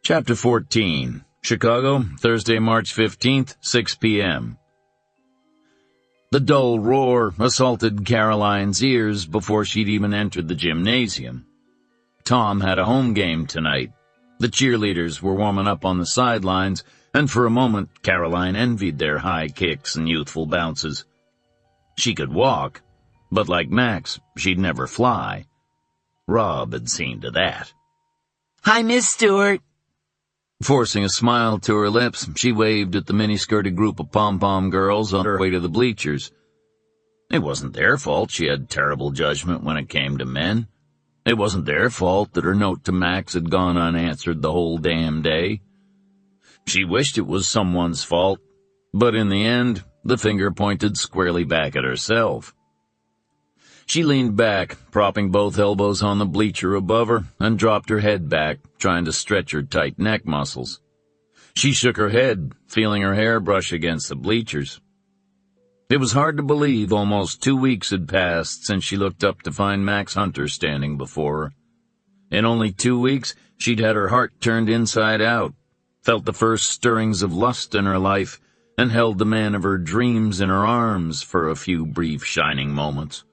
Chapter 14, Chicago, Thursday, March 15th, 6 p.m. The dull roar assaulted Caroline's ears before she'd even entered the gymnasium. Tom had a home game tonight. The cheerleaders were warming up on the sidelines, and for a moment Caroline envied their high kicks and youthful bounces. She could walk, but like Max, she'd never fly. Rob had seen to that. "Hi, Miss Stewart." Forcing a smile to her lips, she waved at the mini-skirted group of pom-pom girls on her way to the bleachers. It wasn't their fault she had terrible judgment when it came to men. It wasn't their fault that her note to Max had gone unanswered the whole damn day. She wished it was someone's fault, but in the end, the finger pointed squarely back at herself. She leaned back, propping both elbows on the bleacher above her, and dropped her head back, trying to stretch her tight neck muscles. She shook her head, feeling her hair brush against the bleachers. It was hard to believe almost 2 weeks had passed since she looked up to find Max Hunter standing before her. In only 2 weeks, she'd had her heart turned inside out, felt the first stirrings of lust in her life, and held the man of her dreams in her arms for a few brief shining moments.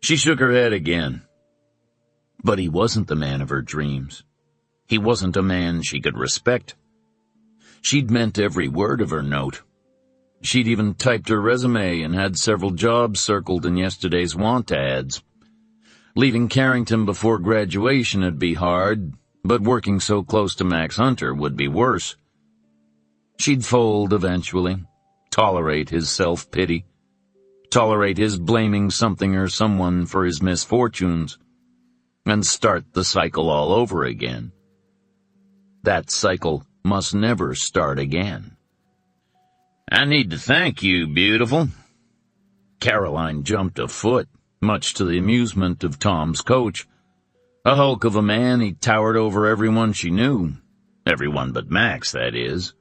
She shook her head again. But he wasn't the man of her dreams. He wasn't a man she could respect. She'd meant every word of her note. She'd even typed her resume and had several jobs circled in yesterday's want ads. Leaving Carrington before graduation would be hard, but working so close to Max Hunter would be worse. She'd fold eventually, tolerate his self-pity, tolerate his blaming something or someone for his misfortunes, and start the cycle all over again. That cycle must never start again. "I need to thank you, beautiful." Caroline jumped a foot, much to the amusement of Tom's coach. A hulk of a man, he towered over everyone she knew. Everyone but Max, that is.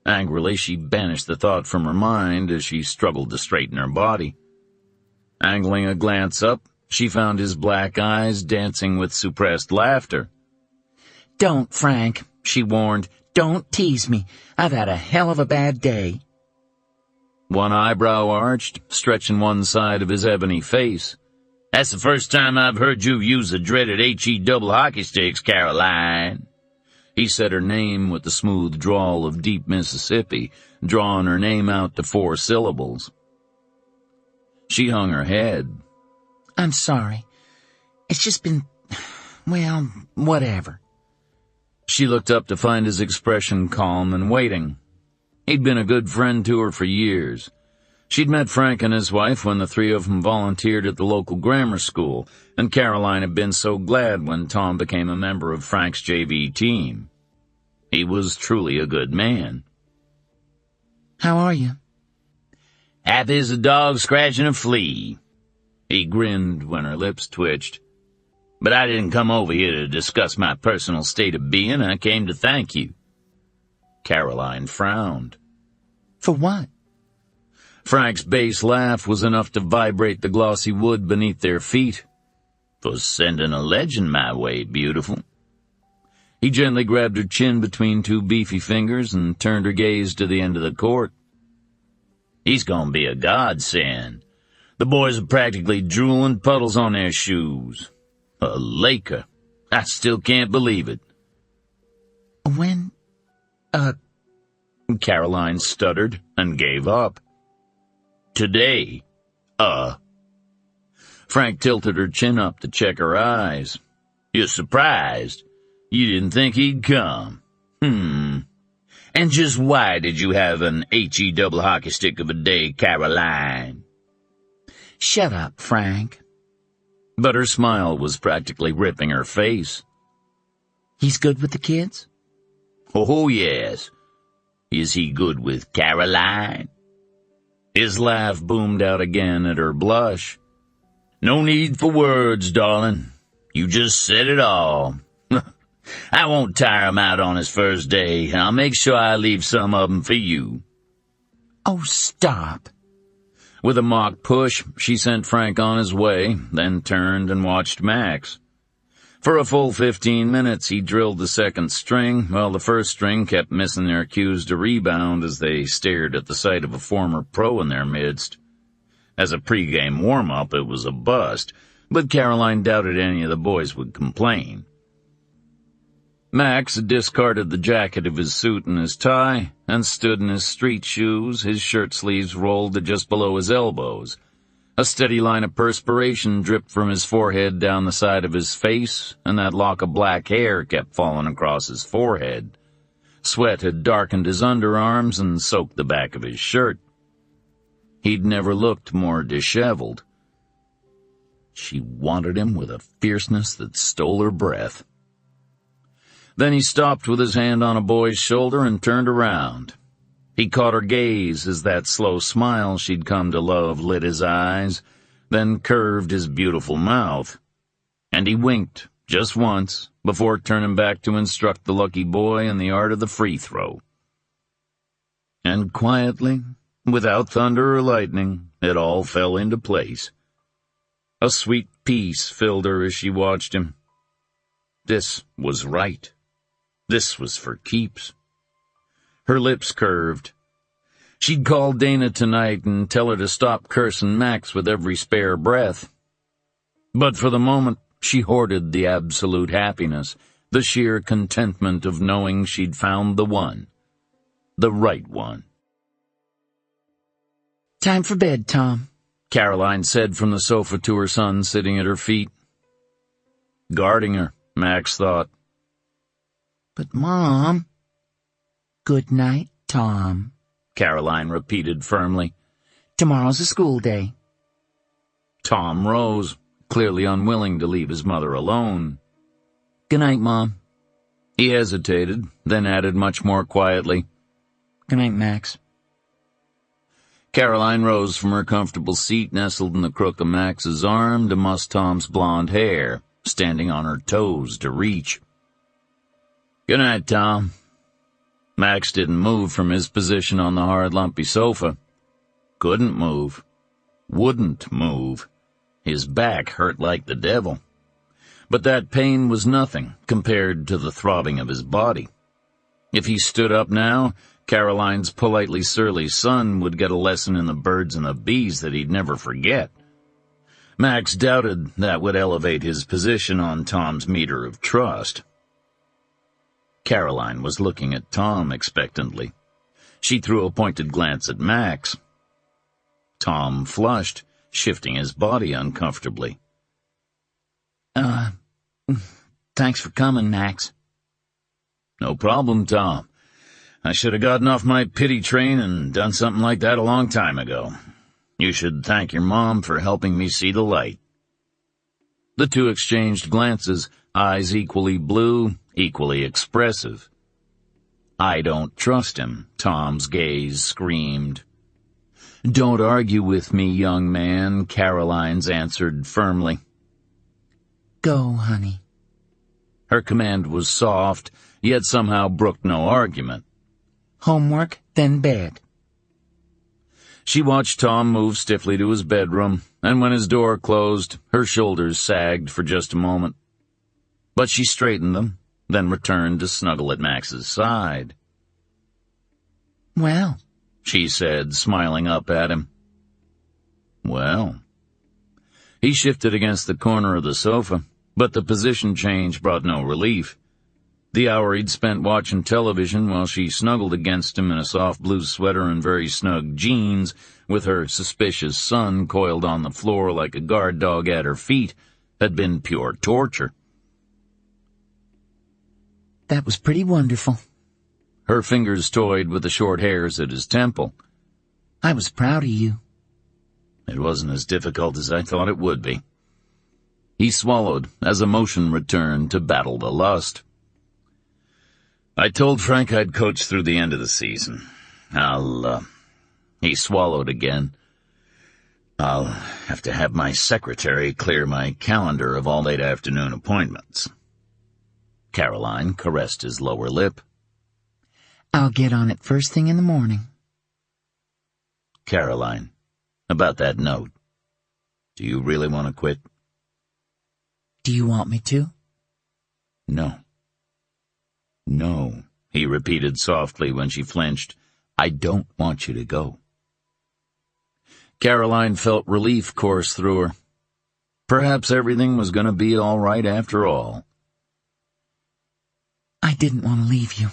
Angrily, she banished the thought from her mind as she struggled to straighten her body. Angling a glance up, she found his black eyes dancing with suppressed laughter. "Don't, Frank," she warned. "Don't tease me. I've had a hell of a bad day." One eyebrow arched, stretching one side of his ebony face. "That's the first time I've heard you use the dreaded HE double hockey sticks, Caroline." He said her name with the smooth drawl of deep Mississippi, drawing her name out to 4 syllables. She hung her head. "I'm sorry. It's just been, well, whatever." She looked up to find his expression calm and waiting. He'd been a good friend to her for years. She'd met Frank and his wife when the three of them volunteered at the local grammar school, and Caroline had been so glad when Tom became a member of Frank's JV team. He was truly a good man. "How are you?" "Happy as a dog scratching a flea." He grinned when her lips twitched. "But I didn't come over here to discuss my personal state of being. I came to thank you." Caroline frowned. "For what?" Frank's bass laugh was enough to vibrate the glossy wood beneath their feet. "For sending a legend my way, beautiful." He gently grabbed her chin between 2 beefy fingers and turned her gaze to the end of the court. "He's gonna be a godsend. The boys are practically drooling puddles on their shoes. A Laker. I still can't believe it." "When, Caroline stuttered and gave up. "Today. Frank tilted her chin up to check her eyes. "You're surprised? You didn't think he'd come? And just why did you have an HE double hockey stick of a day, Caroline?" "Shut up, Frank." But her smile was practically ripping her face. "He's good with the kids?" "Oh, yes. Is he good with Caroline?" His laugh boomed out again at her blush. "No need for words, darling. You just said it all. I won't tire him out on his first day. I'll make sure I leave some of 'em for you." "Oh, stop." With a mock push, she sent Frank on his way, then turned and watched Max. For a full 15 minutes, he drilled the second string, while the first string kept missing their cues to rebound as they stared at the sight of a former pro in their midst. As a pregame warm-up, it was a bust, but Caroline doubted any of the boys would complain. Max discarded the jacket of his suit and his tie, and stood in his street shoes, his shirt sleeves rolled to just below his elbows. A steady line of perspiration dripped from his forehead down the side of his face, and that lock of black hair kept falling across his forehead. Sweat had darkened his underarms and soaked the back of his shirt. He'd never looked more disheveled. She wanted him with a fierceness that stole her breath. Then he stopped with his hand on a boy's shoulder and turned around. He caught her gaze as that slow smile she'd come to love lit his eyes, then curved his beautiful mouth. And he winked, just once, before turning back to instruct the lucky boy in the art of the free throw. And quietly, without thunder or lightning, it all fell into place. A sweet peace filled her as she watched him. This was right. This was for keeps. Her lips curved. She'd call Dana tonight and tell her to stop cursing Max with every spare breath. But for the moment, she hoarded the absolute happiness, the sheer contentment of knowing she'd found the one. The right one. Time for bed, Tom, Caroline said from the sofa to her son sitting at her feet. Guarding her, Max thought. But, Mom... Good night, Tom, Caroline repeated firmly. Tomorrow's a school day. Tom rose, clearly unwilling to leave his mother alone. Good night, Mom. He hesitated, then added much more quietly. Good night, Max. Caroline rose from her comfortable seat, nestled in the crook of Max's arm, to muss Tom's blonde hair, standing on her toes to reach. Good night, Tom. Max didn't move from his position on the hard, lumpy sofa. Couldn't move. Wouldn't move. His back hurt like the devil. But that pain was nothing compared to the throbbing of his body. If he stood up now, Caroline's politely surly son would get a lesson in the birds and the bees that he'd never forget. Max doubted that would elevate his position on Tom's meter of trust. Caroline was looking at Tom expectantly. She threw a pointed glance at Max. Tom flushed, shifting his body uncomfortably. Thanks for coming, Max. No problem, Tom. I should have gotten off my pity train and done something like that a long time ago. You should thank your mom for helping me see the light. The two exchanged glances, eyes equally blue, equally expressive. I don't trust him, Tom's gaze screamed. Don't argue with me, young man, Caroline's answered firmly. Go, honey. Her command was soft, yet somehow brooked no argument. Homework, then bed. She watched Tom move stiffly to his bedroom, and when his door closed, her shoulders sagged for just a moment. But she straightened them, then returned to snuggle at Max's side. Well, she said, smiling up at him. Well. He shifted against the corner of the sofa, but the position change brought no relief. The hour he'd spent watching television while she snuggled against him in a soft blue sweater and very snug jeans, with her suspicious son coiled on the floor like a guard dog at her feet, had been pure torture. That was pretty wonderful. Her fingers toyed with the short hairs at his temple. I was proud of you. It wasn't as difficult as I thought it would be. He swallowed as emotion returned to battle the lust. I told Frank I'd coach through the end of the season. He swallowed again. I'll have to have my secretary clear my calendar of all late afternoon appointments. Caroline caressed his lower lip. I'll get on it first thing in the morning. Caroline, about that note. Do you really want to quit? Do you want me to? No. No, he repeated softly when she flinched. I don't want you to go. Caroline felt relief course through her. Perhaps everything was going to be all right after all. I didn't want to leave you.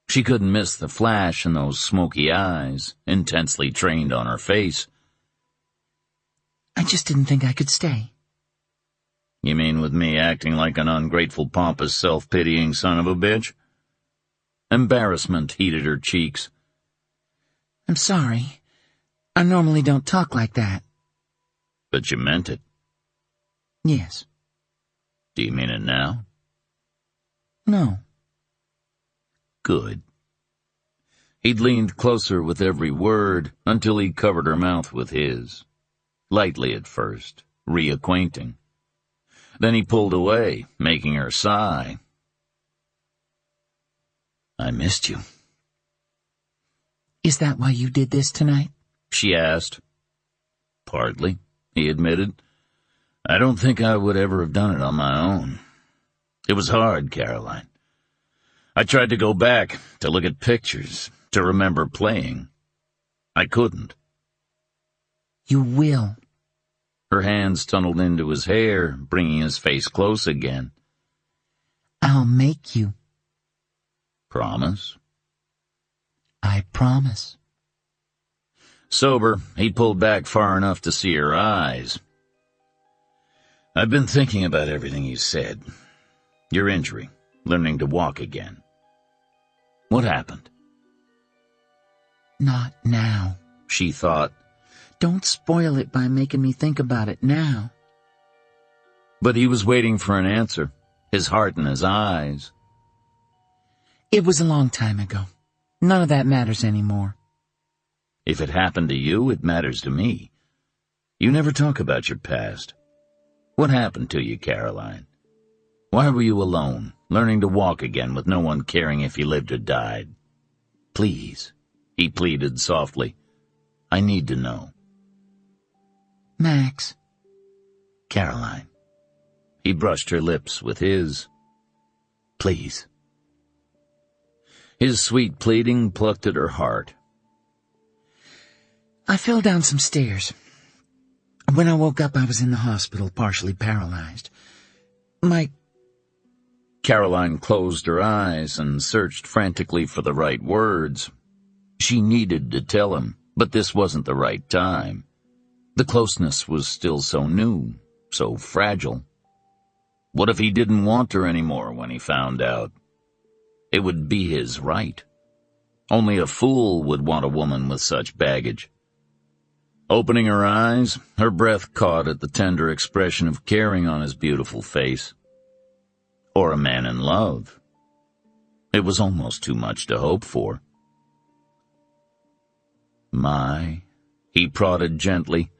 She couldn't miss the flash in those smoky eyes, intensely trained on her face. I just didn't think I could stay. You mean with me acting like an ungrateful, pompous, self-pitying son of a bitch? Embarrassment heated her cheeks. I'm sorry. I normally don't talk like that. But you meant it. Yes. Do you mean it now? No. Good. He'd leaned closer with every word until he covered her mouth with his. Lightly at first, reacquainting. Then he pulled away, making her sigh. I missed you. Is that why you did this tonight? She asked. Partly, he admitted. I don't think I would ever have done it on my own. It was hard, Caroline. I tried to go back, to look at pictures, to remember playing. I couldn't. You will. Her hands tunneled into his hair, bringing his face close again. I'll make you. Promise? I promise. Sober, he pulled back far enough to see her eyes. I've been thinking about everything you said. Your injury, learning to walk again. What happened? Not now, she thought. Don't spoil it by making me think about it now. But he was waiting for an answer, his heart in his eyes. It was a long time ago. None of that matters anymore. If it happened to you, it matters to me. You never talk about your past. What happened to you, Caroline? Why were you alone, learning to walk again with no one caring if you lived or died? Please, he pleaded softly. I need to know. Max. Caroline. He brushed her lips with his. Please. His sweet pleading plucked at her heart. I fell down some stairs. When I woke up, I was in the hospital, partially paralyzed. Caroline closed her eyes and searched frantically for the right words. She needed to tell him, but this wasn't the right time. The closeness was still so new, so fragile. What if he didn't want her anymore when he found out? It would be his right. Only a fool would want a woman with such baggage. Opening her eyes, her breath caught at the tender expression of caring on his beautiful face. Or a man in love. It was almost too much to hope for. He prodded gently.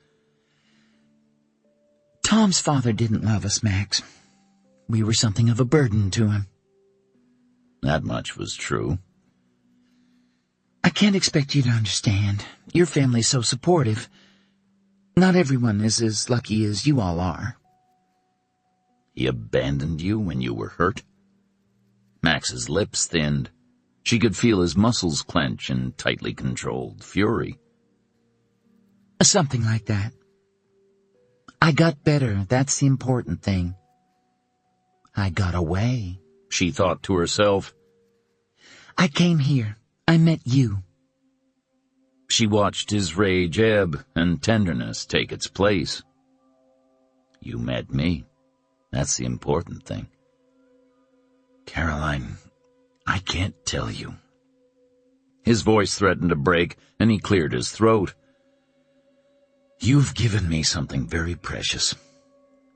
Tom's father didn't love us, Max. We were something of a burden to him. That much was true. I can't expect you to understand. Your family's so supportive. Not everyone is as lucky as you all are. He abandoned you when you were hurt? Max's lips thinned. She could feel his muscles clench in tightly controlled fury. Something like that. I got better, that's the important thing. I got away, she thought to herself. I came here. I met you. She watched his rage ebb and tenderness take its place. You met me. That's the important thing. Caroline, I can't tell you. His voice threatened to break, and he cleared his throat. You've given me something very precious.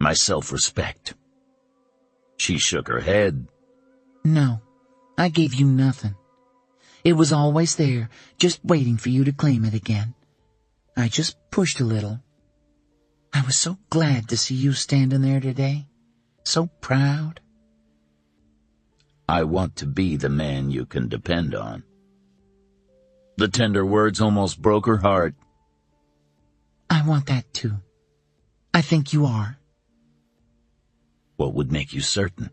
My self-respect. She shook her head. No, I gave you nothing. It was always there, just waiting for you to claim it again. I just pushed a little. I was so glad to see you standing there today. So proud. I want to be the man you can depend on. The tender words almost broke her heart. I want that too. I think you are. What would make you certain?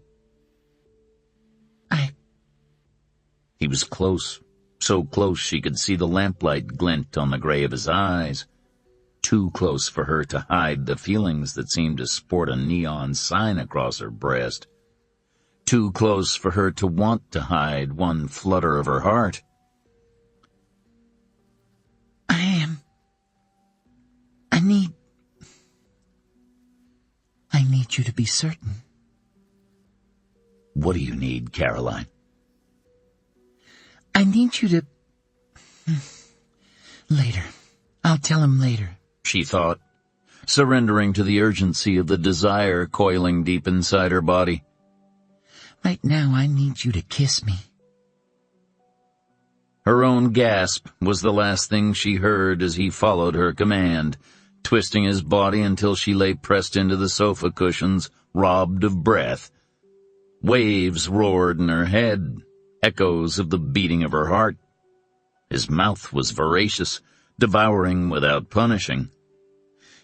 He was close, so close she could see the lamplight glint on the gray of his eyes. Too close for her to hide the feelings that seemed to sport a neon sign across her breast. Too close for her to want to hide one flutter of her heart. I need you to be certain. What do you need, Caroline? I need you to... Later. I'll tell him later, she thought, surrendering to the urgency of the desire coiling deep inside her body. Right now, I need you to kiss me. Her own gasp was the last thing she heard as he followed her command, twisting his body until she lay pressed into the sofa cushions, robbed of breath. Waves roared in her head, echoes of the beating of her heart. His mouth was voracious, devouring without punishing.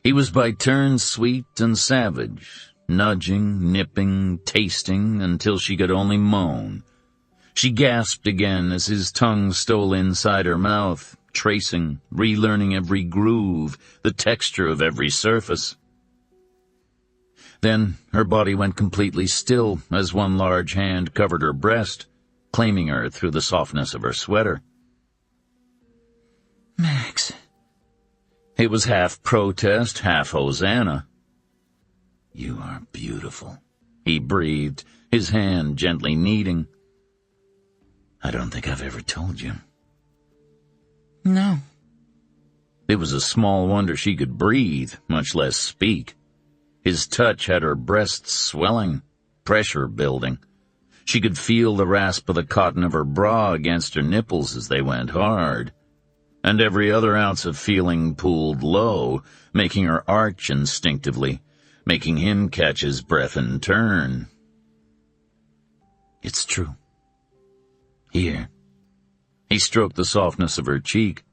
He was by turns sweet and savage, nudging, nipping, tasting, until she could only moan. She gasped again as his tongue stole inside her mouth, tracing, relearning every groove, the texture of every surface. Then her body went completely still as one large hand covered her breast, claiming her through the softness of her sweater. Max. It was half protest, half hosanna. You are beautiful, he breathed, his hand gently kneading. I don't think I've ever told you. No. It was a small wonder she could breathe, much less speak. His touch had her breasts swelling, pressure building. She could feel the rasp of the cotton of her bra against her nipples as they went hard. And every other ounce of feeling pooled low, making her arch instinctively, making him catch his breath in turn. It's true. Here. He stroked the softness of her cheek.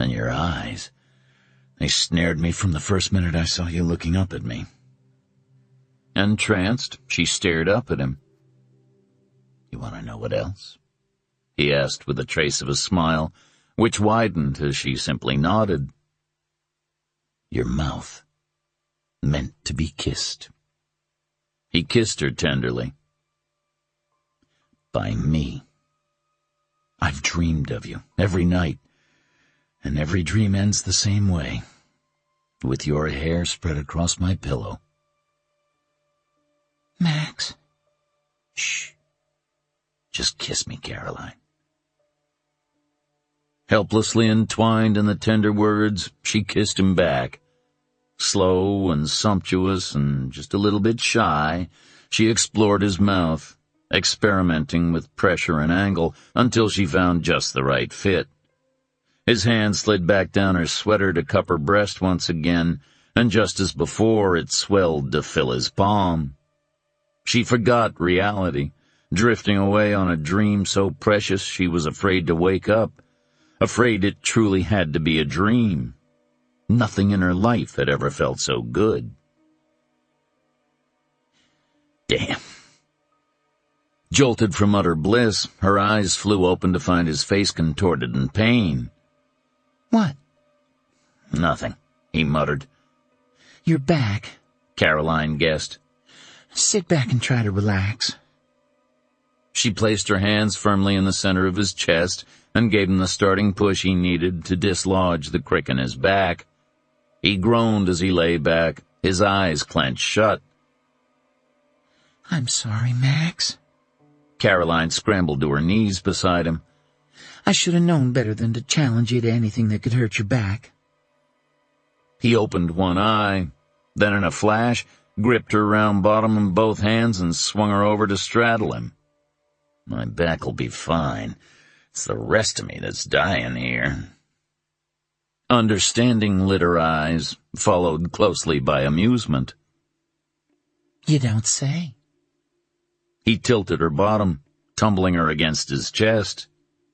And your eyes. They snared me from the first minute I saw you looking up at me. Entranced, she stared up at him. You want to know what else? He asked with a trace of a smile, which widened as she simply nodded. Your mouth. Meant to be kissed. He kissed her tenderly. By me. I've dreamed of you every night, and every dream ends the same way, with your hair spread across my pillow. Max. Shh. Just kiss me, Caroline. Helplessly entwined in the tender words, she kissed him back. Slow and sumptuous and just a little bit shy, she explored his mouth, experimenting with pressure and angle until she found just the right fit. His hand slid back down her sweater to cup her breast once again, and just as before, it swelled to fill his palm. She forgot reality, drifting away on a dream so precious she was afraid to wake up, afraid it truly had to be a dream. Nothing in her life had ever felt so good. Damn. Jolted from utter bliss, her eyes flew open to find his face contorted in pain. What? Nothing, he muttered. You're back, Caroline guessed. Sit back and try to relax. She placed her hands firmly in the center of his chest and gave him the starting push he needed to dislodge the crick in his back. He groaned as he lay back, his eyes clenched shut. I'm sorry, Max. Caroline scrambled to her knees beside him. I should have known better than to challenge you to anything that could hurt your back. He opened one eye, then in a flash, gripped her round bottom in both hands and swung her over to straddle him. My back'll be fine. It's the rest of me that's dying here. Understanding lit her eyes, followed closely by amusement. You don't say. He tilted her bottom, tumbling her against his chest.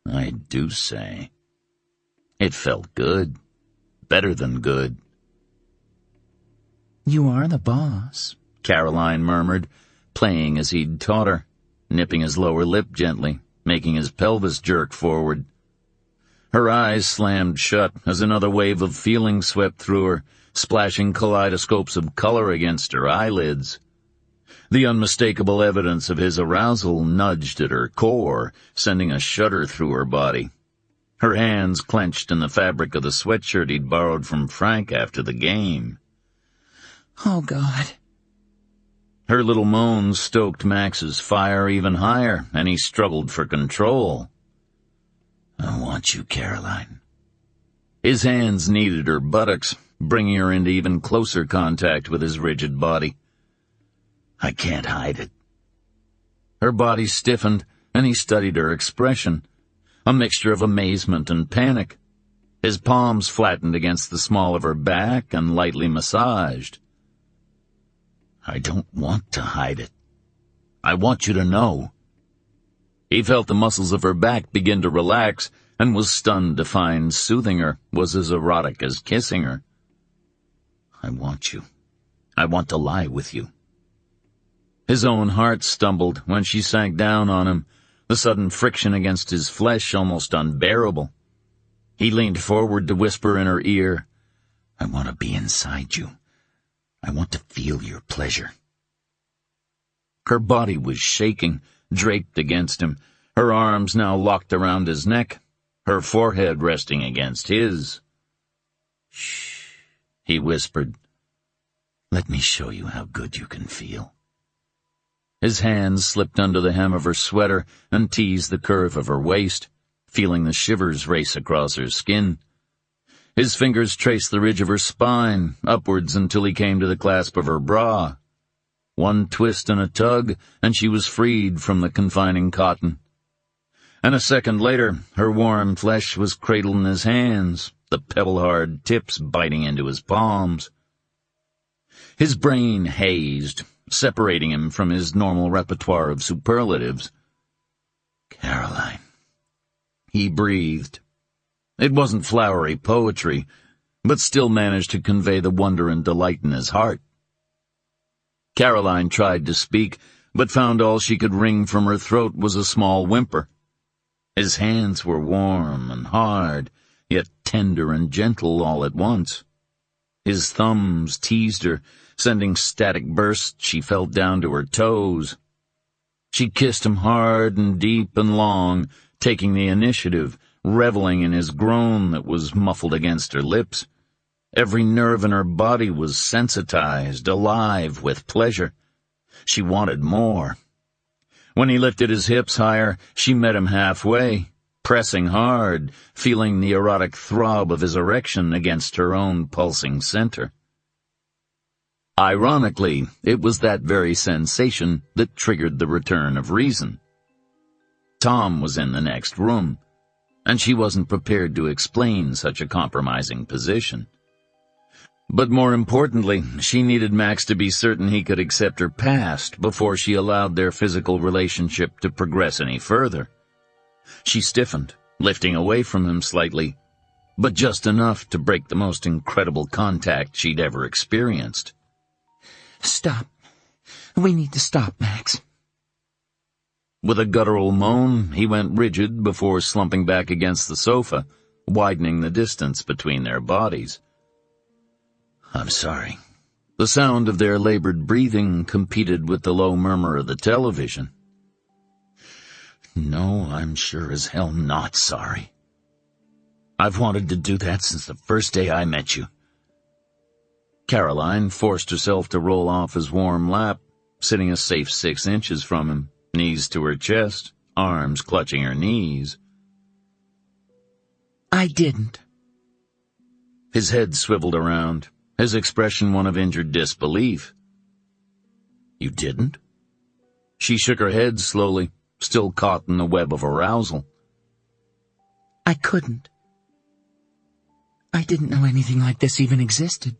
I do say. It felt good. Better than good. You are the boss, Caroline murmured, playing as he'd taught her, nipping his lower lip gently, making his pelvis jerk forward. Her eyes slammed shut as another wave of feeling swept through her, splashing kaleidoscopes of color against her eyelids. The unmistakable evidence of his arousal nudged at her core, sending a shudder through her body. Her hands clenched in the fabric of the sweatshirt he'd borrowed from Frank after the game. Oh, God. Her little moans stoked Max's fire even higher, and he struggled for control. I want you, Caroline. His hands kneaded her buttocks, bringing her into even closer contact with his rigid body. I can't hide it. Her body stiffened, and he studied her expression, a mixture of amazement and panic. His palms flattened against the small of her back and lightly massaged. I don't want to hide it. I want you to know. He felt the muscles of her back begin to relax and was stunned to find soothing her was as erotic as kissing her. I want you. I want to lie with you. His own heart stumbled when she sank down on him, the sudden friction against his flesh almost unbearable. He leaned forward to whisper in her ear, I want to be inside you. I want to feel your pleasure. Her body was shaking, draped against him, her arms now locked around his neck, her forehead resting against his. Shh, he whispered. Let me show you how good you can feel. His hands slipped under the hem of her sweater and teased the curve of her waist, feeling the shivers race across her skin. His fingers traced the ridge of her spine, upwards until he came to the clasp of her bra. One twist and a tug, and she was freed from the confining cotton. And a second later, her warm flesh was cradled in his hands, the pebble-hard tips biting into his palms. His brain hazed, separating him from his normal repertoire of superlatives. Caroline, he breathed. It wasn't flowery poetry, but still managed to convey the wonder and delight in his heart. Caroline tried to speak, but found all she could wring from her throat was a small whimper. His hands were warm and hard, yet tender and gentle all at once. His thumbs teased her, sending static bursts she felt down to her toes. She kissed him hard and deep and long, taking the initiative, reveling in his groan that was muffled against her lips. Every nerve in her body was sensitized, alive with pleasure. She wanted more. When he lifted his hips higher, she met him halfway, pressing hard, feeling the erotic throb of his erection against her own pulsing center. Ironically, it was that very sensation that triggered the return of reason. Tom was in the next room, and she wasn't prepared to explain such a compromising position. But more importantly, she needed Max to be certain he could accept her past before she allowed their physical relationship to progress any further. She stiffened, lifting away from him slightly, but just enough to break the most incredible contact she'd ever experienced. Stop. We need to stop, Max. With a guttural moan, he went rigid before slumping back against the sofa, widening the distance between their bodies. I'm sorry. The sound of their labored breathing competed with the low murmur of the television. No, I'm sure as hell not sorry. I've wanted to do that since the first day I met you. Caroline forced herself to roll off his warm lap, sitting a safe 6 inches from him, knees to her chest, arms clutching her knees. I didn't. His head swiveled around, his expression one of injured disbelief. You didn't? She shook her head slowly, still caught in the web of arousal. I couldn't. I didn't know anything like this even existed.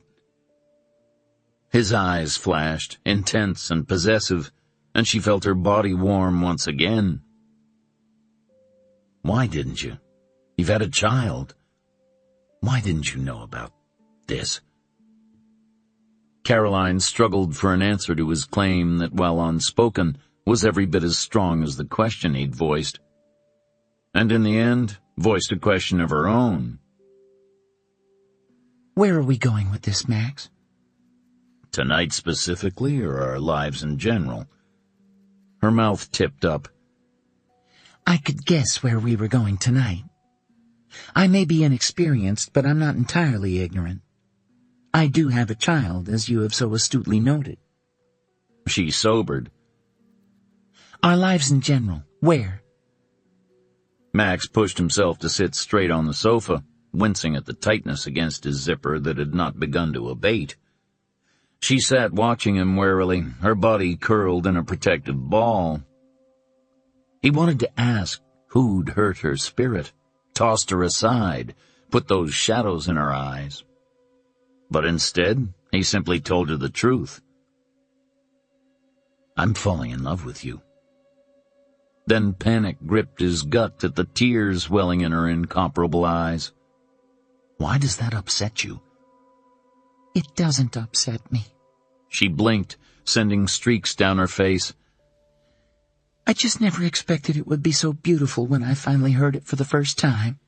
His eyes flashed, intense and possessive, and she felt her body warm once again. Why didn't you? You've had a child. Why didn't you know about this? Caroline struggled for an answer to his claim that, while unspoken, was every bit as strong as the question he'd voiced. and in the end voiced a question of her own. Where are we going with this, Max? Tonight specifically, or our lives in general? Her mouth tipped up. I could guess where we were going tonight. I may be inexperienced, but I'm not entirely ignorant. I do have a child, as you have so astutely noted. She sobered. Our lives in general, where? Max pushed himself to sit straight on the sofa, wincing at the tightness against his zipper that had not begun to abate. She sat watching him warily, her body curled in a protective ball. He wanted to ask who'd hurt her spirit, tossed her aside, put those shadows in her eyes. But instead, he simply told her the truth. I'm falling in love with you. Then panic gripped his gut at the tears welling in her incomparable eyes. Why does that upset you? It doesn't upset me. She blinked, sending streaks down her face. I just never expected it would be so beautiful when I finally heard it for the first time.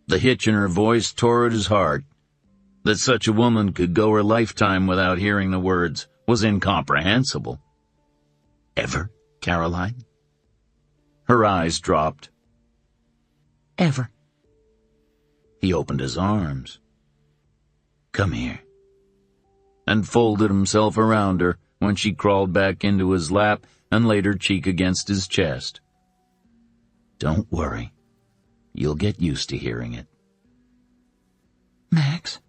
The hitch in her voice tore at his heart. That such a woman could go her lifetime without hearing the words was incomprehensible. Ever, Caroline? Her eyes dropped. Ever. He opened his arms. Come here. And folded himself around her when she crawled back into his lap and laid her cheek against his chest. Don't worry. You'll get used to hearing it. Max?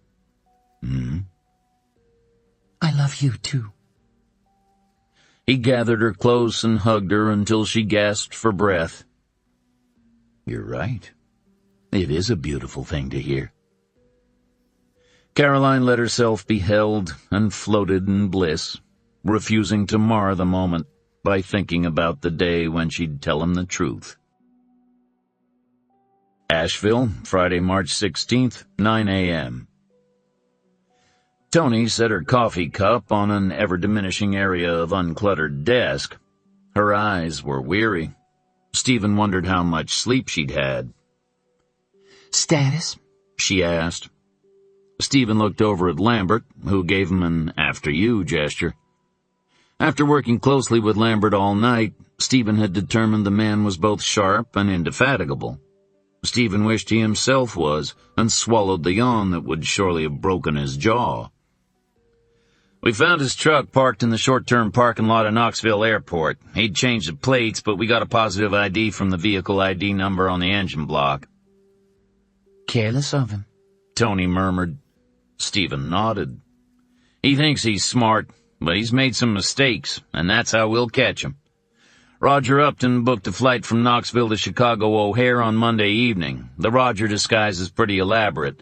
I love you too. He gathered her close and hugged her until she gasped for breath. You're right. It is a beautiful thing to hear. Caroline let herself be held and floated in bliss, refusing to mar the moment by thinking about the day when she'd tell him the truth. Asheville, Friday, March 16th, 9 a.m. Tony set her coffee cup on an ever-diminishing area of uncluttered desk. Her eyes were weary. Stephen wondered how much sleep she'd had. Status? She asked. Stephen looked over at Lambert, who gave him an after-you gesture. After working closely with Lambert all night, Stephen had determined the man was both sharp and indefatigable. Stephen wished he himself was, and swallowed the yawn that would surely have broken his jaw. We found his truck parked in the short-term parking lot of Knoxville Airport. He'd changed the plates, but we got a positive ID from the vehicle ID number on the engine block. Careless of him, Tony murmured. Stephen nodded. He thinks he's smart, but he's made some mistakes, and that's how we'll catch him. Roger Upton booked a flight from Knoxville to Chicago O'Hare on Monday evening. The Roger disguise is pretty elaborate.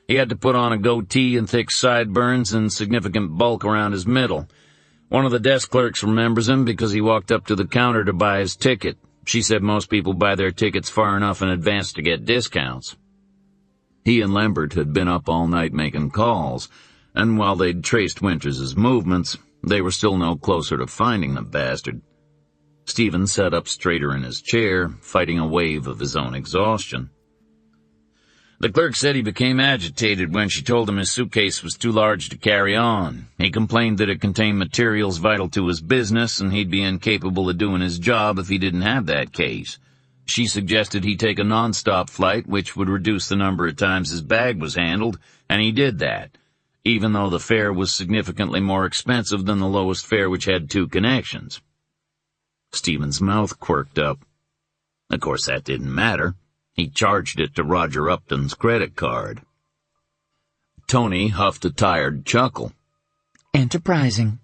He had to put on a goatee and thick sideburns and significant bulk around his middle. One of the desk clerks remembers him because he walked up to the counter to buy his ticket. She said most people buy their tickets far enough in advance to get discounts. He and Lambert had been up all night making calls, and while they'd traced Winters' movements, they were still no closer to finding the bastard. Stephen sat up straighter in his chair, fighting a wave of his own exhaustion. The clerk said he became agitated when she told him his suitcase was too large to carry on. He complained that it contained materials vital to his business, and he'd be incapable of doing his job if he didn't have that case. She suggested he take a non-stop flight, which would reduce the number of times his bag was handled, and he did that, even though the fare was significantly more expensive than the lowest fare, which had 2 connections. Stephen's mouth quirked up. Of course, that didn't matter. He charged it to Roger Upton's credit card. Tony huffed a tired chuckle. Enterprising.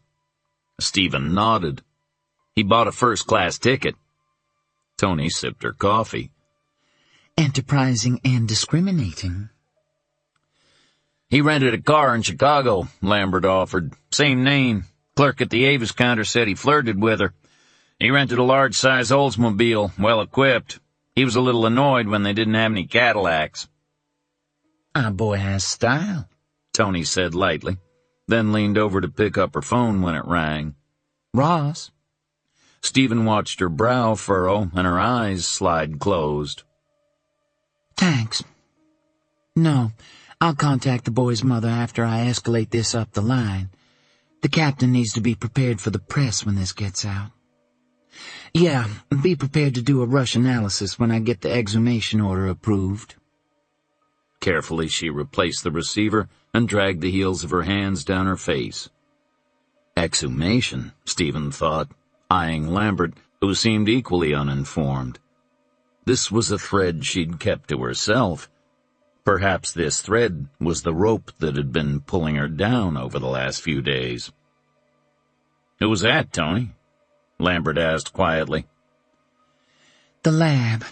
Stephen nodded. He bought a first-class ticket. Tony sipped her coffee. Enterprising and discriminating. He rented a car in Chicago, Lambert offered. Same name. Clerk at the Avis counter said he flirted with her. He rented a large-size Oldsmobile, well-equipped. He was a little annoyed when they didn't have any Cadillacs. Our boy has style, Tony said lightly, then leaned over to pick up her phone when it rang. Ross. Stephen watched her brow furrow and her eyes slide closed. Thanks. No, I'll contact the boy's mother after I escalate this up the line. The captain needs to be prepared for the press when this gets out. Yeah, be prepared to do a rush analysis when I get the exhumation order approved. Carefully she replaced the receiver and dragged the heels of her hands down her face. Exhumation, Stephen thought, eyeing Lambert, who seemed equally uninformed. This was a thread she'd kept to herself. Perhaps this thread was the rope that had been pulling her down over the last few days. "Who was that, Tony?" Lambert asked quietly. The lab.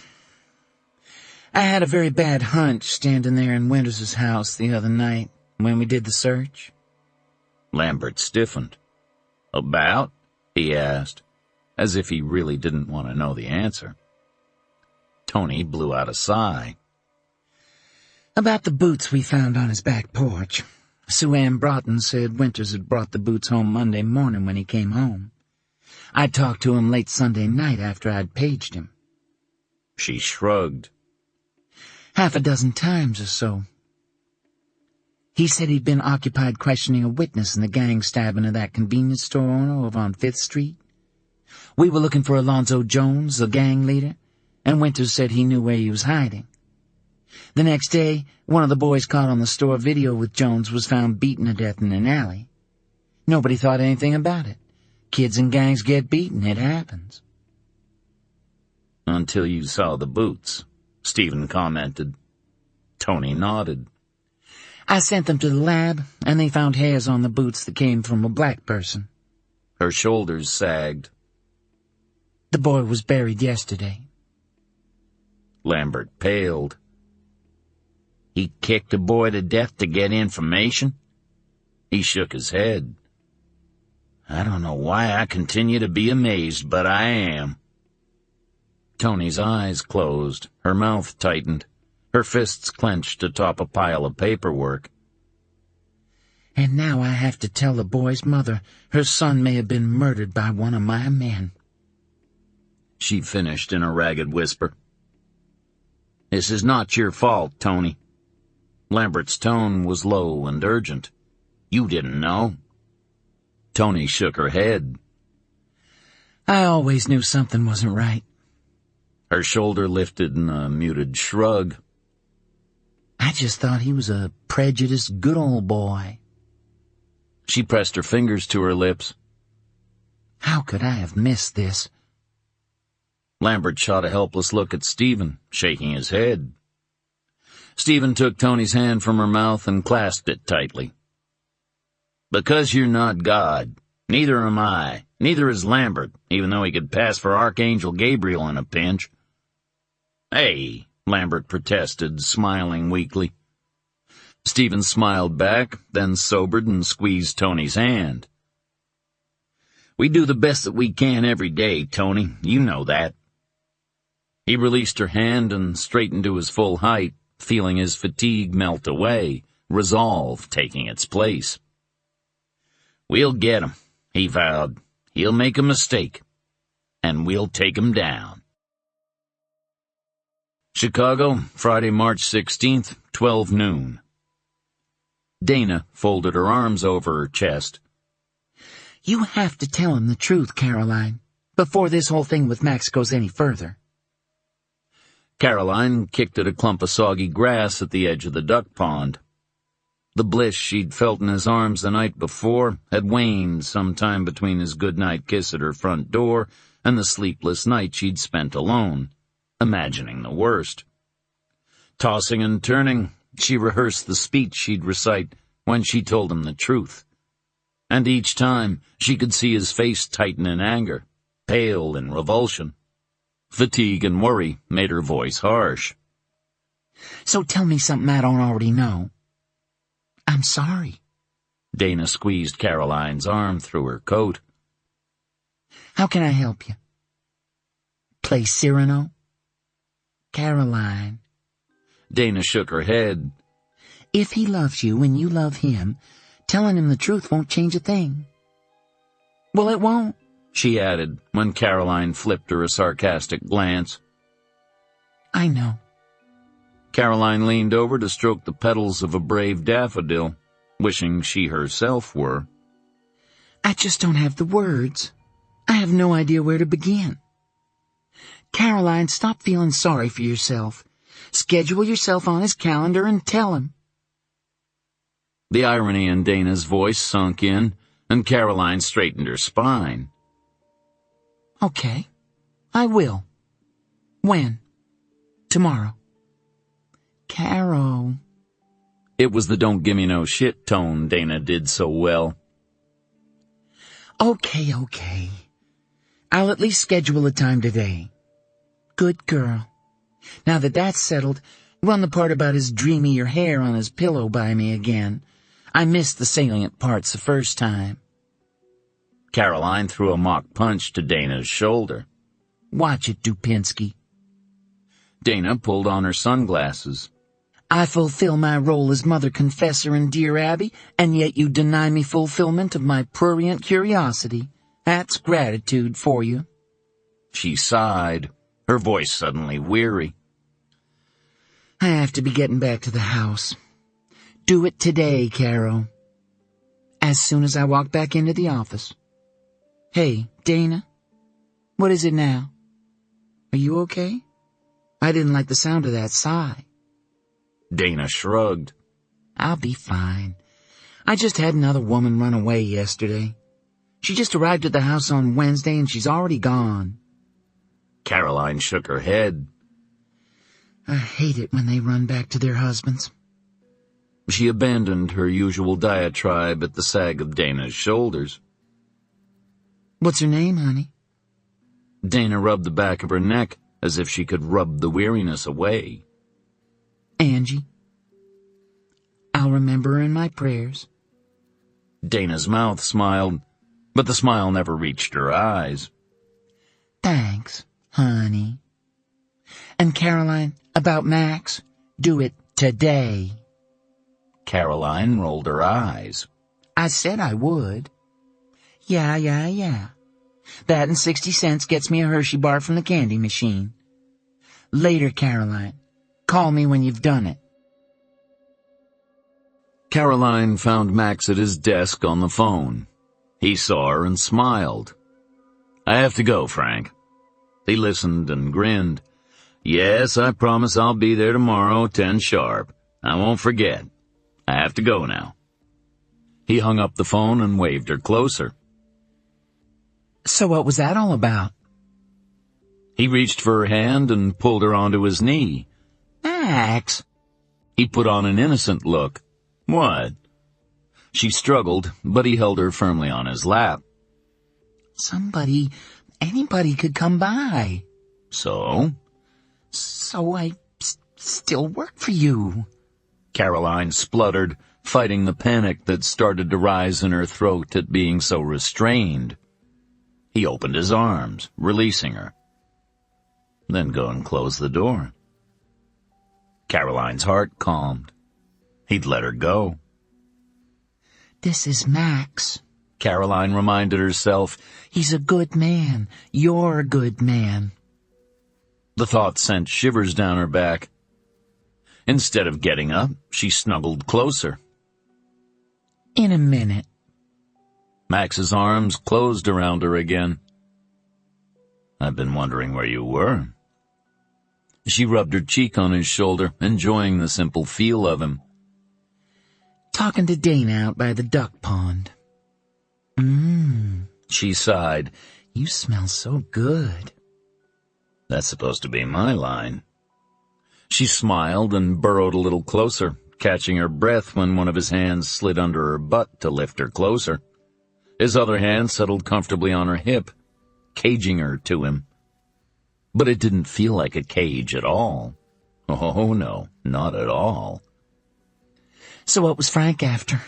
I had a very bad hunch standing there in Winters's house the other night when we did the search. Lambert stiffened. "About?" he asked, as if he really didn't want to know the answer. Tony blew out a sigh. About the boots we found on his back porch. Sue Ann Broughton said Winters had brought the boots home Monday morning when he came home. I talked to him late Sunday night after I'd paged him. She shrugged. Half a dozen times or so. He said he'd been occupied questioning a witness in the gang stabbing of that convenience store owner over on 5th Street. We were looking for Alonzo Jones, the gang leader, and Winters said he knew where he was hiding. The next day, one of the boys caught on the store video with Jones was found beaten to death in an alley. Nobody thought anything about it. Kids in gangs get beaten, it happens. "Until you saw the boots," Stephen commented. Tony nodded. I sent them to the lab, and they found hairs on the boots that came from a black person. Her shoulders sagged. The boy was buried yesterday. Lambert paled. "He kicked a boy to death to get information?" He shook his head. "I don't know why I continue to be amazed, but I am." Tony's eyes closed, her mouth tightened, her fists clenched atop a pile of paperwork. And now I have to tell the boy's mother her son may have been murdered by one of my men. She finished in a ragged whisper. "This is not your fault, Tony." Lambert's tone was low and urgent. "You didn't know." Tony shook her head. I always knew something wasn't right. Her shoulder lifted in a muted shrug. I just thought he was a prejudiced good old boy. She pressed her fingers to her lips. How could I have missed this? Lambert shot a helpless look at Stephen, shaking his head. Stephen took Tony's hand from her mouth and clasped it tightly. "Because you're not God. Neither am I. Neither is Lambert, even though he could pass for Archangel Gabriel in a pinch." "Hey," Lambert protested, smiling weakly. Stephen smiled back, then sobered and squeezed Tony's hand. "We do the best that we can every day, Tony. You know that." He released her hand and straightened to his full height, feeling his fatigue melt away, resolve taking its place. "We'll get him," he vowed. "He'll make a mistake, and we'll take him down." Chicago, Friday, March 16th, 12 noon. Dana folded her arms over her chest. You have to tell him the truth, Caroline, before this whole thing with Max goes any further. Caroline kicked at a clump of soggy grass at the edge of the duck pond. The bliss she'd felt in his arms the night before had waned sometime between his goodnight kiss at her front door and the sleepless night she'd spent alone, imagining the worst. Tossing and turning, she rehearsed the speech she'd recite when she told him the truth. And each time she could see his face tighten in anger, pale in revulsion. Fatigue and worry made her voice harsh. So tell me something I don't already know. I'm sorry. Dana squeezed Caroline's arm through her coat. How can I help you? Play Cyrano? Caroline. Dana shook her head. If he loves you and you love him, telling him the truth won't change a thing. Well, it won't. she added when Caroline flipped her a sarcastic glance. I know. Caroline leaned over to stroke the petals of a brave daffodil, wishing she herself were. I just don't have the words. I have no idea where to begin. Caroline, stop feeling sorry for yourself. Schedule yourself on his calendar and tell him. The irony in Dana's voice sunk in, and Caroline straightened her spine. Okay, I will. When? Tomorrow. Caro. It was the don't gimme no shit tone Dana did so well. Okay. I'll at least schedule a time today. Good girl. Now that that's settled, run the part about his dreamy your hair on his pillow by me again. I missed the salient parts the first time. Caroline threw a mock punch to Dana's shoulder. Watch it, Dupinsky. Dana pulled on her sunglasses. I fulfill my role as mother confessor in Dear Abby, and yet you deny me fulfillment of my prurient curiosity. That's gratitude for you. She sighed, her voice suddenly weary. I have to be getting back to the house. Do it today, Caro. As soon as I walk back into the office. Hey, Dana. What is it now? Are you okay? I didn't like the sound of that sigh. Dana shrugged. I'll be fine. I just had another woman run away yesterday. She just arrived at the house on Wednesday and she's already gone. Caroline shook her head. I hate it when they run back to their husbands. She abandoned her usual diatribe at the sag of Dana's shoulders. What's her name, honey? Dana rubbed the back of her neck as if she could rub the weariness away. Angie. I'll remember her in my prayers. Dana's mouth smiled, but the smile never reached her eyes. Thanks, honey. And Caroline, about Max, do it today. Caroline rolled her eyes. I said I would. Yeah. That and 60 cents gets me a Hershey bar from the candy machine. Later, Caroline. Call me when you've done it. Caroline found Max at his desk on the phone. He saw her and smiled. I have to go, Frank. He listened and grinned. Yes, I promise I'll be there tomorrow, 10 sharp. I won't forget. I have to go now. He hung up the phone and waved her closer. So what was that all about? He reached for her hand and pulled her onto his knee. Max. He put on an innocent look. What? She struggled, but he held her firmly on his lap. Anybody could come by. So? So I still work for you. Caroline spluttered, fighting the panic that started to rise in her throat at being so restrained. He opened his arms, releasing her. Then go and close the door. Caroline's heart calmed. He'd let her go. This is Max, Caroline reminded herself. He's a good man. You're a good man. The thought sent shivers down her back. Instead of getting up, she snuggled closer. In a minute. Max's arms closed around her again. I've been wondering where you were. She rubbed her cheek on his shoulder, enjoying the simple feel of him. Talking to Dana out by the duck pond. She sighed. You smell so good. That's supposed to be my line. She smiled and burrowed a little closer, catching her breath when one of his hands slid under her butt to lift her closer. His other hand settled comfortably on her hip, caging her to him. But it didn't feel like a cage at all. Oh, no, not at all. So what was Frank after?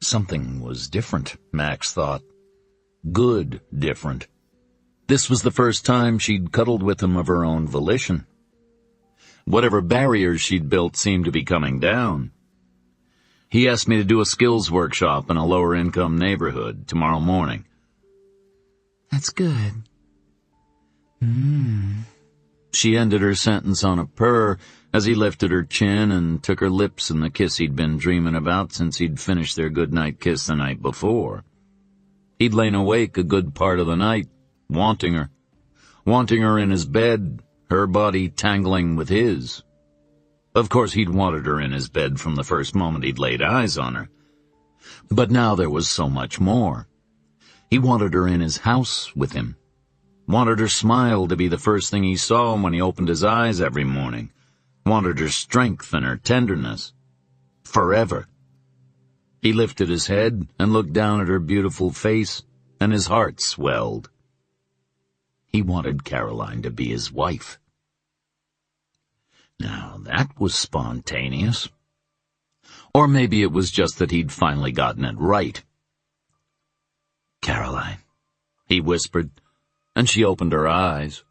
Something was different, Max thought. Good different. This was the first time she'd cuddled with him of her own volition. Whatever barriers she'd built seemed to be coming down. He asked me to do a skills workshop in a lower-income neighborhood tomorrow morning. That's good. She ended her sentence on a purr as he lifted her chin and took her lips in the kiss he'd been dreaming about since he'd finished their goodnight kiss the night before. He'd lain awake a good part of the night, wanting her in his bed, her body tangling with his. Of course, he'd wanted her in his bed from the first moment he'd laid eyes on her. But now there was so much more. He wanted her in his house with him. Wanted her smile to be the first thing he saw when he opened his eyes every morning. Wanted her strength and her tenderness. Forever. He lifted his head and looked down at her beautiful face, and his heart swelled. He wanted Caroline to be his wife. Now, that was spontaneous. Or maybe it was just that he'd finally gotten it right. Caroline, he whispered, and she opened her eyes.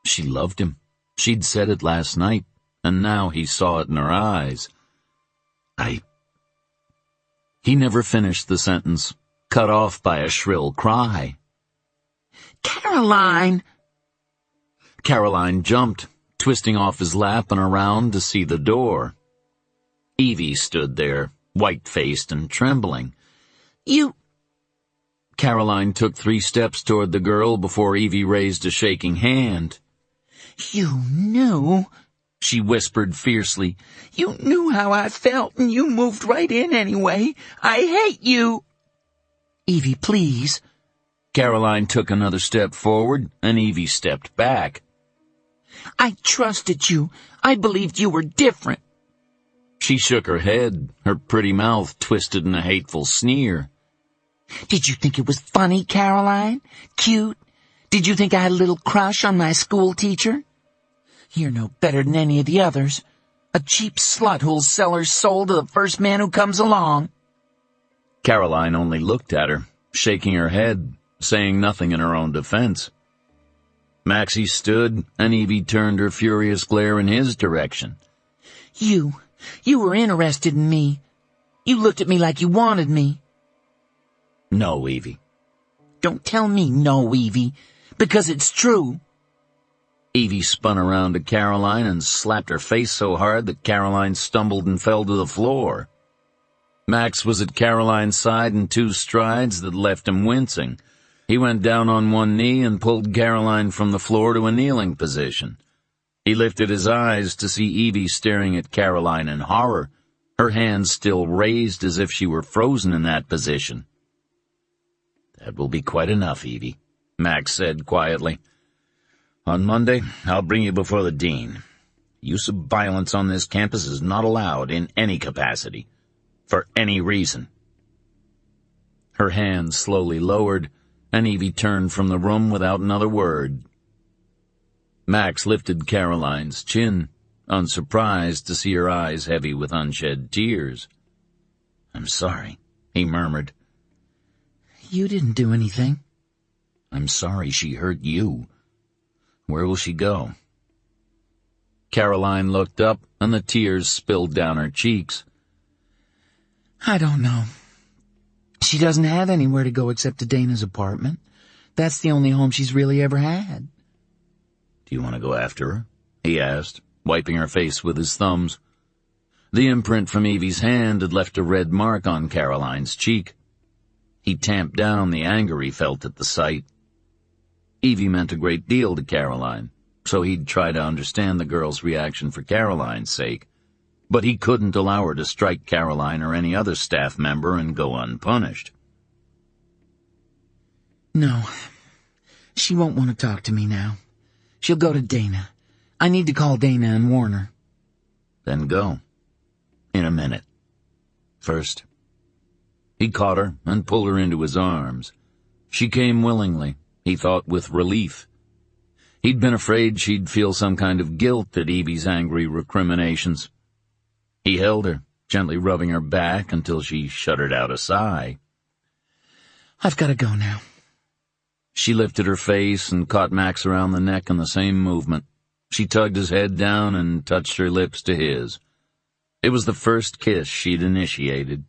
She loved him. She'd said it last night, and now he saw it in her eyes. He never finished the sentence, cut off by a shrill cry. Caroline! Caroline jumped, twisting off his lap and around to see the door. Evie stood there, white-faced and trembling. You... Caroline took 3 steps toward the girl before Evie raised a shaking hand. You knew, she whispered fiercely. You knew how I felt, and you moved right in anyway. I hate you. Evie, please. Caroline took another step forward, and Evie stepped back. I trusted you. I believed you were different. She shook her head, her pretty mouth twisted in a hateful sneer. Did you think it was funny, Caroline? Cute? Did you think I had a little crush on my school teacher? You're no better than any of the others. A cheap slut who'll sell her soul to the first man who comes along. Caroline only looked at her, shaking her head, saying nothing in her own defense. Maxie stood, and Evie turned her furious glare in his direction. You were interested in me. You looked at me like you wanted me. No, Evie. Don't tell me no, Evie, because it's true. Evie spun around to Caroline and slapped her face so hard that Caroline stumbled and fell to the floor. Max was at Caroline's side in 2 strides that left him wincing. He went down on one knee and pulled Caroline from the floor to a kneeling position. He lifted his eyes to see Evie staring at Caroline in horror, her hands still raised as if she were frozen in that position. That will be quite enough, Evie, Max said quietly. On Monday, I'll bring you before the dean. Use of violence on this campus is not allowed in any capacity, for any reason. Her hands slowly lowered, and Evie turned from the room without another word. Max lifted Caroline's chin, unsurprised to see her eyes heavy with unshed tears. I'm sorry, he murmured. You didn't do anything. I'm sorry she hurt you. Where will she go? Caroline looked up, and the tears spilled down her cheeks. I don't know. She doesn't have anywhere to go except to Dana's apartment. That's the only home she's really ever had. Do you want to go after her? He asked, wiping her face with his thumbs. The imprint from Evie's hand had left a red mark on Caroline's cheek. He tamped down the anger he felt at the sight. Evie meant a great deal to Caroline, so he'd try to understand the girl's reaction for Caroline's sake. But he couldn't allow her to strike Caroline or any other staff member and go unpunished. No, she won't want to talk to me now. She'll go to Dana. I need to call Dana and warn her. Then go. In a minute. First. He caught her and pulled her into his arms. She came willingly, he thought with relief. He'd been afraid she'd feel some kind of guilt at Evie's angry recriminations. He held her, gently rubbing her back until she shuddered out a sigh. I've got to go now. She lifted her face and caught Max around the neck in the same movement. She tugged his head down and touched her lips to his. It was the first kiss she'd initiated.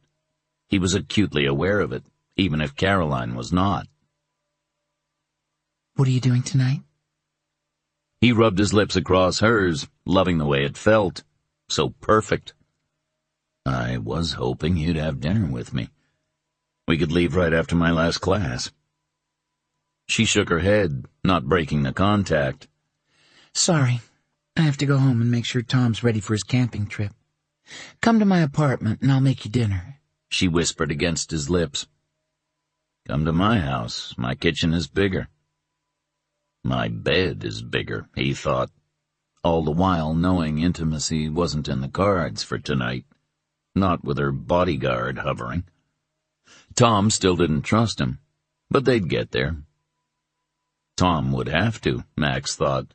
He was acutely aware of it, even if Caroline was not. What are you doing tonight? He rubbed his lips across hers, loving the way it felt. So perfect. I was hoping you'd have dinner with me. We could leave right after my last class. She shook her head, not breaking the contact. Sorry. I have to go home and make sure Tom's ready for his camping trip. Come to my apartment and I'll make you dinner, she whispered against his lips. Come to my house. My kitchen is bigger. My bed is bigger, he thought, all the while knowing intimacy wasn't in the cards for tonight, not with her bodyguard hovering. Tom still didn't trust him, but they'd get there. Tom would have to, Max thought.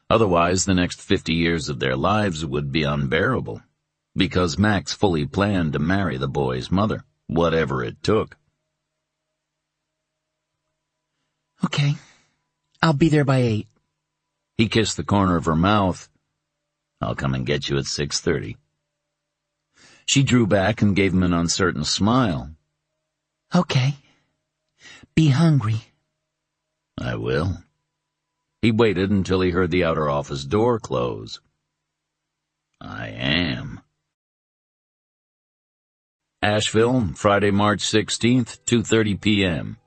Otherwise, the next 50 years of their lives would be unbearable, because Max fully planned to marry the boy's mother, whatever it took. Okay. I'll be there by 8. He kissed the corner of her mouth. I'll come and get you at 6:30. She drew back and gave him an uncertain smile. Okay. Be hungry. I will. He waited until he heard the outer office door close. I am. Asheville, Friday, March 16th, 2:30 p.m.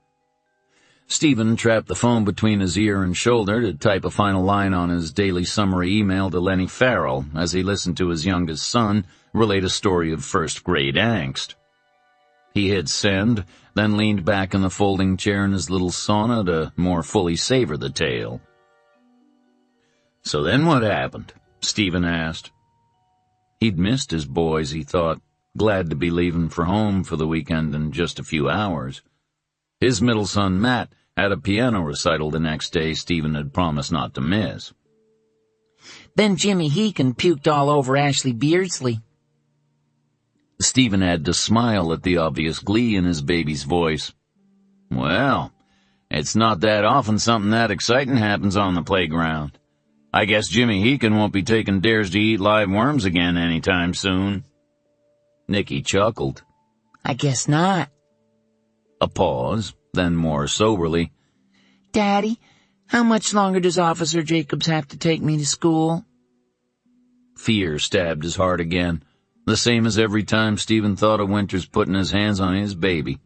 Stephen trapped the phone between his ear and shoulder to type a final line on his daily summary email to Lenny Farrell as he listened to his youngest son relate a story of first-grade angst. He hit send, then leaned back in the folding chair in his little sauna to more fully savor the tale. So then what happened? Stephen asked. He'd missed his boys, he thought, glad to be leaving for home for the weekend in just a few hours. His middle son, Matt, had a piano recital the next day Stephen had promised not to miss. Then Jimmy Heekin puked all over Ashley Beardsley. Stephen had to smile at the obvious glee in his baby's voice. Well, it's not that often something that exciting happens on the playground. I guess Jimmy Heekin won't be taking dares to eat live worms again anytime soon. Nicky chuckled. I guess not. A pause, then more soberly. Daddy, how much longer does Officer Jacobs have to take me to school? Fear stabbed his heart again, the same as every time Stephen thought of Winters putting his hands on his baby,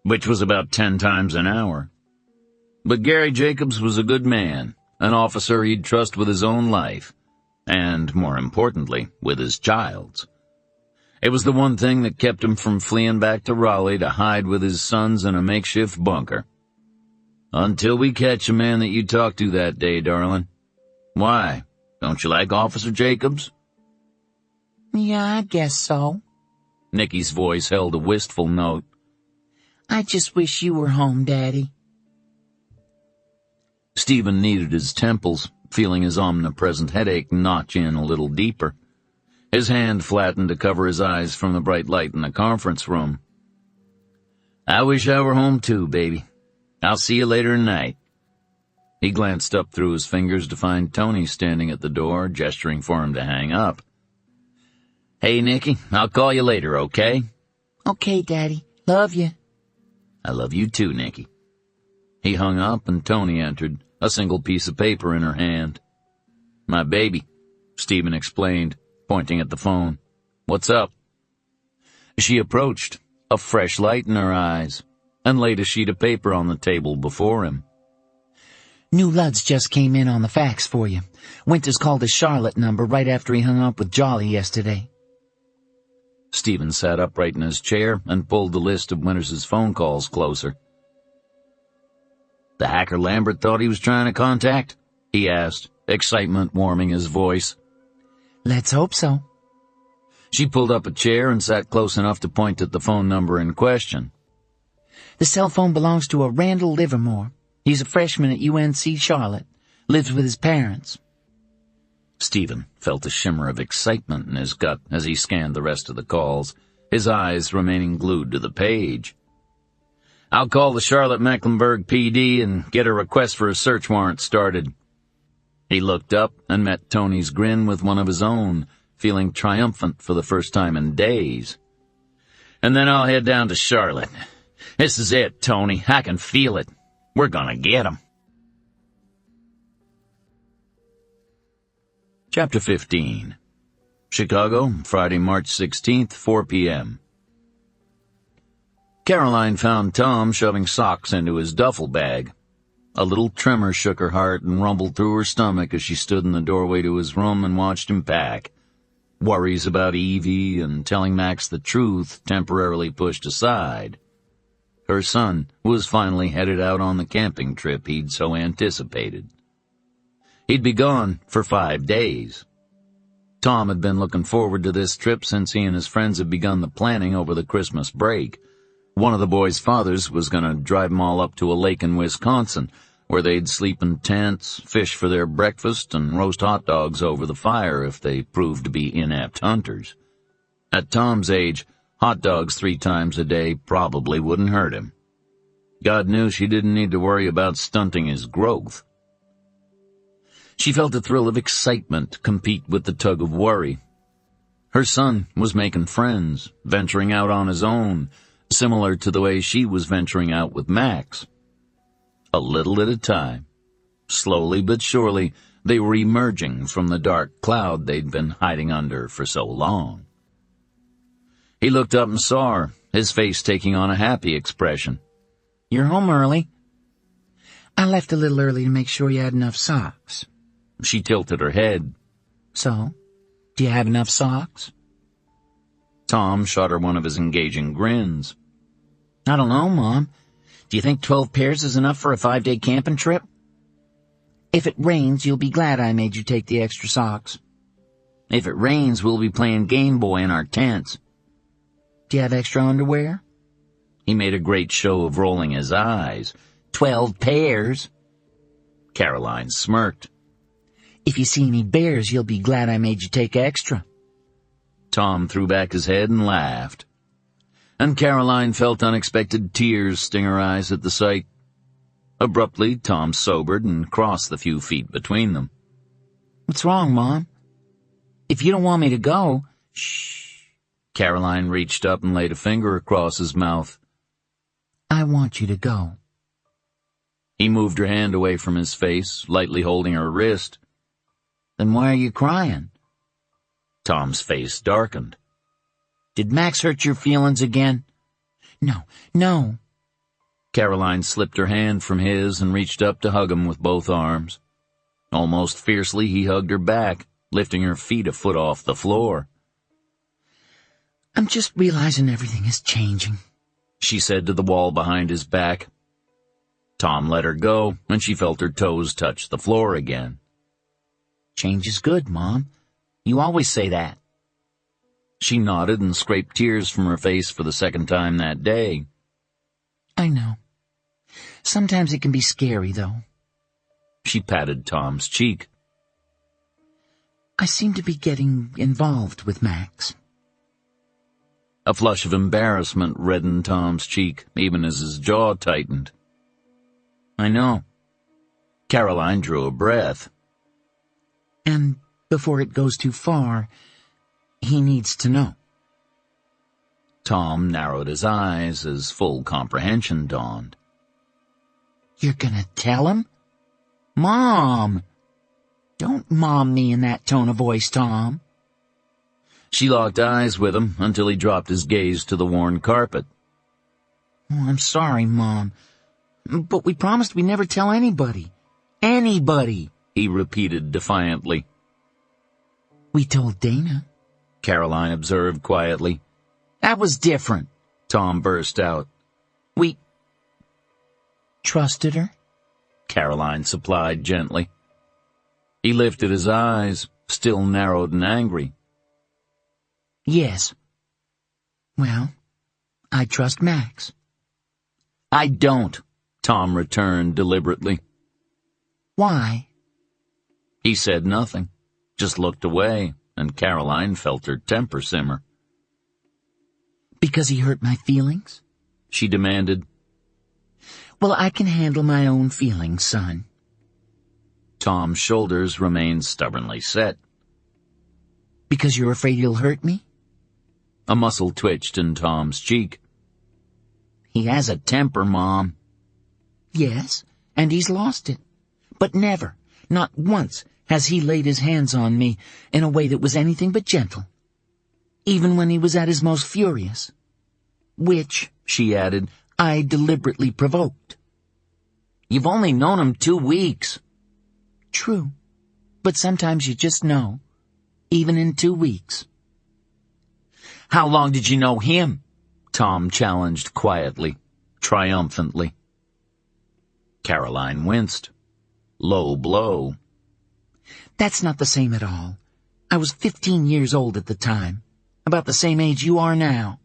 which was about 10 times an hour. But Gary Jacobs was a good man, an officer he'd trust with his own life, and, more importantly, with his child's. It was the one thing that kept him from fleeing back to Raleigh to hide with his sons in a makeshift bunker. Until we catch a man that you talked to that day, darling. Why? Don't you like Officer Jacobs? Yeah, I guess so. Nicky's voice held a wistful note. I just wish you were home, Daddy. Stephen kneaded his temples, feeling his omnipresent headache notch in a little deeper. His hand flattened to cover his eyes from the bright light in the conference room. I wish I were home too, baby. I'll see you later tonight. He glanced up through his fingers to find Tony standing at the door, gesturing for him to hang up. Hey, Nicky, I'll call you later, okay? Okay, Daddy. Love you. I love you too, Nicky. He hung up and Tony entered, a single piece of paper in her hand. My baby, Stephen explained, pointing at the phone. What's up? She approached, a fresh light in her eyes, and laid a sheet of paper on the table before him. New Luds just came in on the fax for you. Winters called his Charlotte number right after he hung up with Jolly yesterday. Stephen sat upright in his chair and pulled the list of Winters' phone calls closer. The hacker Lambert thought he was trying to contact? He asked, excitement warming his voice. Let's hope so. She pulled up a chair and sat close enough to point at the phone number in question. The cell phone belongs to a Randall Livermore. He's a freshman at UNC Charlotte. Lives with his parents. Stephen felt a shimmer of excitement in his gut as he scanned the rest of the calls, his eyes remaining glued to the page. I'll call the Charlotte Mecklenburg PD and get a request for a search warrant started. He looked up and met Tony's grin with one of his own, feeling triumphant for the first time in days. And then I'll head down to Charlotte. This is it, Tony. I can feel it. We're gonna get 'em. Chapter 15. Chicago, Friday, March 16th, 4 p.m. Caroline found Tom shoving socks into his duffel bag. A little tremor shook her heart and rumbled through her stomach as she stood in the doorway to his room and watched him pack. Worries about Evie and telling Max the truth temporarily pushed aside. Her son was finally headed out on the camping trip he'd so anticipated. He'd be gone for 5 days. Tom had been looking forward to this trip since he and his friends had begun the planning over the Christmas break. One of the boys' fathers was going to drive them all up to a lake in Wisconsin, where they'd sleep in tents, fish for their breakfast, and roast hot dogs over the fire if they proved to be inept hunters. At Tom's age, hot dogs 3 times a day probably wouldn't hurt him. God knew she didn't need to worry about stunting his growth. She felt a thrill of excitement compete with the tug of worry. Her son was making friends, venturing out on his own, similar to the way she was venturing out with Max. A little at a time, slowly but surely, they were emerging from the dark cloud they'd been hiding under for so long. He looked up and saw her, his face taking on a happy expression. "You're home early." "I left a little early to make sure you had enough socks." She tilted her head. "So, do you have enough socks?" Tom shot her one of his engaging grins. "I don't know, Mom. Do you think 12 pairs is enough for a 5-day camping trip?" "If it rains, you'll be glad I made you take the extra socks." "If it rains, we'll be playing Game Boy in our tents." "Do you have extra underwear?" He made a great show of rolling his eyes. 12 pairs. Caroline smirked. "If you see any bears, you'll be glad I made you take extra." Tom threw back his head and laughed. And Caroline felt unexpected tears sting her eyes at the sight. Abruptly, Tom sobered and crossed the few feet between them. "What's wrong, Mom? If you don't want me to go..." "Shh." Caroline reached up and laid a finger across his mouth. "I want you to go." He moved her hand away from his face, lightly holding her wrist. "Then why are you crying?" Tom's face darkened. "Did Max hurt your feelings again?" No. Caroline slipped her hand from his and reached up to hug him with both arms. Almost fiercely, he hugged her back, lifting her feet a foot off the floor. "I'm just realizing everything is changing," she said to the wall behind his back. Tom let her go, and she felt her toes touch the floor again. "Change is good, Mom. You always say that." She nodded and scraped tears from her face for the second time that day. "I know. Sometimes it can be scary, though." She patted Tom's cheek. "I seem to be getting involved with Max." A flush of embarrassment reddened Tom's cheek, even as his jaw tightened. "I know." Caroline drew a breath. "And before it goes too far, he needs to know." Tom narrowed his eyes as full comprehension dawned. "You're gonna tell him?" "Mom!" "Don't mom me in that tone of voice, Tom." She locked eyes with him until he dropped his gaze to the worn carpet. "Oh, I'm sorry, Mom. But we promised we'd never tell anybody." "Anybody," he repeated defiantly. "We told Dana," Caroline observed quietly. "That was different," Tom burst out. "We trusted her," Caroline supplied gently. He lifted his eyes, still narrowed and angry. "Yes." "Well, I trust Max." "I don't," Tom returned deliberately. "Why?" He said nothing, just looked away, and Caroline felt her temper simmer. "Because he hurt my feelings?" she demanded. "Well, I can handle my own feelings, son." Tom's shoulders remained stubbornly set. "Because you're afraid he'll hurt me?" A muscle twitched in Tom's cheek. "He has a temper, Mom." "Yes, and he's lost it. But never, not once, has he laid his hands on me in a way that was anything but gentle, even when he was at his most furious, which, she added, I deliberately provoked. You've only known him 2 weeks. True, but sometimes you just know, even in 2 weeks. How long did you know him? Tom challenged quietly, triumphantly. Caroline winced. Low blow. That's not the same at all. I was 15 years old at the time, about the same age you are now.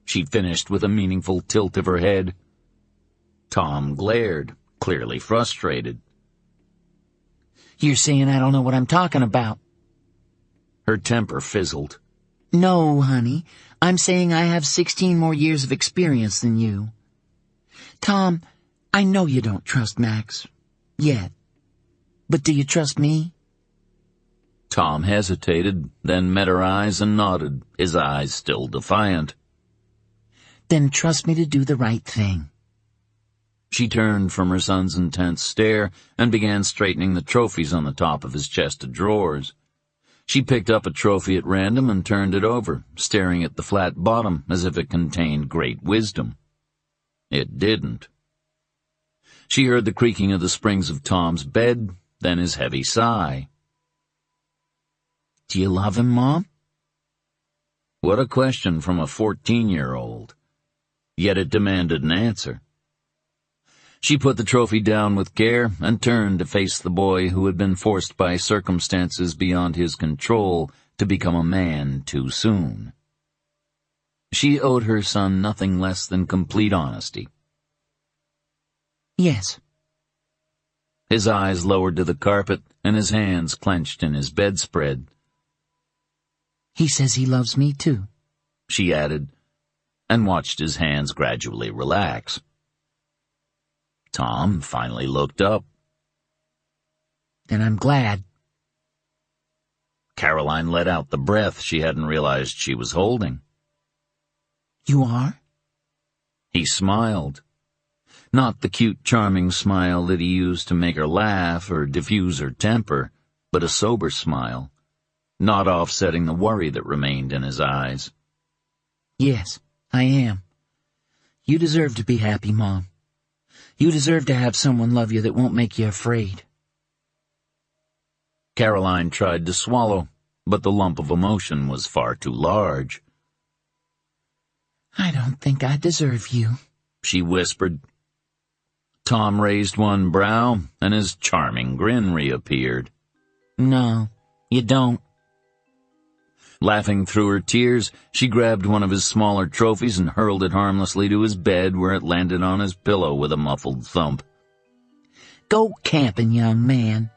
She finished with a meaningful tilt of her head. Tom glared, clearly frustrated. You're saying I don't know what I'm talking about. Her temper fizzled. No, honey, I'm saying I have 16 more years of experience than you. Tom, I know you don't trust Max. Yet. But do you trust me? Tom hesitated, then met her eyes and nodded, his eyes still defiant. Then trust me to do the right thing. She turned from her son's intense stare and began straightening the trophies on the top of his chest of drawers. She picked up a trophy at random and turned it over, staring at the flat bottom as if it contained great wisdom. It didn't. She heard the creaking of the springs of Tom's bed, then his heavy sigh. Do you love him, Mom? What a question from a 14-year-old. Yet it demanded an answer. She put the trophy down with care and turned to face the boy who had been forced by circumstances beyond his control to become a man too soon. She owed her son nothing less than complete honesty. Yes. His eyes lowered to the carpet and his hands clenched in his bedspread. He says he loves me too, she added, and watched his hands gradually relax. Tom finally looked up. Then I'm glad. Caroline let out the breath she hadn't realized she was holding. You are? He smiled. Not the cute, charming smile that he used to make her laugh or diffuse her temper, but a sober smile, not offsetting the worry that remained in his eyes. Yes, I am. You deserve to be happy, Mom. You deserve to have someone love you that won't make you afraid. Caroline tried to swallow, but the lump of emotion was far too large. I don't think I deserve you, she whispered. Tom raised one brow, and his charming grin reappeared. No, you don't. Laughing through her tears, she grabbed one of his smaller trophies and hurled it harmlessly to his bed, where it landed on his pillow with a muffled thump. Go camping, young man.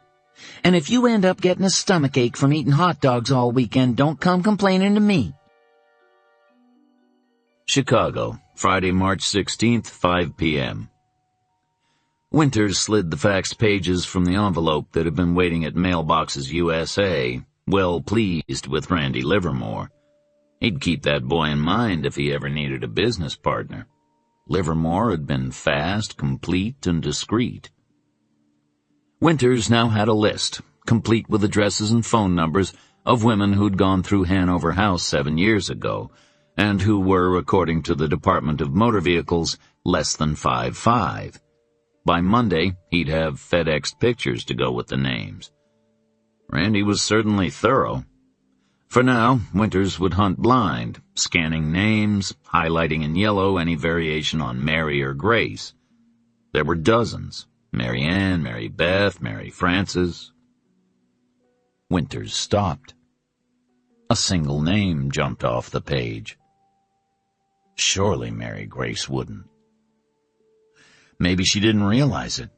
And if you end up getting a stomachache from eating hot dogs all weekend, don't come complaining to me. Chicago, Friday, March 16th, 5 p.m. Winters slid the faxed pages from the envelope that had been waiting at Mailboxes USA, well pleased with Randy Livermore. He'd keep that boy in mind if he ever needed a business partner. Livermore had been fast, complete, and discreet. Winters now had a list, complete with addresses and phone numbers, of women who'd gone through Hanover House 7 years ago, and who were, according to the Department of Motor Vehicles, less than 5'5". By Monday, he'd have FedExed pictures to go with the names. Randy was certainly thorough. For now, Winters would hunt blind, scanning names, highlighting in yellow any variation on Mary or Grace. There were dozens: Mary Ann, Mary Beth, Mary Frances. Winters stopped. A single name jumped off the page. Surely Mary Grace wouldn't. Maybe she didn't realize it.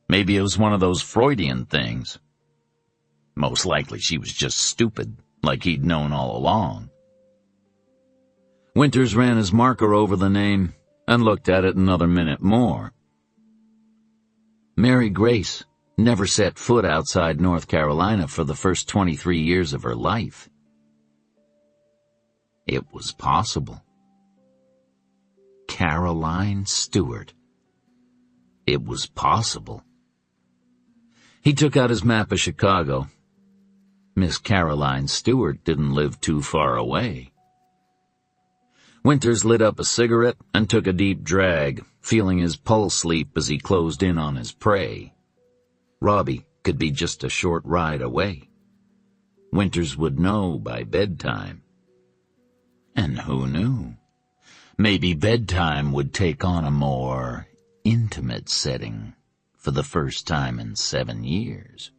Maybe it was one of those Freudian things. Most likely she was just stupid, like he'd known all along. Winters ran his marker over the name and looked at it another minute more. Mary Grace never set foot outside North Carolina for the first 23 years of her life. It was possible. Caroline Stewart. It was possible. He took out his map of Chicago. Miss Caroline Stewart didn't live too far away. Winters lit up a cigarette and took a deep drag, feeling his pulse leap as he closed in on his prey. Robbie could be just a short ride away. Winters would know by bedtime. And who knew? Maybe bedtime would take on a more intimate setting for the first time in 7 years.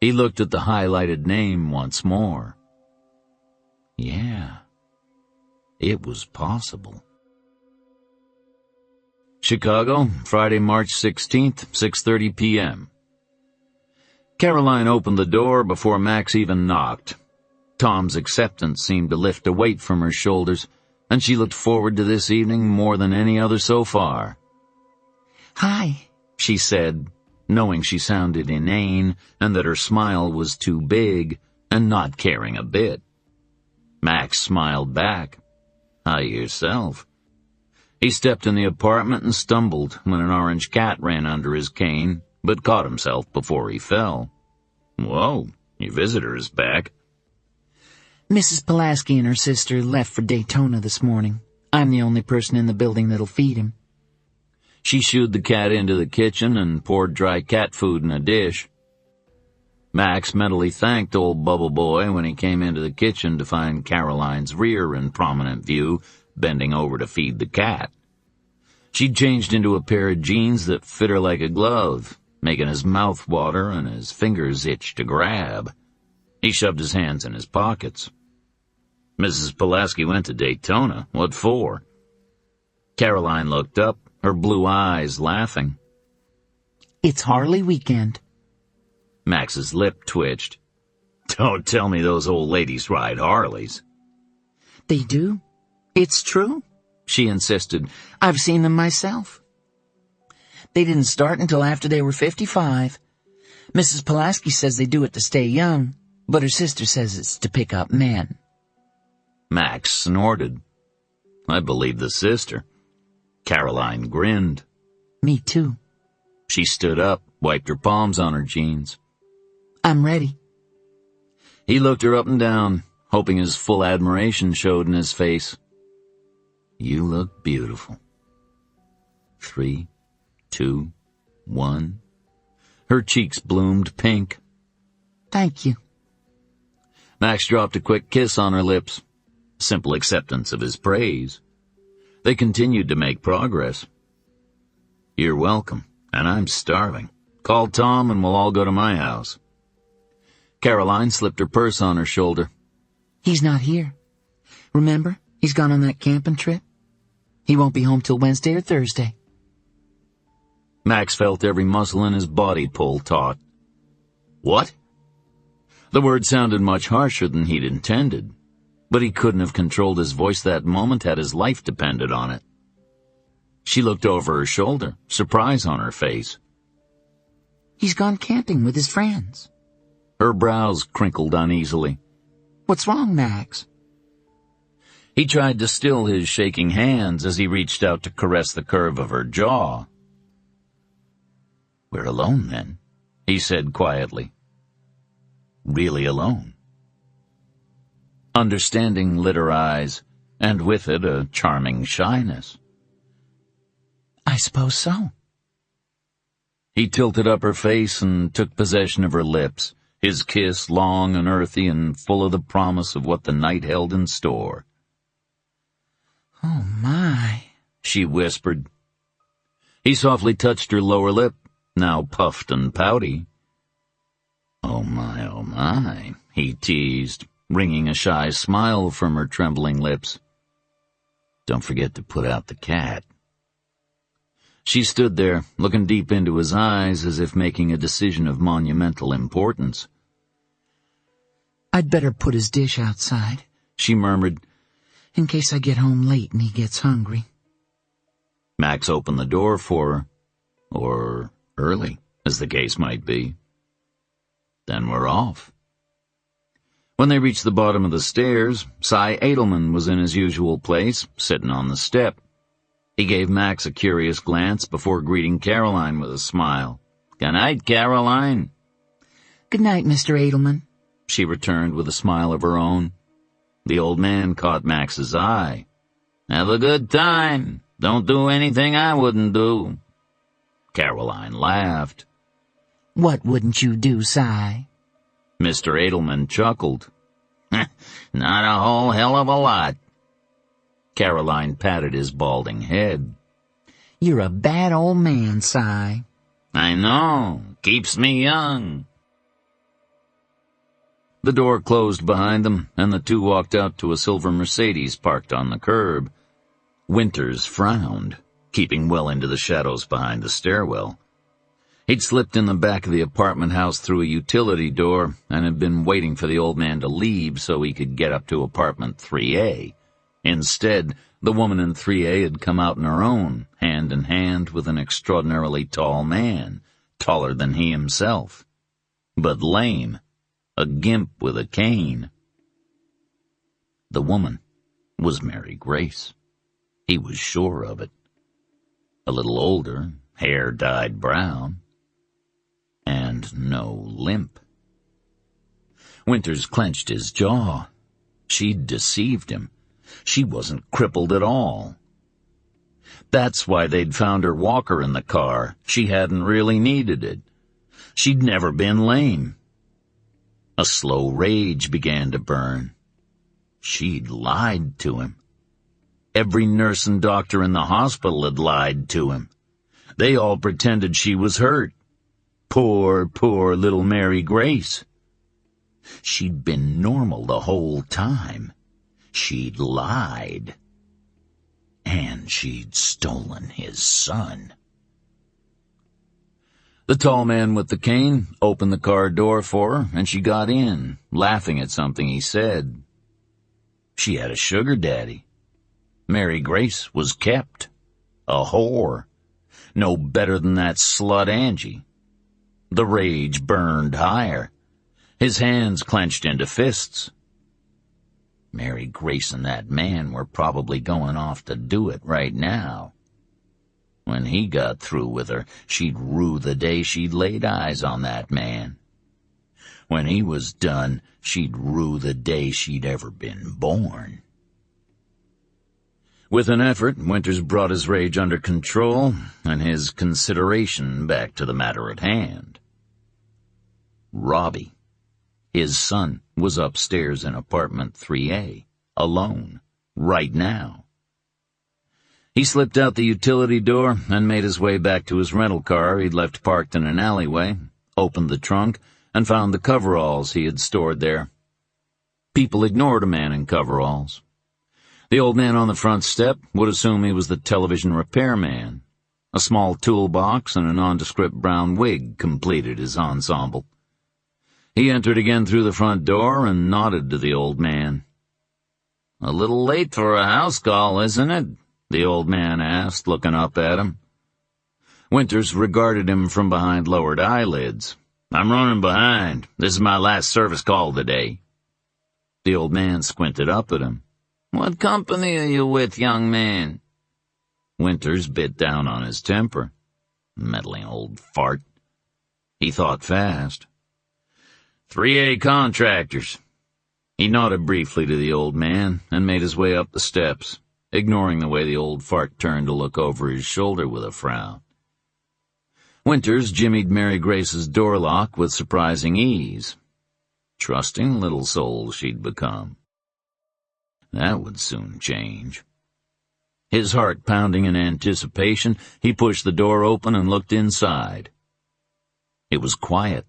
He looked at the highlighted name once more. Yeah, it was possible. Chicago, Friday, March 16th, 6:30 p.m. Caroline opened the door before Max even knocked. Tom's acceptance seemed to lift a weight from her shoulders, and she looked forward to this evening more than any other so far. "Hi," she said, knowing she sounded inane and that her smile was too big and not caring a bit. Max smiled back. "Hi yourself." He stepped in the apartment and stumbled when an orange cat ran under his cane, but caught himself before he fell. "Whoa, your visitor is back." "Mrs. Pulaski and her sister left for Daytona this morning. I'm the only person in the building that'll feed him." She shooed the cat into the kitchen and poured dry cat food in a dish. Max mentally thanked old Bubble Boy when he came into the kitchen to find Caroline's rear in prominent view, bending over to feed the cat. She'd changed into a pair of jeans that fit her like a glove, making his mouth water and his fingers itch to grab. He shoved his hands in his pockets. "Mrs. Pulaski went to Daytona. What for?" Caroline looked up, her blue eyes laughing. "It's Harley weekend." Max's lip twitched. "Don't tell me those old ladies ride Harleys." "They do. It's true," she insisted. "I've seen them myself. They didn't start until after they were 55. Mrs. Pulaski says they do it to stay young, but her sister says it's to pick up men." Max snorted. "I believe the sister." Caroline grinned. "Me too." She stood up, wiped her palms on her jeans. "I'm ready." He looked her up and down, hoping his full admiration showed in his face. "You look beautiful." 3, 2, 1. Her cheeks bloomed pink. "Thank you." Max dropped a quick kiss on her lips, simple acceptance of his praise. They continued to make progress. "You're welcome, and I'm starving. Call Tom and we'll all go to my house." Caroline slipped her purse on her shoulder. "He's not here. Remember, he's gone on that camping trip. He won't be home till Wednesday or Thursday." Max felt every muscle in his body pull taut. "What?" The word sounded much harsher than he'd intended, but he couldn't have controlled his voice that moment had his life depended on it. She looked over her shoulder, surprise on her face. "He's gone camping with his friends." Her brows crinkled uneasily. "What's wrong, Max?" He tried to still his shaking hands as he reached out to caress the curve of her jaw. "We're alone, then," he said quietly. "Really alone." Understanding lit her eyes, and with it a charming shyness. "I suppose so." He tilted up her face and took possession of her lips, his kiss long and earthy and full of the promise of what the night held in store. "Oh, my," she whispered. He softly touched her lower lip, now puffed and pouty. Oh, my, he teased, wringing a shy smile from her trembling lips. "Don't forget to put out the cat." She stood there, looking deep into his eyes as if making a decision of monumental importance. "I'd better put his dish outside," she murmured, "in case I get home late and he gets hungry." Max opened the door for her, or early, as the case might be. "Then we're off." When they reached the bottom of the stairs, Cy Edelman was in his usual place, sitting on the step. He gave Max a curious glance before greeting Caroline with a smile. Good night, Caroline. Good night, Mr. Edelman, she returned with a smile of her own. The old man caught Max's eye. Have a good time. Don't do anything I wouldn't do. Caroline laughed. What wouldn't you do, Si? Mr. Edelman chuckled. Not a whole hell of a lot. Caroline patted his balding head. You're a bad old man, Si. I know. Keeps me young. The door closed behind them, and the two walked out to a silver Mercedes parked on the curb. Winters frowned, keeping well into the shadows behind the stairwell. He'd slipped in the back of the apartment house through a utility door and had been waiting for the old man to leave so he could get up to apartment 3A. Instead, the woman in 3A had come out on her own, hand in hand with an extraordinarily tall man, taller than he himself, but lame, a gimp with a cane. The woman was Mary Grace. He was sure of it. A little older, hair dyed brown, and no limp. Winters clenched his jaw. She'd deceived him. She wasn't crippled at all. That's why they'd found her walker in the car. She hadn't really needed it. She'd never been lame. A slow rage began to burn. She'd lied to him. Every nurse and doctor in the hospital had lied to him. They all pretended she was hurt. Poor, poor little Mary Grace. She'd been normal the whole time. She'd lied. And she'd stolen his son. The tall man with the cane opened the car door for her, and she got in, laughing at something he said. She had a sugar daddy. Mary Grace was kept. A whore. No better than that slut Angie. The rage burned higher. His hands clenched into fists. Mary Grace and that man were probably going off to do it right now. When he got through with her, she'd rue the day she'd laid eyes on that man. When he was done, she'd rue the day she'd ever been born. With an effort, Winters brought his rage under control and his consideration back to the matter at hand. Robbie, his son, was upstairs in apartment 3A, alone, right now. He slipped out the utility door and made his way back to his rental car he'd left parked in an alleyway, opened the trunk, and found the coveralls he had stored there. People ignored a man in coveralls. The old man on the front step would assume he was the television repairman. A small toolbox and a nondescript brown wig completed his ensemble. He entered again through the front door and nodded to the old man. A little late for a house call, isn't it? The old man asked, looking up at him. Winters regarded him from behind lowered eyelids. I'm running behind. This is my last service call today. The old man squinted up at him. What company are you with, young man? Winters bit down on his temper. Meddling old fart. He thought fast. 3A contractors. He nodded briefly to the old man and made his way up the steps, ignoring the way the old fart turned to look over his shoulder with a frown. Winters jimmied Mary Grace's door lock with surprising ease. Trusting little soul she'd become. That would soon change. His heart pounding in anticipation, he pushed the door open and looked inside. It was quiet,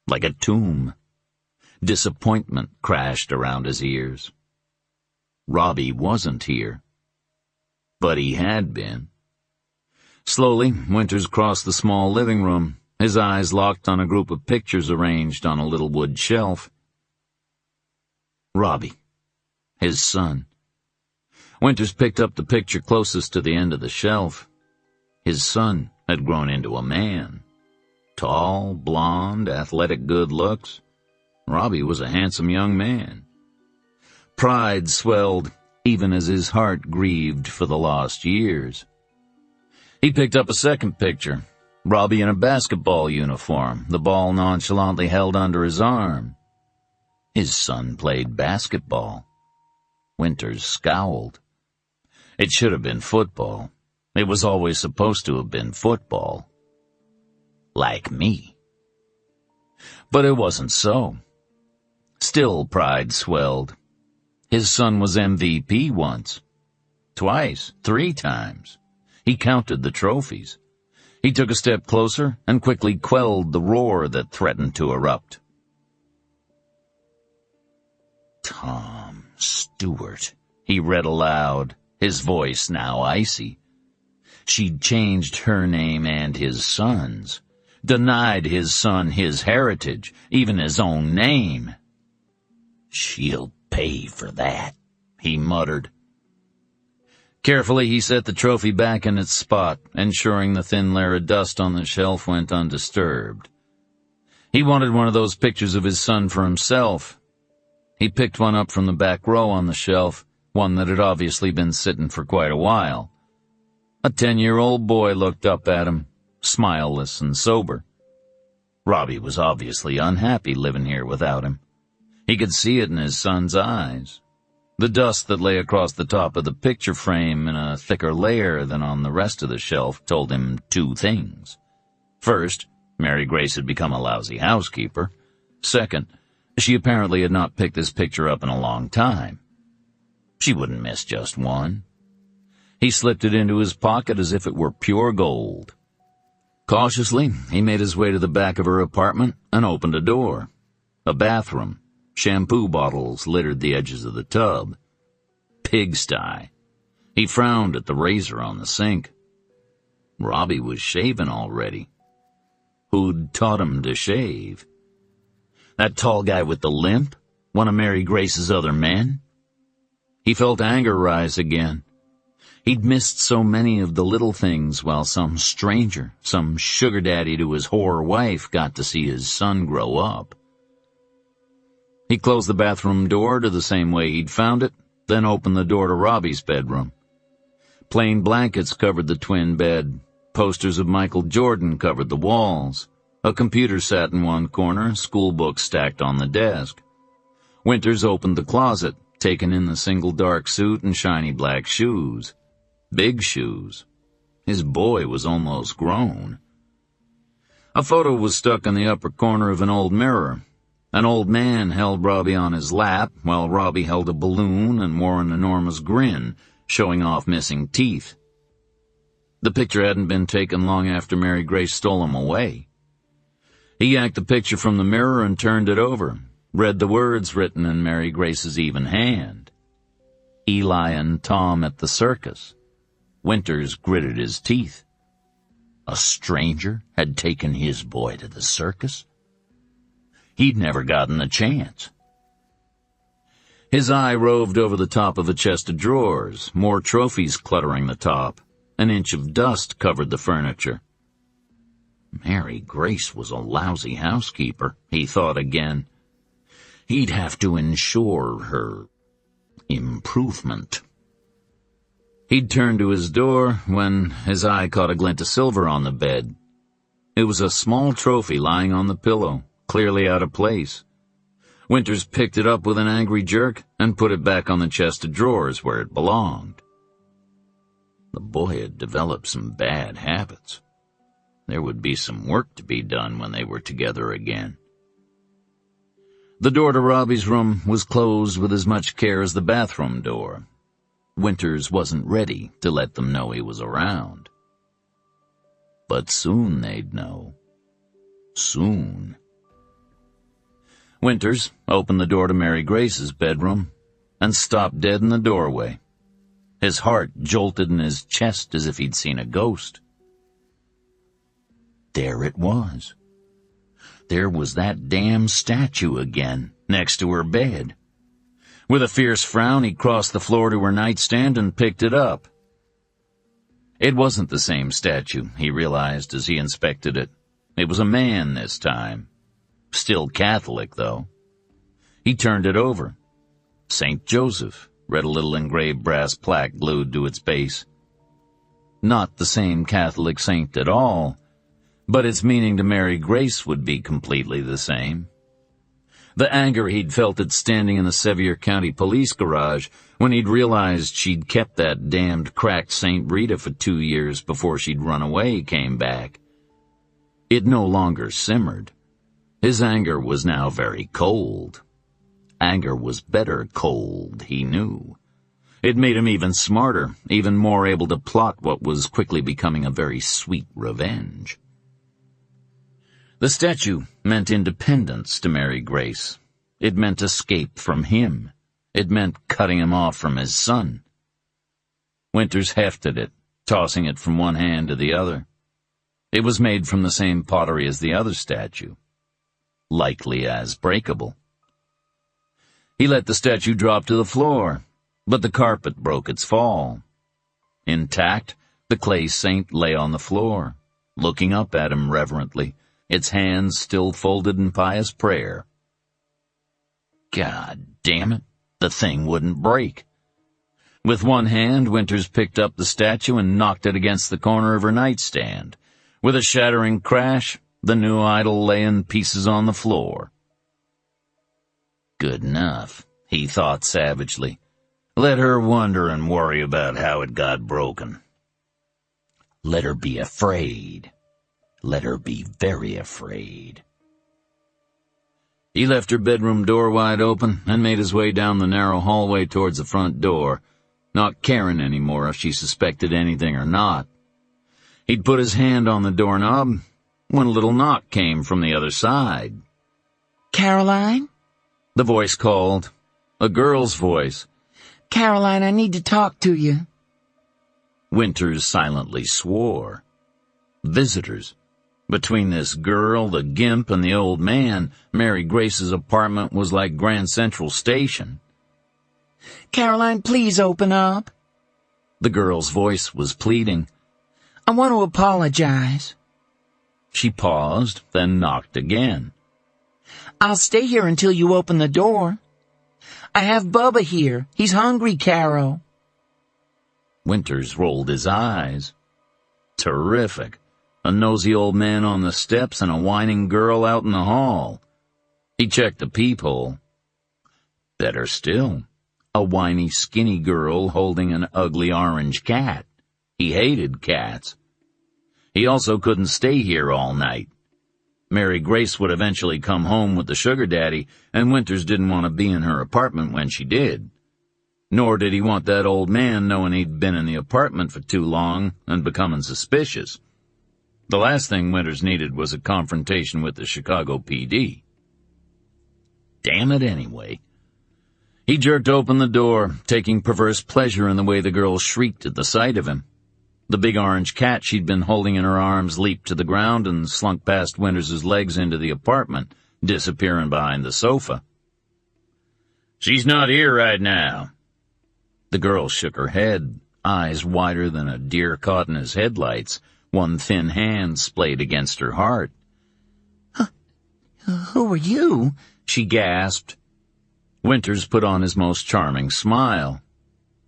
like a tomb. Disappointment crashed around his ears. Robbie wasn't here. But he had been. Slowly, Winters crossed the small living room, his eyes locked on a group of pictures arranged on a little wood shelf. Robbie. His son. Winters picked up the picture closest to the end of the shelf. His son had grown into a man. Tall, blonde, athletic good looks. Robbie was a handsome young man. Pride swelled even as his heart grieved for the lost years. He picked up a second picture. Robbie in a basketball uniform, the ball nonchalantly held under his arm. His son played basketball. Winters scowled. It should have been football. It was always supposed to have been football. Like me. But it wasn't so. Still, pride swelled. His son was MVP once. Twice, 3 times. He counted the trophies. He took a step closer and quickly quelled the roar that threatened to erupt. Tom Stewart, he read aloud, his voice now icy. She'd changed her name and his son's, denied his son his heritage, even his own name. She'll pay for that, he muttered. Carefully, he set the trophy back in its spot, ensuring the thin layer of dust on the shelf went undisturbed. He wanted one of those pictures of his son for himself. He picked one up from the back row on the shelf, one that had obviously been sitting for quite a while. A 10-year-old boy looked up at him, smileless and sober. Robbie was obviously unhappy living here without him. He could see it in his son's eyes. The dust that lay across the top of the picture frame in a thicker layer than on the rest of the shelf told him 2 things. First, Mary Grace had become a lousy housekeeper. Second, she apparently had not picked this picture up in a long time. She wouldn't miss just one. He slipped it into his pocket as if it were pure gold. Cautiously, he made his way to the back of her apartment and opened a door. A bathroom. Shampoo bottles littered the edges of the tub. Pigsty. He frowned at the razor on the sink. Robbie was shaving already. Who'd taught him to shave? That tall guy with the limp? One of Mary Grace's other men? He felt anger rise again. He'd missed so many of the little things while some stranger, some sugar daddy to his whore wife, got to see his son grow up. He closed the bathroom door to the same way he'd found it, then opened the door to Robbie's bedroom. Plain blankets covered the twin bed. Posters of Michael Jordan covered the walls. A computer sat in one corner, school books stacked on the desk. Winters opened the closet, taking in the single dark suit and shiny black shoes. Big shoes. His boy was almost grown. A photo was stuck in the upper corner of an old mirror. An old man held Robbie on his lap, while Robbie held a balloon and wore an enormous grin, showing off missing teeth. The picture hadn't been taken long after Mary Grace stole him away. He yanked the picture from the mirror and turned it over, read the words written in Mary Grace's even hand. Eli and Tom at the circus. Winters gritted his teeth. A stranger had taken his boy to the circus? He'd never gotten a chance. His eye roved over the top of a chest of drawers, more trophies cluttering the top. An inch of dust covered the furniture. Mary Grace was a lousy housekeeper, he thought again. He'd have to ensure her improvement. He'd turned to his door when his eye caught a glint of silver on the bed. It was a small trophy lying on the pillow, clearly out of place. Winters picked it up with an angry jerk and put it back on the chest of drawers where it belonged. The boy had developed some bad habits. There would be some work to be done when they were together again. The door to Robbie's room was closed with as much care as the bathroom door. Winters wasn't ready to let them know he was around. But soon they'd know. Soon. Winters opened the door to Mary Grace's bedroom and stopped dead in the doorway. His heart jolted in his chest as if he'd seen a ghost. There it was. There was that damn statue again, next to her bed. With a fierce frown, he crossed the floor to her nightstand and picked it up. It wasn't the same statue, he realized as he inspected it. It was a man this time. Still Catholic, though. He turned it over. St. Joseph, read a little engraved brass plaque glued to its base. Not the same Catholic saint at all. but its meaning to Mary Grace would be completely the same. The anger he'd felt at standing in the Sevier County Police garage when he'd realized she'd kept that damned cracked St. Rita for 2 years before she'd run away came back. It no longer simmered. His anger was now very cold. Anger was better cold, he knew. It made him even smarter, even more able to plot what was quickly becoming a very sweet revenge. The statue meant independence to Mary Grace. It meant escape from him. It meant cutting him off from his son. Winters hefted it, tossing it from one hand to the other. It was made from the same pottery as the other statue, likely as breakable. He let the statue drop to the floor, but the carpet broke its fall. Intact, the clay saint lay on the floor, looking up at him reverently, its hands still folded in pious prayer. God damn it, the thing wouldn't break. With one hand, Winters picked up the statue and knocked it against the corner of her nightstand. With a shattering crash, the new idol lay in pieces on the floor. Good enough, he thought savagely. Let her wonder and worry about how it got broken. Let her be afraid. Let her be very afraid. He left her bedroom door wide open and made his way down the narrow hallway towards the front door, not caring anymore if she suspected anything or not. He'd put his hand on the doorknob when a little knock came from the other side. Caroline? The voice called, a girl's voice. Caroline, I need to talk to you. Winters silently swore. Visitors. Between this girl, the gimp, and the old man, Mary Grace's apartment was like Grand Central Station. Caroline, please open up. The girl's voice was pleading. I want to apologize. She paused, then knocked again. I'll stay here until you open the door. I have Bubba here. He's hungry, Caro. Winters rolled his eyes. Terrific. A nosy old man on the steps and a whining girl out in the hall. He checked the peephole. Better still, a whiny, skinny girl holding an ugly orange cat. He hated cats. He also couldn't stay here all night. Mary Grace would eventually come home with the sugar daddy, and Winters didn't want to be in her apartment when she did. Nor did he want that old man knowing he'd been in the apartment for too long and becoming suspicious. The last thing Winters needed was a confrontation with the Chicago PD. Damn it anyway. He jerked open the door, taking perverse pleasure in the way the girl shrieked at the sight of him. The big orange cat she'd been holding in her arms leaped to the ground and slunk past Winters's legs into the apartment, disappearing behind the sofa. She's not here right now. The girl shook her head, eyes wider than a deer caught in his headlights. One thin hand splayed against her heart. Who are you? She gasped. Winters put on his most charming smile.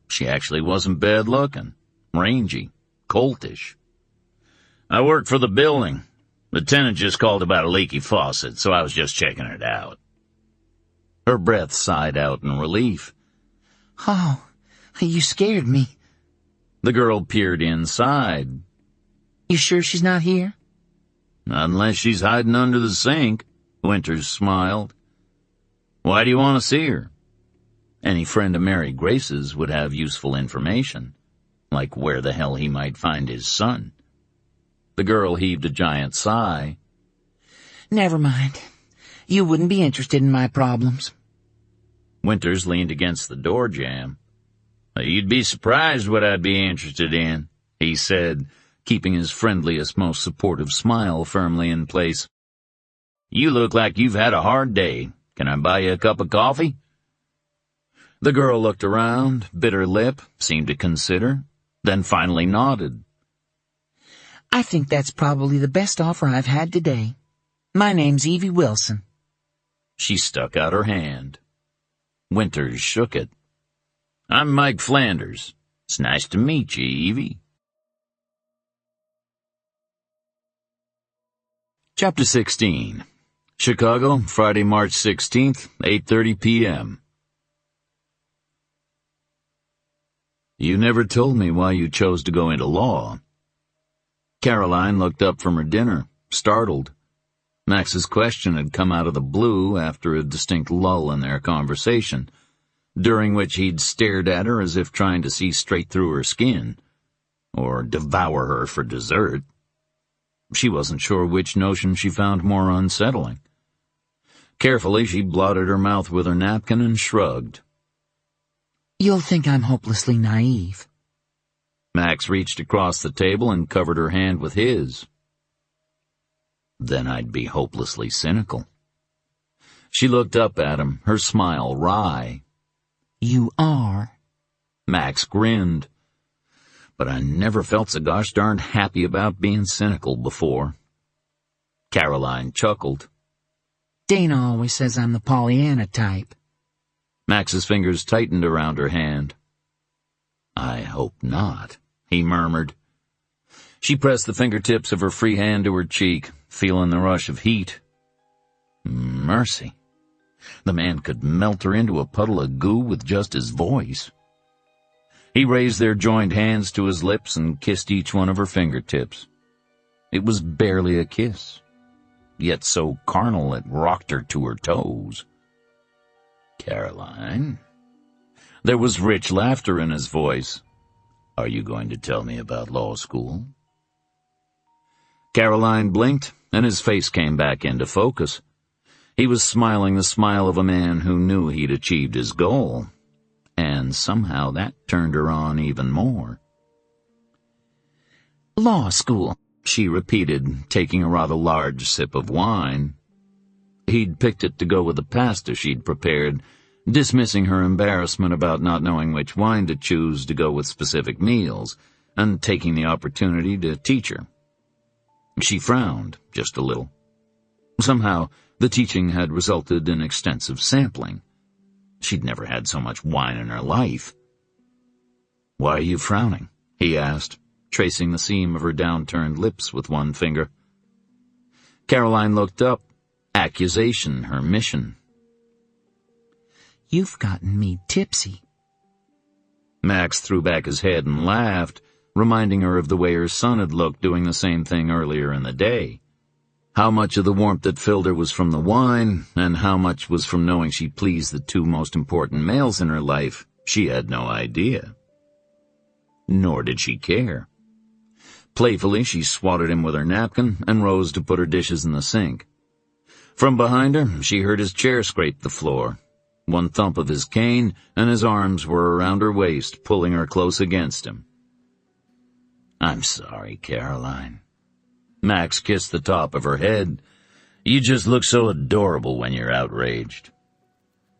She actually wasn't bad looking, rangy, coltish. I work for the building. The tenant just called about a leaky faucet, so I was just checking it out. Her breath sighed out in relief. Oh, you scared me. The girl peered inside. You sure she's not here? Unless she's hiding under the sink, Winters smiled. Why do you want to see her? Any friend of Mary Grace's would have useful information, like where the hell he might find his son. The girl heaved a giant sigh. Never mind. You wouldn't be interested in my problems. Winters leaned against the door jamb. You'd be surprised what I'd be interested in, he said, keeping his friendliest, most supportive smile firmly in place. You look like you've had a hard day. Can I buy you a cup of coffee? The girl looked around, bit her lip, seemed to consider, then finally nodded. I think that's probably the best offer I've had today. My name's Evie Wilson. She stuck out her hand. Winters shook it. I'm Mike Flanders. It's nice to meet you, Evie. Chapter 16. Chicago, Friday, March 16th, 8:30 p.m. You never told me why you chose to go into law. Caroline looked up from her dinner, startled. Max's question had come out of the blue after a distinct lull in their conversation, during which he'd stared at her as if trying to see straight through her skin, or devour her for dessert. She wasn't sure which notion she found more unsettling. Carefully, she blotted her mouth with her napkin and shrugged. You'll think I'm hopelessly naive. Max reached across the table and covered her hand with his. Then I'd be hopelessly cynical. She looked up at him, her smile wry. You are? Max grinned. But I never felt so gosh darned happy about being cynical before. Caroline chuckled. Dana always says I'm the Pollyanna type. Max's fingers tightened around her hand. I hope not, he murmured. She pressed the fingertips of her free hand to her cheek, feeling the rush of heat. Mercy. The man could melt her into a puddle of goo with just his voice. He raised their joined hands to his lips and kissed each one of her fingertips. It was barely a kiss, yet so carnal it rocked her to her toes. Caroline? There was rich laughter in his voice. Are you going to tell me about law school? Caroline blinked, and his face came back into focus. He was smiling the smile of a man who knew he'd achieved his goal, and somehow that turned her on even more. Law school, she repeated, taking a rather large sip of wine. He'd picked it to go with the pasta she'd prepared, dismissing her embarrassment about not knowing which wine to choose to go with specific meals, and taking the opportunity to teach her. She frowned just a little. Somehow, the teaching had resulted in extensive sampling. She'd never had so much wine in her life. Why are you frowning? He asked, tracing the seam of her downturned lips with one finger. Caroline looked up. Accusation, her mission. You've gotten me tipsy. Max threw back his head and laughed, reminding her of the way her son had looked doing the same thing earlier in the day. How much of the warmth that filled her was from the wine, and how much was from knowing she pleased the two most important males in her life, she had no idea. Nor did she care. Playfully, she swatted him with her napkin and rose to put her dishes in the sink. From behind her, she heard his chair scrape the floor. One thump of his cane, and his arms were around her waist, pulling her close against him. I'm sorry, Caroline. Max kissed the top of her head. You just look so adorable when you're outraged.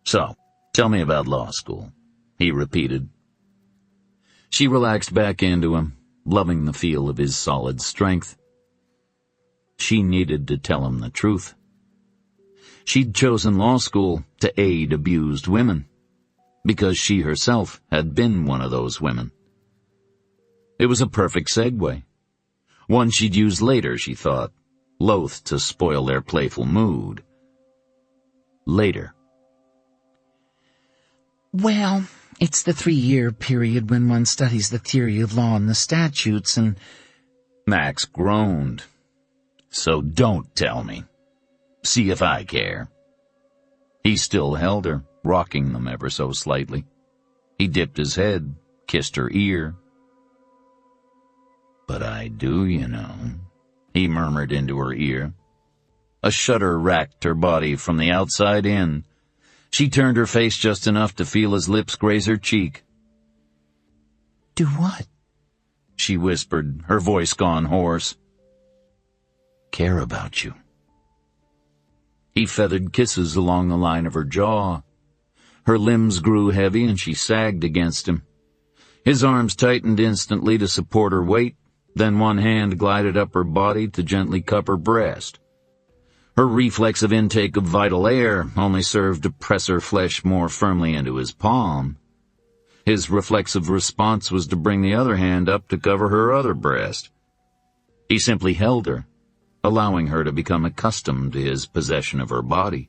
So, tell me about law school, he repeated. She relaxed back into him, loving the feel of his solid strength. She needed to tell him the truth. She'd chosen law school to aid abused women, because she herself had been one of those women. It was a perfect segue. One she'd use later, she thought, loath to spoil their playful mood. Later. Well, it's the 3-year period when one studies the theory of law and the statutes, and... Max groaned. So don't tell me. See if I care. He still held her, rocking them ever so slightly. He dipped his head, kissed her ear. But I do, you know, he murmured into her ear. A shudder racked her body from the outside in. She turned her face just enough to feel his lips graze her cheek. Do what? She whispered, her voice gone hoarse. Care about you. He feathered kisses along the line of her jaw. Her limbs grew heavy and she sagged against him. His arms tightened instantly to support her weight, then one hand glided up her body to gently cup her breast. Her reflexive intake of vital air only served to press her flesh more firmly into his palm. His reflexive response was to bring the other hand up to cover her other breast. He simply held her, allowing her to become accustomed to his possession of her body.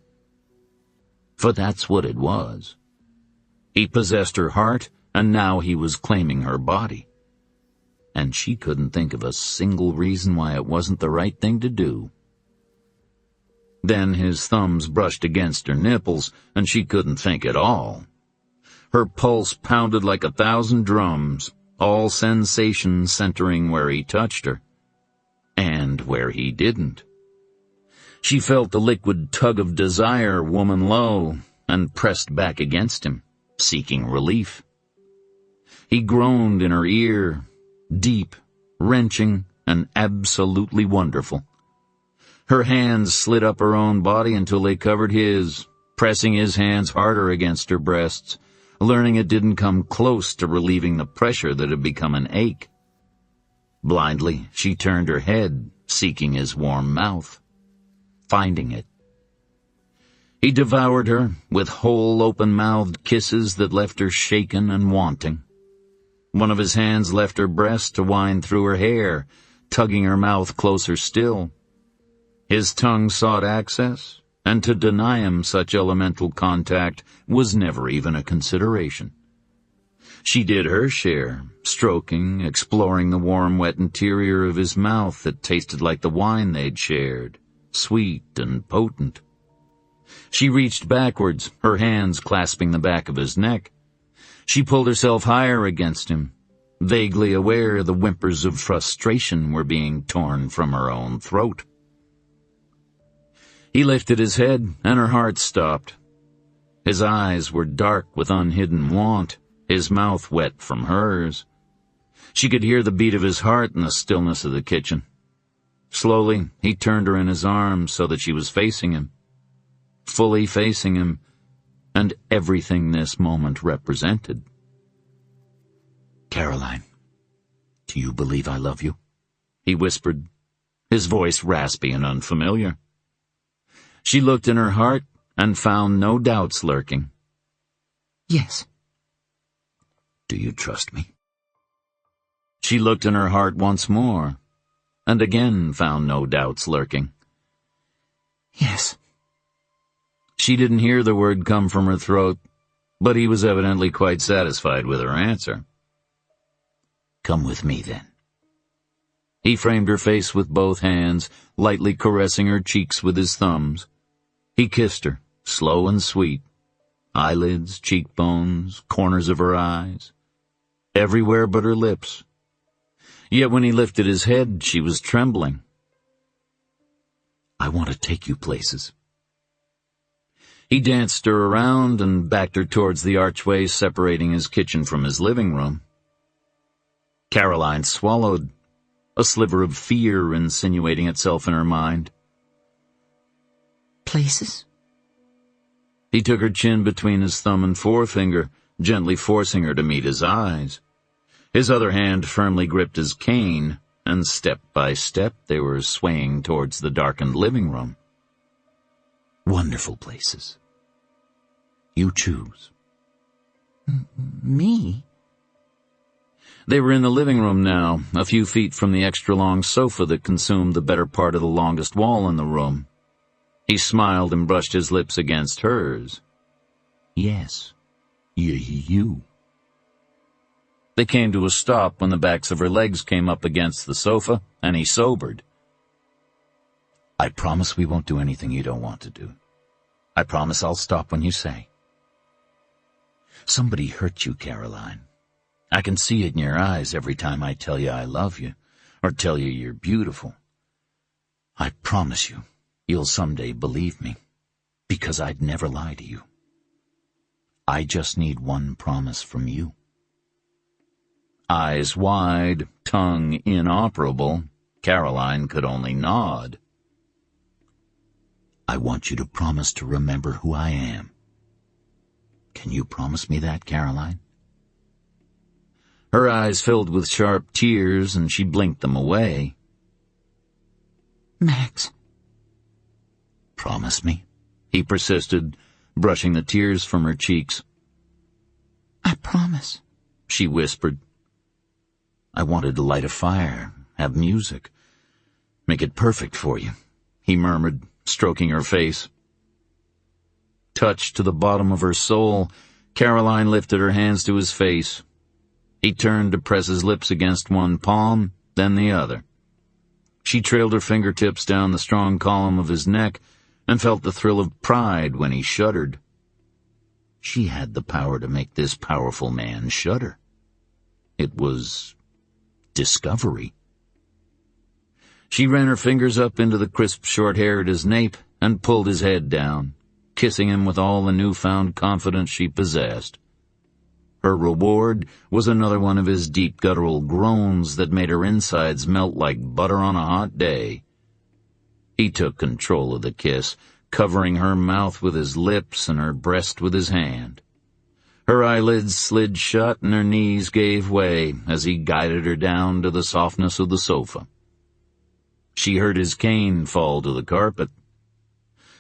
For that's what it was. He possessed her heart, and now he was claiming her body. And she couldn't think of a single reason why it wasn't the right thing to do. Then his thumbs brushed against her nipples, and she couldn't think at all. Her pulse pounded like 1,000 drums, all sensation centering where he touched her, and where he didn't. She felt the liquid tug of desire woman low, and pressed back against him, seeking relief. He groaned in her ear, deep, wrenching, and absolutely wonderful. Her hands slid up her own body until they covered his, pressing his hands harder against her breasts, learning it didn't come close to relieving the pressure that had become an ache. Blindly, she turned her head, seeking his warm mouth, finding it. He devoured her with whole open-mouthed kisses that left her shaken and wanting. One of his hands left her breast to wind through her hair, tugging her mouth closer still. His tongue sought access, and to deny him such elemental contact was never even a consideration. She did her share, stroking, exploring the warm, wet interior of his mouth that tasted like the wine they'd shared, sweet and potent. She reached backwards, her hands clasping the back of his neck. She pulled herself higher against him, vaguely aware the whimpers of frustration were being torn from her own throat. He lifted his head, and her heart stopped. His eyes were dark with unhidden want, his mouth wet from hers. She could hear the beat of his heart in the stillness of the kitchen. Slowly, he turned her in his arms so that she was facing him, fully facing him, and everything this moment represented. "Caroline, do you believe I love you?" He whispered, his voice raspy and unfamiliar. She looked in her heart and found no doubts lurking. Yes. "Do you trust me?" She looked in her heart once more, and again found no doubts lurking. Yes. She didn't hear the word come from her throat, but he was evidently quite satisfied with her answer. "Come with me, then." He framed her face with both hands, lightly caressing her cheeks with his thumbs. He kissed her, slow and sweet, eyelids, cheekbones, corners of her eyes, everywhere but her lips. Yet when he lifted his head, she was trembling. "I want to take you places." He danced her around and backed her towards the archway separating his kitchen from his living room. Caroline swallowed, a sliver of fear insinuating itself in her mind. Places? He took her chin between his thumb and forefinger, gently forcing her to meet his eyes. His other hand firmly gripped his cane, and step by step they were swaying towards the darkened living room. "Wonderful places. You choose." Me? They were in the living room now, a few feet from the extra-long sofa that consumed the better part of the longest wall in the room. He smiled and brushed his lips against hers. "Yes, you." They came to a stop when the backs of her legs came up against the sofa, and he sobered. "I promise we won't do anything you don't want to do. I promise I'll stop when you say. Somebody hurt you, Caroline. I can see it in your eyes every time I tell you I love you, or tell you you're beautiful. I promise you'll someday believe me, because I'd never lie to you. I just need one promise from you." Eyes wide, tongue inoperable, Caroline could only nod. "I want you to promise to remember who I am. Can you promise me that, Caroline?" Her eyes filled with sharp tears, and she blinked them away. Max. "Promise me," he persisted, brushing the tears from her cheeks. I promise, she whispered. I wanted to light a fire, have music, Make it perfect for you, he murmured, stroking her face. Touched to the bottom of her soul, Caroline lifted her hands to his face. He turned to press his lips against one palm, then the other. She trailed her fingertips down the strong column of his neck and felt the thrill of pride when he shuddered. She had the power to make this powerful man shudder. It was discovery. She ran her fingers up into the crisp short hair at his nape and pulled his head down, kissing him with all the newfound confidence she possessed. Her reward was another one of his deep guttural groans that made her insides melt like butter on a hot day. He took control of the kiss, covering her mouth with his lips and her breast with his hand. Her eyelids slid shut and her knees gave way as he guided her down to the softness of the sofa. She heard his cane fall to the carpet.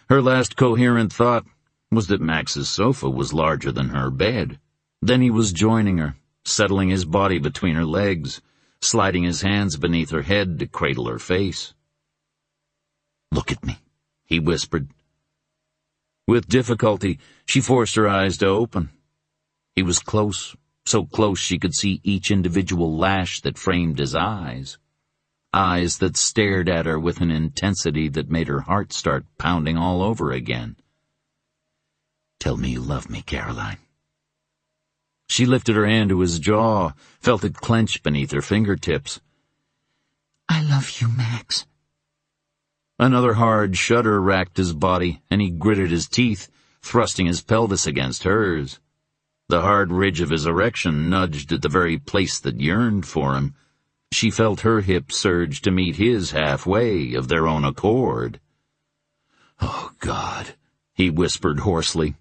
Her last coherent thought was that Max's sofa was larger than her bed. Then he was joining her, settling his body between her legs, sliding his hands beneath her head to cradle her face. "Look at me," he whispered. With difficulty, she forced her eyes to open. He was close, so close she could see each individual lash that framed his eyes. Eyes that stared at her with an intensity that made her heart start pounding all over again. "Tell me you love me, Caroline." She lifted her hand to his jaw, felt it clench beneath her fingertips. "I love you, Max." Another hard shudder racked his body, and he gritted his teeth, thrusting his pelvis against hers. The hard ridge of his erection nudged at the very place that yearned for him. She felt her hips surge to meet his halfway of their own accord. "Oh, God," he whispered hoarsely.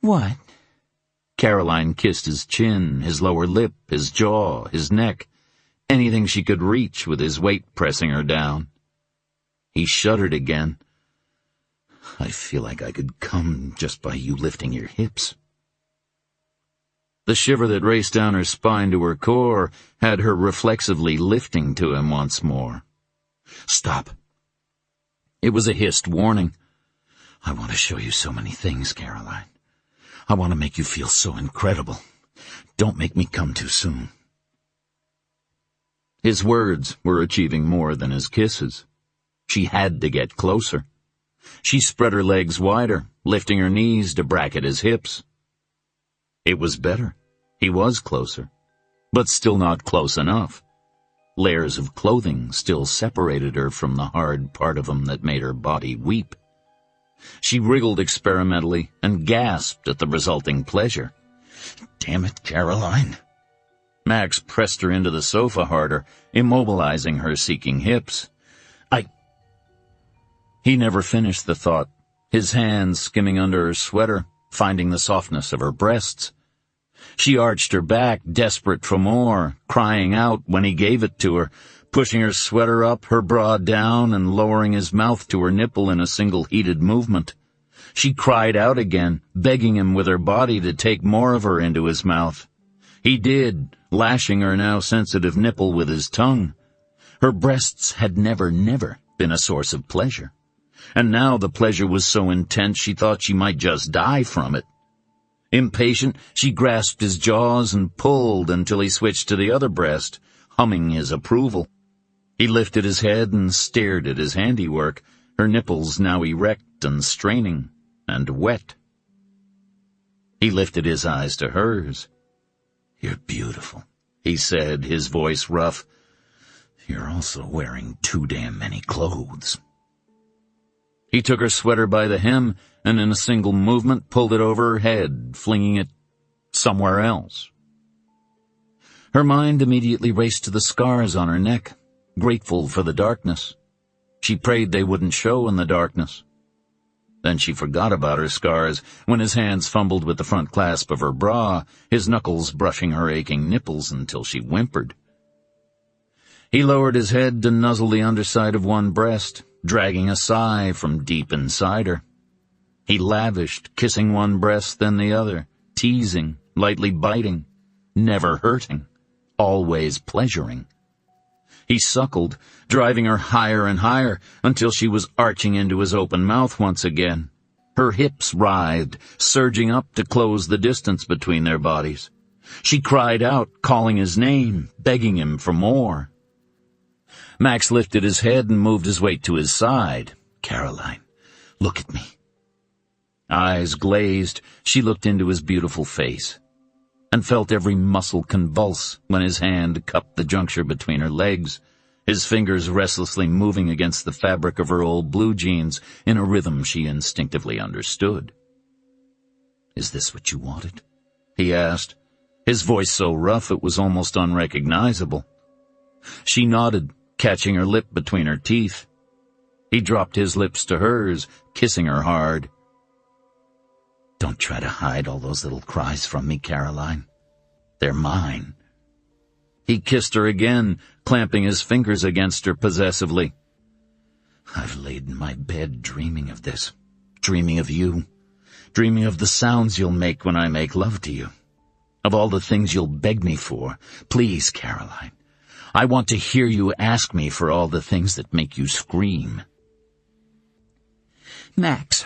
"What?" Caroline kissed his chin, his lower lip, his jaw, his neck, anything she could reach with his weight pressing her down. He shuddered again. "I feel like I could come just by you lifting your hips." The shiver that raced down her spine to her core had her reflexively lifting to him once more. "Stop." It was a hissed warning. "I want to show you so many things, Caroline. I want to make you feel so incredible. Don't make me come too soon." His words were achieving more than his kisses. She had to get closer. She spread her legs wider, lifting her knees to bracket his hips. It was better. He was closer, but still not close enough. Layers of clothing still separated her from the hard part of him that made her body weep. She wriggled experimentally and gasped at the resulting pleasure. "Damn it, Caroline." Max pressed her into the sofa harder, immobilizing her seeking hips. He never finished the thought, his hands skimming under her sweater, finding the softness of her breasts. She arched her back, desperate for more, crying out when he gave it to her, pushing her sweater up, her bra down, and lowering his mouth to her nipple in a single heated movement. She cried out again, begging him with her body to take more of her into his mouth. He did, lashing her now sensitive nipple with his tongue. Her breasts had never been a source of pleasure. And now the pleasure was so intense she thought she might just die from it. Impatient, she grasped his jaws and pulled until he switched to the other breast, humming his approval. He lifted his head and stared at his handiwork, her nipples now erect and straining, and wet. He lifted his eyes to hers. "You're beautiful," he said, his voice rough. "You're also wearing too damn many clothes." He took her sweater by the hem and in a single movement pulled it over her head, flinging it somewhere else. Her mind immediately raced to the scars on her neck, grateful for the darkness. She prayed they wouldn't show in the darkness. Then she forgot about her scars when his hands fumbled with the front clasp of her bra, his knuckles brushing her aching nipples until she whimpered. He lowered his head to nuzzle the underside of one breast, dragging a sigh from deep inside her. He lavished, kissing one breast then the other, teasing, lightly biting, never hurting, always pleasuring. He suckled, driving her higher and higher until she was arching into his open mouth once again. Her hips writhed, surging up to close the distance between their bodies. She cried out, calling his name, begging him for more. Max lifted his head and moved his weight to his side. "Caroline, look at me." Eyes glazed, she looked into his beautiful face and felt every muscle convulse when his hand cupped the juncture between her legs, his fingers restlessly moving against the fabric of her old blue jeans in a rhythm she instinctively understood. "Is this what you wanted?" he asked, his voice so rough it was almost unrecognizable. She nodded, catching her lip between her teeth. He dropped his lips to hers, kissing her hard. "Don't try to hide all those little cries from me, Caroline. They're mine." He kissed her again, clamping his fingers against her possessively. "I've laid in my bed dreaming of this, dreaming of you, dreaming of the sounds you'll make when I make love to you, of all the things you'll beg me for. Please, Caroline, I want to hear you ask me for all the things that make you scream." "Max."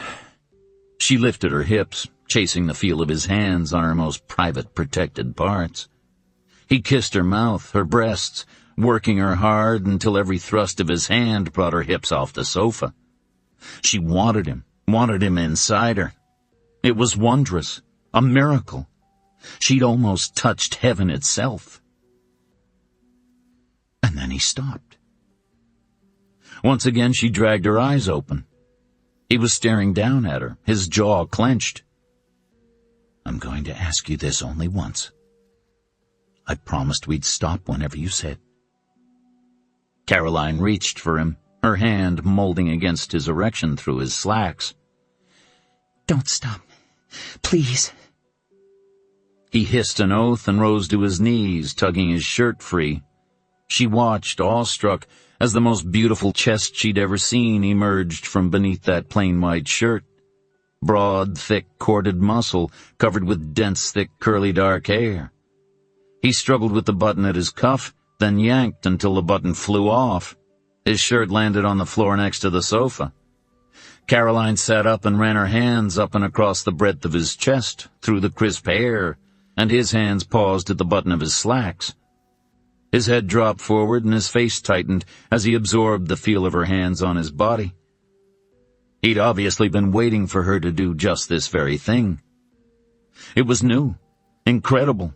She lifted her hips, chasing the feel of his hands on her most private, protected parts. He kissed her mouth, her breasts, working her hard until every thrust of his hand brought her hips off the sofa. She wanted him inside her. It was wondrous, a miracle. She'd almost touched heaven itself. And then he stopped. Once again she dragged her eyes open. He was staring down at her, his jaw clenched. "I'm going to ask you this only once. I promised we'd stop whenever you said." Caroline reached for him, her hand molding against his erection through his slacks. "Don't stop. Please." He hissed an oath and rose to his knees, tugging his shirt free. She watched, awestruck, as the most beautiful chest she'd ever seen emerged from beneath that plain white shirt. Broad, thick, corded muscle, covered with dense, thick, curly dark hair. He struggled with the button at his cuff, then yanked until the button flew off. His shirt landed on the floor next to the sofa. Caroline sat up and ran her hands up and across the breadth of his chest, through the crisp hair, and his hands paused at the button of his slacks. His head dropped forward and his face tightened as he absorbed the feel of her hands on his body. He'd obviously been waiting for her to do just this very thing. It was new, incredible,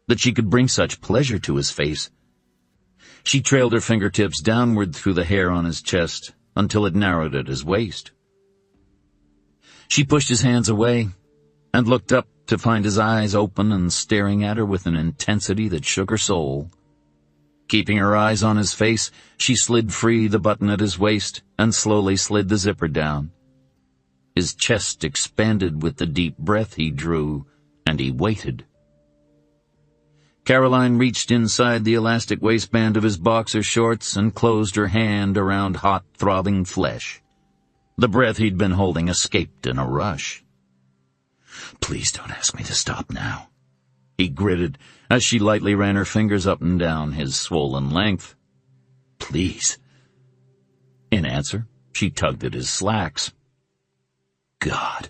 that she could bring such pleasure to his face. She trailed her fingertips downward through the hair on his chest until it narrowed at his waist. She pushed his hands away and looked up to find his eyes open and staring at her with an intensity that shook her soul. Keeping her eyes on his face, she slid free the button at his waist and slowly slid the zipper down. His chest expanded with the deep breath he drew, and he waited. Caroline reached inside the elastic waistband of his boxer shorts and closed her hand around hot, throbbing flesh. The breath he'd been holding escaped in a rush. "Please don't ask me to stop now," he gritted as she lightly ran her fingers up and down his swollen length. "Please." In answer, she tugged at his slacks. God.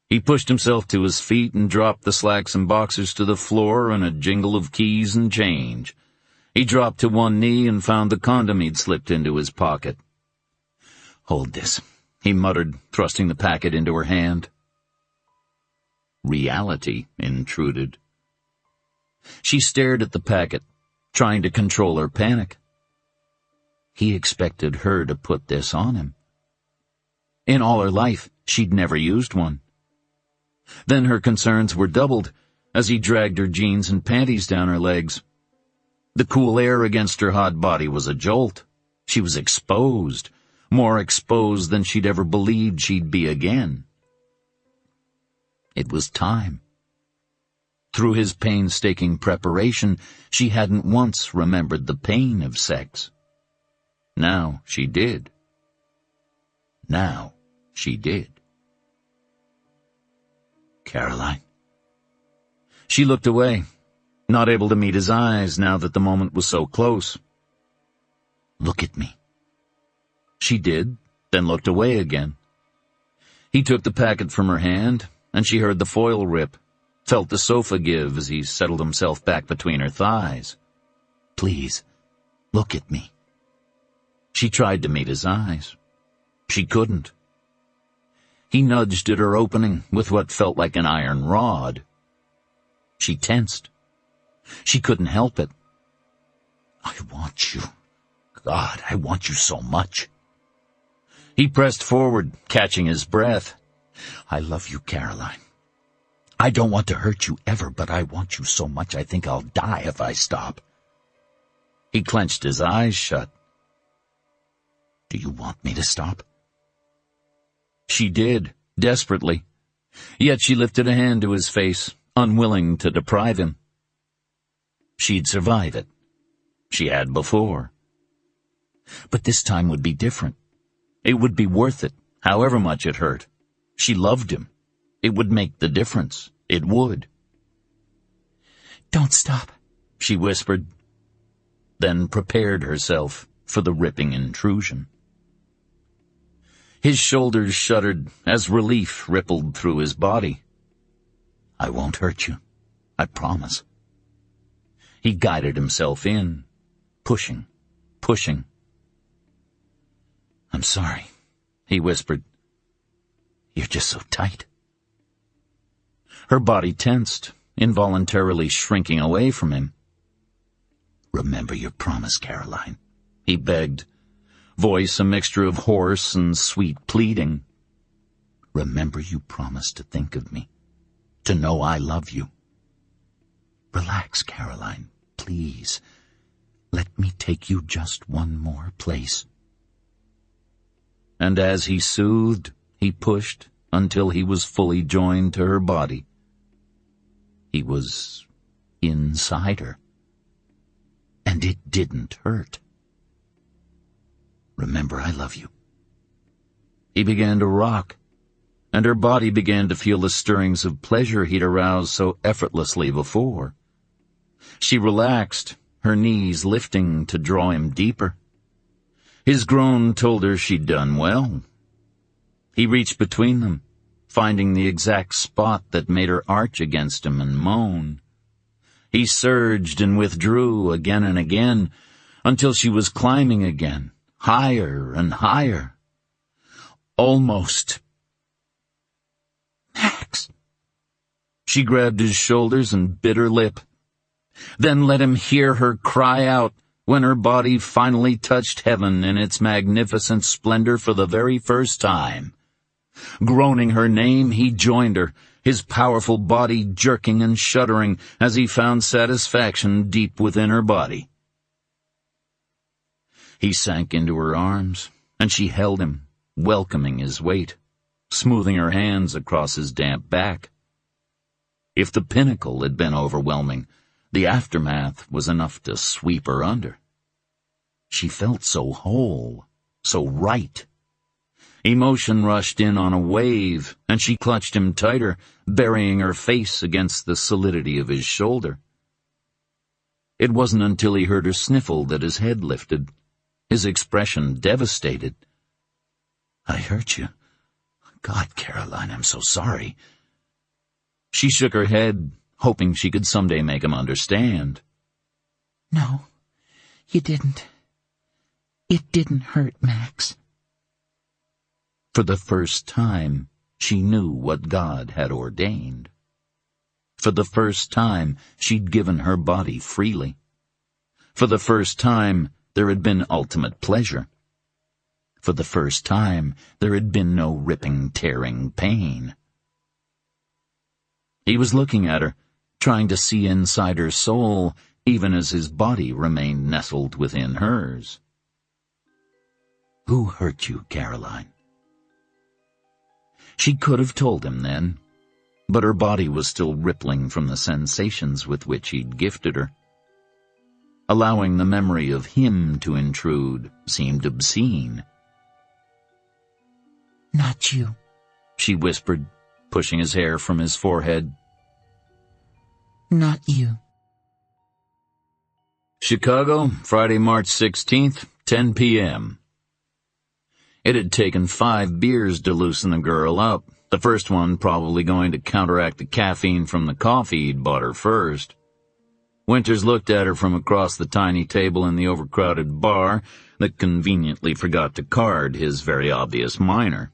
He pushed himself to his feet and dropped the slacks and boxers to the floor in a jingle of keys and change. He dropped to one knee and found the condom he'd slipped into his pocket. "Hold this," he muttered, thrusting the packet into her hand. Reality intruded. She stared at the packet, trying to control her panic. He expected her to put this on him. In all her life, she'd never used one. Then her concerns were doubled as he dragged her jeans and panties down her legs. The cool air against her hot body was a jolt. She was exposed, more exposed than she'd ever believed she'd be again. It was time. Through his painstaking preparation, she hadn't once remembered the pain of sex. Now she did. Now she did. "Caroline." She looked away, not able to meet his eyes now that the moment was so close. Look at me." She did, then looked away again. He took the packet from her hand, and she heard the foil rip, felt the sofa give as he settled himself back between her thighs. "Please, look at me." She tried to meet his eyes. She couldn't. He nudged at her opening with what felt like an iron rod. She tensed. She couldn't help it. "I want you. God, I want you so much." He pressed forward, catching his breath. "I love you, Caroline. I don't want to hurt you ever, but I want you so much I think I'll die if I stop." He clenched his eyes shut. "Do you want me to stop?" She did, desperately. Yet she lifted a hand to his face, unwilling to deprive him. She'd survive it. She had before. But this time would be different. It would be worth it, however much it hurt. She loved him. It would make the difference. It would. "Don't stop," she whispered, then prepared herself for the ripping intrusion. His shoulders shuddered as relief rippled through his body. "I won't hurt you. I promise." He guided himself in, pushing, pushing. "I'm sorry," he whispered. "You're just so tight." Her body tensed, involuntarily shrinking away from him. "Remember your promise, Caroline," he begged, voice a mixture of hoarse and sweet pleading. "Remember you promised to think of me, to know I love you. Relax, Caroline, please. Let me take you just one more place." And as he soothed, he pushed until he was fully joined to her body. He was inside her. And it didn't hurt. "Remember, I love you." He began to rock, and her body began to feel the stirrings of pleasure he'd aroused so effortlessly before. She relaxed, her knees lifting to draw him deeper. His groan told her she'd done well. He reached between them, finding the exact spot that made her arch against him and moan. He surged and withdrew again and again, until she was climbing again, higher and higher. Almost. "Max!" She grabbed his shoulders and bit her lip, then let him hear her cry out when her body finally touched heaven in its magnificent splendor for the very first time. Groaning her name, he joined her, his powerful body jerking and shuddering as he found satisfaction deep within her body. He sank into her arms, and she held him, welcoming his weight, smoothing her hands across his damp back. If the pinnacle had been overwhelming, the aftermath was enough to sweep her under. She felt so whole, so right. Emotion rushed in on a wave, and she clutched him tighter, burying her face against the solidity of his shoulder. It wasn't until he heard her sniffle that his head lifted, his expression devastated. "I hurt you. God, Caroline, I'm so sorry." She shook her head, hoping she could someday make him understand. "No, you didn't. It didn't hurt, Max." For the first time, she knew what God had ordained. For the first time, she'd given her body freely. For the first time, there had been ultimate pleasure. For the first time, there had been no ripping, tearing pain. He was looking at her, trying to see inside her soul, even as his body remained nestled within hers. "Who hurt you, Caroline?" She could have told him then, but her body was still rippling from the sensations with which he'd gifted her. Allowing the memory of him to intrude seemed obscene. "Not you," she whispered, pushing his hair from his forehead. "Not you." Chicago, Friday, March 16th, 10 p.m. It had taken 5 beers to loosen the girl up, the first one probably going to counteract the caffeine from the coffee he'd bought her first. Winters looked at her from across the tiny table in the overcrowded bar that conveniently forgot to card his very obvious minor.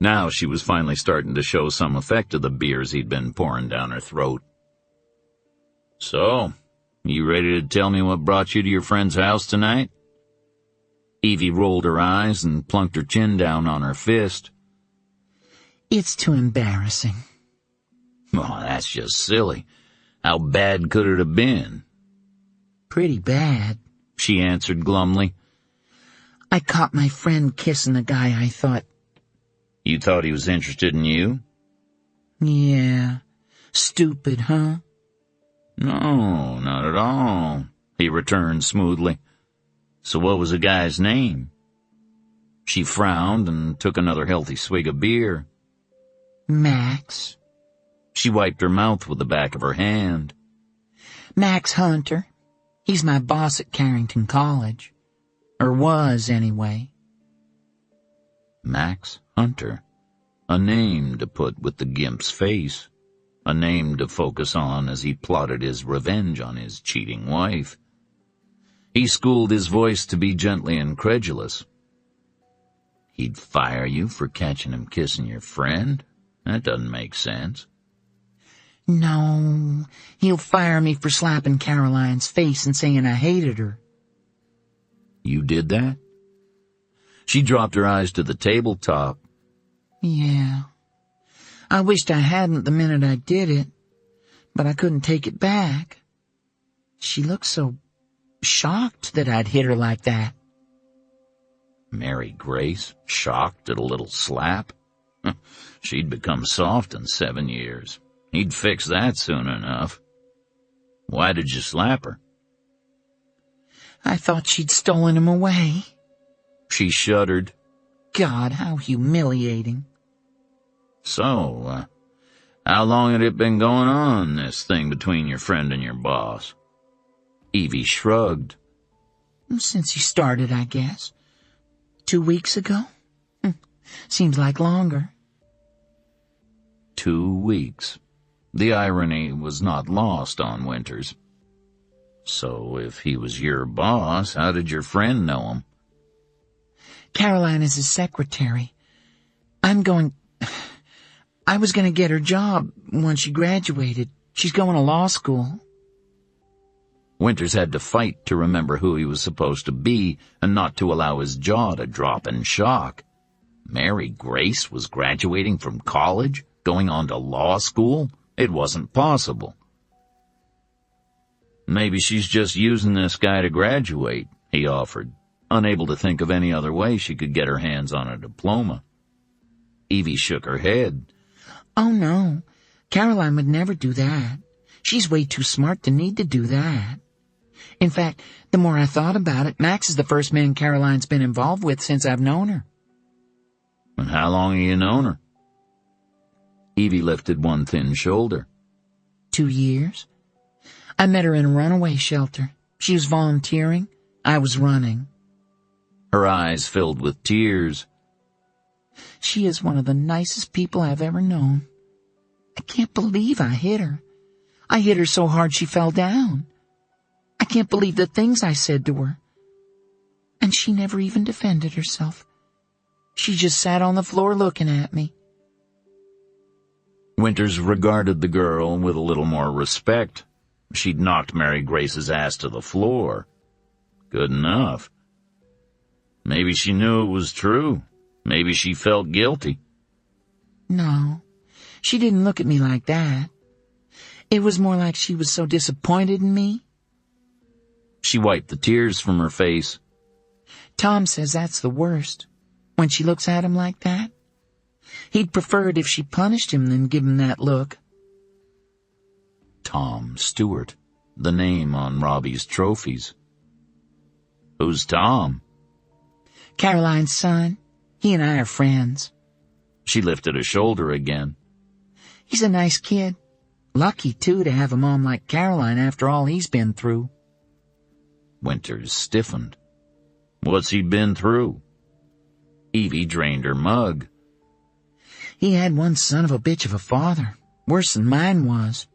Now she was finally starting to show some effect of the beers he'd been pouring down her throat. "So, you ready to tell me what brought you to your friend's house tonight?" Evie rolled her eyes and plunked her chin down on her fist. "It's too embarrassing." "Oh, that's just silly. How bad could it have been?" "Pretty bad," she answered glumly. "I caught my friend kissing a guy I thought—" "You thought he was interested in you?" "Yeah. Stupid, huh?" "No, not at all," he returned smoothly. "So what was the guy's name?" She frowned and took another healthy swig of beer. "Max." She wiped her mouth with the back of her hand. "Max Hunter. He's my boss at Carrington College. Or was, anyway." Max Hunter. A name to put with the gimp's face. A name to focus on as he plotted his revenge on his cheating wife. He schooled his voice to be gently incredulous. "He'd fire you for catching him kissing your friend? That doesn't make sense." "No, he'll fire me for slapping Caroline's face and saying I hated her." "You did that?" She dropped her eyes to the tabletop. "Yeah. I wished I hadn't the minute I did it, but I couldn't take it back. She looked so shocked that I'd hit her like that." Mary Grace, shocked at a little slap? She'd become soft in 7 years. He'd fix that soon enough. "Why did you slap her?" "I thought she'd stolen him away." She shuddered. "God, how humiliating." "So, how long had it been going on, this thing between your friend and your boss?" Evie shrugged. "Since he started, I guess. 2 weeks ago? Seems like longer." 2 weeks. The irony was not lost on Winters. "So if he was your boss, how did your friend know him?" "Caroline is his secretary. I was going to get her job when she graduated. She's going to law school." Winters had to fight to remember who he was supposed to be and not to allow his jaw to drop in shock. Mary Grace was graduating from college, going on to law school? It wasn't possible. "Maybe she's just using this guy to graduate," he offered, unable to think of any other way she could get her hands on a diploma. Evie shook her head. "Oh, no. Caroline would never do that. She's way too smart to need to do that. In fact, the more I thought about it, Max is the first man Caroline's been involved with since I've known her." "And how long have you known her?" Evie lifted one thin shoulder. 2 years. I met her in a runaway shelter. She was volunteering. I was running." Her eyes filled with tears. "She is one of the nicest people I've ever known. I can't believe I hit her. I hit her so hard she fell down. I can't believe the things I said to her. And she never even defended herself. She just sat on the floor looking at me." Winters regarded the girl with a little more respect. She'd knocked Mary Grace's ass to the floor. Good enough. Maybe she knew it was true. Maybe she felt guilty. "No, she didn't look at me like that. It was more like she was so disappointed in me." She wiped the tears from her face. "Tom says that's the worst, when she looks at him like that. He'd prefer it if she punished him than give him that look." Tom Stewart, the name on Robbie's trophies. "Who's Tom?" "Caroline's son. He and I are friends." She lifted a shoulder again. "He's a nice kid. Lucky, too, to have a mom like Caroline after all he's been through." Winters stiffened. What's he been through? Evie drained her mug. He had one son of a bitch of a father, worse than mine was.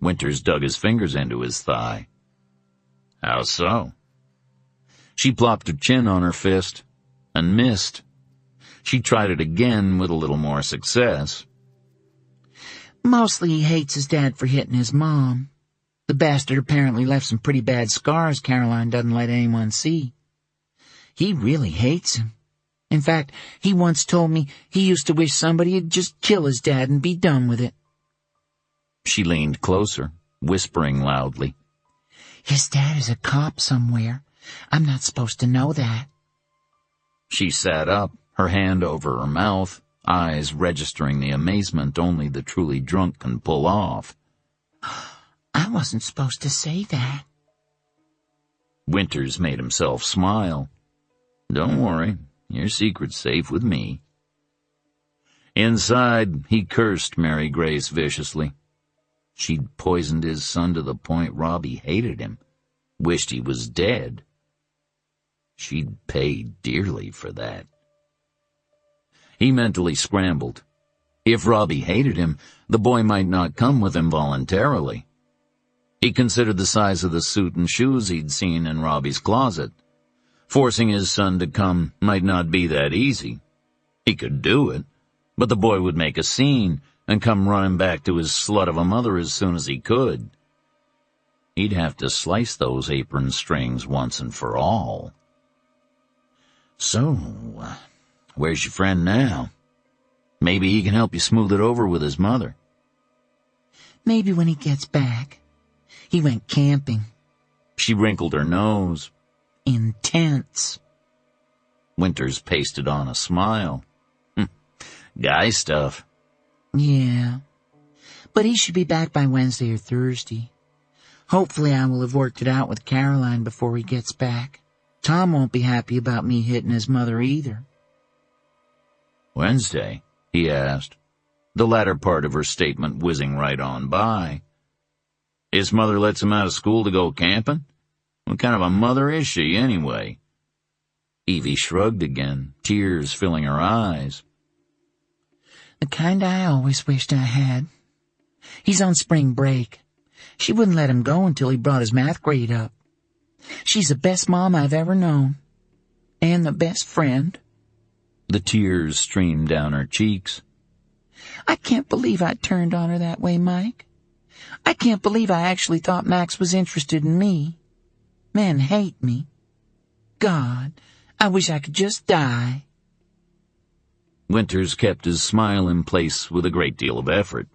Winters dug his fingers into his thigh. How so? She plopped her chin on her fist and missed. She tried it again with a little more success. Mostly he hates his dad for hitting his mom. The bastard apparently left some pretty bad scars Caroline doesn't let anyone see. He really hates him. In fact, he once told me he used to wish somebody'd just kill his dad and be done with it. She leaned closer, whispering loudly. His dad is a cop somewhere. I'm not supposed to know that. She sat up, her hand over her mouth, eyes registering the amazement only the truly drunk can pull off. I wasn't supposed to say that. Winters made himself smile. Don't worry, your secret's safe with me. Inside, he cursed Mary Grace viciously. She'd poisoned his son to the point Robbie hated him, wished he was dead. She'd pay dearly for that. He mentally scrambled. If Robbie hated him, the boy might not come with him voluntarily. He considered the size of the suit and shoes he'd seen in Robbie's closet. Forcing his son to come might not be that easy. He could do it, but the boy would make a scene and come running back to his slut of a mother as soon as he could. He'd have to slice those apron strings once and for all. So, where's your friend now? Maybe he can help you smooth it over with his mother. Maybe when he gets back. He went camping. She wrinkled her nose. Intense. Winters pasted on a smile. Guy stuff. Yeah. But he should be back by Wednesday or Thursday. Hopefully I will have worked it out with Caroline before he gets back. Tom won't be happy about me hitting his mother either. Wednesday? He asked, the latter part of her statement whizzing right on by. His mother lets him out of school to go camping? What kind of a mother is she, anyway? Evie shrugged again, tears filling her eyes. The kind I always wished I had. He's on spring break. She wouldn't let him go until he brought his math grade up. She's the best mom I've ever known. And the best friend. The tears streamed down her cheeks. I can't believe I turned on her that way, Mike. I can't believe I actually thought Max was interested in me. Men hate me. God, I wish I could just die. Winters kept his smile in place with a great deal of effort.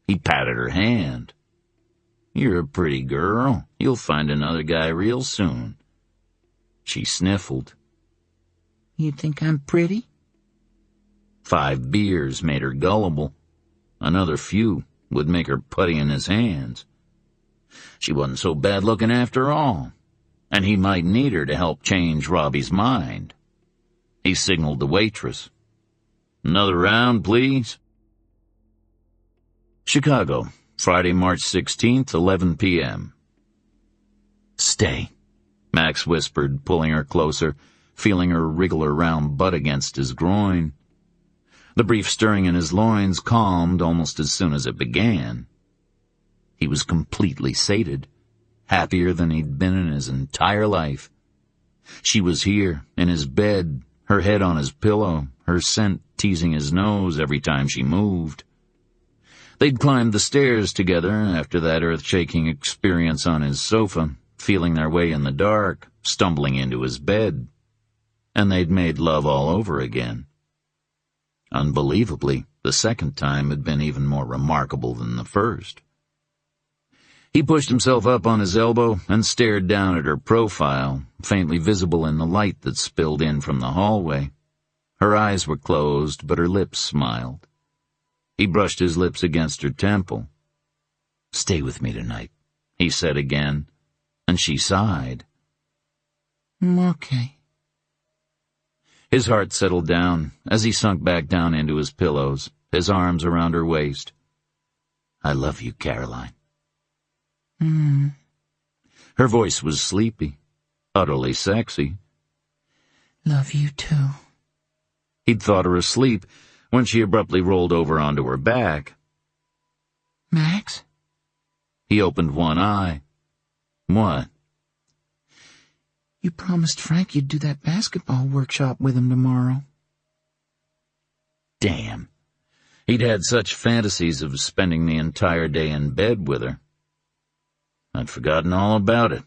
He patted her hand. You're a pretty girl. You'll find another guy real soon. She sniffled. You think I'm pretty? 5 beers made her gullible. Another few would make her putty in his hands. She wasn't so bad looking after all, and he might need her to help change Robbie's mind. He signaled the waitress. Another round, please. Chicago, Friday, March 16th, 11 p.m. Stay, Max whispered, pulling her closer, feeling her wriggle her round butt against his groin. The brief stirring in his loins calmed almost as soon as it began. He was completely sated, happier than he'd been in his entire life. She was here, in his bed, her head on his pillow, her scent teasing his nose every time she moved. They'd climbed the stairs together after that earth-shaking experience on his sofa, feeling their way in the dark, stumbling into his bed. And they'd made love all over again. Unbelievably, the second time had been even more remarkable than the first. He pushed himself up on his elbow and stared down at her profile, faintly visible in the light that spilled in from the hallway. Her eyes were closed, but her lips smiled. He brushed his lips against her temple. Stay with me tonight, he said again, and she sighed. Okay. His heart settled down as he sunk back down into his pillows, his arms around her waist. I love you, Caroline. Her voice was sleepy, utterly sexy. Love you too. He'd thought her asleep when she abruptly rolled over onto her back. Max? He opened one eye. What? You promised Frank you'd do that basketball workshop with him tomorrow. Damn. He'd had such fantasies of spending the entire day in bed with her. I'd forgotten all about it.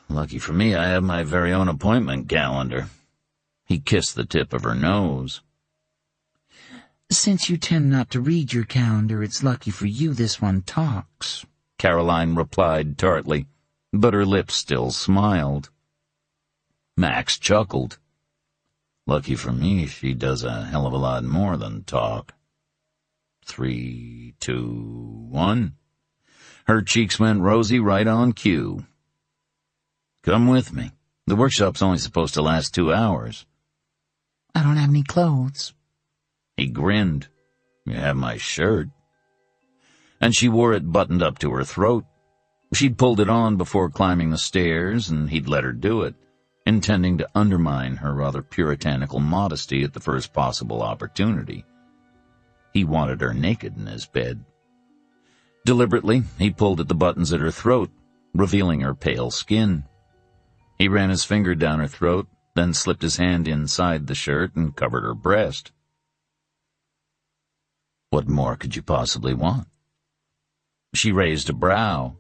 Lucky for me, I have my very own appointment calendar. He kissed the tip of her nose. Since you tend not to read your calendar, it's lucky for you this one talks, Caroline replied tartly, but her lips still smiled. Max chuckled. Lucky for me, she does a hell of a lot more than talk. 3, 2, 1. Her cheeks went rosy right on cue. Come with me. The workshop's only supposed to last 2 hours. I don't have any clothes. He grinned. You have my shirt. And she wore it buttoned up to her throat. She'd pulled it on before climbing the stairs, and he'd let her do it, intending to undermine her rather puritanical modesty at the first possible opportunity. He wanted her naked in his bed. Deliberately, he pulled at the buttons at her throat, revealing her pale skin. He ran his finger down her throat, then slipped his hand inside the shirt and covered her breast. What more could you possibly want? She raised a brow.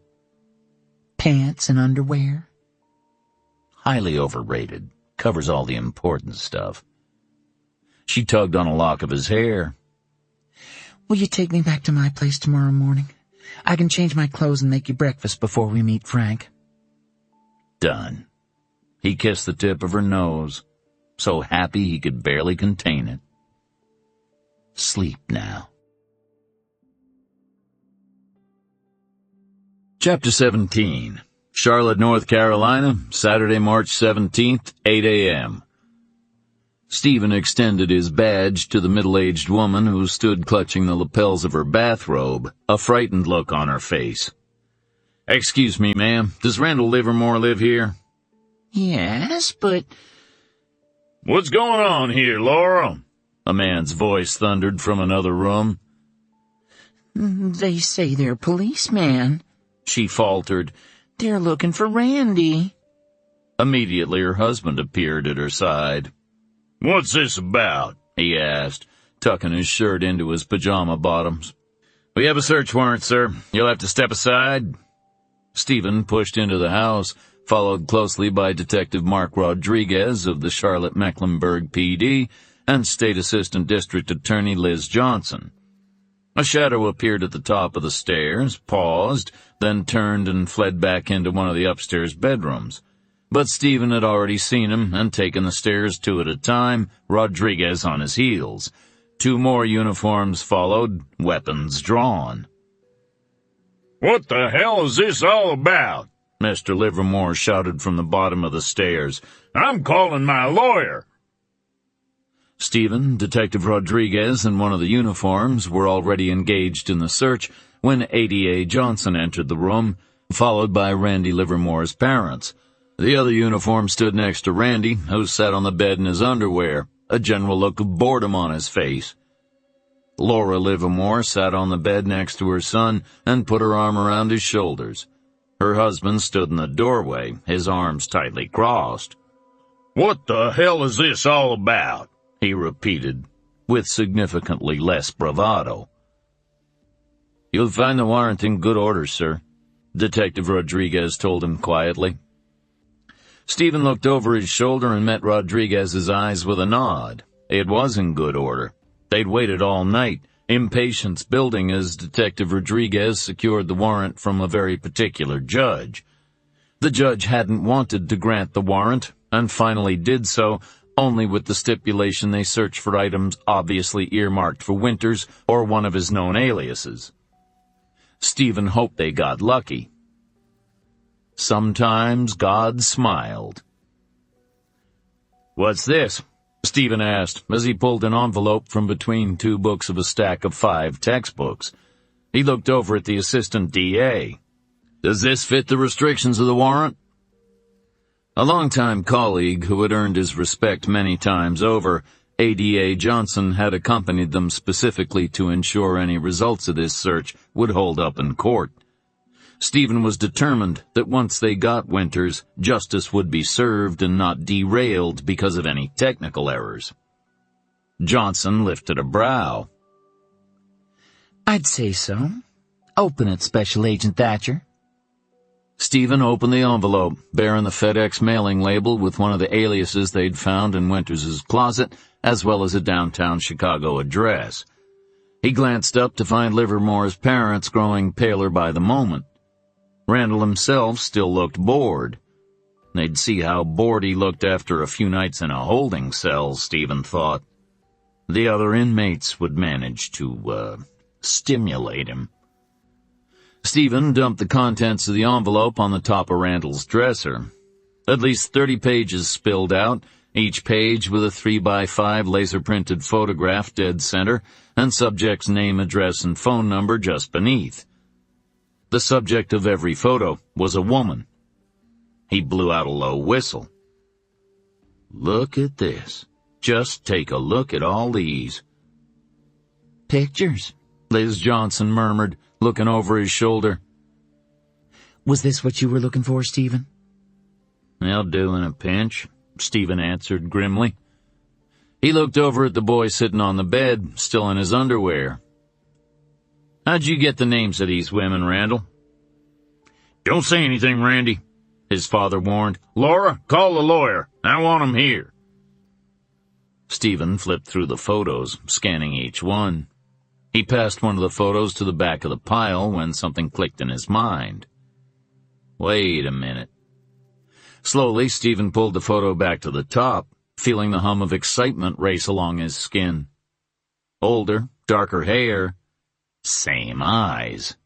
Pants and underwear? Highly overrated. Covers all the important stuff. She tugged on a lock of his hair. Will you take me back to my place tomorrow morning? I can change my clothes and make you breakfast before we meet Frank. Done. He kissed the tip of her nose, so happy he could barely contain it. Sleep now. Chapter 17. Charlotte, North Carolina, Saturday, March 17th, 8 a.m. Stephen extended his badge to the middle-aged woman who stood clutching the lapels of her bathrobe, a frightened look on her face. Excuse me, ma'am, does Randall Livermore live here? Yes, but... What's going on here, Laura? A man's voice thundered from another room. They say they're policemen. She faltered. They're looking for Randy. Immediately her husband appeared at her side. What's this about? He asked, tucking his shirt into his pajama bottoms. We have a search warrant, sir. You'll have to step aside. Stephen pushed into the house, followed closely by Detective Mark Rodriguez of the Charlotte-Mecklenburg PD and State Assistant District Attorney Liz Johnson. A shadow appeared at the top of the stairs, paused, then turned and fled back into one of the upstairs bedrooms. But Stephen had already seen him and taken the stairs 2 at a time, Rodriguez on his heels. 2 more uniforms followed, weapons drawn. What the hell is this all about? Mr. Livermore shouted from the bottom of the stairs. I'm calling my lawyer. Stephen, Detective Rodriguez, and one of the uniforms were already engaged in the search when ADA Johnson entered the room, followed by Randy Livermore's parents. The other uniform stood next to Randy, who sat on the bed in his underwear, a general look of boredom on his face. Laura Livermore sat on the bed next to her son and put her arm around his shoulders. Her husband stood in the doorway, his arms tightly crossed. What the hell is this all about? He repeated, with significantly less bravado. You'll find the warrant in good order, sir, Detective Rodriguez told him quietly. Stephen looked over his shoulder and met Rodriguez's eyes with a nod. It was in good order. They'd waited all night, impatience building as Detective Rodriguez secured the warrant from a very particular judge. The judge hadn't wanted to grant the warrant, and finally did so, only with the stipulation they search for items obviously earmarked for Winters or one of his known aliases. Stephen hoped they got lucky. Sometimes God smiled. What's this? Stephen asked as he pulled an envelope from between 2 books of a stack of 5 textbooks. He looked over at the assistant DA. Does this fit the restrictions of the warrant? A longtime colleague who had earned his respect many times over, ADA Johnson had accompanied them specifically to ensure any results of this search would hold up in court. Stephen was determined that once they got Winters, justice would be served and not derailed because of any technical errors. Johnson lifted a brow. I'd say so. Open it, Special Agent Thatcher. Stephen opened the envelope, bearing the FedEx mailing label with one of the aliases they'd found in Winters's closet, as well as a downtown Chicago address. He glanced up to find Livermore's parents growing paler by the moment. Randall himself still looked bored. They'd see how bored he looked after a few nights in a holding cell, Stephen thought. The other inmates would manage to, stimulate him. Stephen dumped the contents of the envelope on the top of Randall's dresser. At least 30 pages spilled out, each page with a 3x5 laser-printed photograph dead center, and subject's name, address, and phone number just beneath. The subject of every photo was a woman. He blew out a low whistle. Look at this. Just take a look at all these. Pictures, Liz Johnson murmured, looking over his shoulder. Was this what you were looking for, Stephen? They'll do in a pinch, Stephen answered grimly. He looked over at the boy sitting on the bed, still in his underwear. How'd you get the names of these women, Randall? Don't say anything, Randy, his father warned. Laura, call the lawyer. I want him here. Stephen flipped through the photos, scanning each one. He passed one of the photos to the back of the pile when something clicked in his mind. Wait a minute. Slowly, Stephen pulled the photo back to the top, feeling the hum of excitement race along his skin. Older, darker hair, same eyes.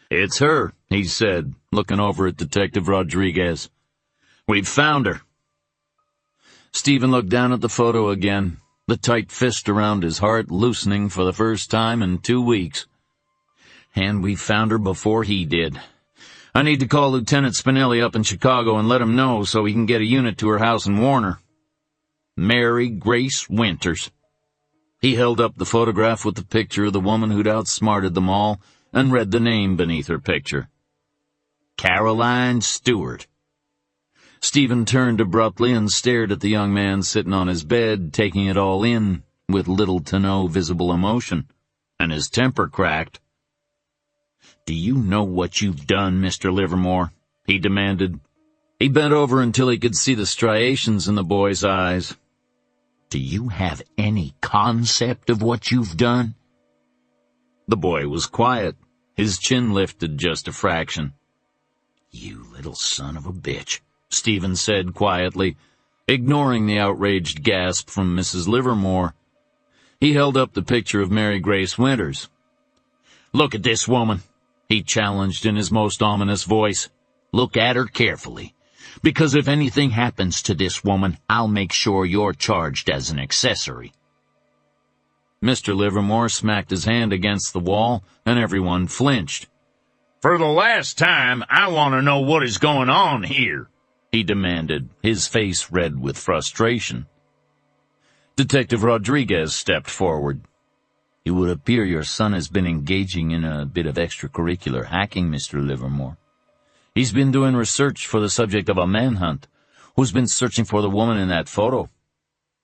It's her, he said, looking over at Detective Rodriguez. We've found her. Stephen looked down at the photo again, the tight fist around his heart loosening for the first time in 2 weeks. And we found her before he did. I need to call Lieutenant Spinelli up in Chicago and let him know so he can get a unit to her house and warn her. Mary Grace Winters. He held up the photograph with the picture of the woman who'd outsmarted them all and read the name beneath her picture. Caroline Stewart. Stephen turned abruptly and stared at the young man sitting on his bed, taking it all in, with little to no visible emotion, and his temper cracked. Do you know what you've done, Mr. Livermore? He demanded. He bent over until he could see the striations in the boy's eyes. Do you have any concept of what you've done? The boy was quiet, his chin lifted just a fraction. You little son of a bitch, Stephen said quietly, ignoring the outraged gasp from Mrs. Livermore. He held up the picture of Mary Grace Winters. Look at this woman, he challenged in his most ominous voice. Look at her carefully, because if anything happens to this woman, I'll make sure you're charged as an accessory. Mr. Livermore smacked his hand against the wall, and everyone flinched. For the last time, I want to know what is going on here, he demanded, his face red with frustration. Detective Rodriguez stepped forward. It would appear your son has been engaging in a bit of extracurricular hacking, Mr. Livermore. He's been doing research for the subject of a manhunt, who's been searching for the woman in that photo.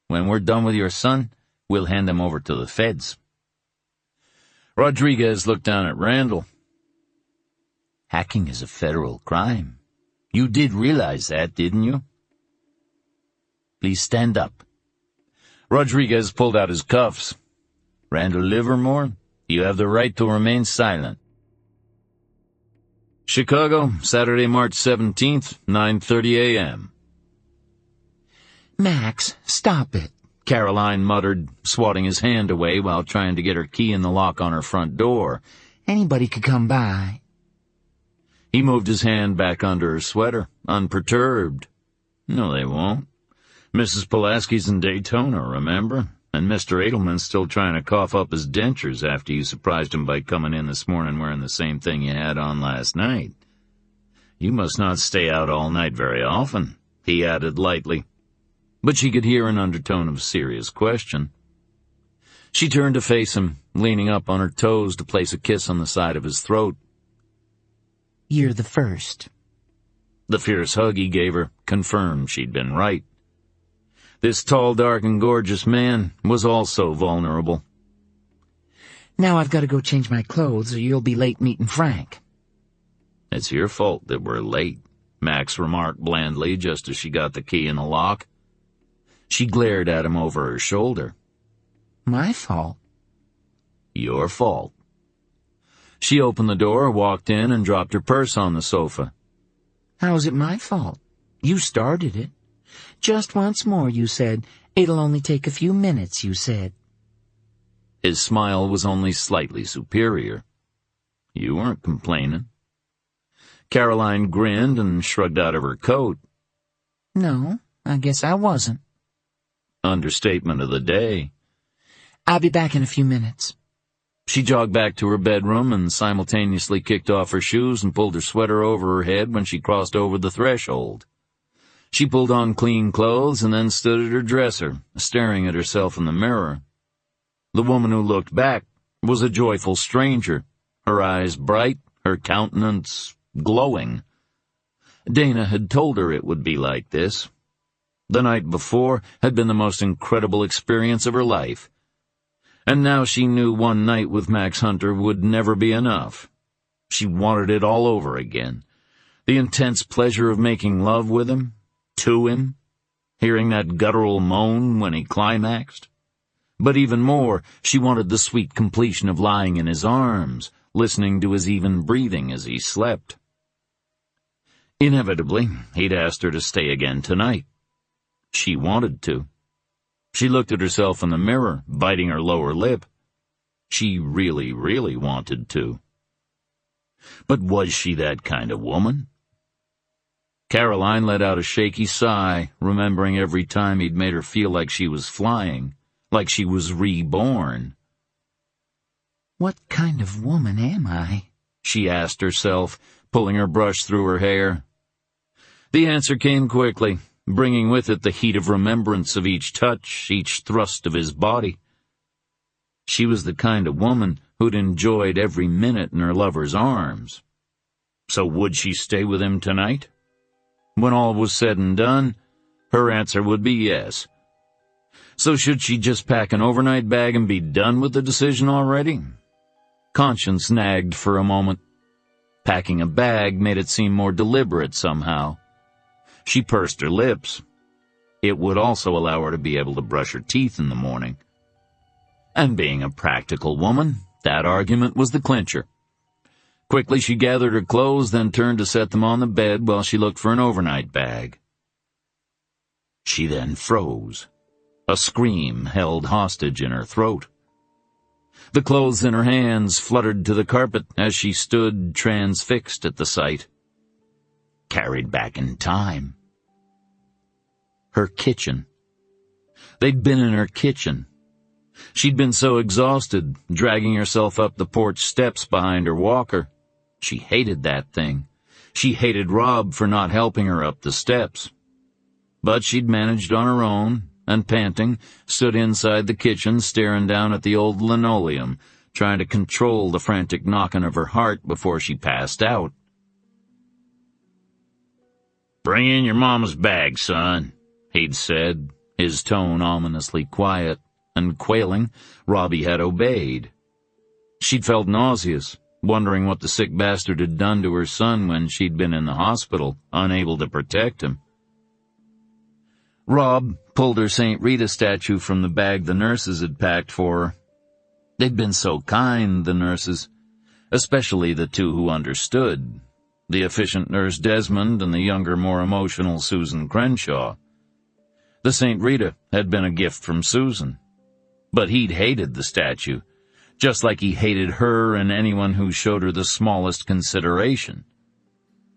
When we're done with your son, we'll hand him over to the feds. Rodriguez looked down at Randall. Hacking is a federal crime. You did realize that, didn't you? Please stand up. Rodriguez pulled out his cuffs. Randall Livermore, you have the right to remain silent. Chicago, Saturday, March 17th, 9:30 a.m. Max, stop it, Caroline muttered, swatting his hand away while trying to get her key in the lock on her front door. Anybody could come by. He moved his hand back under her sweater, unperturbed. No, they won't. Mrs. Pulaski's in Daytona, remember? And Mr. Edelman's still trying to cough up his dentures after you surprised him by coming in this morning wearing the same thing you had on last night. "You must not stay out all night very often," he added lightly. But she could hear an undertone of serious question. She turned to face him, leaning up on her toes to place a kiss on the side of his throat. "You're the first." The fierce hug he gave her confirmed she'd been right. This tall, dark, and gorgeous man was also vulnerable. "Now I've got to go change my clothes or you'll be late meeting Frank." "It's your fault that we're late," Max remarked blandly just as she got the key in the lock. She glared at him over her shoulder. "My fault?" "Your fault." She opened the door, walked in, and dropped her purse on the sofa. "How is it my fault? You started it. Just once more, you said. It'll only take a few minutes, you said." His smile was only slightly superior. "You weren't complaining." Caroline grinned and shrugged out of her coat. "No, I guess I wasn't." Understatement of the day. "I'll be back in a few minutes." She jogged back to her bedroom and simultaneously kicked off her shoes and pulled her sweater over her head when she crossed over the threshold. She pulled on clean clothes and then stood at her dresser, staring at herself in the mirror. The woman who looked back was a joyful stranger, her eyes bright, her countenance glowing. Dana had told her it would be like this. The night before had been the most incredible experience of her life. And now she knew one night with Max Hunter would never be enough. She wanted it all over again. The intense pleasure of making love with him, to him, hearing that guttural moan when he climaxed. But even more, she wanted the sweet completion of lying in his arms, listening to his even breathing as he slept. Inevitably, he'd asked her to stay again tonight. She wanted to. She looked at herself in the mirror, biting her lower lip. She really, really wanted to. But was she that kind of woman? Caroline let out a shaky sigh, remembering every time he'd made her feel like she was flying, like she was reborn. "What kind of woman am I?" she asked herself, pulling her brush through her hair. The answer came quickly, bringing with it the heat of remembrance of each touch, each thrust of his body. She was the kind of woman who'd enjoyed every minute in her lover's arms. So would she stay with him tonight? When all was said and done, her answer would be yes. So should she just pack an overnight bag and be done with the decision already? Conscience nagged for a moment. Packing a bag made it seem more deliberate somehow. She pursed her lips. It would also allow her to be able to brush her teeth in the morning. And being a practical woman, that argument was the clincher. Quickly she gathered her clothes, then turned to set them on the bed while she looked for an overnight bag. She then froze. A scream held hostage in her throat. The clothes in her hands fluttered to the carpet as she stood transfixed at the sight. Carried back in time. Her kitchen. They'd been in her kitchen. She'd been so exhausted, dragging herself up the porch steps behind her walker. She hated that thing. She hated Rob for not helping her up the steps. But she'd managed on her own, and panting, stood inside the kitchen staring down at the old linoleum, trying to control the frantic knocking of her heart before she passed out. "Bring in your mama's bag, son," he'd said, his tone ominously quiet, and quailing, Robbie had obeyed. She'd felt nauseous, wondering what the sick bastard had done to her son when she'd been in the hospital, unable to protect him. Rob pulled her St. Rita statue from the bag the nurses had packed for her. They'd been so kind, the nurses, especially the two who understood, the efficient Nurse Desmond and the younger, more emotional Susan Crenshaw. The St. Rita had been a gift from Susan, but he'd hated the statue, just like he hated her and anyone who showed her the smallest consideration.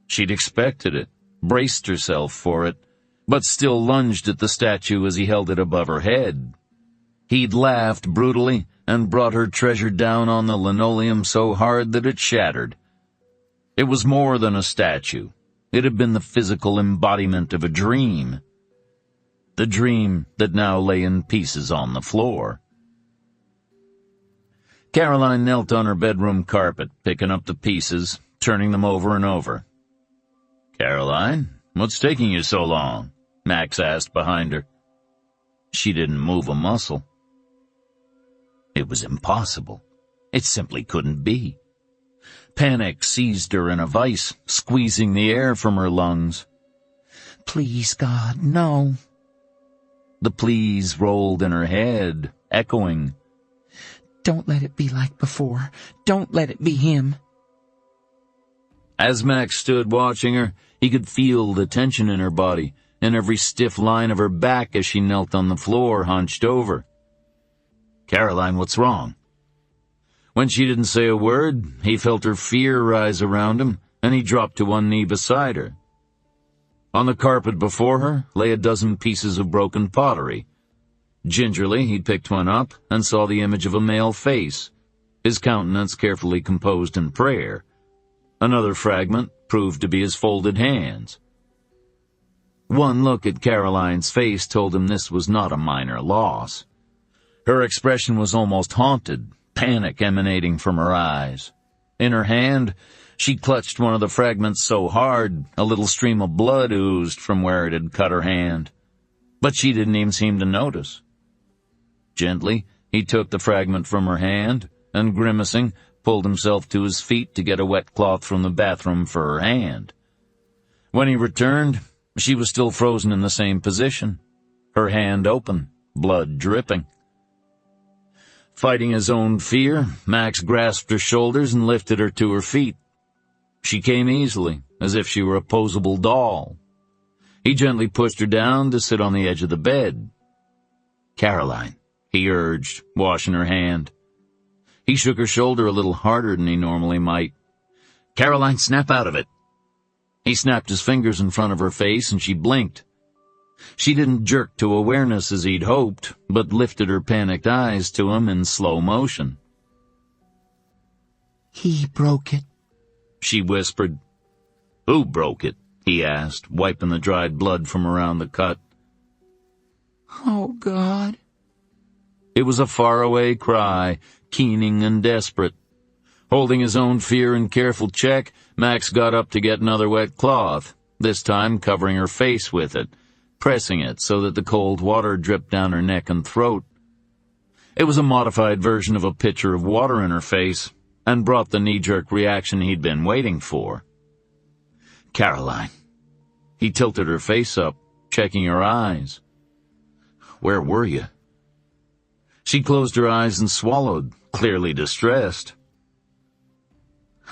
She'd expected it, braced herself for it, but still lunged at the statue as he held it above her head. He'd laughed brutally and brought her treasure down on the linoleum so hard that it shattered. It was more than a statue. It had been the physical embodiment of a dream. The dream that now lay in pieces on the floor. Caroline knelt on her bedroom carpet, picking up the pieces, turning them over and over. "Caroline, what's taking you so long?" Max asked behind her. She didn't move a muscle. It was impossible. It simply couldn't be. Panic seized her in a vice, squeezing the air from her lungs. "Please, God, no." The pleas rolled in her head, echoing. "Don't let it be like before. Don't let it be him." As Max stood watching her, he could feel the tension in her body, in every stiff line of her back as she knelt on the floor, hunched over. "Caroline, what's wrong?" When she didn't say a word, he felt her fear rise around him, and he dropped to one knee beside her. On the carpet before her lay a dozen pieces of broken pottery. Gingerly, he picked one up and saw the image of a male face, his countenance carefully composed in prayer. Another fragment proved to be his folded hands. One look at Caroline's face told him this was not a minor loss. Her expression was almost haunted, panic emanating from her eyes. In her hand, she clutched one of the fragments so hard, a little stream of blood oozed from where it had cut her hand. But she didn't even seem to notice. Gently, he took the fragment from her hand, and grimacing, pulled himself to his feet to get a wet cloth from the bathroom for her hand. When he returned, she was still frozen in the same position, her hand open, blood dripping. Fighting his own fear, Max grasped her shoulders and lifted her to her feet. She came easily, as if she were a posable doll. He gently pushed her down to sit on the edge of the bed. "Caroline," he urged, washing her hand. He shook her shoulder a little harder than he normally might. "Caroline, snap out of it." He snapped his fingers in front of her face, and she blinked. She didn't jerk to awareness as he'd hoped, but lifted her panicked eyes to him in slow motion. "He broke it," she whispered. "Who broke it?" he asked, wiping the dried blood from around the cut. "Oh, God." It was a faraway cry, keening and desperate. Holding his own fear in careful check, Max got up to get another wet cloth, this time covering her face with it, pressing it so that the cold water dripped down her neck and throat. It was a modified version of a pitcher of water in her face, and brought the knee-jerk reaction he'd been waiting for. "Caroline." He tilted her face up, checking her eyes. "Where were you?" She closed her eyes and swallowed, clearly distressed.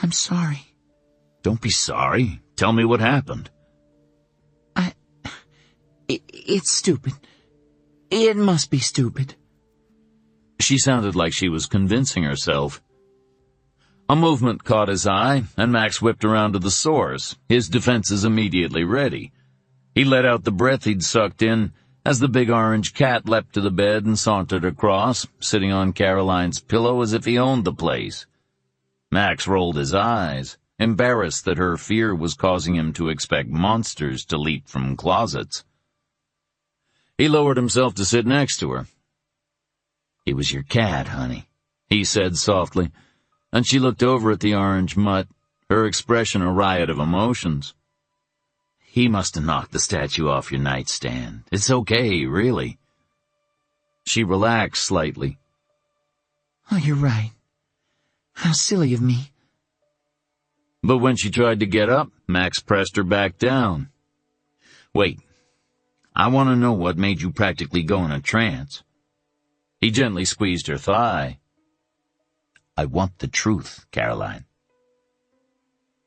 "I'm sorry." "Don't be sorry. Tell me what happened." It's stupid. It must be stupid." She sounded like she was convincing herself. A movement caught his eye, and Max whipped around to the source, his defenses immediately ready. He let out the breath he'd sucked in as the big orange cat leapt to the bed and sauntered across, sitting on Caroline's pillow as if he owned the place. Max rolled his eyes, embarrassed that her fear was causing him to expect monsters to leap from closets. He lowered himself to sit next to her. "It was your cat, honey," he said softly, and she looked over at the orange mutt, her expression a riot of emotions. "He must have knocked the statue off your nightstand. It's okay, really." She relaxed slightly. "Oh, you're right. How silly of me." But when she tried to get up, Max pressed her back down. "Wait. I want to know what made you practically go in a trance." He gently squeezed her thigh. "I want the truth, Caroline."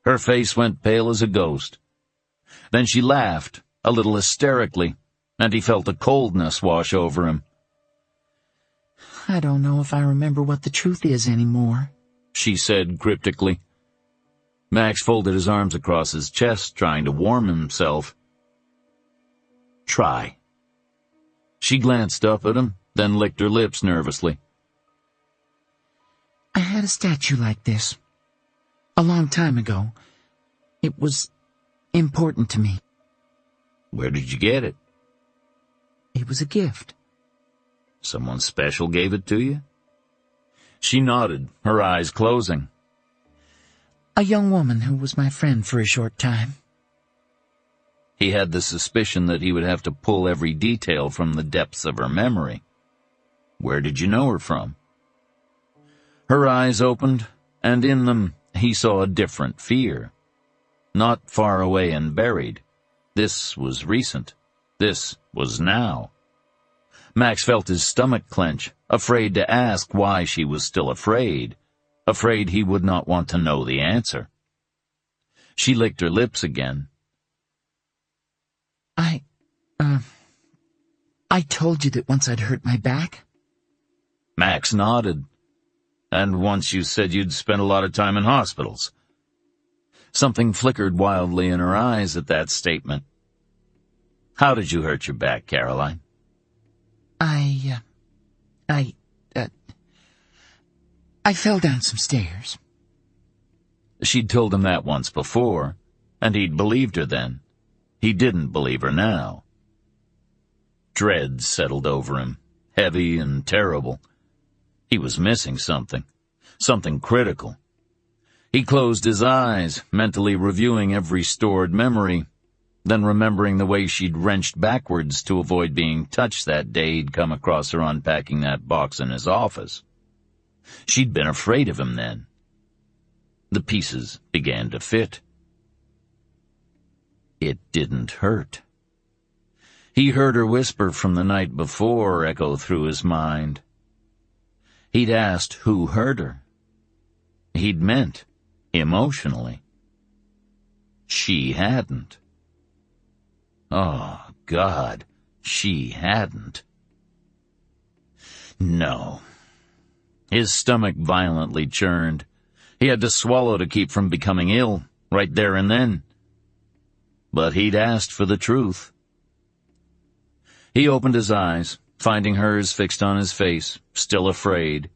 Her face went pale as a ghost. Then she laughed, a little hysterically, and he felt a coldness wash over him. "I don't know if I remember what the truth is anymore," she said cryptically. Max folded his arms across his chest, trying to warm himself. "Try." She glanced up at him, then licked her lips nervously. "I had a statue like this. A long time ago. It was important to me. Where did you get it? It was a gift. Someone special gave it to you? She nodded, her eyes closing. A young woman who was my friend for a short time. He had the suspicion that he would have to pull every detail from the depths of her memory. Where did you know her from? Her eyes opened, and in them he saw a different fear. Not far away and buried. This was recent. This was now. Max felt his stomach clench, afraid to ask why she was still afraid he would not want to know the answer. She licked her lips again. I told you that once I'd hurt my back. Max nodded. And once you said you'd spent a lot of time in hospitals. Something flickered wildly in her eyes at that statement. How did you hurt your back, Caroline? I fell down some stairs. She'd told him that once before, and he'd believed her then. He didn't believe her now. Dread settled over him, heavy and terrible. He was missing something critical. He closed his eyes, mentally reviewing every stored memory, then remembering the way she'd wrenched backwards to avoid being touched that day he'd come across her unpacking that box in his office. She'd been afraid of him then. The pieces began to fit. It didn't hurt. He heard her whisper from the night before echo through his mind. He'd asked who hurt her. He'd meant, emotionally. She hadn't. Oh, God, she hadn't. No. His stomach violently churned. He had to swallow to keep from becoming ill, right there and then. But he'd asked for the truth. He opened his eyes, finding hers fixed on his face, still afraid.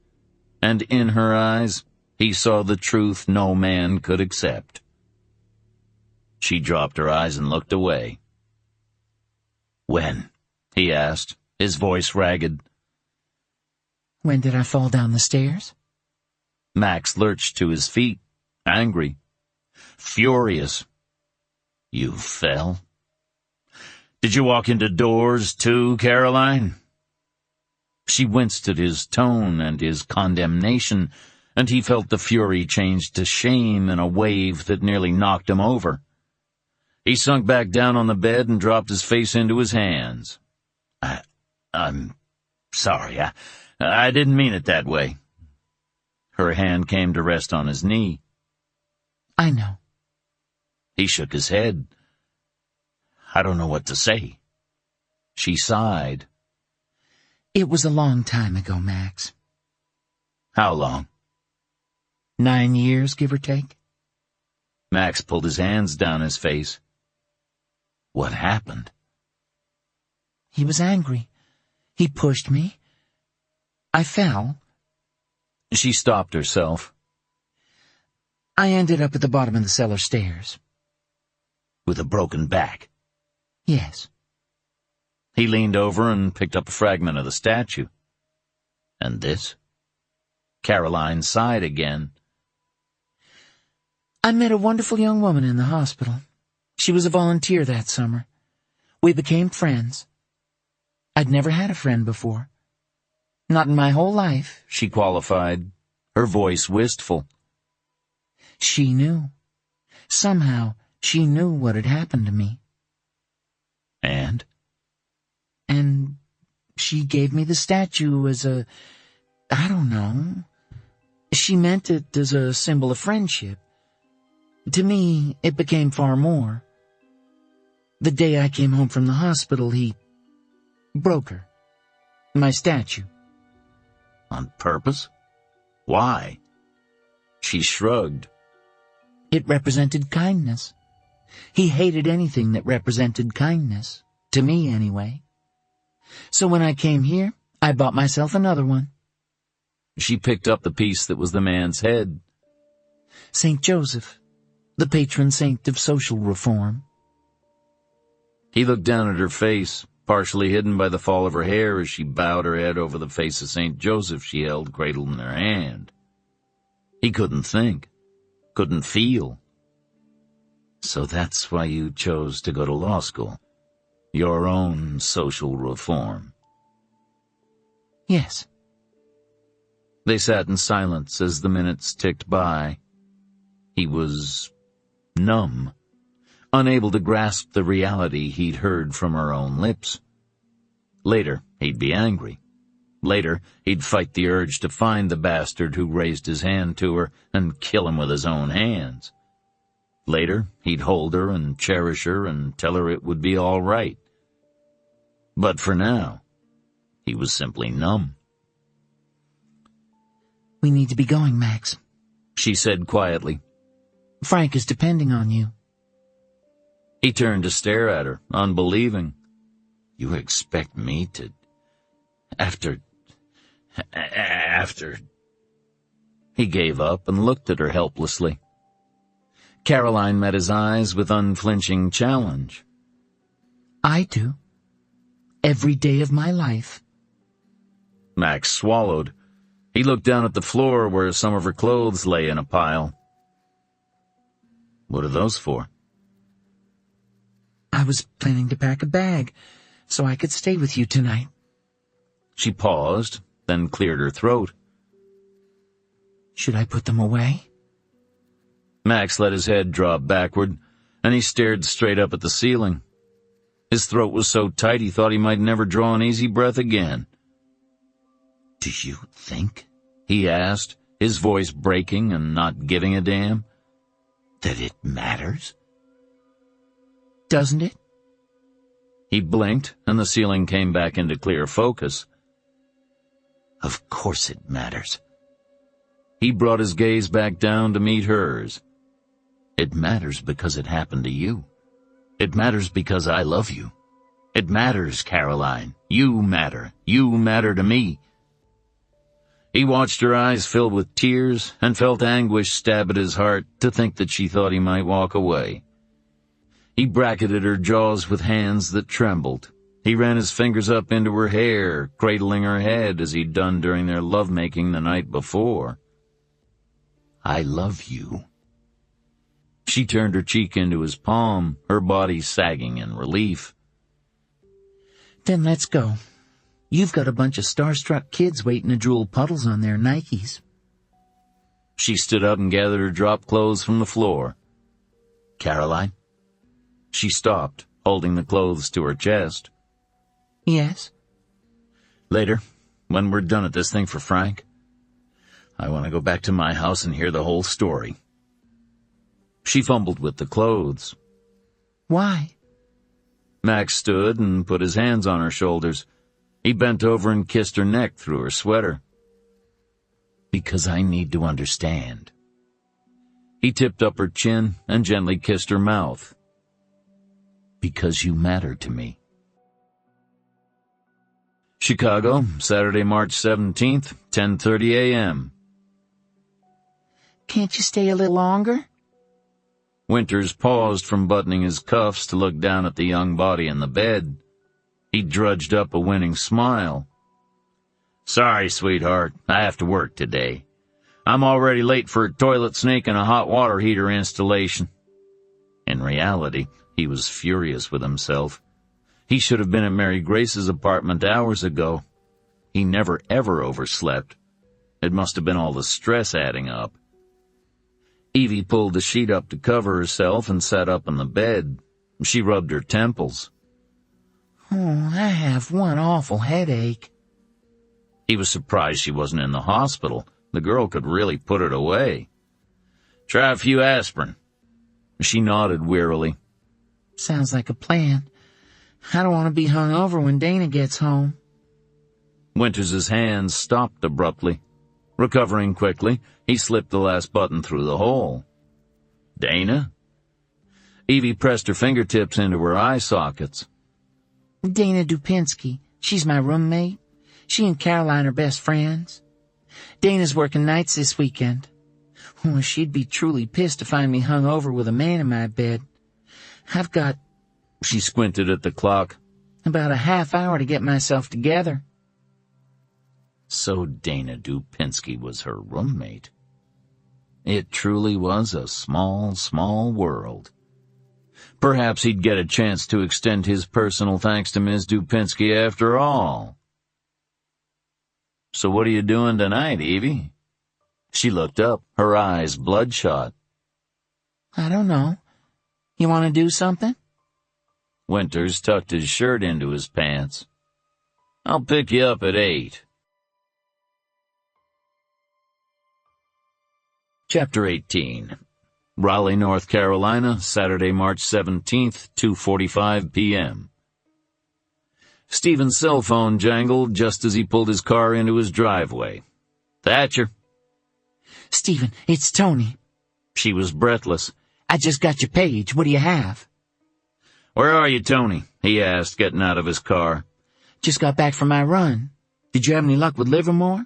And in her eyes, he saw the truth no man could accept. She dropped her eyes and looked away. When? He asked, his voice ragged. When did I fall down the stairs? Max lurched to his feet, angry, furious. You fell? Did you walk into doors too, Caroline? She winced at his tone and his condemnation, and he felt the fury change to shame in a wave that nearly knocked him over. He sunk back down on the bed and dropped his face into his hands. I'm sorry. I didn't mean it that way. Her hand came to rest on his knee. I know. He shook his head. I don't know what to say. She sighed. It was a long time ago, Max. How long? 9 years, give or take. Max pulled his hands down his face. What happened? He was angry. He pushed me. I fell. She stopped herself. I ended up at the bottom of the cellar stairs. With a broken back? Yes. He leaned over and picked up a fragment of the statue. And this? Caroline sighed again. I met a wonderful young woman in the hospital. She was a volunteer that summer. We became friends. I'd never had a friend before. Not in my whole life, she qualified, her voice wistful. She knew. Somehow, she knew what had happened to me. And? And she gave me the statue as I don't know. She meant it as a symbol of friendship. To me, it became far more. The day I came home from the hospital, he broke her. My statue. On purpose? Why? She shrugged. It represented kindness. He hated anything that represented kindness. To me, anyway. So when I came here, I bought myself another one. She picked up the piece that was the man's head. St. Joseph, the patron saint of social reform. He looked down at her face, partially hidden by the fall of her hair as she bowed her head over the face of St. Joseph she held cradled in her hand. He couldn't think, couldn't feel. So that's why you chose to go to law school? Your own social reform? Yes. They sat in silence as the minutes ticked by. He was numb, unable to grasp the reality he'd heard from her own lips. Later, he'd be angry. Later, he'd fight the urge to find the bastard who raised his hand to her and kill him with his own hands. Later, he'd hold her and cherish her and tell her it would be all right. But for now, he was simply numb. We need to be going, Max, she said quietly. Frank is depending on you. He turned to stare at her, unbelieving. You expect me to... After... He gave up and looked at her helplessly. Caroline met his eyes with unflinching challenge. I do. Every day of my life. Max swallowed. He looked down at the floor where some of her clothes lay in a pile. What are those for? I was planning to pack a bag so I could stay with you tonight. She paused, then cleared her throat. Should I put them away? Max let his head drop backward, and he stared straight up at the ceiling. His throat was so tight he thought he might never draw an easy breath again. Do you think, he asked, his voice breaking and not giving a damn, that it matters? Doesn't it? He blinked, and the ceiling came back into clear focus. Of course it matters. He brought his gaze back down to meet hers. It matters because it happened to you. It matters because I love you. It matters, Caroline. You matter. You matter to me. He watched her eyes fill with tears and felt anguish stab at his heart to think that she thought he might walk away. He bracketed her jaws with hands that trembled. He ran his fingers up into her hair, cradling her head as he'd done during their lovemaking the night before. I love you. She turned her cheek into his palm, her body sagging in relief. Then let's go. You've got a bunch of starstruck kids waiting to drool puddles on their Nikes. She stood up and gathered her drop clothes from the floor. Caroline? She stopped, holding the clothes to her chest. Yes? Later, when we're done at this thing for Frank, I want to go back to my house and hear the whole story. She fumbled with the clothes. Why? Max stood and put his hands on her shoulders. He bent over and kissed her neck through her sweater. Because I need to understand. He tipped up her chin and gently kissed her mouth. Because you matter to me. Chicago, Saturday, March 17th, 10:30 a.m. Can't you stay a little longer? Winters paused from buttoning his cuffs to look down at the young body in the bed. He drudged up a winning smile. Sorry, sweetheart, I have to work today. I'm already late for a toilet snake and a hot water heater installation. In reality, he was furious with himself. He should have been at Mary Grace's apartment hours ago. He never ever overslept. It must have been all the stress adding up. Evie pulled the sheet up to cover herself and sat up in the bed. She rubbed her temples. Oh, I have one awful headache. He was surprised she wasn't in the hospital. The girl could really put it away. Try a few aspirin. She nodded wearily. Sounds like a plan. I don't want to be hung over when Dana gets home. Winters's hands stopped abruptly. Recovering quickly, he slipped the last button through the hole. Dana? Evie pressed her fingertips into her eye sockets. Dana Dupinsky. She's my roommate. She and Caroline are best friends. Dana's working nights this weekend. Oh, she'd be truly pissed to find me hung over with a man in my bed. I've got She squinted at the clock. About a half hour to get myself together. So Dana Dupinsky was her roommate. It truly was a small, small world. Perhaps he'd get a chance to extend his personal thanks to Miss Dupinsky after all. So what are you doing tonight, Evie? She looked up, her eyes bloodshot. I don't know. You want to do something? Winters tucked his shirt into his pants. I'll pick you up at 8. Chapter 18. Raleigh, North Carolina, Saturday, March 17th, 2:45 p.m. Stephen's cell phone jangled just as he pulled his car into his driveway. Thatcher. Stephen, it's Tony. She was breathless. I just got your page. What do you have? Where are you, Tony? He asked, getting out of his car. Just got back from my run. Did you have any luck with Livermore?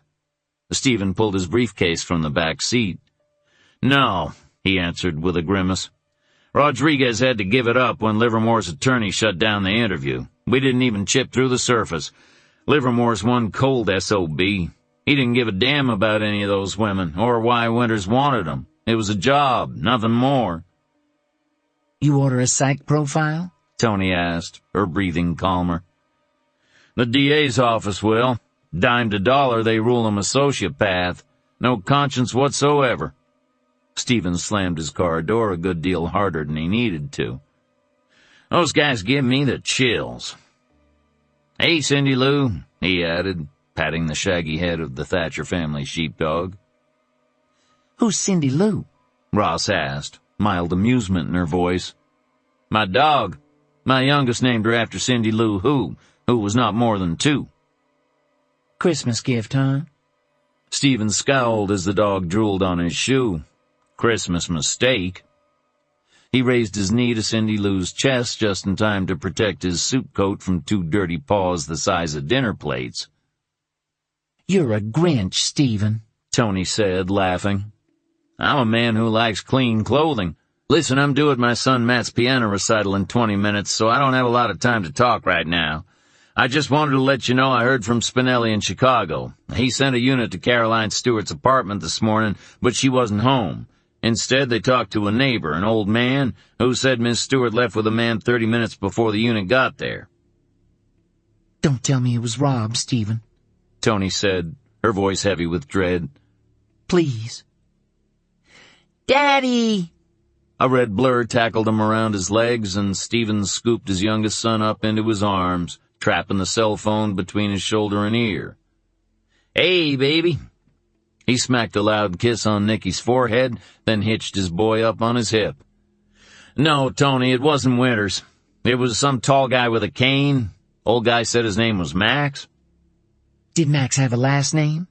Stephen pulled his briefcase from the back seat. No, he answered with a grimace. Rodriguez had to give it up when Livermore's attorney shut down the interview. We didn't even chip through the surface. Livermore's one cold S.O.B. He didn't give a damn about any of those women, or why Winters wanted them. It was a job, nothing more. You order a psych profile? Tony asked, her breathing calmer. The DA's office will. Dime to dollar, they rule him a sociopath. No conscience whatsoever. Stephen slammed his car door a good deal harder than he needed to. Those guys give me the chills. Hey, Cindy Lou, he added, patting the shaggy head of the Thatcher family sheepdog. Who's Cindy Lou? Ross asked, mild amusement in her voice. My dog. My youngest named her after Cindy Lou who was not more than 2. Christmas gift, huh? Stephen scowled as the dog drooled on his shoe. Christmas mistake. He raised his knee to Cindy Lou's chest just in time to protect his suit coat from 2 dirty paws the size of dinner plates. You're a Grinch, Stephen, Tony said, laughing. I'm a man who likes clean clothing. Listen, I'm due at my son Matt's piano recital in 20 minutes, so I don't have a lot of time to talk right now. I just wanted to let you know I heard from Spinelli in Chicago. He sent a unit to Caroline Stewart's apartment this morning, but she wasn't home. Instead, they talked to a neighbor, an old man, who said Miss Stewart left with a man 30 minutes before the unit got there. Don't tell me it was Rob, Stephen, Tony said, her voice heavy with dread. Please. Daddy! A red blur tackled him around his legs, and Stephen scooped his youngest son up into his arms, trapping the cell phone between his shoulder and ear. Hey, baby. He smacked a loud kiss on Nicky's forehead, then hitched his boy up on his hip. No, Tony, it wasn't Winters. It was some tall guy with a cane. Old guy said his name was Max. Did Max have a last name?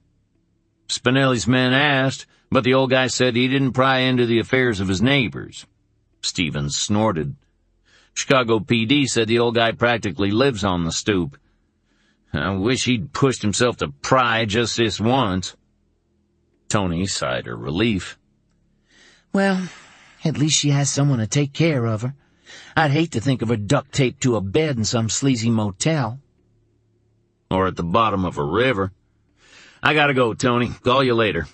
Spinelli's men asked, but the old guy said he didn't pry into the affairs of his neighbors. Stephen snorted. Chicago PD said the old guy practically lives on the stoop. I wish he'd pushed himself to pry just this once. Tony sighed her relief. Well, at least she has someone to take care of her. I'd hate to think of her duct-taped to a bed in some sleazy motel. Or at the bottom of a river. I gotta go, Tony. Call you later.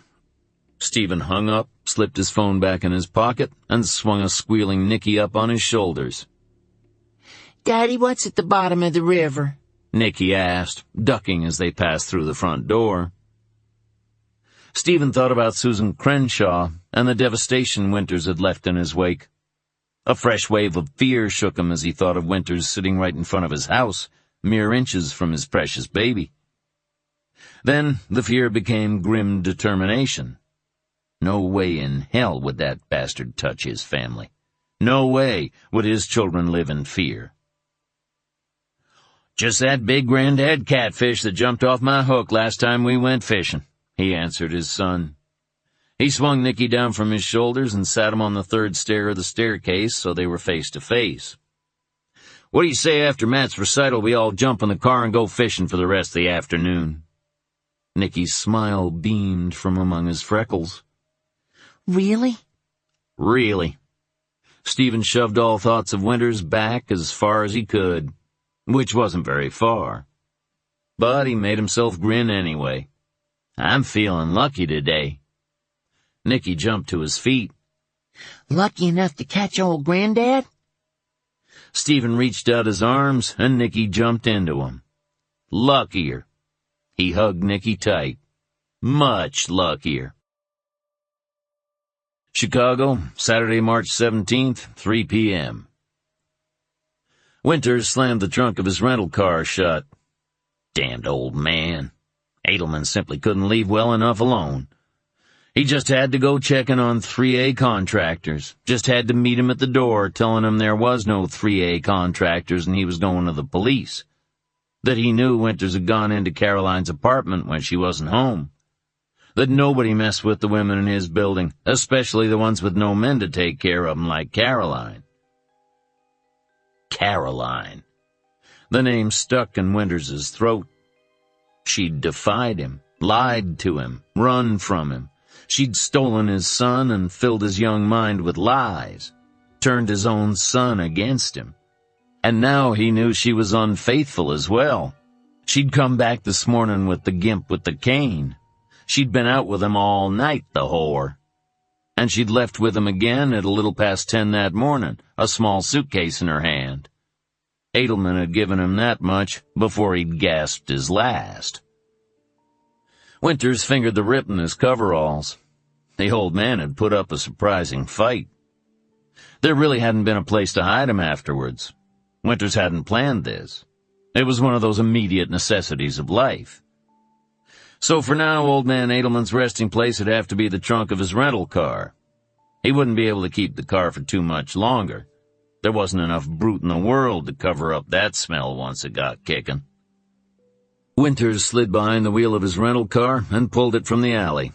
Stephen hung up, slipped his phone back in his pocket, and swung a squealing Nicky up on his shoulders. Daddy, what's at the bottom of the river? Nicky asked, ducking as they passed through the front door. Stephen thought about Susan Crenshaw and the devastation Winters had left in his wake. A fresh wave of fear shook him as he thought of Winters sitting right in front of his house, mere inches from his precious baby. Then the fear became grim determination. No way in hell would that bastard touch his family. No way would his children live in fear. Just that big granddad catfish that jumped off my hook last time we went fishing, he answered his son. He swung Nicky down from his shoulders and sat him on the 3rd stair of the staircase so they were face to face. What do you say after Matt's recital we all jump in the car and go fishing for the rest of the afternoon? Nicky's smile beamed from among his freckles. Really? Really. Stephen shoved all thoughts of Winters back as far as he could, which wasn't very far. But he made himself grin anyway. "I'm feeling lucky today." Nicky jumped to his feet. "Lucky enough to catch old Granddad?" Stephen reached out his arms, and Nicky jumped into him. "Luckier." He hugged Nicky tight. "Much luckier." Chicago, Saturday, March 17th, 3 p.m. Winters slammed the trunk of his rental car shut. Damned old man. Edelman simply couldn't leave well enough alone. He just had to go checking on 3A contractors. Just had to meet him at the door, telling him there was no 3A contractors and he was going to the police. That he knew Winters had gone into Caroline's apartment when she wasn't home. That nobody messed with the women in his building, especially the ones with no men to take care of them like Caroline. Caroline. The name stuck in Winters's throat. She'd defied him, lied to him, run from him. She'd stolen his son and filled his young mind with lies, turned his own son against him. And now he knew she was unfaithful as well. She'd come back this morning with the gimp with the cane. She'd been out with him all night, the whore. And she'd left with him again at a little past 10 that morning, a small suitcase in her hand. Edelman had given him that much before he'd gasped his last. Winters fingered the rip in his coveralls. The old man had put up a surprising fight. There really hadn't been a place to hide him afterwards. Winters hadn't planned this. It was one of those immediate necessities of life. So for now, old man Edelman's resting place would have to be the trunk of his rental car. He wouldn't be able to keep the car for too much longer. There wasn't enough brute in the world to cover up that smell once it got kicking. Winters slid behind the wheel of his rental car and pulled it from the alley.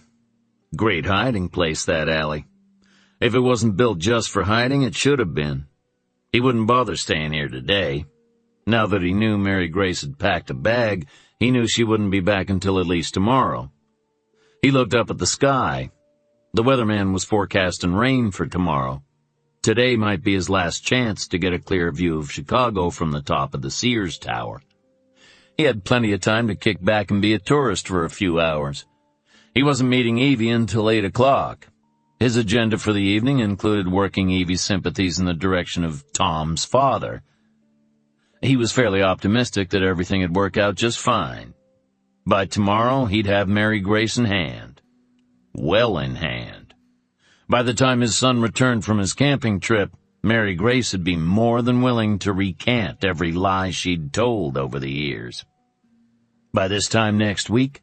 Great hiding place, that alley. If it wasn't built just for hiding, it should have been. He wouldn't bother staying here today. Now that he knew Mary Grace had packed a bag, he knew she wouldn't be back until at least tomorrow. He looked up at the sky. The weatherman was forecasting rain for tomorrow. Today might be his last chance to get a clear view of Chicago from the top of the Sears Tower. He had plenty of time to kick back and be a tourist for a few hours. He wasn't meeting Evie until 8 o'clock. His agenda for the evening included working Evie's sympathies in the direction of Tom's father. He was fairly optimistic that everything would work out just fine. By tomorrow, he'd have Mary Grace in hand. Well in hand. By the time his son returned from his camping trip, Mary Grace would be more than willing to recant every lie she'd told over the years. By this time next week,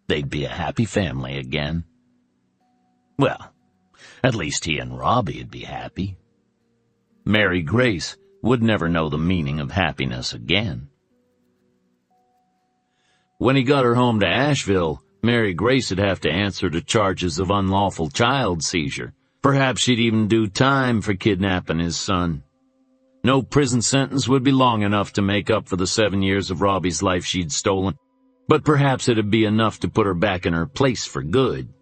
they'd be a happy family again. Well, at least he and Robbie'd be happy. Mary Grace would never know the meaning of happiness again. When he got her home to Asheville, Mary Grace would have to answer to charges of unlawful child seizure. Perhaps she'd even do time for kidnapping his son. No prison sentence would be long enough to make up for the 7 years of Robbie's life she'd stolen, but perhaps it'd be enough to put her back in her place for good.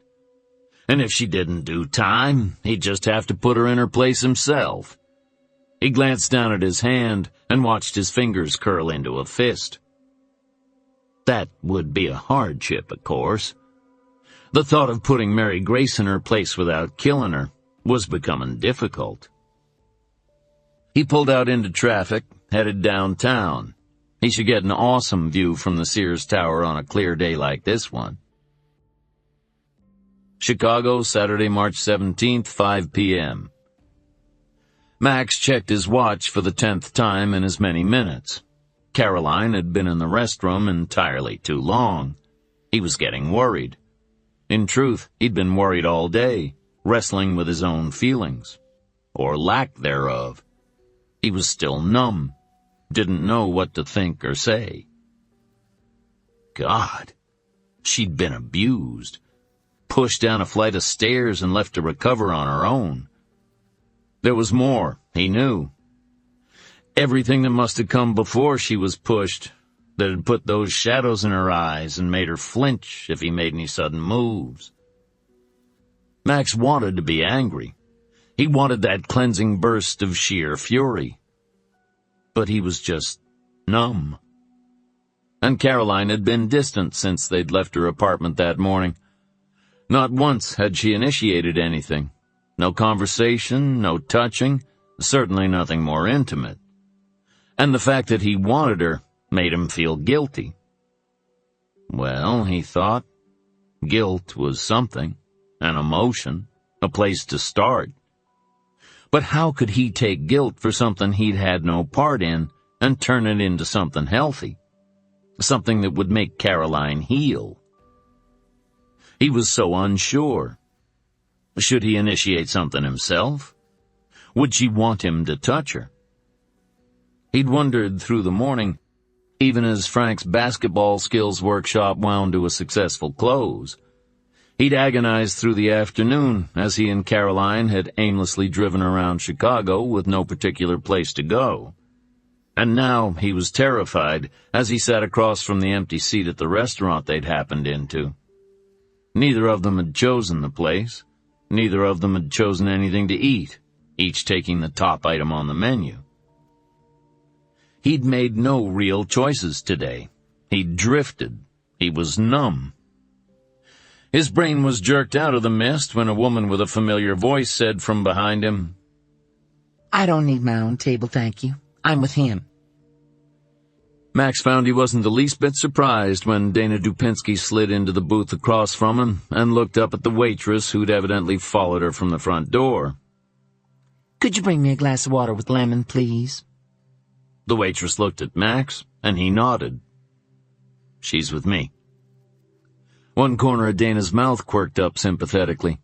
And if she didn't do time, he'd just have to put her in her place himself. He glanced down at his hand and watched his fingers curl into a fist. That would be a hardship, of course. The thought of putting Mary Grace in her place without killing her was becoming difficult. He pulled out into traffic, headed downtown. He should get an awesome view from the Sears Tower on a clear day like this one. Chicago, Saturday, March 17th, 5 p.m. Max checked his watch for the 10th time in as many minutes. Caroline had been in the restroom entirely too long. He was getting worried. In truth, he'd been worried all day, wrestling with his own feelings, or lack thereof. He was still numb, didn't know what to think or say. God, she'd been abused, pushed down a flight of stairs and left to recover on her own. There was more, he knew. Everything that must have come before she was pushed, that had put those shadows in her eyes and made her flinch if he made any sudden moves. Max wanted to be angry. He wanted that cleansing burst of sheer fury. But he was just numb. And Caroline had been distant since they'd left her apartment that morning. Not once had she initiated anything. No conversation, no touching, certainly nothing more intimate. And the fact that he wanted her made him feel guilty. Well, he thought, guilt was something, an emotion, a place to start. But how could he take guilt for something he'd had no part in and turn it into something healthy? Something that would make Caroline heal? He was so unsure. Should he initiate something himself? Would she want him to touch her? He'd wondered through the morning, even as Frank's basketball skills workshop wound to a successful close. He'd agonized through the afternoon as he and Caroline had aimlessly driven around Chicago with no particular place to go. And now he was terrified as he sat across from the empty seat at the restaurant they'd happened into. Neither of them had chosen the place. Neither of them had chosen anything to eat, each taking the top item on the menu. He'd made no real choices today. He'd drifted. He was numb. His brain was jerked out of the mist when a woman with a familiar voice said from behind him, "I don't need my own table, thank you. I'm with him." Max found he wasn't the least bit surprised when Dana Dupinsky slid into the booth across from him and looked up at the waitress who'd evidently followed her from the front door. "Could you bring me a glass of water with lemon, please?" The waitress looked at Max, and he nodded. "She's with me." One corner of Dana's mouth quirked up sympathetically.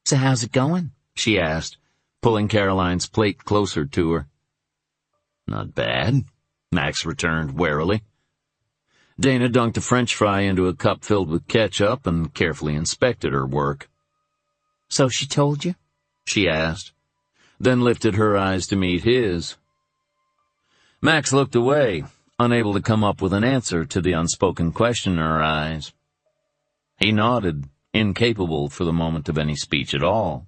"So how's it going?" she asked, pulling Caroline's plate closer to her. "Not bad," Max returned warily. Dana dunked a French fry into a cup filled with ketchup and carefully inspected her work. "So she told you?" she asked, then lifted her eyes to meet his. Max looked away, unable to come up with an answer to the unspoken question in her eyes. He nodded, incapable for the moment of any speech at all.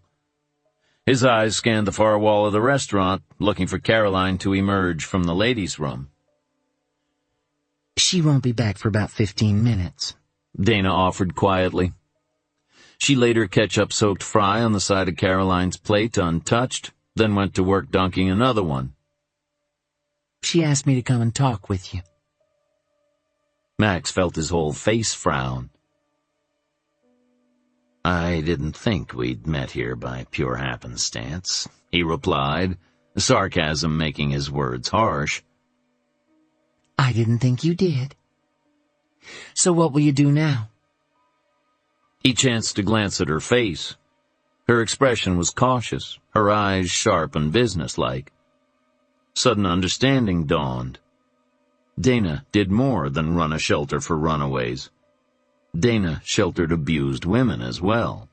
His eyes scanned the far wall of the restaurant, looking for Caroline to emerge from the ladies' room. "She won't be back for about 15 minutes, Dana offered quietly. She laid her ketchup-soaked fry on the side of Caroline's plate untouched, then went to work dunking another one. "She asked me to come and talk with you." Max felt his whole face frown. "I didn't think we'd met here by pure happenstance," he replied, sarcasm making his words harsh. "I didn't think you did. So what will you do now?" He chanced to glance at her face. Her expression was cautious, her eyes sharp and businesslike. Sudden understanding dawned. Dana did more than run a shelter for runaways. Dana sheltered abused women as well.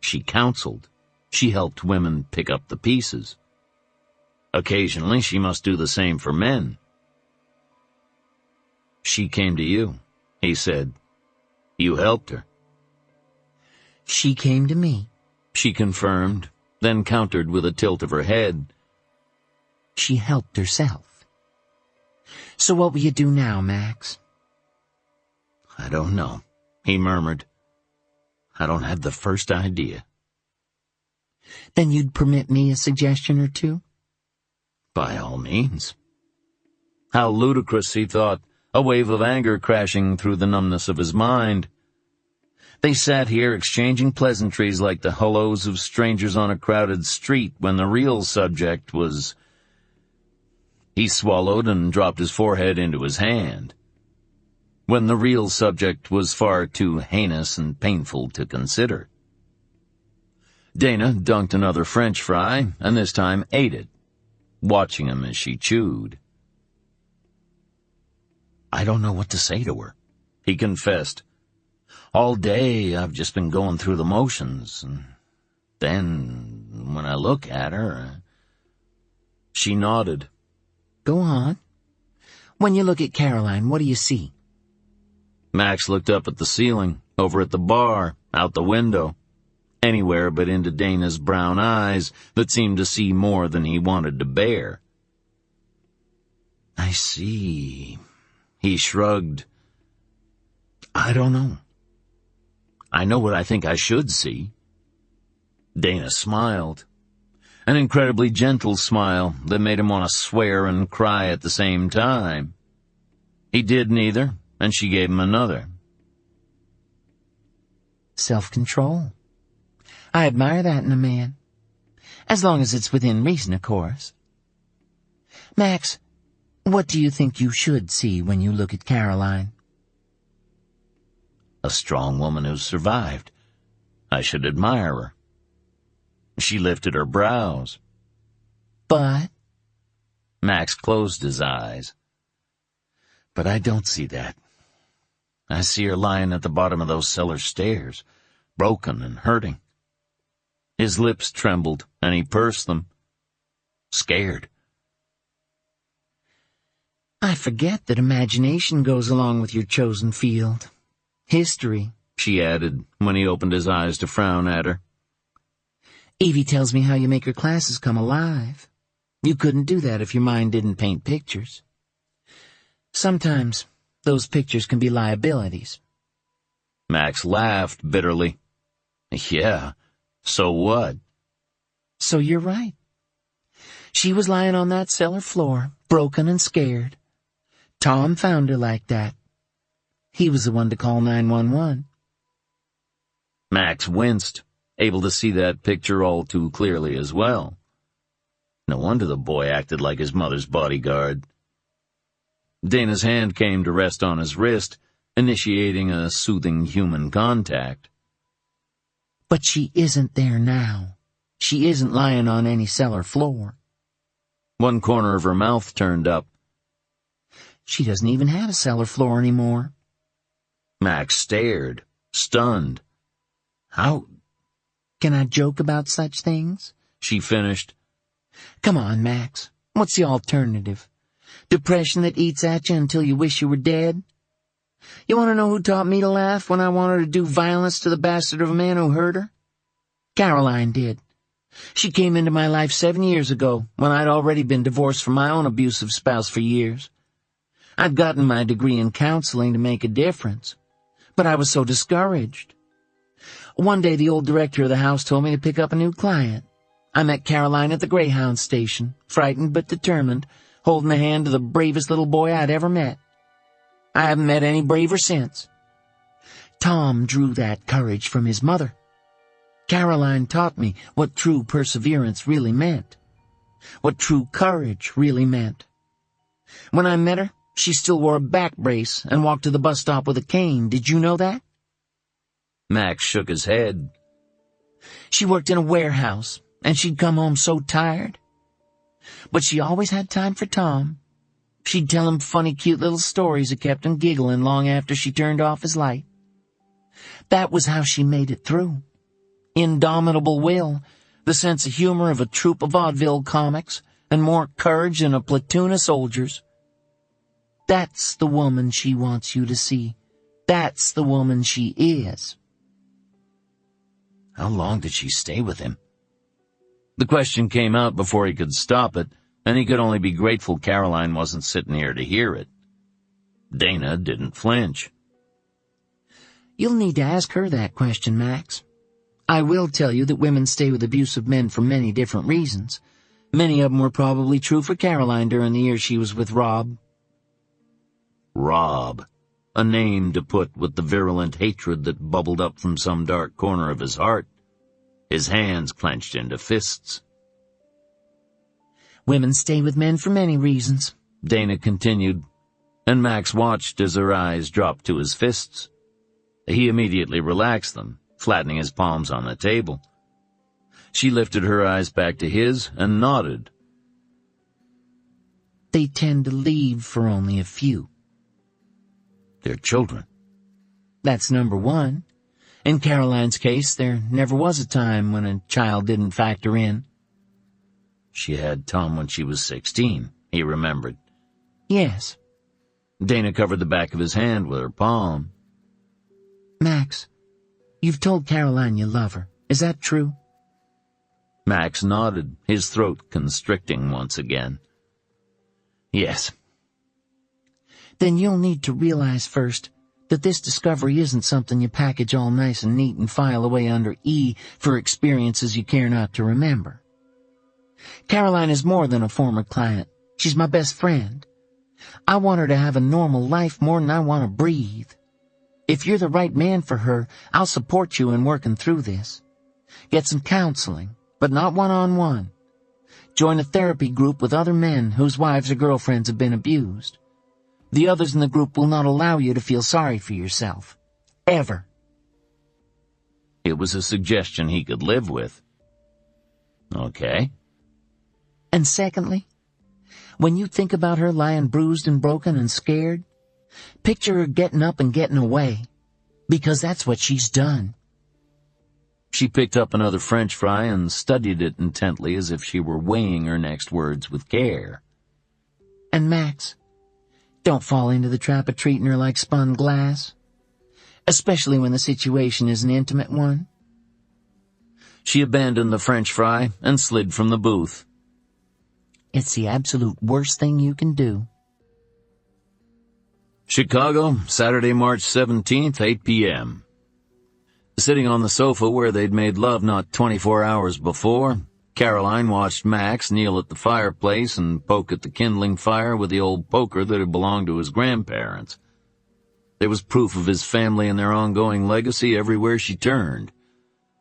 She counseled. She helped women pick up the pieces. Occasionally, she must do the same for men. "She came to you," he said. "You helped her." "She came to me," she confirmed, then countered with a tilt of her head. "She helped herself. So what will you do now, Max?" "I don't know," he murmured. "I don't have the first idea." "Then you'd permit me a suggestion or two?" "By all means." How ludicrous, he thought, a wave of anger crashing through the numbness of his mind. They sat here exchanging pleasantries like the hellos of strangers on a crowded street when the real subject was... He swallowed and dropped his forehead into his hand. When the real subject was far too heinous and painful to consider. Dana dunked another French fry, and this time ate it, watching him as she chewed. "I don't know what to say to her," he confessed. "All day I've just been going through the motions, and then, when I look at her..." She nodded. "Go on. When you look at Caroline, what do you see?" Max looked up at the ceiling, over at the bar, out the window. anywhere but into Dana's brown eyes that seemed to see more than he wanted to bear. "I see." He shrugged. "I don't know. I know what I think I should see." Dana smiled. An incredibly gentle smile that made him want to swear and cry at the same time. He did neither, and she gave him another. Self-control. I admire that in a man. As long as it's within reason, of course. Max, what do you think you should see when you look at Caroline? A strong woman who survived. I should admire her. She lifted her brows. But? Max closed his eyes. But I don't see that. I see her lying at the bottom of those cellar stairs, broken and hurting. His lips trembled, and he pursed them. Scared. I forget that imagination goes along with your chosen field. History, she added, when he opened his eyes to frown at her. Evie tells me how you make your classes come alive. You couldn't do that if your mind didn't paint pictures. Sometimes those pictures can be liabilities. Max laughed bitterly. Yeah, so what? So you're right. She was lying on that cellar floor, broken and scared. Tom found her like that. He was the one to call 911. Max winced, able to see that picture all too clearly as well. No wonder the boy acted like his mother's bodyguard. Dana's hand came to rest on his wrist, initiating a soothing human contact. But she isn't there now. She isn't lying on any cellar floor. One corner of her mouth turned up. She doesn't even have a cellar floor anymore. Max stared, stunned. How? Can I joke about such things? She finished. Come on, Max. What's the alternative? Depression that eats at you until you wish you were dead? You want to know who taught me to laugh when I wanted to do violence to the bastard of a man who hurt her? Caroline did. She came into my life 7 years ago, when I'd already been divorced from my own abusive spouse for years. I'd gotten my degree in counseling to make a difference, but I was so discouraged. One day the old director of the house told me to pick up a new client. I met Caroline at the Greyhound station, frightened but determined, holding the hand of the bravest little boy I'd ever met. I haven't met any braver since. Tom drew that courage from his mother. Caroline taught me what true perseverance really meant, what true courage really meant. When I met her, she still wore a back brace and walked to the bus stop with a cane. Did you know that? Max shook his head. She worked in a warehouse, and she'd come home so tired. But she always had time for Tom. She'd tell him funny, cute little stories that kept him giggling long after she turned off his light. That was how she made it through. Indomitable will, the sense of humor of a troupe of vaudeville comics, and more courage than a platoon of soldiers. That's the woman she wants you to see. That's the woman she is. How long did she stay with him? The question came out before he could stop it, and he could only be grateful Caroline wasn't sitting here to hear it. Dana didn't flinch. You'll need to ask her that question, Max. I will tell you that women stay with abusive men for many different reasons. Many of them were probably true for Caroline during the years she was with Rob. Rob, a name to put with the virulent hatred that bubbled up from some dark corner of his heart. His hands clenched into fists. Women stay with men for many reasons, Dana continued, and Max watched as her eyes dropped to his fists. He immediately relaxed them, flattening his palms on the table. She lifted her eyes back to his and nodded. They tend to leave for only a few. Their children. That's number one. In Caroline's case, there never was a time when a child didn't factor in. She had Tom when she was 16, he remembered. Yes. Dana covered the back of his hand with her palm. Max, you've told Caroline you love her. Is that true?" Max nodded, his throat constricting once again. "Yes." "Then you'll need to realize first that this discovery isn't something you package all nice and neat and file away under E for experiences you care not to remember. Caroline is more than a former client. She's my best friend. I want her to have a normal life more than I want to breathe. If you're the right man for her, I'll support you in working through this. Get some counseling, but not one-on-one. Join a therapy group with other men whose wives or girlfriends have been abused. The others in the group will not allow you to feel sorry for yourself. Ever." It was a suggestion he could live with. Okay. "And secondly, when you think about her lying bruised and broken and scared, picture her getting up and getting away, because that's what she's done." She picked up another French fry and studied it intently as if she were weighing her next words with care. "And Max, don't fall into the trap of treating her like spun glass, especially when the situation is an intimate one." She abandoned the French fry and slid from the booth. "It's the absolute worst thing you can do." Chicago, Saturday, March 17th, 8 p.m. Sitting on the sofa where they'd made love not 24 hours before, Caroline watched Max kneel at the fireplace and poke at the kindling fire with the old poker that had belonged to his grandparents. There was proof of his family and their ongoing legacy everywhere she turned.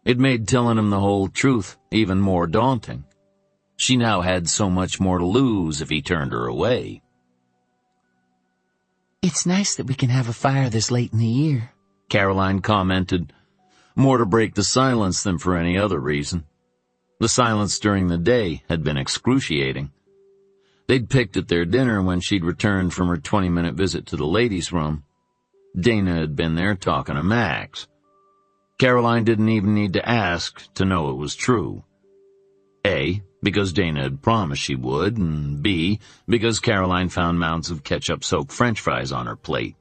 It made telling him the whole truth even more daunting. She now had so much more to lose if he turned her away. "It's nice that we can have a fire this late in the year," Caroline commented, more to break the silence than for any other reason. The silence during the day had been excruciating. They'd picked at their dinner when she'd returned from her 20-minute visit to the ladies' room. Dana had been there talking to Max. Caroline didn't even need to ask to know it was true. A, because Dana had promised she would, and B, because Caroline found mounds of ketchup-soaked French fries on her plate.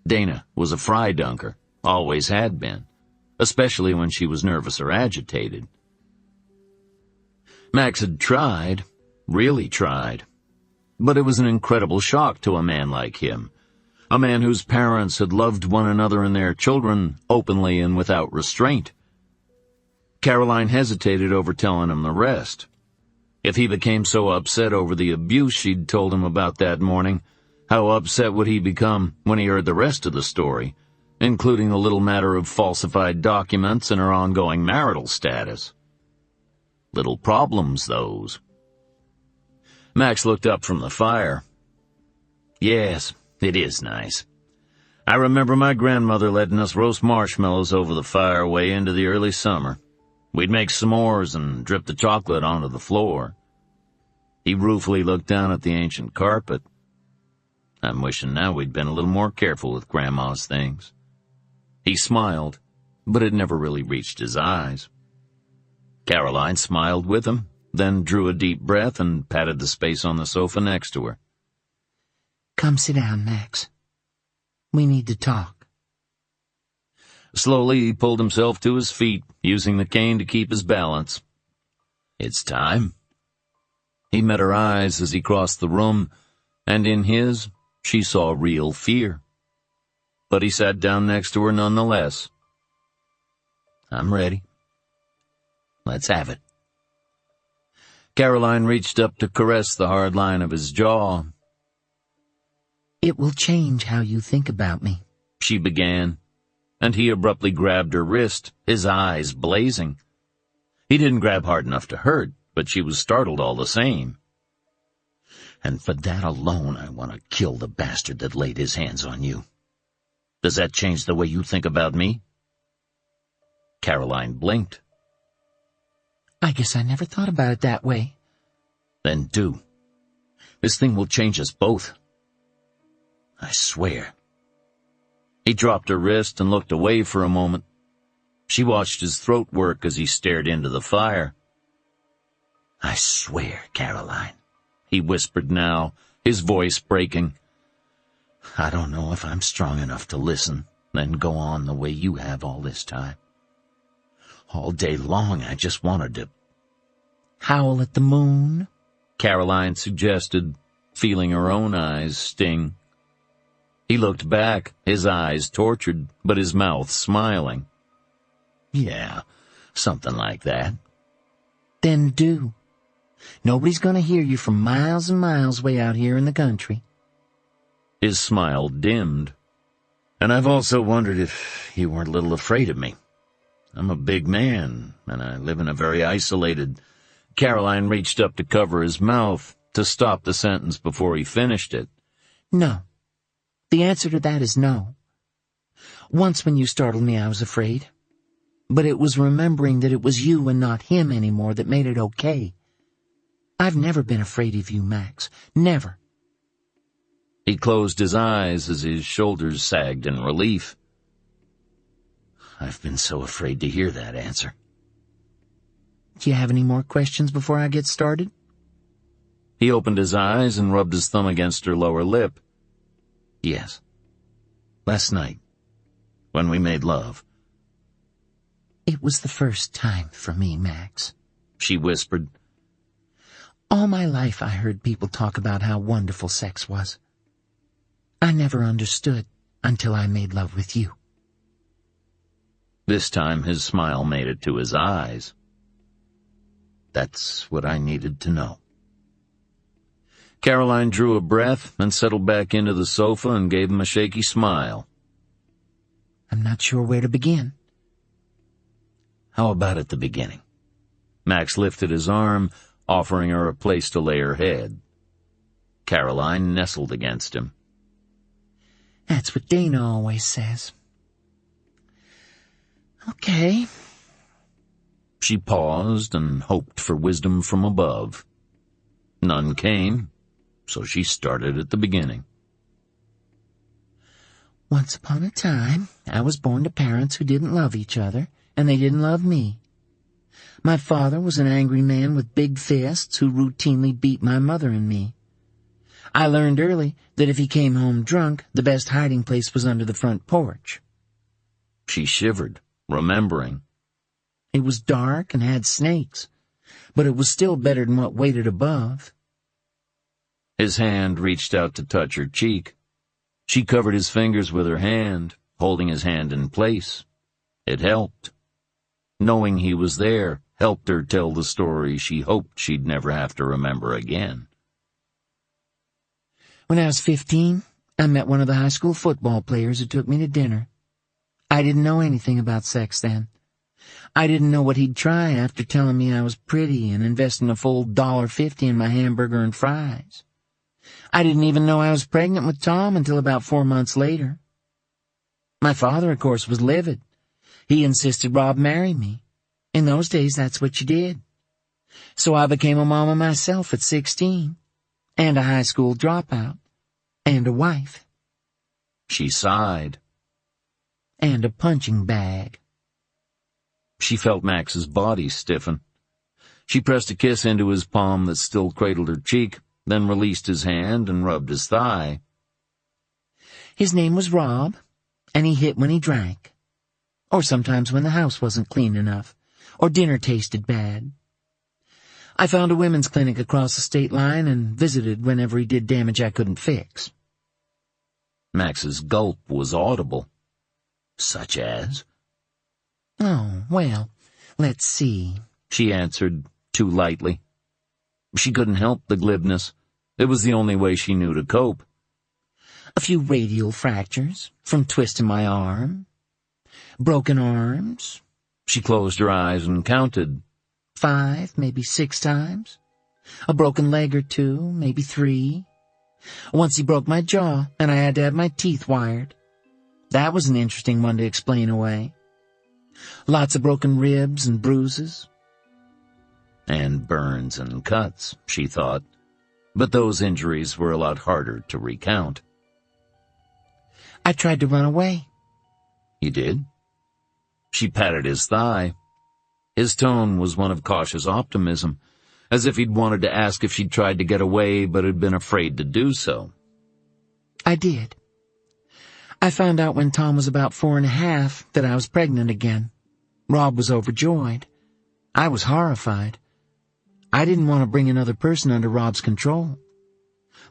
Dana was a fry dunker, always had been, especially when she was nervous or agitated. Max had tried, really tried, but it was an incredible shock to a man like him, a man whose parents had loved one another and their children openly and without restraint. Caroline hesitated over telling him the rest. If he became so upset over the abuse she'd told him about that morning, how upset would he become when he heard the rest of the story, including the little matter of falsified documents and her ongoing marital status? Little problems, those. Max looked up from the fire. "Yes, it is nice. I remember my grandmother letting us roast marshmallows over the fire way into the early summer. We'd make s'mores and drip the chocolate onto the floor." He ruefully looked down at the ancient carpet. "I'm wishing now we'd been a little more careful with Grandma's things." He smiled, but it never really reached his eyes. Caroline smiled with him, then drew a deep breath and patted the space on the sofa next to her. "Come sit down, Max. We need to talk." Slowly he pulled himself to his feet, using the cane to keep his balance. "It's time." He met her eyes as he crossed the room, and in his, she saw real fear. But he sat down next to her nonetheless. "I'm ready. Let's have it." Caroline reached up to caress the hard line of his jaw. "It will change how you think about me," she began, and he abruptly grabbed her wrist, his eyes blazing. He didn't grab hard enough to hurt, but she was startled all the same. "And for that alone, I want to kill the bastard that laid his hands on you. Does that change the way you think about me?" Caroline blinked. "I guess I never thought about it that way." "Then do. This thing will change us both. I swear." He dropped her wrist and looked away for a moment. She watched his throat work as he stared into the fire. "I swear, Caroline," he whispered now, his voice breaking. "I don't know if I'm strong enough to listen, then go on the way you have all this time. All day long I just wanted to Howl at the moon? Caroline suggested, feeling her own eyes sting. He looked back, his eyes tortured, but his mouth smiling. Yeah, something like that. Then do. Nobody's gonna hear you from miles and miles way out here in the country. His smile dimmed. And I've also wondered if you weren't a little afraid of me. I'm a big man, and I live in a very isolated... Caroline reached up to cover his mouth, to stop the sentence before he finished it. No. The answer to that is no. Once when you startled me, I was afraid. But it was remembering that it was you and not him anymore that made it okay. I've never been afraid of you, Max. Never. He closed his eyes as his shoulders sagged in relief. I've been so afraid to hear that answer. Do you have any more questions before I get started? He opened his eyes and rubbed his thumb against her lower lip. Yes. Last night, when we made love. It was the first time for me, Max, she whispered. All my life I heard people talk about how wonderful sex was. I never understood until I made love with you. This time his smile made it to his eyes. That's what I needed to know. Caroline drew a breath and settled back into the sofa and gave him a shaky smile. I'm not sure where to begin. How about at the beginning? Max lifted his arm, offering her a place to lay her head. Caroline nestled against him. That's what Dana always says. Okay. She paused and hoped for wisdom from above. None came, so she started at the beginning. Once upon a time, I was born to parents who didn't love each other, and they didn't love me. My father was an angry man with big fists who routinely beat my mother and me. I learned early that if he came home drunk, the best hiding place was under the front porch. She shivered, remembering. It was dark and had snakes, but it was still better than what waited above. His hand reached out to touch her cheek. She covered his fingers with her hand, holding his hand in place. It helped. Knowing he was there helped her tell the story she hoped she'd never have to remember again. When I was 15, I met one of the high school football players who took me to dinner. I didn't know anything about sex then. I didn't know what he'd try after telling me I was pretty and investing a full $1.50 in my hamburger and fries. I didn't even know I was pregnant with Tom until about 4 months later. My father, of course, was livid. He insisted Rob marry me. In those days, that's what you did. So I became a mama myself at 16, and a high school dropout, and a wife. She sighed. And a punching bag. She felt Max's body stiffen. She pressed a kiss into his palm that still cradled her cheek, then released his hand and rubbed his thigh. His name was Rob, and he hit when he drank. Or sometimes when the house wasn't clean enough, or dinner tasted bad. I found a women's clinic across the state line and visited whenever he did damage I couldn't fix. Max's gulp was audible. Such as? Oh, well, let's see, she answered, too lightly. She couldn't help the glibness. It was the only way she knew to cope. A few radial fractures from twisting my arm. Broken arms. She closed her eyes and counted. 5, maybe 6 times. A broken leg or 2, maybe 3. Once he broke my jaw, and I had to have my teeth wired. That was an interesting one to explain away. Lots of broken ribs and bruises. And burns and cuts, she thought. But those injuries were a lot harder to recount. I tried to run away. You did? She patted his thigh. His tone was one of cautious optimism, as if he'd wanted to ask if she'd tried to get away but had been afraid to do so. I did. I found out when Tom was about 4 1/2 that I was pregnant again. Rob was overjoyed. I was horrified. I didn't want to bring another person under Rob's control.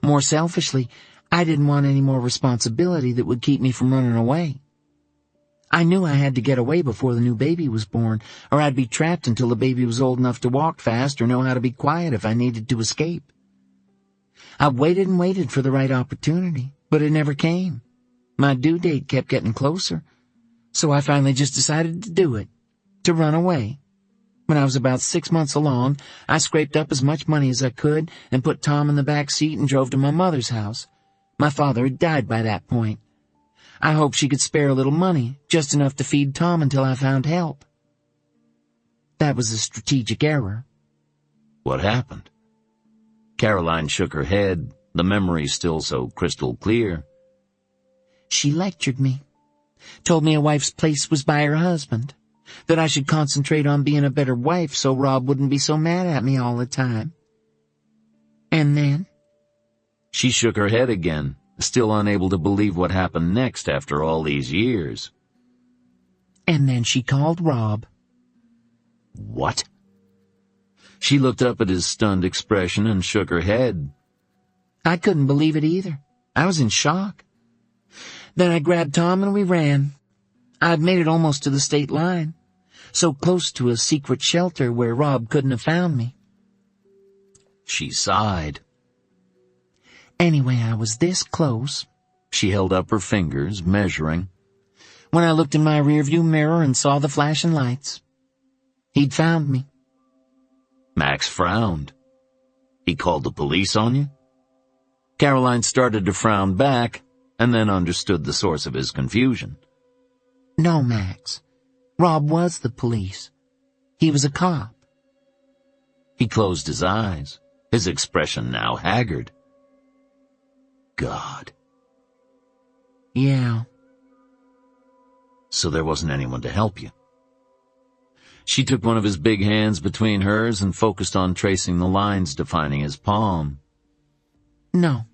More selfishly, I didn't want any more responsibility that would keep me from running away. I knew I had to get away before the new baby was born, or I'd be trapped until the baby was old enough to walk fast or know how to be quiet if I needed to escape. I waited and waited for the right opportunity, but it never came. My due date kept getting closer, so I finally just decided to do it, to run away. When I was about 6 months along, I scraped up as much money as I could and put Tom in the back seat and drove to my mother's house. My father had died by that point. I hoped she could spare a little money, just enough to feed Tom until I found help. That was a strategic error. What happened? Caroline shook her head, the memory still so crystal clear. She lectured me, told me a wife's place was by her husband, that I should concentrate on being a better wife so Rob wouldn't be so mad at me all the time. And then? She shook her head again, still unable to believe what happened next after all these years. And then she called Rob. What? She looked up at his stunned expression and shook her head. I couldn't believe it either. I was in shock. Then I grabbed Tom and we ran. I'd made it almost to the state line, so close to a secret shelter where Rob couldn't have found me. She sighed. Anyway, I was this close. She held up her fingers, measuring. When I looked in my rearview mirror and saw the flashing lights, he'd found me. Max frowned. He called the police on you? Caroline started to frown back, and then understood the source of his confusion. No, Max. Rob was the police. He was a cop. He closed his eyes, his expression now haggard. God. Yeah. So there wasn't anyone to help you. She took one of his big hands between hers and focused on tracing the lines defining his palm. No,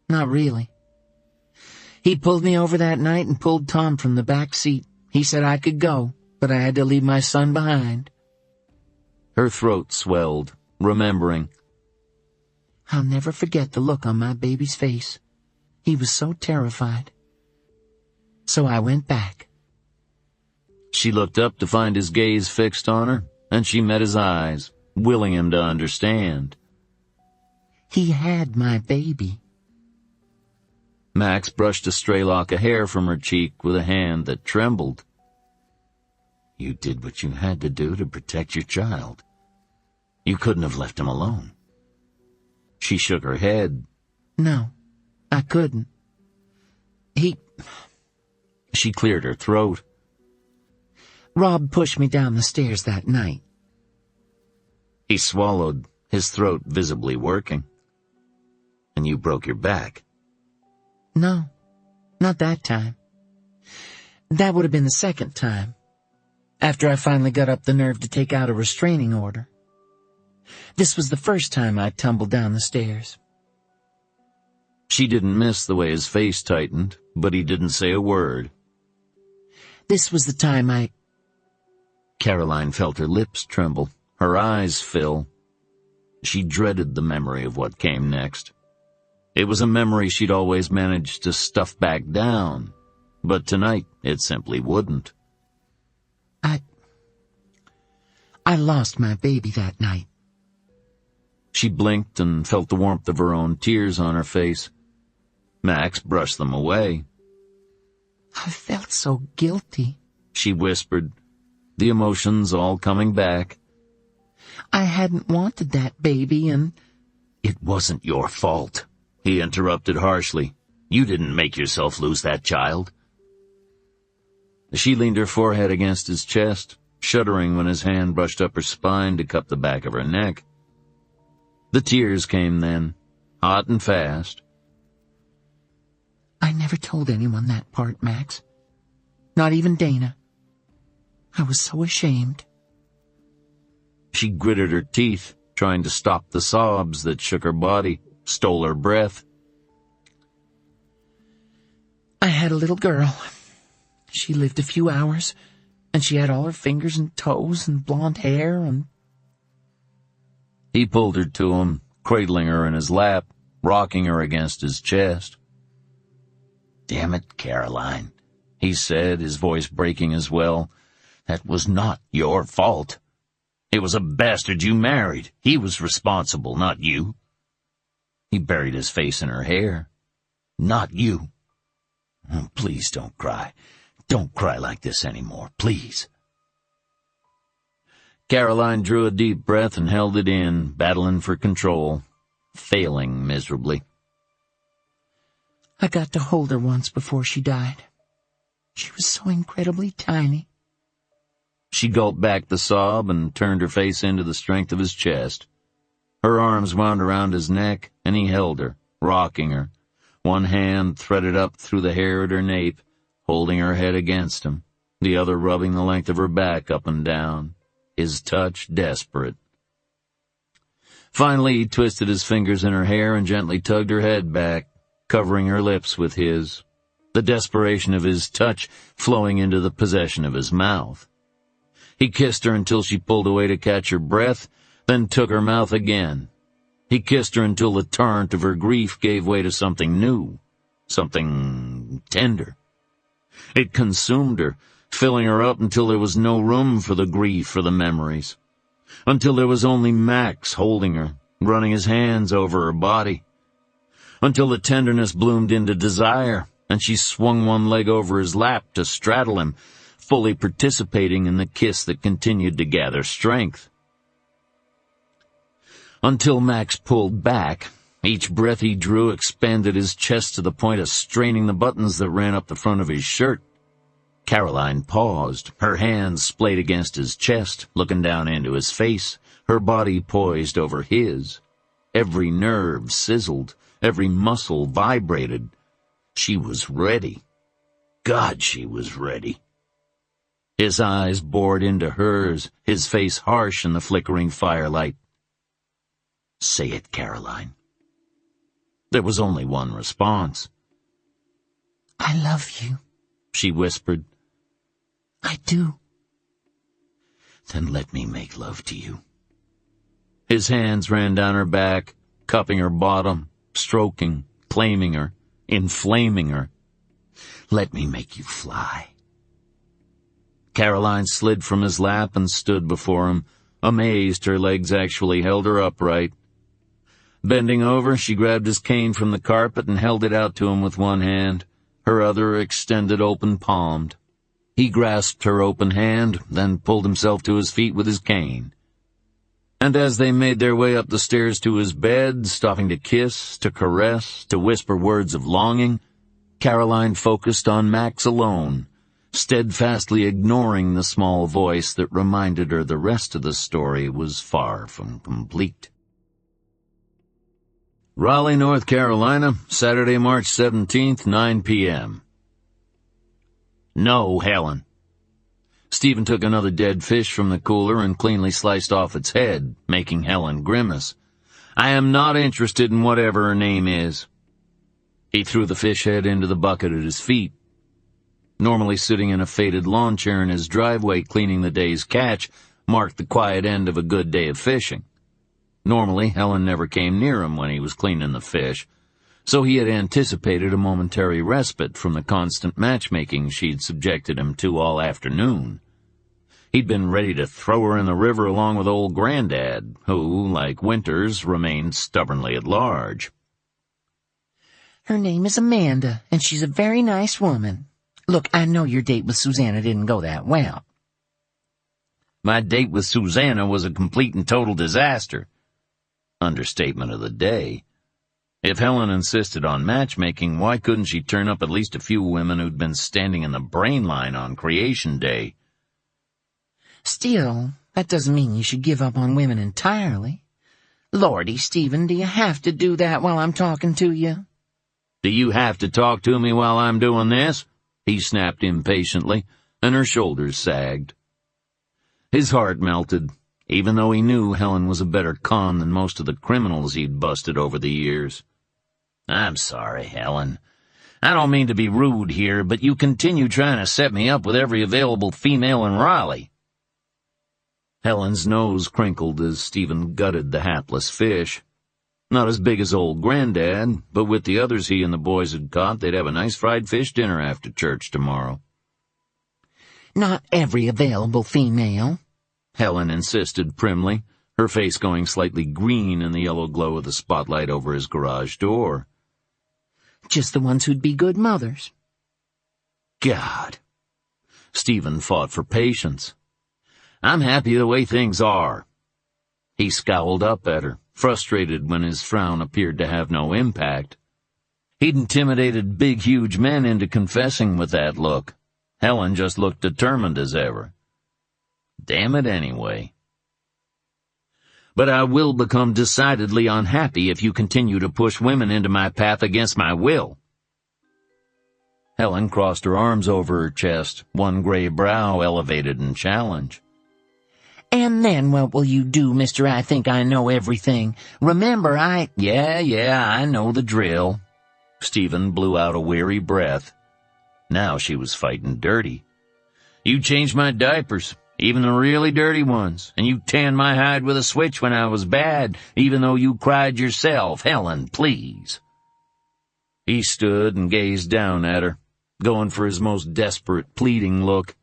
not really. He pulled me over that night and pulled Tom from the back seat. He said I could go, but I had to leave my son behind. Her throat swelled, remembering. I'll never forget the look on my baby's face. He was so terrified. So I went back. She looked up to find his gaze fixed on her, and she met his eyes, willing him to understand. He had my baby. Max brushed a stray lock of hair from her cheek with a hand that trembled. You did what you had to do to protect your child. You couldn't have left him alone. She shook her head. No, I couldn't. She cleared her throat. Rob pushed me down the stairs that night. He swallowed, his throat visibly working. And you broke your back. No, not that time. That would have been the second time, after I finally got up the nerve to take out a restraining order. This was the first time I tumbled down the stairs. She didn't miss the way his face tightened, but he didn't say a word. This was the time Caroline felt her lips tremble, her eyes fill. She dreaded the memory of what came next. It was a memory she'd always managed to stuff back down, but tonight it simply wouldn't. I lost my baby that night. She blinked and felt the warmth of her own tears on her face. Max brushed them away. I felt so guilty, she whispered, the emotions all coming back. I hadn't wanted that baby and... It wasn't your fault, he interrupted harshly. You didn't make yourself lose that child. She leaned her forehead against his chest, shuddering when his hand brushed up her spine to cup the back of her neck. The tears came then, hot and fast. I never told anyone that part, Max. Not even Dana. I was so ashamed. She gritted her teeth, trying to stop the sobs that shook her body, stole her breath. I had a little girl. She lived a few hours, And she had all her fingers and toes and blonde hair and... He pulled her to him, cradling her in his lap, rocking her against his chest. "Damn it, Caroline," he said, his voice breaking as well. "That was not your fault. It was a bastard you married. He was responsible, not you." He buried his face in her hair. "Not you. Oh, please don't cry. Don't cry like this anymore, please." Caroline drew a deep breath and held it in, battling for control, failing miserably. "I got to hold her once before she died. She was so incredibly tiny." She gulped back the sob and turned her face into the strength of his chest. Her arms wound around his neck, and he held her, rocking her, one hand threaded up through the hair at her nape, holding her head against him, the other rubbing the length of her back up and down, his touch desperate. Finally, he twisted his fingers in her hair and gently tugged her head back, covering her lips with his, the desperation of his touch flowing into the possession of his mouth. He kissed her until she pulled away to catch her breath, then took her mouth again. He kissed her until the torrent of her grief gave way to something new, something tender. It consumed her, filling her up until there was no room for the grief or the memories, until there was only Max holding her, running his hands over her body, until the tenderness bloomed into desire, and she swung one leg over his lap to straddle him, fully participating in the kiss that continued to gather strength. Until Max pulled back, each breath he drew expanded his chest to the point of straining the buttons that ran up the front of his shirt. Caroline paused, her hands splayed against his chest, looking down into his face, her body poised over his. Every nerve sizzled, every muscle vibrated. She was ready. God, she was ready. His eyes bored into hers, his face harsh in the flickering firelight. "Say it, Caroline." There was only one response. "I love you," she whispered. "I do." "Then let me make love to you." His hands ran down her back, cupping her bottom, stroking, claiming her, inflaming her. "Let me make you fly." Caroline slid from his lap and stood before him, amazed her legs actually held her upright. Bending over, she grabbed his cane from the carpet and held it out to him with one hand, her other extended open-palmed. He grasped her open hand, then pulled himself to his feet with his cane. And as they made their way up the stairs to his bed, stopping to kiss, to caress, to whisper words of longing, Caroline focused on Max alone, steadfastly ignoring the small voice that reminded her the rest of the story was far from complete. Raleigh, North Carolina, Saturday, March 17th, 9 p.m. "No, Helen." Stephen took another dead fish from the cooler and cleanly sliced off its head, making Helen grimace. "I am not interested in whatever her name is." He threw the fish head into the bucket at his feet. Normally sitting in a faded lawn chair in his driveway cleaning the day's catch marked the quiet end of a good day of fishing. Normally, Helen never came near him when he was cleaning the fish, so he had anticipated a momentary respite from the constant matchmaking she'd subjected him to all afternoon. He'd been ready to throw her in the river along with old Granddad, who, like Winters, remained stubbornly at large. "Her name is Amanda, and she's a very nice woman. Look, I know your date with Susanna didn't go that well." "My date with Susanna was a complete and total disaster." Understatement of the day. If Helen insisted on matchmaking, why couldn't she turn up at least a few women who'd been standing in the brain line on Creation Day? "Still, that doesn't mean you should give up on women entirely. Lordy, Stephen, do you have to do that while I'm talking to you?" "Do you have to talk to me while I'm doing this?" he snapped impatiently, and her shoulders sagged. His heart melted, even though he knew Helen was a better con than most of the criminals he'd busted over the years. "I'm sorry, Helen. I don't mean to be rude here, but you continue trying to set me up with every available female in Raleigh." Helen's nose crinkled as Stephen gutted the hapless fish. Not as big as old Granddad, but with the others he and the boys had caught, they'd have a nice fried fish dinner after church tomorrow. "Not every available female," Helen insisted primly, her face going slightly green in the yellow glow of the spotlight over his garage door. "Just the ones who'd be good mothers." God. Stephen fought for patience. "I'm happy the way things are." He scowled up at her, frustrated when his frown appeared to have no impact. He'd intimidated big, huge men into confessing with that look. Helen just looked determined as ever. Damn it anyway. "But I will become decidedly unhappy if you continue to push women into my path against my will." Helen crossed her arms over her chest, one gray brow elevated in challenge. "And then what will you do, Mr. I think I know everything? Remember, Yeah, I know the drill." Stephen blew out a weary breath. Now she was fighting dirty. "You changed my diapers, even the really dirty ones, and you tanned my hide with a switch when I was bad, even though you cried yourself. Helen, please." He stood and gazed down at her, going for his most desperate, pleading look.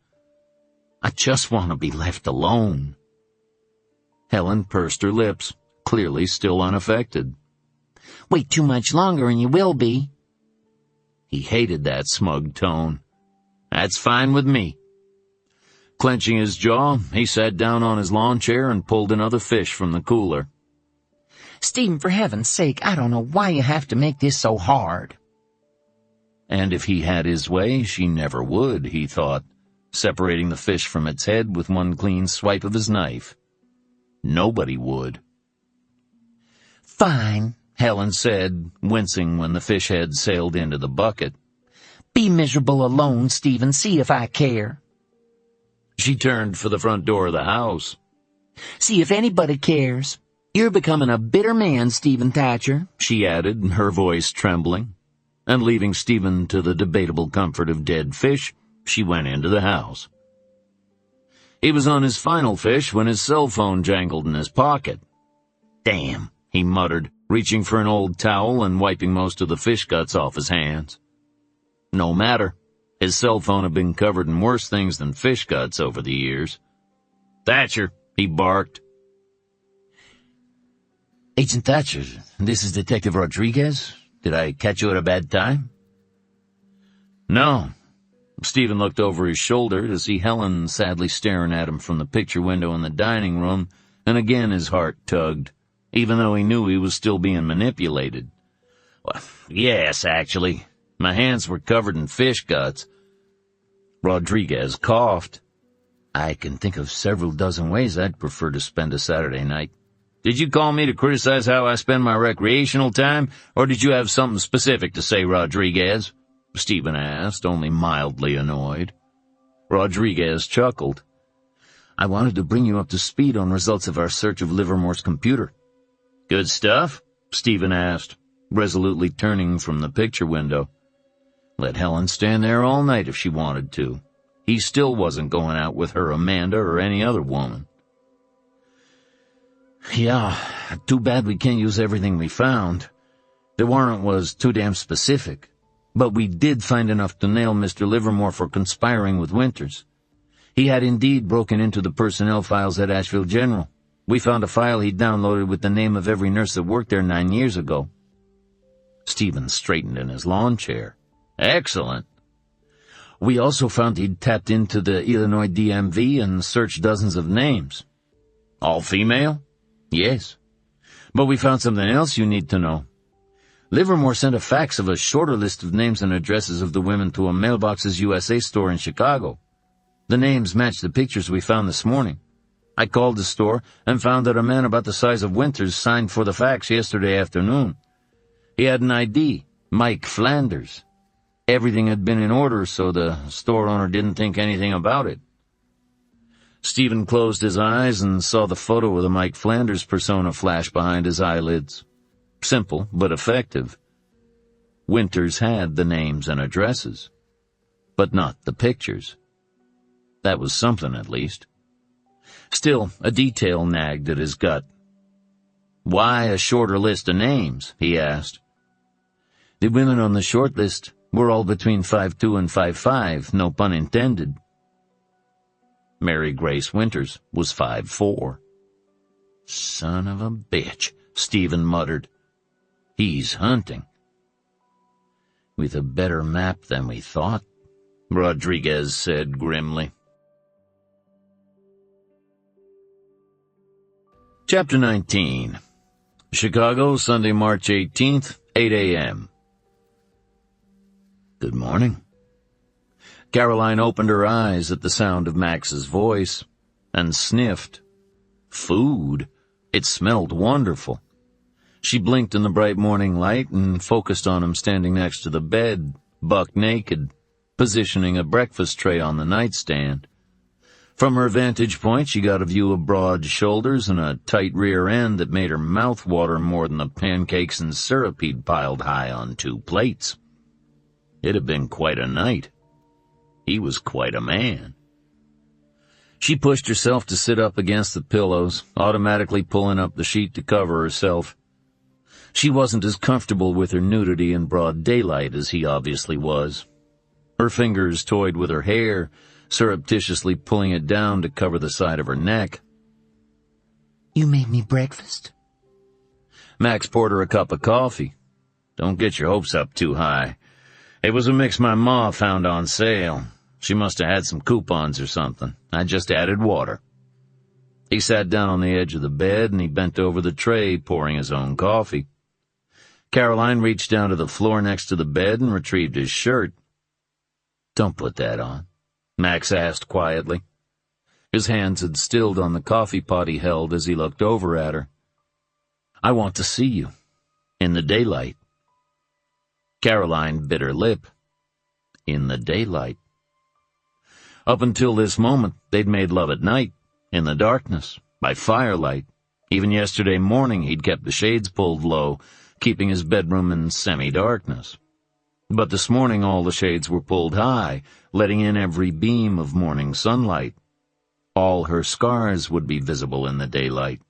"I just want to be left alone." Helen pursed her lips, clearly still unaffected. "Wait too much longer and you will be." He hated that smug tone. "That's fine with me." Clenching his jaw, he sat down on his lawn chair and pulled another fish from the cooler. "Stephen, for heaven's sake, I don't know why you have to make this so hard." And if he had his way, she never would, he thought, separating the fish from its head with one clean swipe of his knife. Nobody would. "Fine," Helen said, wincing when the fish head sailed into the bucket. "Be miserable alone, Stephen. See if I care." She turned for the front door of the house. "See if anybody cares. You're becoming a bitter man, Stephen Thatcher," she added, her voice trembling. And leaving Stephen to the debatable comfort of dead fish, she went into the house. He was on his final fish when his cell phone jangled in his pocket. "Damn," he muttered, reaching for an old towel and wiping most of the fish guts off his hands. No matter. His cell phone had been covered in worse things than fish guts over the years. "Thatcher," he barked. "Agent Thatcher, this is Detective Rodriguez. Did I catch you at a bad time?" "No." Stephen looked over his shoulder to see Helen sadly staring at him from the picture window in the dining room, and again his heart tugged, even though he knew he was still being manipulated. "Well, yes, actually. My hands were covered in fish guts." Rodriguez coughed. "I can think of several dozen ways I'd prefer to spend a Saturday night. Did you call me to criticize how I spend my recreational time, or did you have something specific to say, Rodriguez?" Stephen asked, only mildly annoyed. Rodriguez chuckled. "I wanted to bring you up to speed on results of our search of Livermore's computer." "Good stuff?" Stephen asked, resolutely turning from the picture window. Let Helen stand there all night if she wanted to. He still wasn't going out with her Amanda or any other woman. "Yeah, too bad we can't use everything we found. The warrant was too damn specific. But we did find enough to nail Mr. Livermore for conspiring with Winters. He had indeed broken into the personnel files at Asheville General. We found a file he'd downloaded with the name of every nurse that worked there 9 years ago." Stephen straightened in his lawn chair. "Excellent." "We also found he'd tapped into the Illinois DMV and searched dozens of names." "All female?" "Yes. But we found something else you need to know. Livermore sent a fax of a shorter list of names and addresses of the women to a Mailboxes USA store in Chicago. The names matched the pictures we found this morning. I called the store and found that a man about the size of Winters signed for the fax yesterday afternoon. He had an ID, Mike Flanders. Everything had been in order, so the store owner didn't think anything about it." Stephen closed his eyes and saw the photo of the Mike Flanders persona flash behind his eyelids. Simple, but effective. Winters had the names and addresses, but not the pictures. That was something, at least. Still, a detail nagged at his gut. "Why a shorter list of names?" he asked. "The women on the short list were all between 5'2" and 5'5", no pun intended." Mary Grace Winters was 5'4". "Son of a bitch," Stephen muttered. "He's hunting." "With a better map than we thought," Rodriguez said grimly. Chapter 19. Chicago, Sunday, March 18th, 8 a.m. "Good morning." Caroline opened her eyes at the sound of Max's voice and sniffed. Food. It smelled wonderful. She blinked in the bright morning light and focused on him standing next to the bed, buck naked, positioning a breakfast tray on the nightstand. From her vantage point, she got a view of broad shoulders and a tight rear end that made her mouth water more than the pancakes and syrup he'd piled high on 2 plates. It had been quite a night. He was quite a man. She pushed herself to sit up against the pillows, automatically pulling up the sheet to cover herself. She wasn't as comfortable with her nudity in broad daylight as he obviously was. Her fingers toyed with her hair, surreptitiously pulling it down to cover the side of her neck. "You made me breakfast?" Max poured her a cup of coffee. "Don't get your hopes up too high. It was a mix my ma found on sale. She must have had some coupons or something. I just added water." He sat down on the edge of the bed and he bent over the tray, pouring his own coffee. Caroline reached down to the floor next to the bed and retrieved his shirt. "Don't put that on," Max asked quietly. His hands had stilled on the coffee pot he held as he looked over at her. "I want to see you. In the daylight." Caroline bit her lip. In the daylight. Up until this moment, they'd made love at night, in the darkness, by firelight. Even yesterday morning, he'd kept the shades pulled low, keeping his bedroom in semi-darkness. But this morning all the shades were pulled high, letting in every beam of morning sunlight. All her scars would be visible in the daylight.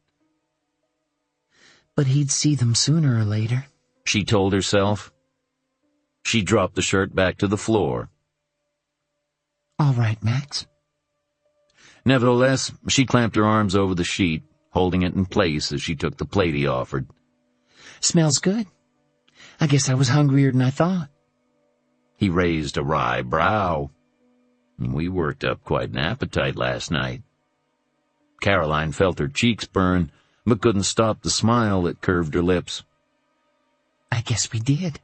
"But he'd see them sooner or later," she told herself. She dropped the shirt back to the floor. "All right, Max." Nevertheless, she clamped her arms over the sheet, holding it in place as she took the plate he offered. "Smells good. I guess I was hungrier than I thought." He raised a wry brow. "We worked up quite an appetite last night." Caroline felt her cheeks burn, but couldn't stop the smile that curved her lips. "I guess we did."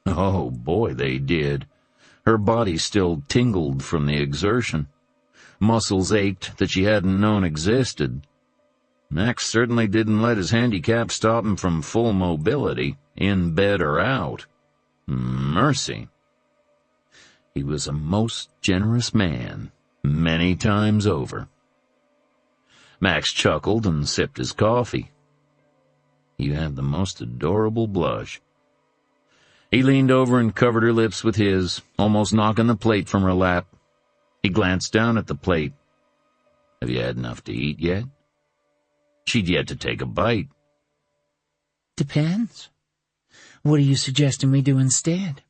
Oh boy, they did. Her body still tingled from the exertion. Muscles ached that she hadn't known existed. Max certainly didn't let his handicap stop him from full mobility, in bed or out. Mercy. He was a most generous man, many times over. Max chuckled and sipped his coffee. "You have the most adorable blush." He leaned over and covered her lips with his, almost knocking the plate from her lap. He glanced down at the plate. "Have you had enough to eat yet?" She'd yet to take a bite. "Depends. What are you suggesting we do instead?"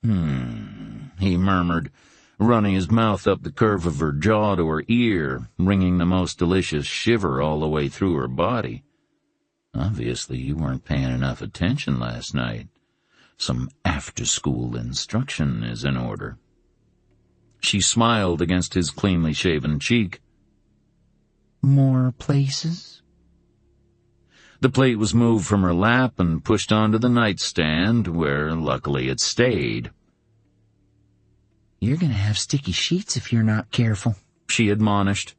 He murmured, running his mouth up the curve of her jaw to her ear, wringing the most delicious shiver all the way through her body. "Obviously you weren't paying enough attention last night. Some after-school instruction is in order." She smiled against his cleanly shaven cheek. "More places?" The plate was moved from her lap and pushed onto the nightstand, where luckily it stayed. "You're going to have sticky sheets if you're not careful," she admonished.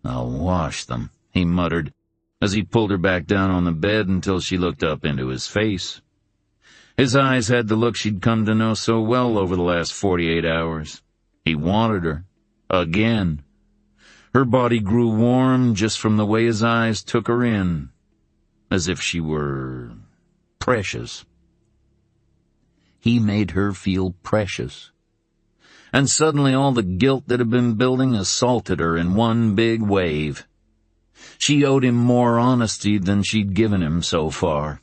"I'll wash them," he muttered, as he pulled her back down on the bed until she looked up into his face. His eyes had the look she'd come to know so well over the last 48 hours. He wanted her. Again. Her body grew warm just from the way his eyes took her in, as if she were precious. He made her feel precious. And suddenly all the guilt that had been building assaulted her in one big wave. She owed him more honesty than she'd given him so far.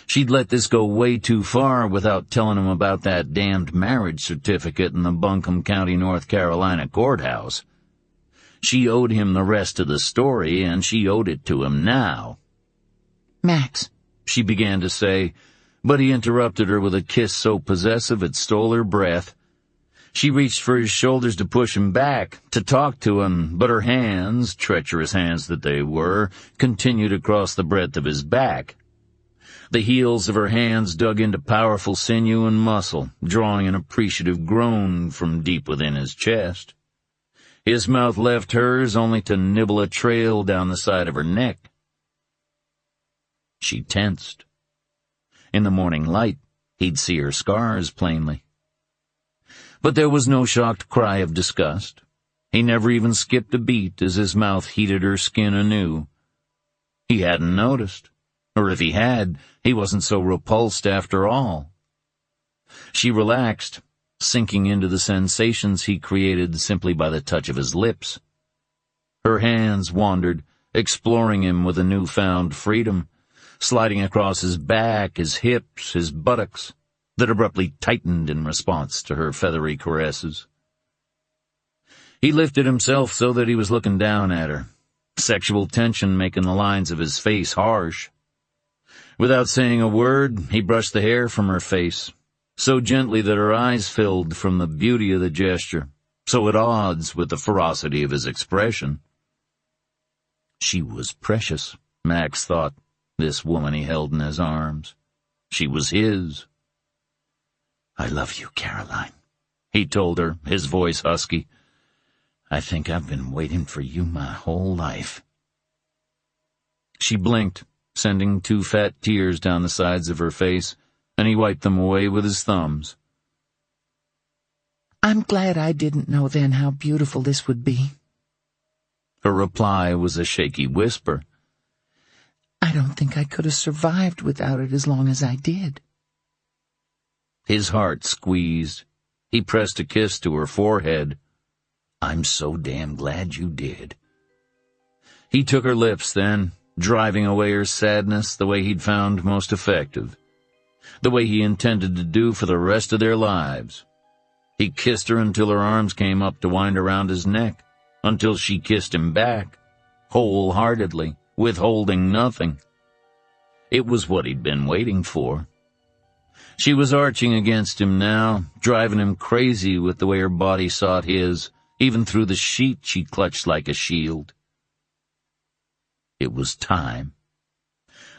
She'd let this go way too far without telling him about that damned marriage certificate in the Buncombe County, North Carolina courthouse. She owed him the rest of the story, and she owed it to him now. Max, She began to say, but he interrupted her with a kiss so possessive it stole her breath. She reached for his shoulders to push him back, to talk to him, but her hands, treacherous hands that they were, continued across the breadth of his back. The heels of her hands dug into powerful sinew and muscle, drawing an appreciative groan from deep within his chest. His mouth left hers only to nibble a trail down the side of her neck. She tensed. In the morning light, he'd see her scars plainly. But there was no shocked cry of disgust. He never even skipped a beat as his mouth heated her skin anew. He hadn't noticed, or if he had, he wasn't so repulsed after all. She relaxed, sinking into the sensations he created simply by the touch of his lips. Her hands wandered, exploring him with a newfound freedom, sliding across his back, his hips, his buttocks, that abruptly tightened in response to her feathery caresses. He lifted himself so that he was looking down at her, sexual tension making the lines of his face harsh. Without saying a word, he brushed the hair from her face, so gently that her eyes filled from the beauty of the gesture, so at odds with the ferocity of his expression. She was precious, Max thought, this woman he held in his arms. She was his. "I love you, Caroline," he told her, his voice husky. "I think I've been waiting for you my whole life." She blinked, sending 2 fat tears down the sides of her face, and he wiped them away with his thumbs. I'm glad I didn't know then how beautiful this would be. Her reply was a shaky whisper. I don't think I could have survived without it as long as I did. His heart squeezed. He pressed a kiss to her forehead. "I'm so damn glad you did." He took her lips then, driving away her sadness the way he'd found most effective, the way he intended to do for the rest of their lives. He kissed her until her arms came up to wind around his neck, until she kissed him back, wholeheartedly, withholding nothing. It was what he'd been waiting for. She was arching against him now, driving him crazy with the way her body sought his, even through the sheet she clutched like a shield. It was time.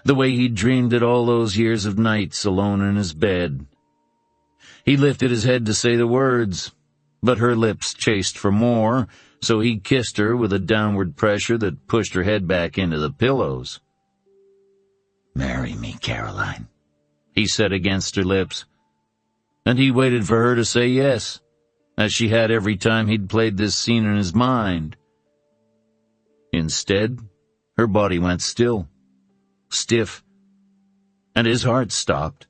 The way he'd dreamed it all those years of nights alone in his bed. He lifted his head to say the words, but her lips chased for more, so he kissed her with a downward pressure that pushed her head back into the pillows. "Marry me, Caroline," he said against her lips, and he waited for her to say yes, as she had every time he'd played this scene in his mind. Instead, her body went still, stiff, and his heart stopped.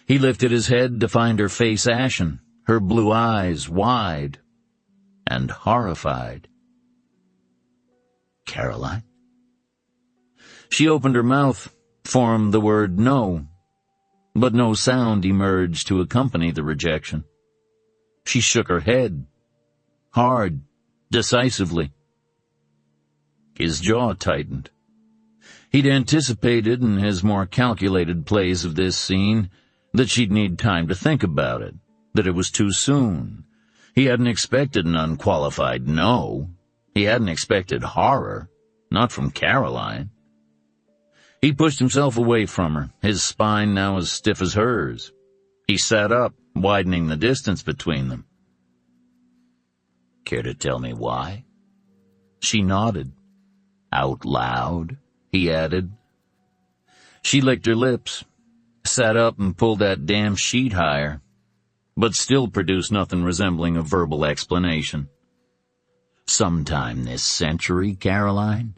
He lifted his head to find her face ashen, her blue eyes wide and horrified. "Caroline?" She opened her mouth, formed the word no, but no sound emerged to accompany the rejection. She shook her head, hard, decisively. His jaw tightened. He'd anticipated in his more calculated plays of this scene that she'd need time to think about it, that it was too soon. He hadn't expected an unqualified no. He hadn't expected horror, not from Caroline. He pushed himself away from her, his spine now as stiff as hers. He sat up, widening the distance between them. "Care to tell me why?" She nodded. "Out loud?" he added. She licked her lips, sat up and pulled that damn sheet higher, but still produced nothing resembling a verbal explanation. "Sometime this century, Caroline?"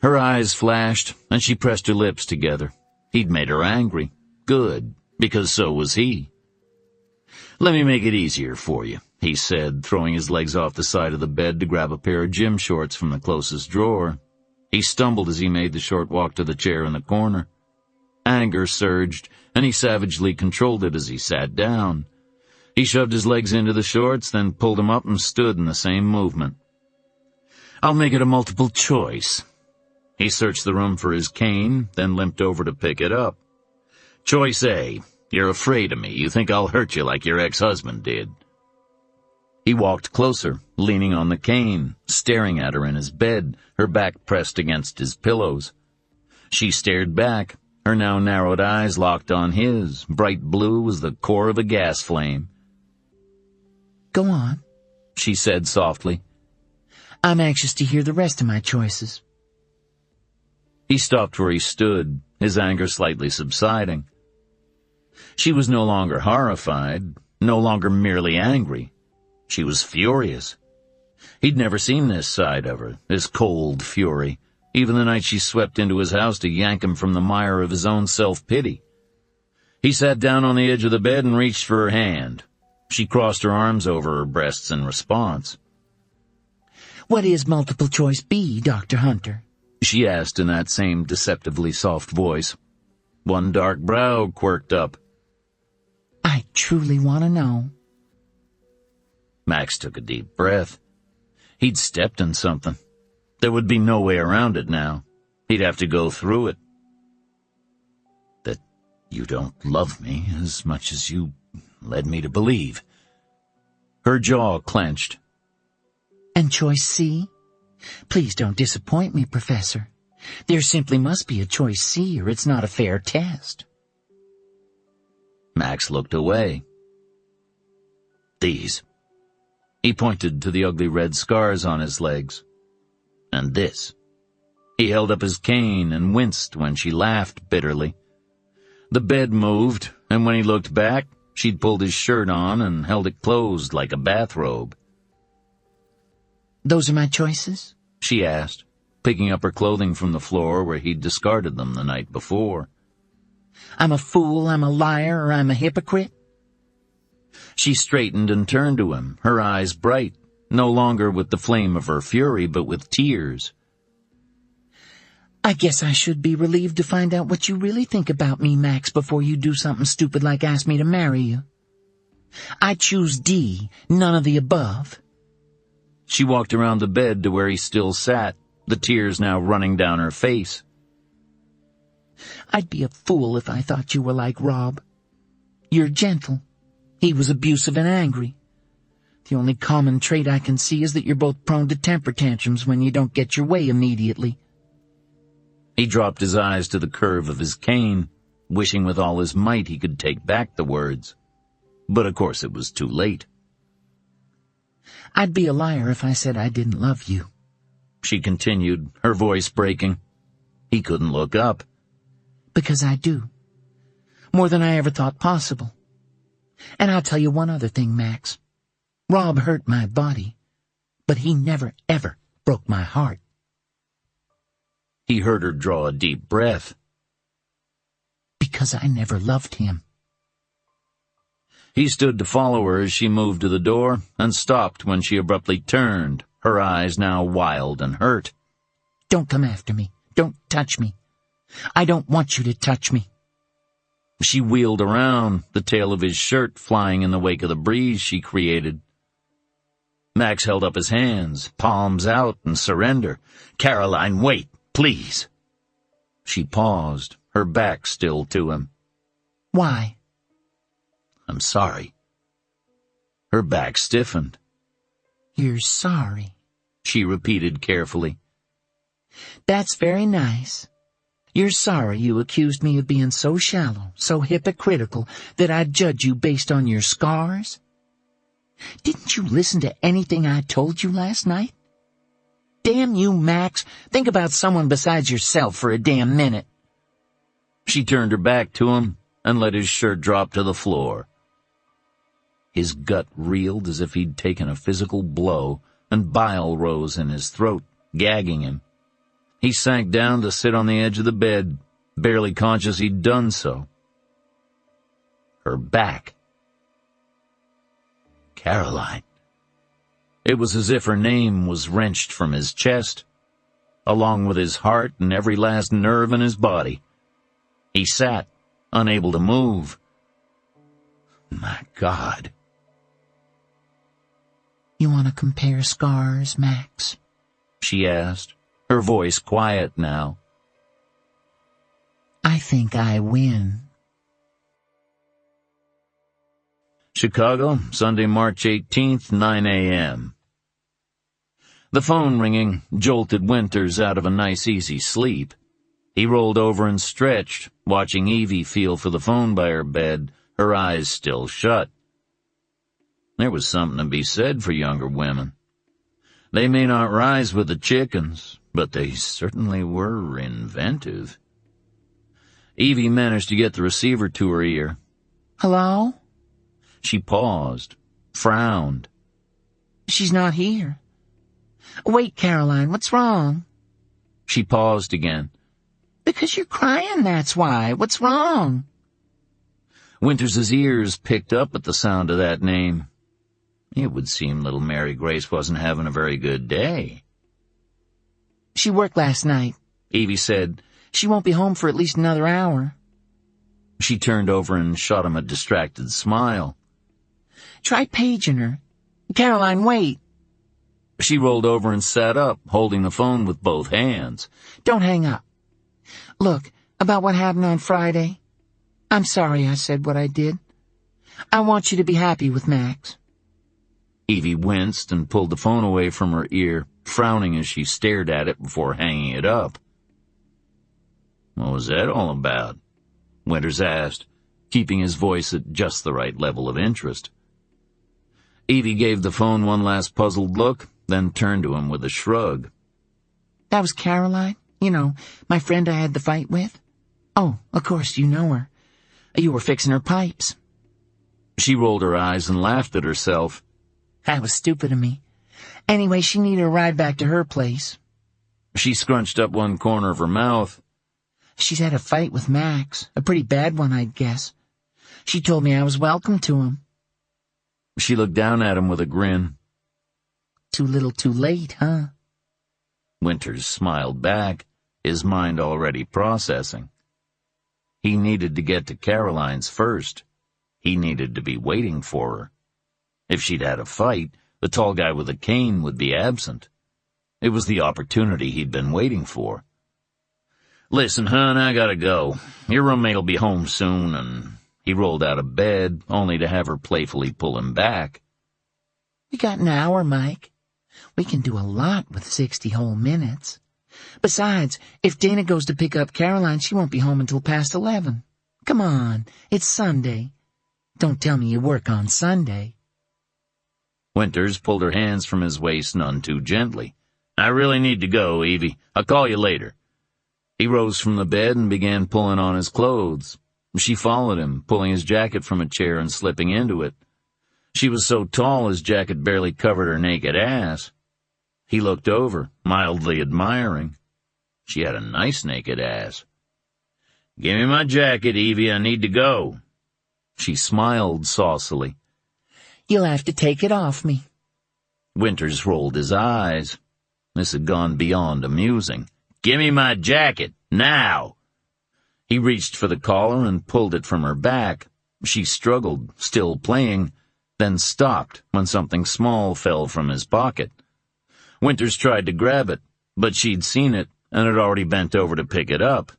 Her eyes flashed, and she pressed her lips together. He'd made her angry. Good. because so was he. "Let me make it easier for you," he said, throwing his legs off the side of the bed to grab a pair of gym shorts from the closest drawer. He stumbled as he made the short walk to the chair in the corner. Anger surged, and he savagely controlled it as he sat down. He shoved his legs into the shorts, then pulled them up and stood in the same movement. "I'll make it a multiple choice." He searched the room for his cane, then limped over to pick it up. "Choice A. You're afraid of me. You think I'll hurt you like your ex-husband did." He walked closer, leaning on the cane, staring at her in his bed, her back pressed against his pillows. She stared back, her now narrowed eyes locked on his, bright blue as the core of a gas flame. "Go on," she said softly. "I'm anxious to hear the rest of my choices." He stopped where he stood, his anger slightly subsiding. She was no longer horrified, no longer merely angry. She was furious. He'd never seen this side of her, this cold fury, even the night she swept into his house to yank him from the mire of his own self-pity. He sat down on the edge of the bed and reached for her hand. She crossed her arms over her breasts in response. "What is multiple choice B, Dr. Hunter?" she asked in that same deceptively soft voice. One dark brow quirked up. "I truly want to know." Max took a deep breath. He'd stepped in something. There would be no way around it now. He'd have to go through it. "That you don't love me as much as you led me to believe." Her jaw clenched. "And choice C? Please don't disappoint me, Professor. There simply must be a choice C, or it's not a fair test." Max looked away. "These." He pointed to the ugly red scars on his legs. "And this." He held up his cane and winced when she laughed bitterly. The bed moved, and when he looked back, she'd pulled his shirt on and held it closed like a bathrobe. "Those are my choices?" she asked, picking up her clothing from the floor where he'd discarded them the night before. "I'm a fool, I'm a liar, or I'm a hypocrite?" She straightened and turned to him, her eyes bright, no longer with the flame of her fury, but with tears. "I guess I should be relieved to find out what you really think about me, Max, before you do something stupid like ask me to marry you. I choose D, none of the above." She walked around the bed to where he still sat, the tears now running down her face. "I'd be a fool if I thought you were like Rob. You're gentle. He was abusive and angry. The only common trait I can see is that you're both prone to temper tantrums when you don't get your way immediately." He dropped his eyes to the curve of his cane, wishing with all his might he could take back the words. But of course it was too late. "I'd be a liar if I said I didn't love you," she continued, her voice breaking. He couldn't look up. "Because I do. More than I ever thought possible. And I'll tell you one other thing, Max. Rob hurt my body, but he never, ever broke my heart." He heard her draw a deep breath. "Because I never loved him." He stood to follow her as she moved to the door and stopped when she abruptly turned, her eyes now wild and hurt. "Don't come after me. Don't touch me. I don't want you to touch me." She wheeled around, the tail of his shirt flying in the wake of the breeze she created. Max held up his hands, palms out in surrender. "Caroline, wait, please." She paused, her back still to him. "Why?" "I'm sorry." Her back stiffened. "You're sorry," she repeated carefully. "That's very nice. You're sorry you accused me of being so shallow, so hypocritical, that I'd judge you based on your scars? Didn't you listen to anything I told you last night? Damn you, Max, think about someone besides yourself for a damn minute." She turned her back to him and let his shirt drop to the floor. His gut reeled as if he'd taken a physical blow, and bile rose in his throat, gagging him. He sank down to sit on the edge of the bed, barely conscious he'd done so. her back. Caroline. It was as if her name was wrenched from his chest, along with his heart and every last nerve in his body. He sat, unable to move. My God. You want to compare scars, Max? She asked, her voice quiet now. I think I win. Chicago, Sunday, March 18th, 9 a.m. The phone ringing jolted Winters out of a nice easy sleep. He rolled over and stretched, watching Evie feel for the phone by her bed, her eyes still shut. There was something to be said for younger women. They may not rise with the chickens, but they certainly were inventive. Evie managed to get the receiver to her ear. Hello? She paused, frowned. She's not here. Wait, Caroline, what's wrong? She paused again. Because you're crying, that's why. What's wrong? Winters's ears picked up at the sound of that name. It would seem little Mary Grace wasn't having a very good day. She worked last night, Evie said. She won't be home for at least another hour. She turned over and shot him a distracted smile. Try paging her. Caroline, wait. She rolled over and sat up, holding the phone with both hands. Don't hang up. Look, about what happened on Friday. I'm sorry I said what I did. I want you to be happy with Max. Evie winced and pulled the phone away from her ear, frowning as she stared at it before hanging it up. What was that all about? Winters asked, keeping his voice at just the right level of interest. Evie gave the phone one last puzzled look, then turned to him with a shrug. That was Caroline? You know, my friend I had the fight with? Oh, of course, you know her. You were fixing her pipes. She rolled her eyes and laughed at herself. That was stupid of me. Anyway, she needed a ride back to her place. She scrunched up one corner of her mouth. She's had a fight with Max, a pretty bad one, I'd guess. She told me I was welcome to him. She looked down at him with a grin. Too little too late, huh? Winters smiled back, his mind already processing. He needed to get to Caroline's first. He needed to be waiting for her. If she'd had a fight, the tall guy with a cane would be absent. It was the opportunity he'd been waiting for. Listen, hon, I gotta go. Your roommate'll be home soon, and he rolled out of bed, only to have her playfully pull him back. We got an hour, Mike. We can do a lot with 60 whole minutes. Besides, if Dana goes to pick up Caroline, she won't be home until past 11. Come on, it's Sunday. Don't tell me you work on Sunday. Winters pulled her hands from his waist none too gently. I really need to go, Evie. I'll call you later. He rose from the bed and began pulling on his clothes. She followed him, pulling his jacket from a chair and slipping into it. She was so tall his jacket barely covered her naked ass. He looked over, mildly admiring. She had a nice naked ass. Give me my jacket, Evie, I need to go. She smiled saucily. You'll have to take it off me. Winters rolled his eyes. This had gone beyond amusing. Give me my jacket, now! He reached for the collar and pulled it from her back. She struggled, still playing, then stopped when something small fell from his pocket. Winters tried to grab it, but she'd seen it and had already bent over to pick it up.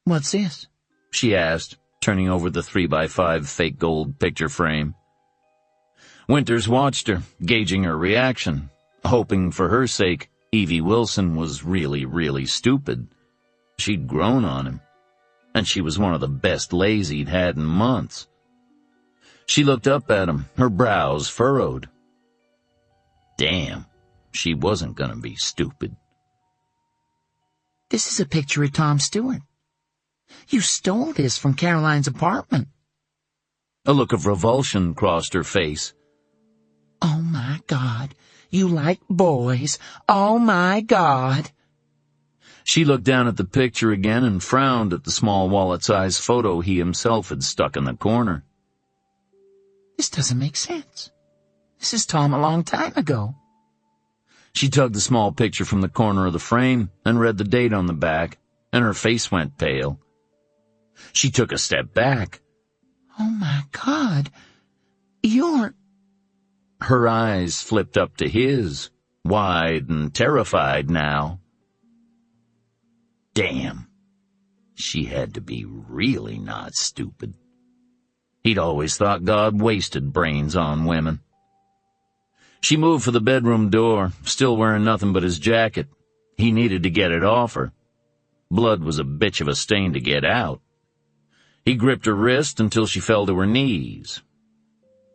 What's this? She asked, turning over the 3x5 fake gold picture frame. Winters watched her, gauging her reaction, hoping for her sake Evie Wilson was really, really stupid. She'd grown on him, and she was one of the best lays he'd had in months. She looked up at him, her brows furrowed. Damn, she wasn't gonna be stupid. This is a picture of Tom Stewart. You stole this from Caroline's apartment. A look of revulsion crossed her face. Oh, my God. You like boys. Oh, my God. She looked down at the picture again and frowned at the small wallet-sized photo he himself had stuck in the corner. This doesn't make sense. This is Tom a long time ago. She tugged the small picture from the corner of the frame and read the date on the back, and her face went pale. She took a step back. Oh my God, you're... Her eyes flipped up to his, wide and terrified now. Damn, she had to be really not stupid. He'd always thought God wasted brains on women. She moved for the bedroom door, still wearing nothing but his jacket. He needed to get it off her. Blood was a bitch of a stain to get out. He gripped her wrist until she fell to her knees.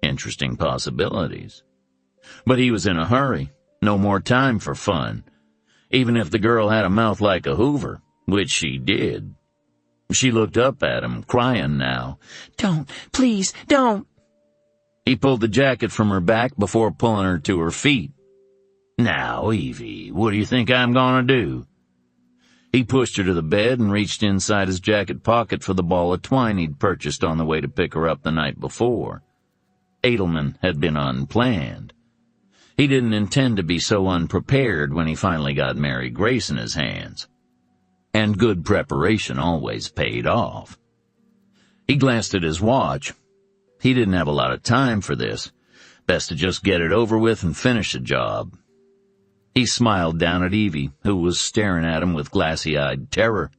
Interesting possibilities. But he was in a hurry. No more time for fun. Even if the girl had a mouth like a Hoover, which she did. She looked up at him, crying now. Don't, please, don't. He pulled the jacket from her back before pulling her to her feet. Now, Evie, what do you think I'm gonna do? He pushed her to the bed and reached inside his jacket pocket for the ball of twine he'd purchased on the way to pick her up the night before. Edelman had been unplanned. He didn't intend to be so unprepared when he finally got Mary Grace in his hands. And good preparation always paid off. He glanced at his watch. He didn't have a lot of time for this. Best to just get it over with and finish the job. He smiled down at Evie, who was staring at him with glassy-eyed terror.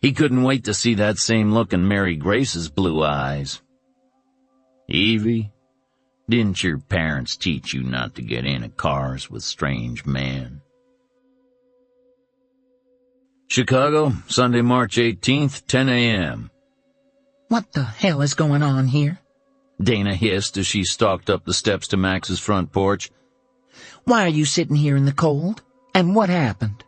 He couldn't wait to see that same look in Mary Grace's blue eyes. Evie, didn't your parents teach you not to get into cars with strange men? Chicago, Sunday, March 18th, 10 a.m. What the hell is going on here? Dana hissed as she stalked up the steps to Max's front porch. Why are you sitting here in the cold? And what happened?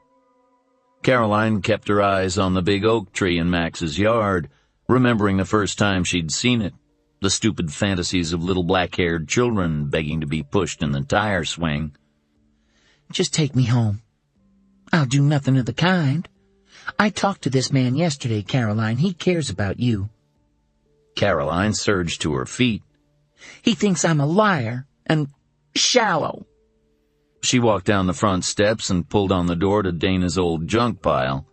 Caroline kept her eyes on the big oak tree in Max's yard, remembering the first time she'd seen it, the stupid fantasies of little black-haired children begging to be pushed in the tire swing. Just take me home. I'll do nothing of the kind. I talked to this man yesterday, Caroline. He cares about you. Caroline surged to her feet. He thinks I'm a liar and shallow. She walked down the front steps and pulled on the door to Dana's old junk pile.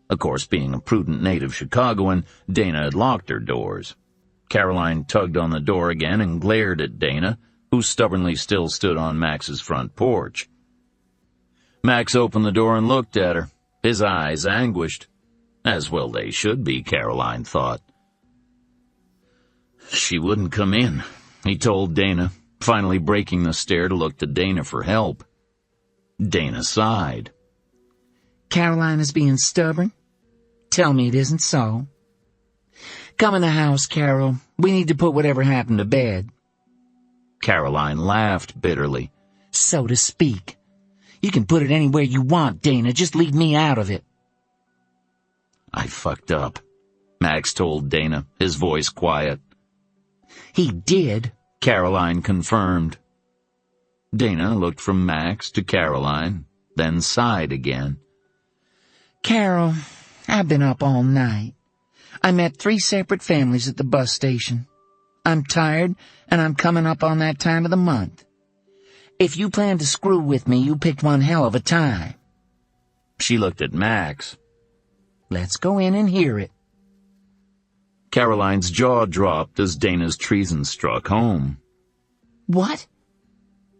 Of course, being a prudent native Chicagoan, Dana had locked her doors. Caroline tugged on the door again and glared at Dana, who stubbornly still stood on Max's front porch. Max opened the door and looked at her, his eyes anguished. As well they should be, Caroline thought. She wouldn't come in, he told Dana, finally breaking the stare to look to Dana for help. Dana sighed. Caroline is being stubborn? Tell me it isn't so. Come in the house, Carol. We need to put whatever happened to bed. Caroline laughed bitterly. So to speak. You can put it anywhere you want, Dana. Just leave me out of it. I fucked up, Max told Dana, his voice quiet. He did, Caroline confirmed. Dana looked from Max to Caroline, then sighed again. Carol, I've been up all night. I met 3 separate families at the bus station. I'm tired, and I'm coming up on that time of the month. If you plan to screw with me, you picked one hell of a time. She looked at Max. Let's go in and hear it. Caroline's jaw dropped as Dana's treason struck home. What?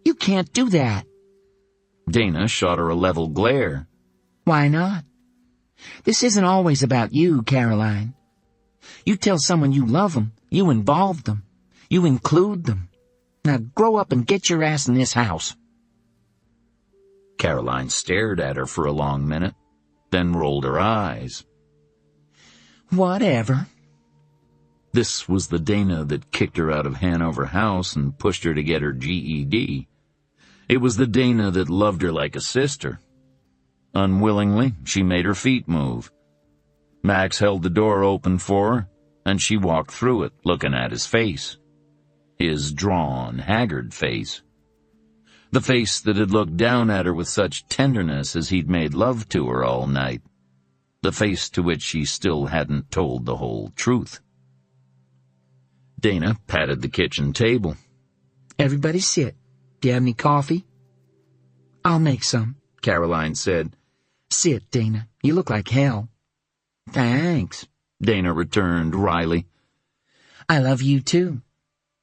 You can't do that. Dana shot her a level glare. Why not? This isn't always about you, Caroline. You tell someone you love them, you involve them, you include them. Now grow up and get your ass in this house. Caroline stared at her for a long minute, then rolled her eyes. Whatever. This was the Dana that kicked her out of Hanover House and pushed her to get her GED. It was the Dana that loved her like a sister. Unwillingly, she made her feet move. Max held the door open for her, and she walked through it, looking at his face. His drawn, haggard face. The face that had looked down at her with such tenderness as he'd made love to her all night. The face to which she still hadn't told the whole truth. Dana patted the kitchen table. Everybody sit. Do you have any coffee? I'll make some, Caroline said. Sit, Dana. You look like hell. Thanks, Dana returned wryly. I love you too.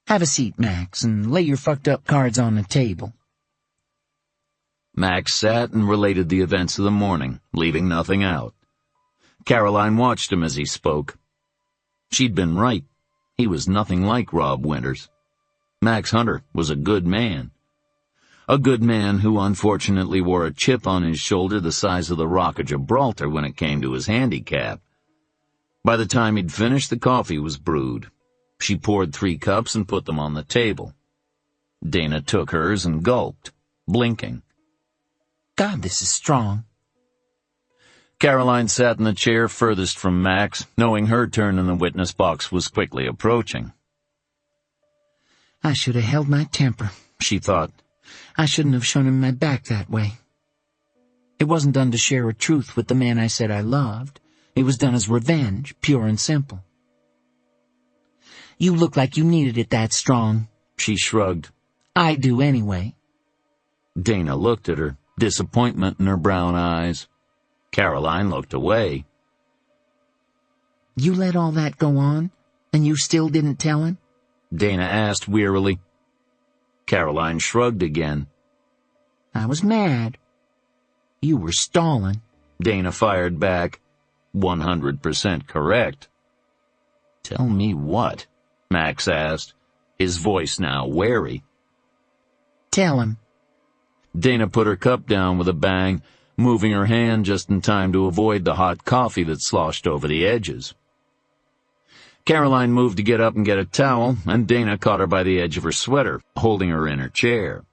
Have a seat, Max, and lay your fucked up cards on the table. Max sat and related the events of the morning, leaving nothing out. Caroline watched him as he spoke. She'd been right. He was nothing like Rob Winters. Max Hunter was a good man. A good man who unfortunately wore a chip on his shoulder the size of the Rock of Gibraltar when it came to his handicap. By the time he'd finished, the coffee was brewed. She poured 3 cups and put them on the table. Dana took hers and gulped, blinking. God, this is strong. Caroline sat in the chair furthest from Max, knowing her turn in the witness box was quickly approaching. I should have held my temper, she thought. I shouldn't have shown him my back that way. It wasn't done to share a truth with the man I said I loved. It was done as revenge, pure and simple. You look like you needed it that strong, she shrugged. I do anyway. Dana looked at her, disappointment in her brown eyes. Caroline looked away. You let all that go on, and you still didn't tell him? Dana asked wearily. Caroline shrugged again. I was mad. You were stalling. Dana fired back. 100% correct. Tell me what? Max asked, his voice now wary. Tell him. Dana put her cup down with a bang, moving her hand just in time to avoid the hot coffee that sloshed over the edges. Caroline moved to get up and get a towel, and Dana caught her by the edge of her sweater, holding her in her chair.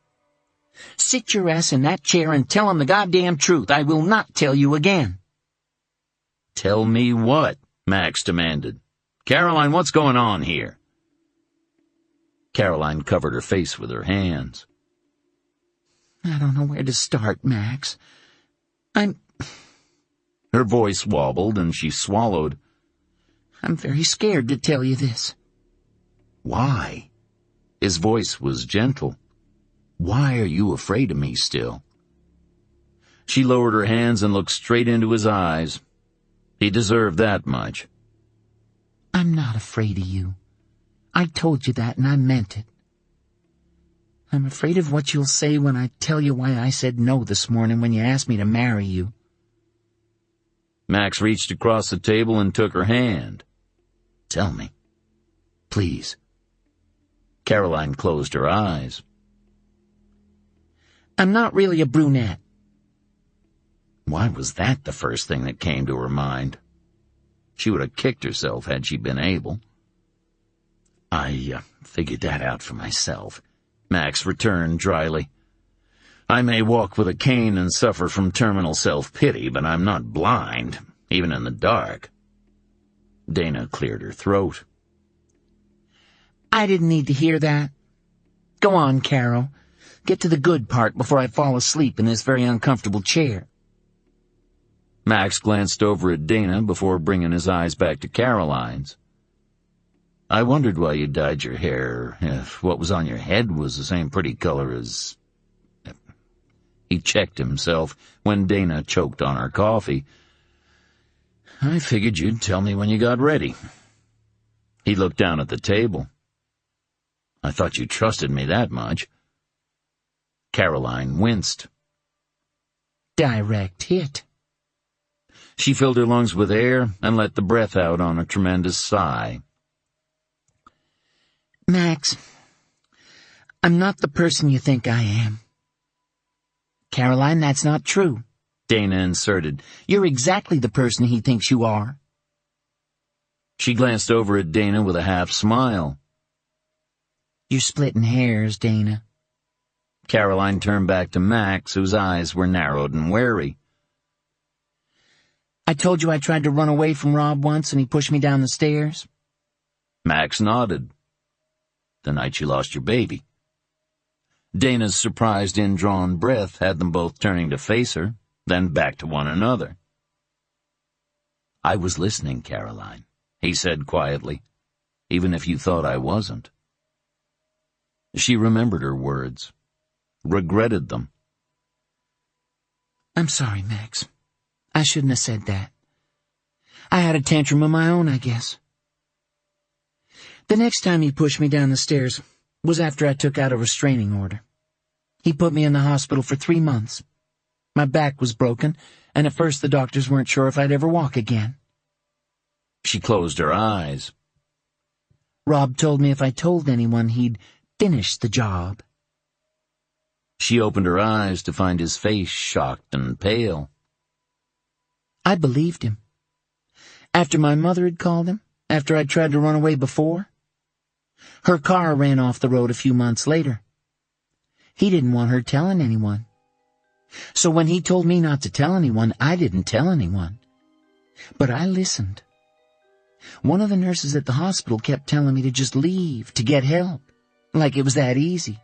Sit your ass in that chair and tell him the goddamn truth. I will not tell you again. Tell me what? Max demanded. Caroline, what's going on here? Caroline covered her face with her hands. I don't know where to start, Max. Her voice wobbled and she swallowed. I'm very scared to tell you this. Why? His voice was gentle. Why are you afraid of me still? She lowered her hands and looked straight into his eyes. He deserved that much. I'm not afraid of you. I told you that and I meant it. I'm afraid of what you'll say when I tell you why I said no this morning when you asked me to marry you. Max reached across the table and took her hand. Tell me. Please. Caroline closed her eyes. I'm not really a brunette. Why was that the first thing that came to her mind? She would have kicked herself had she been able. I figured that out for myself, Max returned dryly. I may walk with a cane and suffer from terminal self-pity, but I'm not blind, even in the dark. Dana cleared her throat. I didn't need to hear that. Go on, Carol. Get to the good part before I fall asleep in this very uncomfortable chair. Max glanced over at Dana before bringing his eyes back to Caroline's. I wondered why you dyed your hair, if what was on your head was the same pretty color as... He checked himself when Dana choked on her coffee. I figured you'd tell me when you got ready. He looked down at the table. I thought you trusted me that much. Caroline winced. Direct hit. She filled her lungs with air and let the breath out on a tremendous sigh. Max, I'm not the person you think I am. Caroline, that's not true. Dana inserted. You're exactly the person he thinks you are. She glanced over at Dana with a half smile. You're splitting hairs, Dana. Caroline turned back to Max, whose eyes were narrowed and wary. I told you I tried to run away from Rob once and he pushed me down the stairs? Max nodded. The night you lost your baby. Dana's surprised, indrawn breath had them both turning to face her, then back to one another. "I was listening, Caroline," he said quietly, "even if you thought I wasn't." She remembered her words, regretted them. "I'm sorry, Max. I shouldn't have said that. I had a tantrum of my own, I guess." The next time he pushed me down the stairs was after I took out a restraining order. He put me in the hospital for 3 months. My back was broken, and at first the doctors weren't sure if I'd ever walk again. She closed her eyes. Rob told me if I told anyone, he'd finish the job. She opened her eyes to find his face shocked and pale. I believed him. After my mother had called him, after I'd tried to run away before, her car ran off the road a few months later. He didn't want her telling anyone. So when he told me not to tell anyone, I didn't tell anyone. But I listened. One of the nurses at the hospital kept telling me to just leave, to get help, like it was that easy.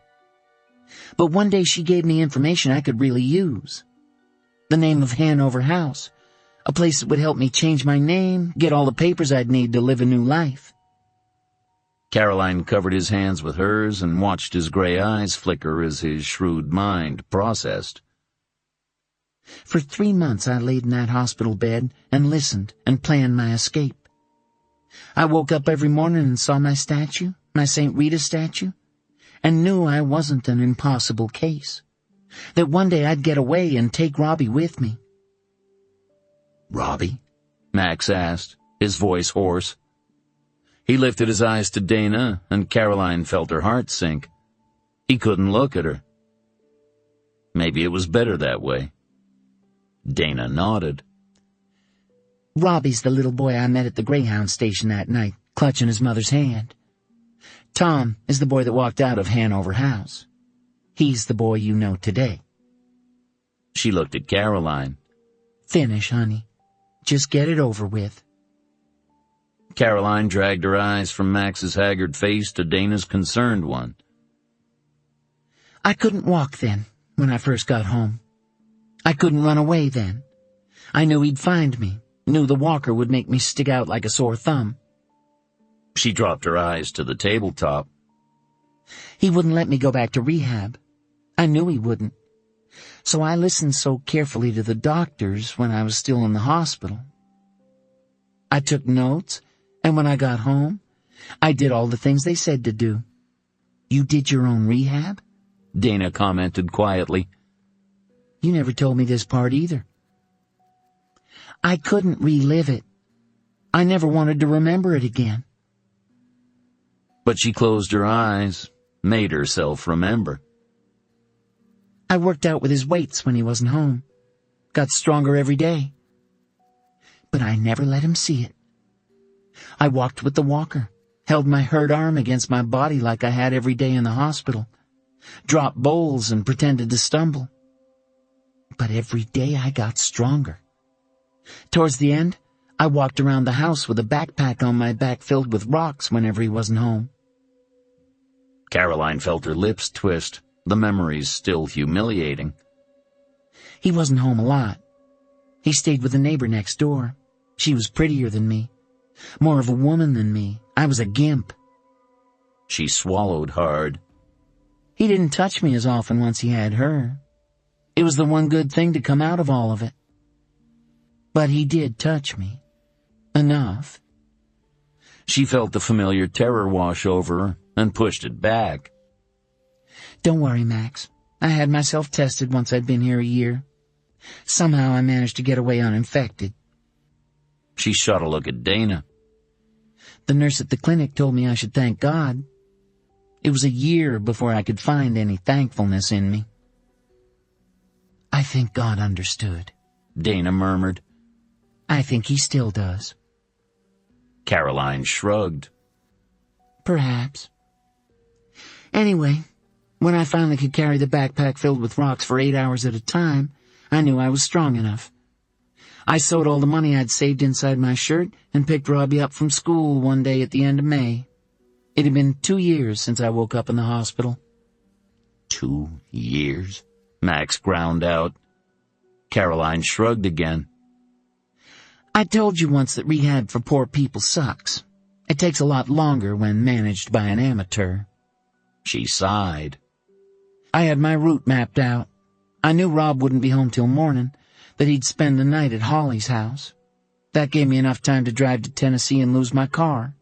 But one day she gave me information I could really use. The name of Hanover House, a place that would help me change my name, get all the papers I'd need to live a new life. Caroline covered his hands with hers and watched his gray eyes flicker as his shrewd mind processed. For 3 months I laid in that hospital bed and listened and planned my escape. I woke up every morning and saw my statue, my St. Rita statue, and knew I wasn't an impossible case, that one day I'd get away and take Robbie with me. "Robbie?" Max asked, his voice hoarse. He lifted his eyes to Dana, and Caroline felt her heart sink. He couldn't look at her. Maybe it was better that way. Dana nodded. Robbie's the little boy I met at the Greyhound station that night, clutching his mother's hand. Tom is the boy that walked out of Hanover House. He's the boy you know today. She looked at Caroline. Finish, honey. Just get it over with. Caroline dragged her eyes from Max's haggard face to Dana's concerned one. I couldn't walk then, when I first got home. I couldn't run away then. I knew he'd find me, knew the walker would make me stick out like a sore thumb. She dropped her eyes to the tabletop. He wouldn't let me go back to rehab. I knew he wouldn't. So I listened so carefully to the doctors when I was still in the hospital. I took notes, and when I got home, I did all the things they said to do. You did your own rehab? Dana commented quietly. You never told me this part either. I couldn't relive it. I never wanted to remember it again. But she closed her eyes, made herself remember. I worked out with his weights when he wasn't home. Got stronger every day. But I never let him see it. I walked with the walker, held my hurt arm against my body like I had every day in the hospital, dropped bowls and pretended to stumble. But every day I got stronger. Towards the end, I walked around the house with a backpack on my back filled with rocks whenever he wasn't home. Caroline felt her lips twist, the memories still humiliating. He wasn't home a lot. He stayed with a neighbor next door. She was prettier than me, more of a woman than me. I was a gimp. She swallowed hard. He didn't touch me as often once he had her. It was the one good thing to come out of all of it. But he did touch me. Enough. She felt the familiar terror wash over her and pushed it back. Don't worry, Max. I had myself tested once I'd been here a year. Somehow I managed to get away uninfected. She shot a look at Dana. The nurse at the clinic told me I should thank God. It was a year before I could find any thankfulness in me. I think God understood, Dana murmured. I think he still does. Caroline shrugged. Perhaps. Anyway, when I finally could carry the backpack filled with rocks for 8 hours at a time, I knew I was strong enough. I sewed all the money I'd saved inside my shirt and picked Robbie up from school one day at the end of May. It had been 2 years since I woke up in the hospital. 2 years? Max ground out. Caroline shrugged again. I told you once that rehab for poor people sucks. It takes a lot longer when managed by an amateur. She sighed. I had my route mapped out. I knew Rob wouldn't be home till morning, that he'd spend the night at Holly's house. That gave me enough time to drive to Tennessee and lose my car.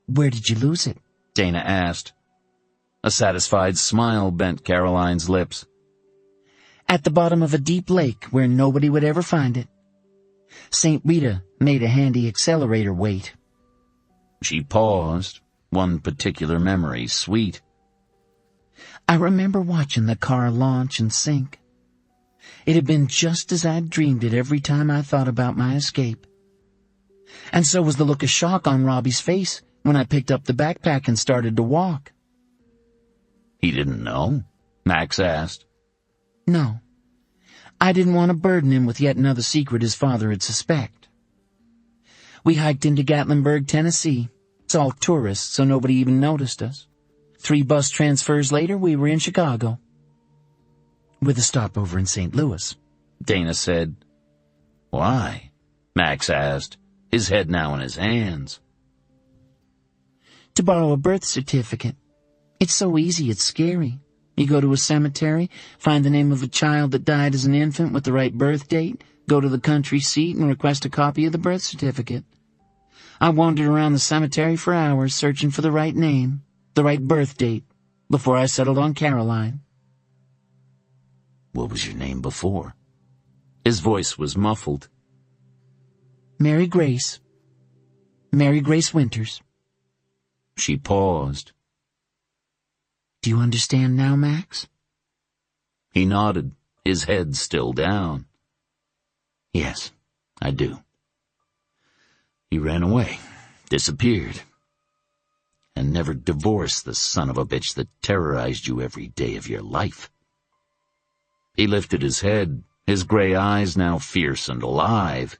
Where did you lose it? Dana asked. A satisfied smile bent Caroline's lips. At the bottom of a deep lake where nobody would ever find it. St. Rita made a handy accelerator wait. She paused, one particular memory sweet. I remember watching the car launch and sink. It had been just as I'd dreamed it every time I thought about my escape. And so was the look of shock on Robbie's face when I picked up the backpack and started to walk. He didn't know? Max asked. No. I didn't want to burden him with yet another secret his father would suspect. We hiked into Gatlinburg, Tennessee. It's all tourists, so nobody even noticed us. 3 bus transfers later, we were in Chicago. With a stopover in St. Louis. Dana said. Why? Max asked, his head now in his hands. To borrow a birth certificate. It's so easy, it's scary. You go to a cemetery, find the name of a child that died as an infant with the right birth date, go to the country seat and request a copy of the birth certificate. I wandered around the cemetery for hours searching for the right name, the right birth date, before I settled on Caroline. What was your name before? His voice was muffled. Mary Grace. Mary Grace Winters. She paused. Do you understand now, Max? He nodded, his head still down. Yes, I do. He ran away, disappeared, and never divorced the son of a bitch that terrorized you every day of your life. He lifted his head, his gray eyes now fierce and alive.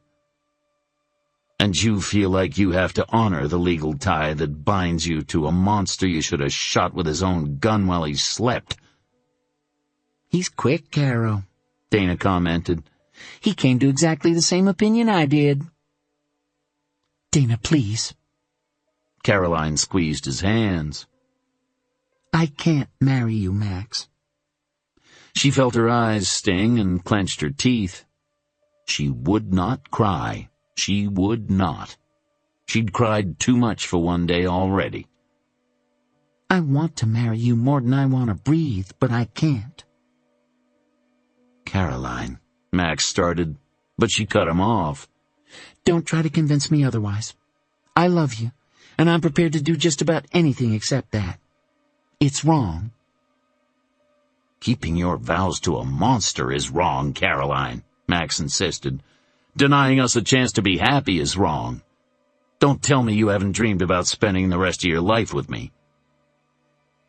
And you feel like you have to honor the legal tie that binds you to a monster you should have shot with his own gun while he slept. He's quick, Caro, Dana commented. He came to exactly the same opinion I did. Dana, please. Caroline squeezed his hands. I can't marry you, Max. She felt her eyes sting and clenched her teeth. She would not cry. She would not. She'd cried too much for one day already. I want to marry you more than I want to breathe, but I can't. Caroline, Max started, but she cut him off. Don't try to convince me otherwise. I love you, and I'm prepared to do just about anything except that. It's wrong. Keeping your vows to a monster is wrong, Caroline, Max insisted. Denying us a chance to be happy is wrong. Don't tell me you haven't dreamed about spending the rest of your life with me.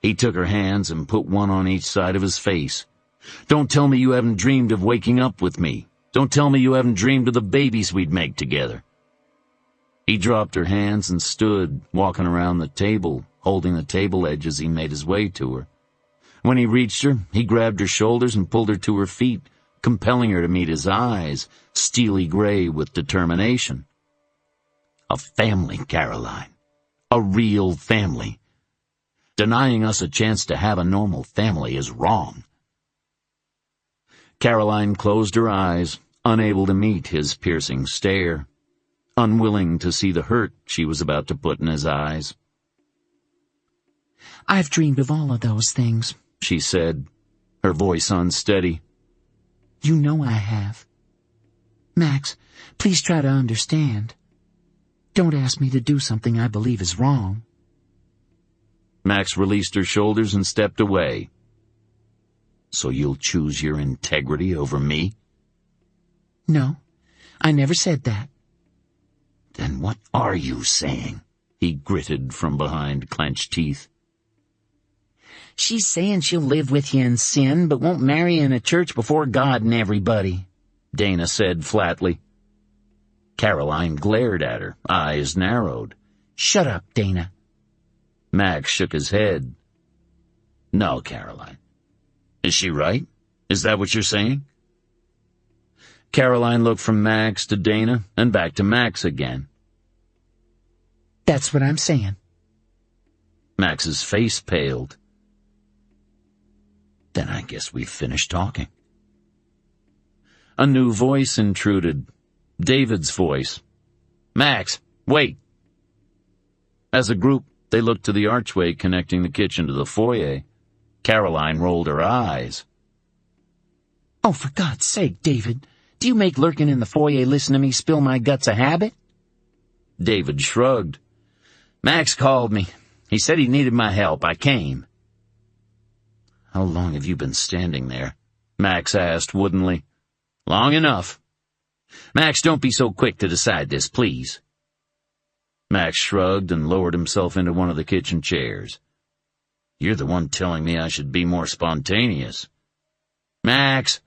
He took her hands and put one on each side of his face. Don't tell me you haven't dreamed of waking up with me. Don't tell me you haven't dreamed of the babies we'd make together. He dropped her hands and stood, walking around the table, holding the table edge as he made his way to her. When he reached her, he grabbed her shoulders and pulled her to her feet, compelling her to meet his eyes, steely gray with determination. A family, Caroline. A real family. Denying us a chance to have a normal family is wrong. Caroline closed her eyes, unable to meet his piercing stare, unwilling to see the hurt she was about to put in his eyes. I've dreamed of all of those things, she said, her voice unsteady. You know I have. Max, please try to understand. Don't ask me to do something I believe is wrong. Max released her shoulders and stepped away. So you'll choose your integrity over me? No, I never said that. Then what are you saying? He gritted from behind clenched teeth. She's saying she'll live with you in sin, but won't marry you in a church before God and everybody, Dana said flatly. Caroline glared at her, eyes narrowed. Shut up, Dana. Max shook his head. No, Caroline. Is she right? Is that what you're saying? Caroline looked from Max to Dana and back to Max again. That's what I'm saying. Max's face paled. Then I guess we've finished talking. A new voice intruded. David's voice. Max, wait. As a group, they looked to the archway connecting the kitchen to the foyer. Caroline rolled her eyes. Oh, for God's sake, David, do you make lurking in the foyer listen to me spill my guts a habit? David shrugged. Max called me. He said he needed my help. I came. How long have you been standing there? Max asked woodenly. Long enough. Max, don't be so quick to decide this, please. Max shrugged and lowered himself into one of the kitchen chairs. You're the one telling me I should be more spontaneous. Max!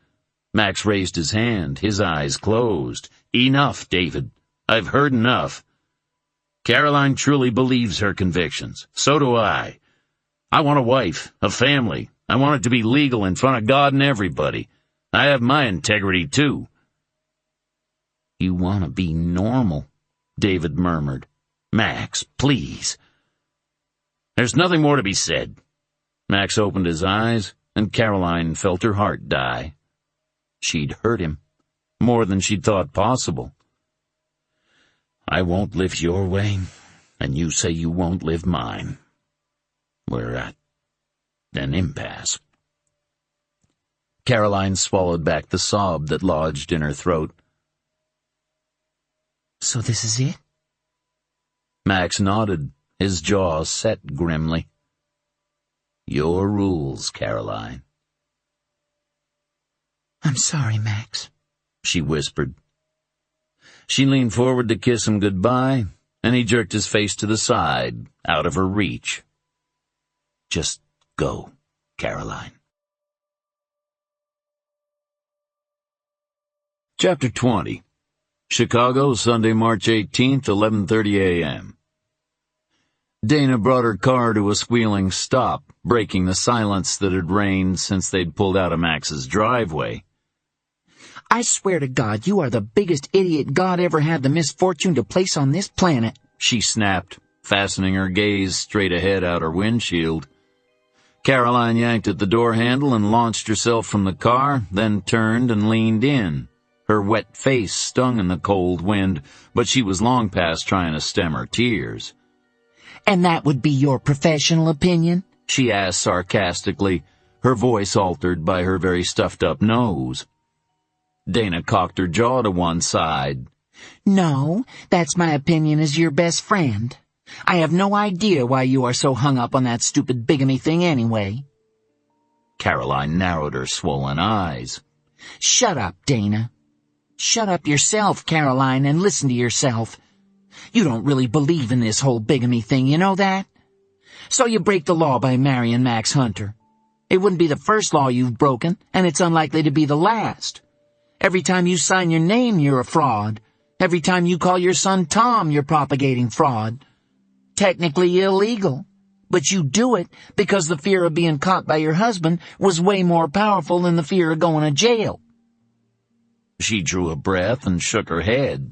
Max raised his hand, his eyes closed. Enough, David. I've heard enough. Caroline truly believes her convictions. So do I. I want a wife, a family. I want it to be legal in front of God and everybody. I have my integrity, too. You want to be normal, David murmured. Max, please. There's nothing more to be said. Max opened his eyes, and Caroline felt her heart die. She'd hurt him, more than she'd thought possible. I won't live your way, and you say you won't live mine. We're at an impasse. Caroline swallowed back the sob that lodged in her throat. So this is it? Max nodded, his jaw set grimly. Your rules, Caroline. I'm sorry, Max, she whispered. She leaned forward to kiss him goodbye, and he jerked his face to the side, out of her reach. Just go, Caroline. Chapter 20. Chicago, Sunday, March 18th, 11:30 a.m. Dana brought her car to a squealing stop, breaking the silence that had reigned since they'd pulled out of Max's driveway. I swear to God, you are the biggest idiot God ever had the misfortune to place on this planet, she snapped, fastening her gaze straight ahead out her windshield. Caroline yanked at the door handle and launched herself from the car, then turned and leaned in. Her wet face stung in the cold wind, but she was long past trying to stem her tears. And that would be your professional opinion? She asked sarcastically, her voice altered by her very stuffed-up nose. Dana cocked her jaw to one side. No, that's my opinion as your best friend. I have no idea why you are so hung up on that stupid bigamy thing anyway. Caroline narrowed her swollen eyes. Shut up, Dana. Shut up yourself, Caroline, and listen to yourself. You don't really believe in this whole bigamy thing, you know that? So you break the law by marrying Max Hunter. It wouldn't be the first law you've broken, and it's unlikely to be the last. Every time you sign your name, you're a fraud. Every time you call your son Tom, you're propagating fraud. Technically illegal, but you do it because the fear of being caught by your husband was way more powerful than the fear of going to jail. She drew a breath and shook her head.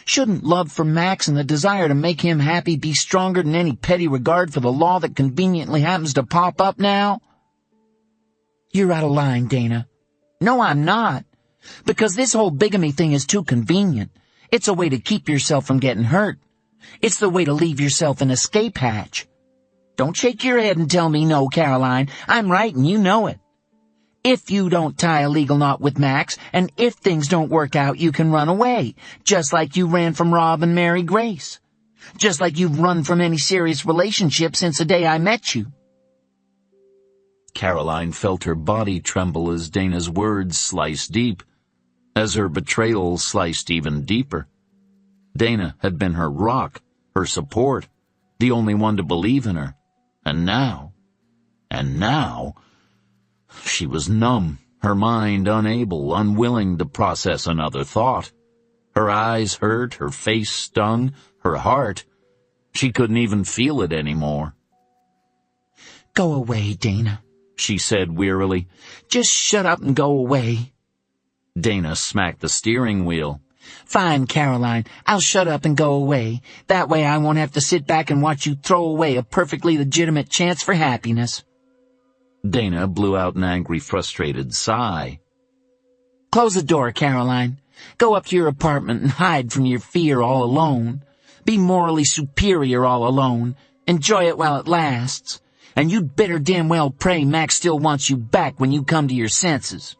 Shouldn't love for Max and the desire to make him happy be stronger than any petty regard for the law that conveniently happens to pop up now? You're out of line, Dana. No, I'm not. Because this whole bigamy thing is too convenient. It's a way to keep yourself from getting hurt. It's the way to leave yourself an escape hatch. Don't shake your head and tell me no, Caroline. I'm right and you know it. If you don't tie a legal knot with Max, and if things don't work out, you can run away, just like you ran from Rob and Mary Grace. Just like you've run from any serious relationship since the day I met you. Caroline felt her body tremble as Dana's words sliced deep, as her betrayal sliced even deeper. Dana had been her rock, her support, the only one to believe in her. And now, she was numb, her mind unable, unwilling to process another thought. Her eyes hurt, her face stung, her heart. She couldn't even feel it anymore. Go away, Dana, she said wearily. Just shut up and go away. Dana smacked the steering wheel. Fine, Caroline, I'll shut up and go away. That way I won't have to sit back and watch you throw away a perfectly legitimate chance for happiness. Dana blew out an angry, frustrated sigh. Close the door, Caroline. Go up to your apartment and hide from your fear all alone. Be morally superior all alone. Enjoy it while it lasts. And you'd better damn well pray Max still wants you back when you come to your senses.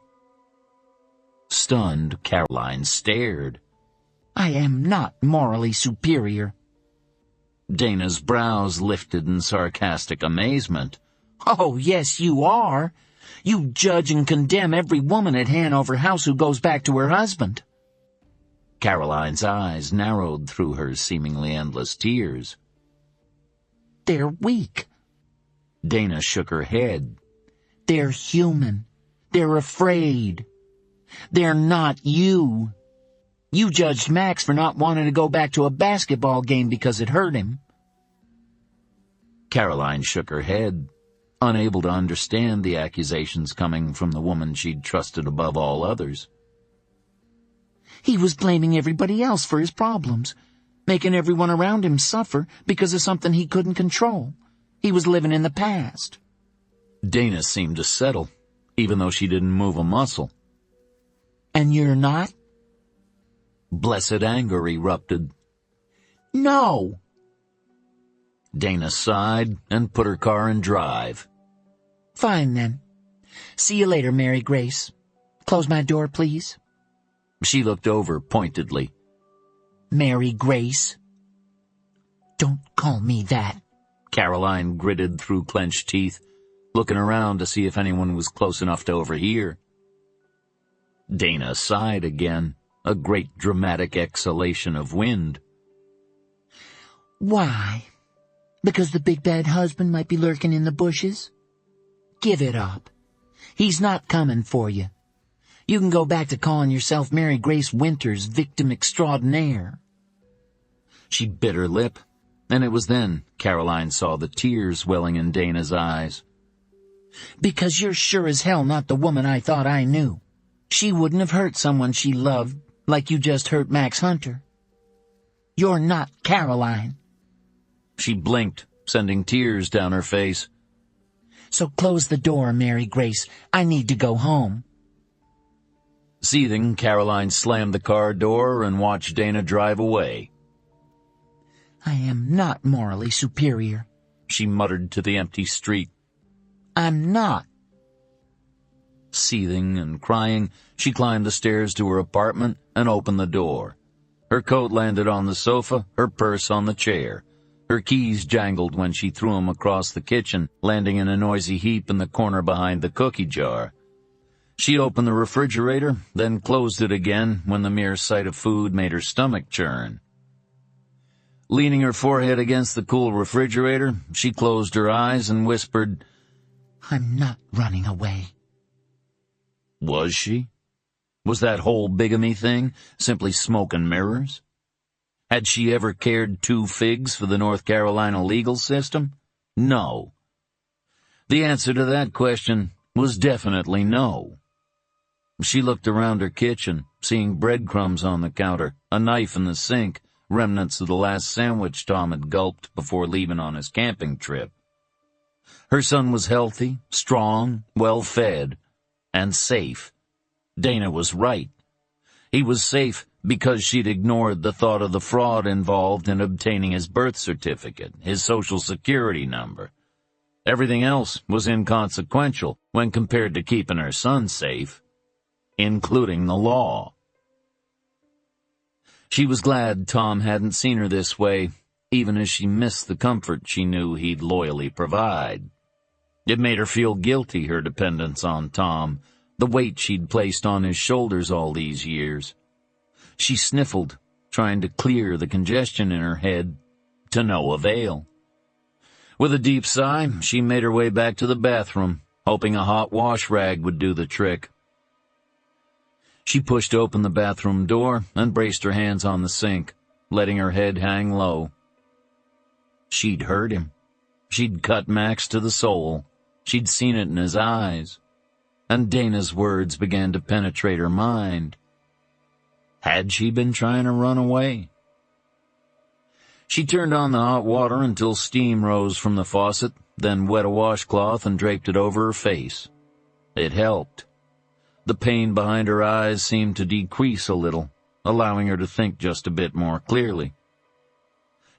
Stunned, Caroline stared. I am not morally superior. Dana's brows lifted in sarcastic amazement. Oh, yes, you are. You judge and condemn every woman at Hanover House who goes back to her husband. Caroline's eyes narrowed through her seemingly endless tears. They're weak. Dana shook her head. They're human. They're afraid. They're not you. You judged Max for not wanting to go back to a basketball game because it hurt him. Caroline shook her head, unable to understand the accusations coming from the woman she'd trusted above all others. He was blaming everybody else for his problems, making everyone around him suffer because of something he couldn't control. He was living in the past. Dana seemed to settle, even though she didn't move a muscle. And you're not? Blessed anger erupted. No! Dana sighed and put her car in drive. Fine, then. See you later, Mary Grace. Close my door, please. She looked over pointedly. Mary Grace. Don't call me that. Caroline gritted through clenched teeth, looking around to see if anyone was close enough to overhear. Dana sighed again, a great dramatic exhalation of wind. Why? Because the big bad husband might be lurking in the bushes? Give it up. He's not coming for you. You can go back to calling yourself Mary Grace Winters, victim extraordinaire. She bit her lip, and it was then Caroline saw the tears welling in Dana's eyes. Because you're sure as hell not the woman I thought I knew. She wouldn't have hurt someone she loved like you just hurt Max Hunter. You're not Caroline. She blinked, sending tears down her face. So close the door, Mary Grace. I need to go home. Seething, Caroline slammed the car door and watched Dana drive away. I am not morally superior, she muttered to the empty street. I'm not. Seething and crying, she climbed the stairs to her apartment and opened the door. Her coat landed on the sofa, her purse on the chair. Her keys jangled when she threw them across the kitchen, landing in a noisy heap in the corner behind the cookie jar. She opened the refrigerator, then closed it again when the mere sight of food made her stomach churn. Leaning her forehead against the cool refrigerator, she closed her eyes and whispered, I'm not running away. Was she? Was that whole bigamy thing simply smoke and mirrors? Had she ever cared two figs for the North Carolina legal system? No. The answer to that question was definitely no. She looked around her kitchen, seeing breadcrumbs on the counter, a knife in the sink, remnants of the last sandwich Tom had gulped before leaving on his camping trip. Her son was healthy, strong, well-fed, and safe. Dana was right. He was safe because she'd ignored the thought of the fraud involved in obtaining his birth certificate, his Social Security number. Everything else was inconsequential when compared to keeping her son safe, including the law. She was glad Tom hadn't seen her this way, even as she missed the comfort she knew he'd loyally provide. It made her feel guilty, her dependence on Tom, the weight she'd placed on his shoulders all these years. She sniffled, trying to clear the congestion in her head, to no avail. With a deep sigh, she made her way back to the bathroom, hoping a hot wash rag would do the trick. She pushed open the bathroom door and braced her hands on the sink, letting her head hang low. She'd heard him. She'd cut Max to the soul. She'd seen it in his eyes. And Dana's words began to penetrate her mind. Had she been trying to run away? She turned on the hot water until steam rose from the faucet, then wet a washcloth and draped it over her face. It helped. The pain behind her eyes seemed to decrease a little, allowing her to think just a bit more clearly.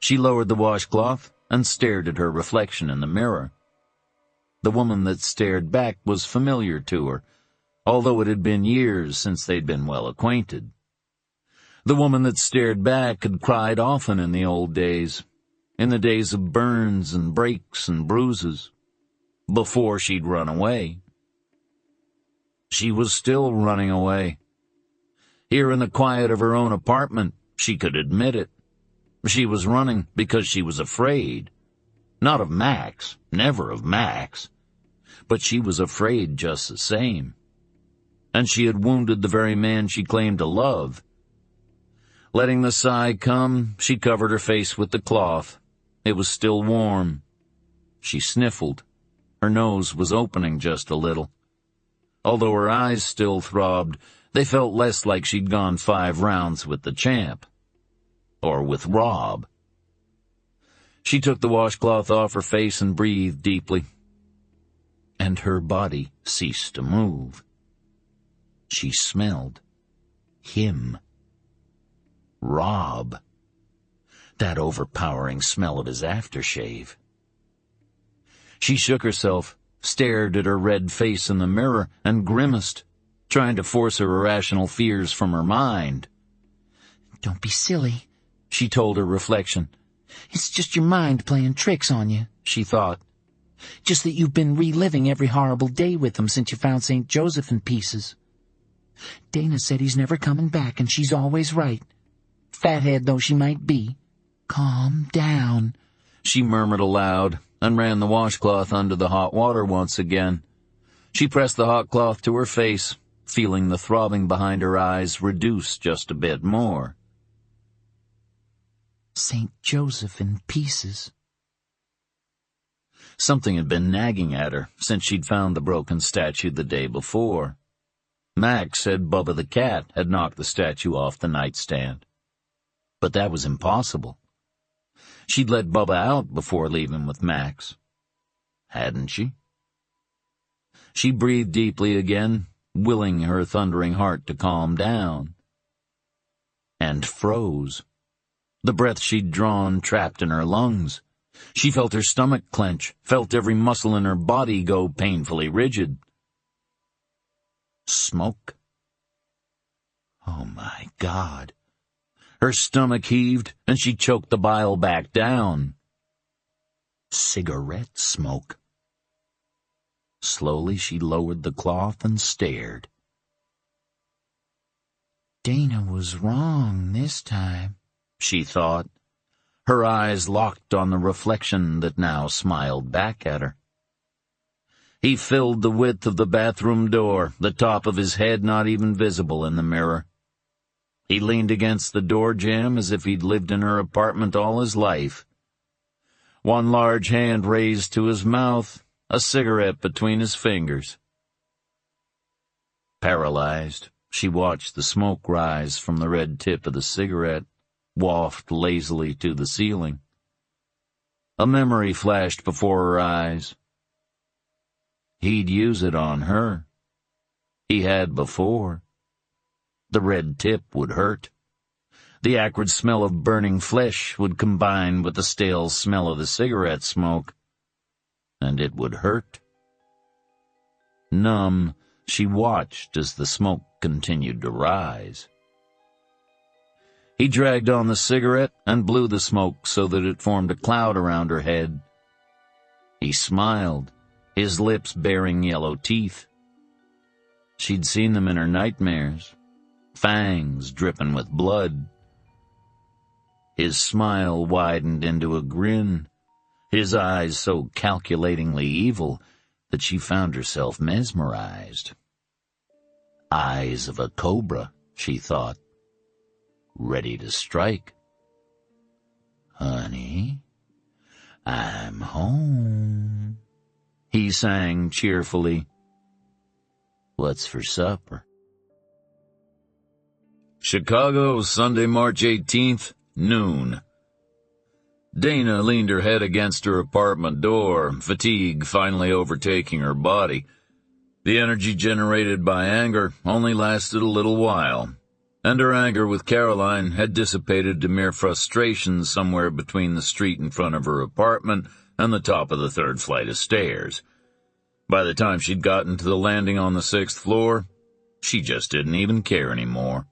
She lowered the washcloth and stared at her reflection in the mirror. The woman that stared back was familiar to her, although it had been years since they'd been well acquainted. The woman that stared back had cried often in the old days, in the days of burns and breaks and bruises, before she'd run away. She was still running away. Here in the quiet of her own apartment, she could admit it. She was running because she was afraid. Not of Max, never of Max. But she was afraid just the same. And she had wounded the very man she claimed to love. Letting the sigh come, she covered her face with the cloth. It was still warm. She sniffled. Her nose was opening just a little. Although her eyes still throbbed, they felt less like she'd gone 5 rounds with the champ. Or with Rob. She took the washcloth off her face and breathed deeply. And her body ceased to move. She smelled him. Rob. That overpowering smell of his aftershave. She shook herself, stared at her red face in the mirror, and grimaced, trying to force her irrational fears from her mind. "Don't be silly," she told her reflection. "It's just your mind playing tricks on you," she thought. "Just that you've been reliving every horrible day with him since you found St. Joseph in pieces. Dana said he's never coming back, and she's always right. Fathead though she might be. Calm down," she murmured aloud, and ran the washcloth under the hot water once again. She pressed the hot cloth to her face, feeling the throbbing behind her eyes reduce just a bit more. St. Joseph in pieces. Something had been nagging at her since she'd found the broken statue the day before. Max said Bubba the cat had knocked the statue off the nightstand. But that was impossible. She'd let Bubba out before leaving with Max. Hadn't she? She breathed deeply again, willing her thundering heart to calm down. And froze. The breath she'd drawn trapped in her lungs. She felt her stomach clench, felt every muscle in her body go painfully rigid. Smoke. Oh my God. Her stomach heaved, and she choked the bile back down. Cigarette smoke. Slowly she lowered the cloth and stared. Dana was wrong this time, she thought, her eyes locked on the reflection that now smiled back at her. He filled the width of the bathroom door, the top of his head not even visible in the mirror. He leaned against the door jamb as if he'd lived in her apartment all his life. One large hand raised to his mouth, a cigarette between his fingers. Paralyzed, she watched the smoke rise from the red tip of the cigarette, waft lazily to the ceiling. A memory flashed before her eyes. He'd use it on her. He had before. The red tip would hurt. The acrid smell of burning flesh would combine with the stale smell of the cigarette smoke, and it would hurt. Numb, she watched as the smoke continued to rise. He dragged on the cigarette and blew the smoke so that it formed a cloud around her head. He smiled, his lips bearing yellow teeth. She'd seen them in her nightmares, fangs dripping with blood. His smile widened into a grin, his eyes so calculatingly evil that she found herself mesmerized. Eyes of a cobra, she thought, ready to strike. Honey, I'm home, he sang cheerfully. What's for supper? Chicago, Sunday, March 18th, noon. Dana leaned her head against her apartment door, fatigue finally overtaking her body. The energy generated by anger only lasted a little while, and her anger with Caroline had dissipated to mere frustration somewhere between the street in front of her apartment and the top of the third flight of stairs. By the time she'd gotten to the landing on the 6th floor, she just didn't even care anymore.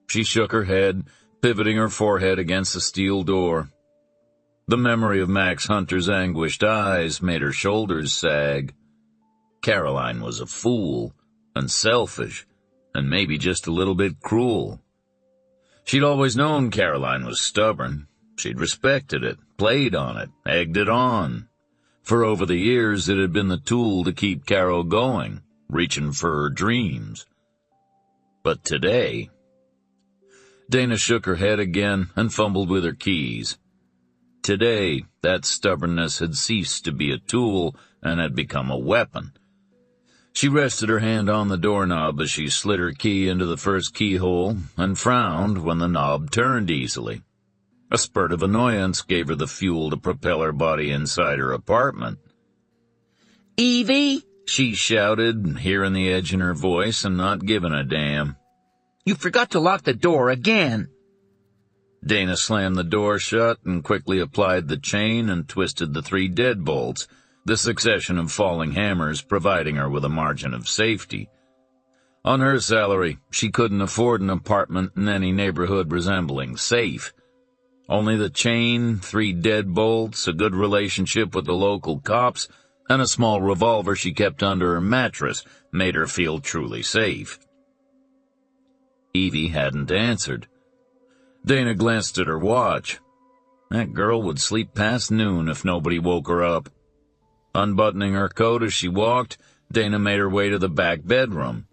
She shook her head, pivoting her forehead against the steel door. The memory of Max Hunter's anguished eyes made her shoulders sag. Caroline was a fool, and selfish, and maybe just a little bit cruel. She'd always known Caroline was stubborn. She'd respected it, played on it, egged it on. For over the years it had been the tool to keep Carol going, reaching for her dreams. But today... Dana shook her head again and fumbled with her keys. Today, that stubbornness had ceased to be a tool and had become a weapon. She rested her hand on the doorknob as she slid her key into the first keyhole and frowned when the knob turned easily. A spurt of annoyance gave her the fuel to propel her body inside her apartment. Evie, she shouted, hearing the edge in her voice and not giving a damn. You forgot to lock the door again. Dana slammed the door shut and quickly applied the chain and twisted the 3 deadbolts, the succession of falling hammers providing her with a margin of safety. On her salary, she couldn't afford an apartment in any neighborhood resembling safe. Only the chain, 3 deadbolts, a good relationship with the local cops, and a small revolver she kept under her mattress made her feel truly safe. Evie hadn't answered. Dana glanced at her watch. That girl would sleep past noon if nobody woke her up. Unbuttoning her coat as she walked, Dana made her way to the back bedroom.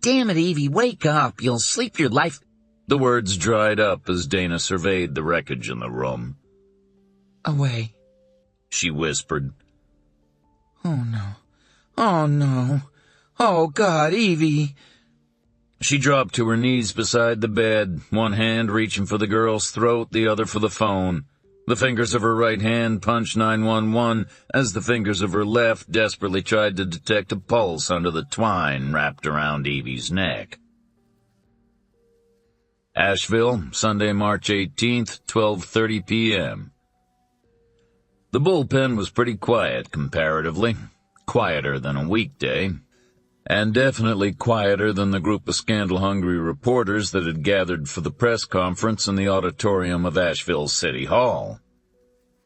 Damn it, Evie, wake up. You'll sleep your life. The words dried up as Dana surveyed the wreckage in the room. Away, she whispered. Oh, no. Oh, no. Oh, God, Evie. She dropped to her knees beside the bed, one hand reaching for the girl's throat, the other for the phone. The fingers of her right hand punched 911 as the fingers of her left desperately tried to detect a pulse under the twine wrapped around Evie's neck. Asheville, Sunday, March 18th, 12:30 p.m. The bullpen was pretty quiet comparatively, quieter than a weekday. And definitely quieter than the group of scandal-hungry reporters that had gathered for the press conference in the auditorium of Asheville City Hall.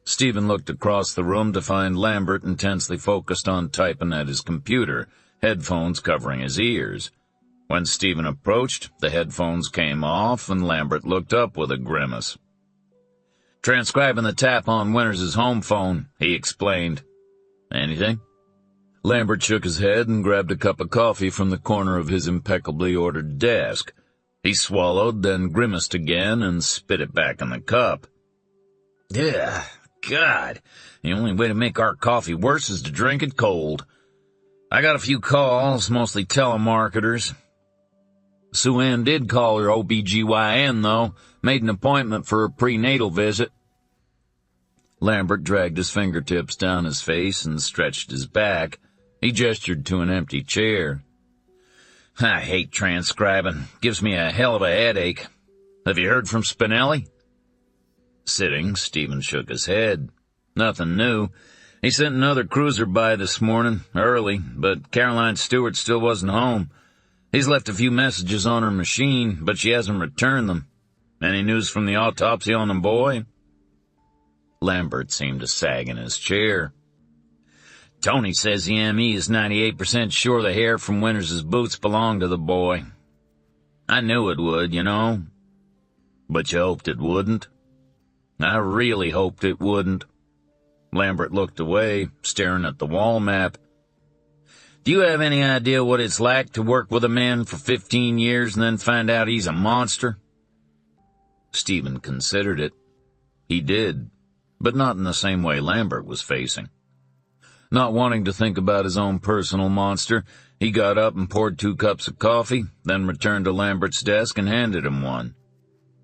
Stephen looked across the room to find Lambert intensely focused on typing at his computer, headphones covering his ears. When Stephen approached, the headphones came off and Lambert looked up with a grimace. "Transcribing the tap on Winters' home phone," he explained. "Anything?" Lambert shook his head and grabbed a cup of coffee from the corner of his impeccably ordered desk. He swallowed, then grimaced again and spit it back in the cup. "Ugh, God, the only way to make our coffee worse is to drink it cold. I got a few calls, mostly telemarketers. Sue Ann did call her OBGYN, though, made an appointment for a prenatal visit." Lambert dragged his fingertips down his face and stretched his back. He gestured to an empty chair. "I hate transcribing. Gives me a hell of a headache. Have you heard from Spinelli?" Sitting, Stephen shook his head. "Nothing new. He sent another cruiser by this morning, early, but Caroline Stewart still wasn't home. He's left a few messages on her machine, but she hasn't returned them. Any news from the autopsy on the boy?" Lambert seemed to sag in his chair. "Tony says the ME is 98% sure the hair from Winters' boots belonged to the boy. I knew it would, you know." "But you hoped it wouldn't?" "I really hoped it wouldn't." Lambert looked away, staring at the wall map. "Do you have any idea what it's like to work with a man for 15 years and then find out he's a monster?" Stephen considered it. He did. but not in the same way Lambert was facing. Not wanting to think about his own personal monster, he got up and poured 2 cups of coffee, then returned to Lambert's desk and handed him one.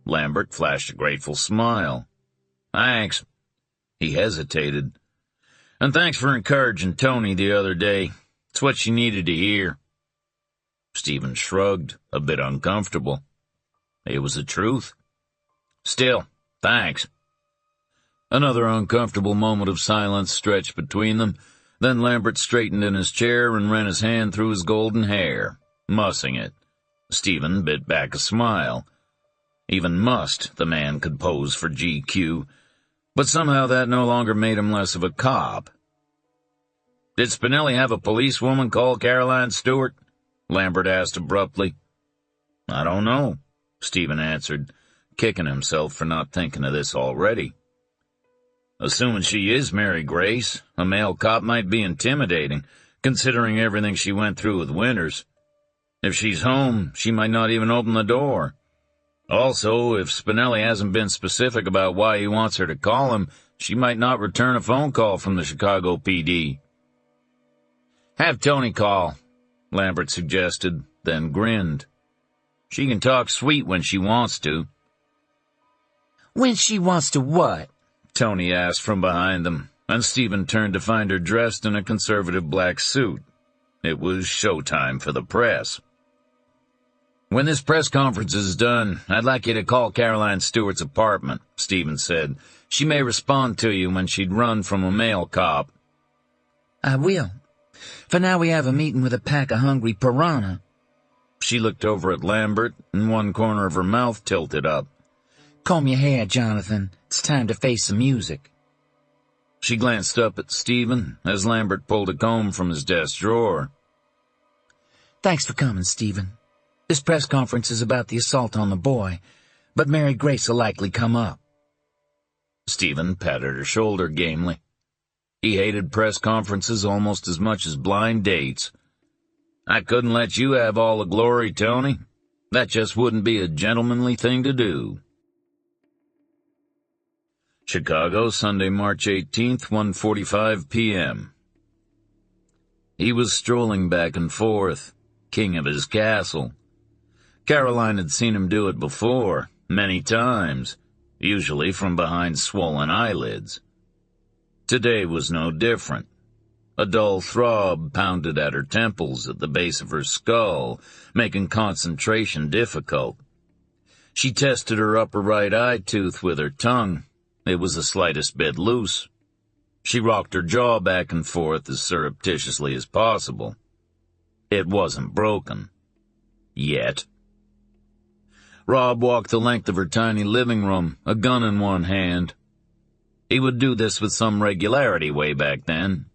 Lambert flashed a grateful smile. "Thanks." He hesitated. "And thanks for encouraging Tony the other day. It's what she needed to hear." Stephen shrugged, a bit uncomfortable. It was the truth. "Still, thanks." Another uncomfortable moment of silence stretched between them. Then Lambert straightened in his chair and ran his hand through his golden hair, mussing it. Stephen bit back a smile. Even mussed, the man could pose for GQ, but somehow that no longer made him less of a cop. "Did Spinelli have a policewoman call Caroline Stewart?" Lambert asked abruptly. "I don't know," Stephen answered, kicking himself for not thinking of this already. "Assuming she is Mary Grace, a male cop might be intimidating, considering everything she went through with Winters. If she's home, she might not even open the door. Also, if Spinelli hasn't been specific about why he wants her to call him, she might not return a phone call from the Chicago PD." "Have Tony call," Lambert suggested, then grinned. "She can talk sweet when she wants to." When she wants to what? Tony asked from behind them, and Stephen turned to find her dressed in a conservative black suit. It was showtime for the press. "When this press conference is done, I'd like you to call Caroline Stewart's apartment," Stephen said. "She may respond to you when she'd run from a male cop." "I will. For now we have a meeting with a pack of hungry piranha." She looked over at Lambert, and one corner of her mouth tilted up. "Comb your hair, Jonathan. It's time to face the music." She glanced up at Stephen as Lambert pulled a comb from his desk drawer. "Thanks for coming, Stephen. This press conference is about the assault on the boy, but Mary Grace will likely come up." Stephen patted her shoulder gamely. He hated press conferences almost as much as blind dates. "I couldn't let you have all the glory, Tony. That just wouldn't be a gentlemanly thing to do." Chicago, Sunday, March 18th, 1:45 p.m. He was strolling back and forth, king of his castle. Caroline had seen him do it before, many times, usually from behind swollen eyelids. Today was no different. A dull throb pounded at her temples at the base of her skull, making concentration difficult. She tested her upper right eye tooth with her tongue. It was the slightest bit loose. She rocked her jaw back and forth as surreptitiously as possible. It wasn't broken. Yet. Rob walked the length of her tiny living room, a gun in one hand. He would do this with some regularity way back then.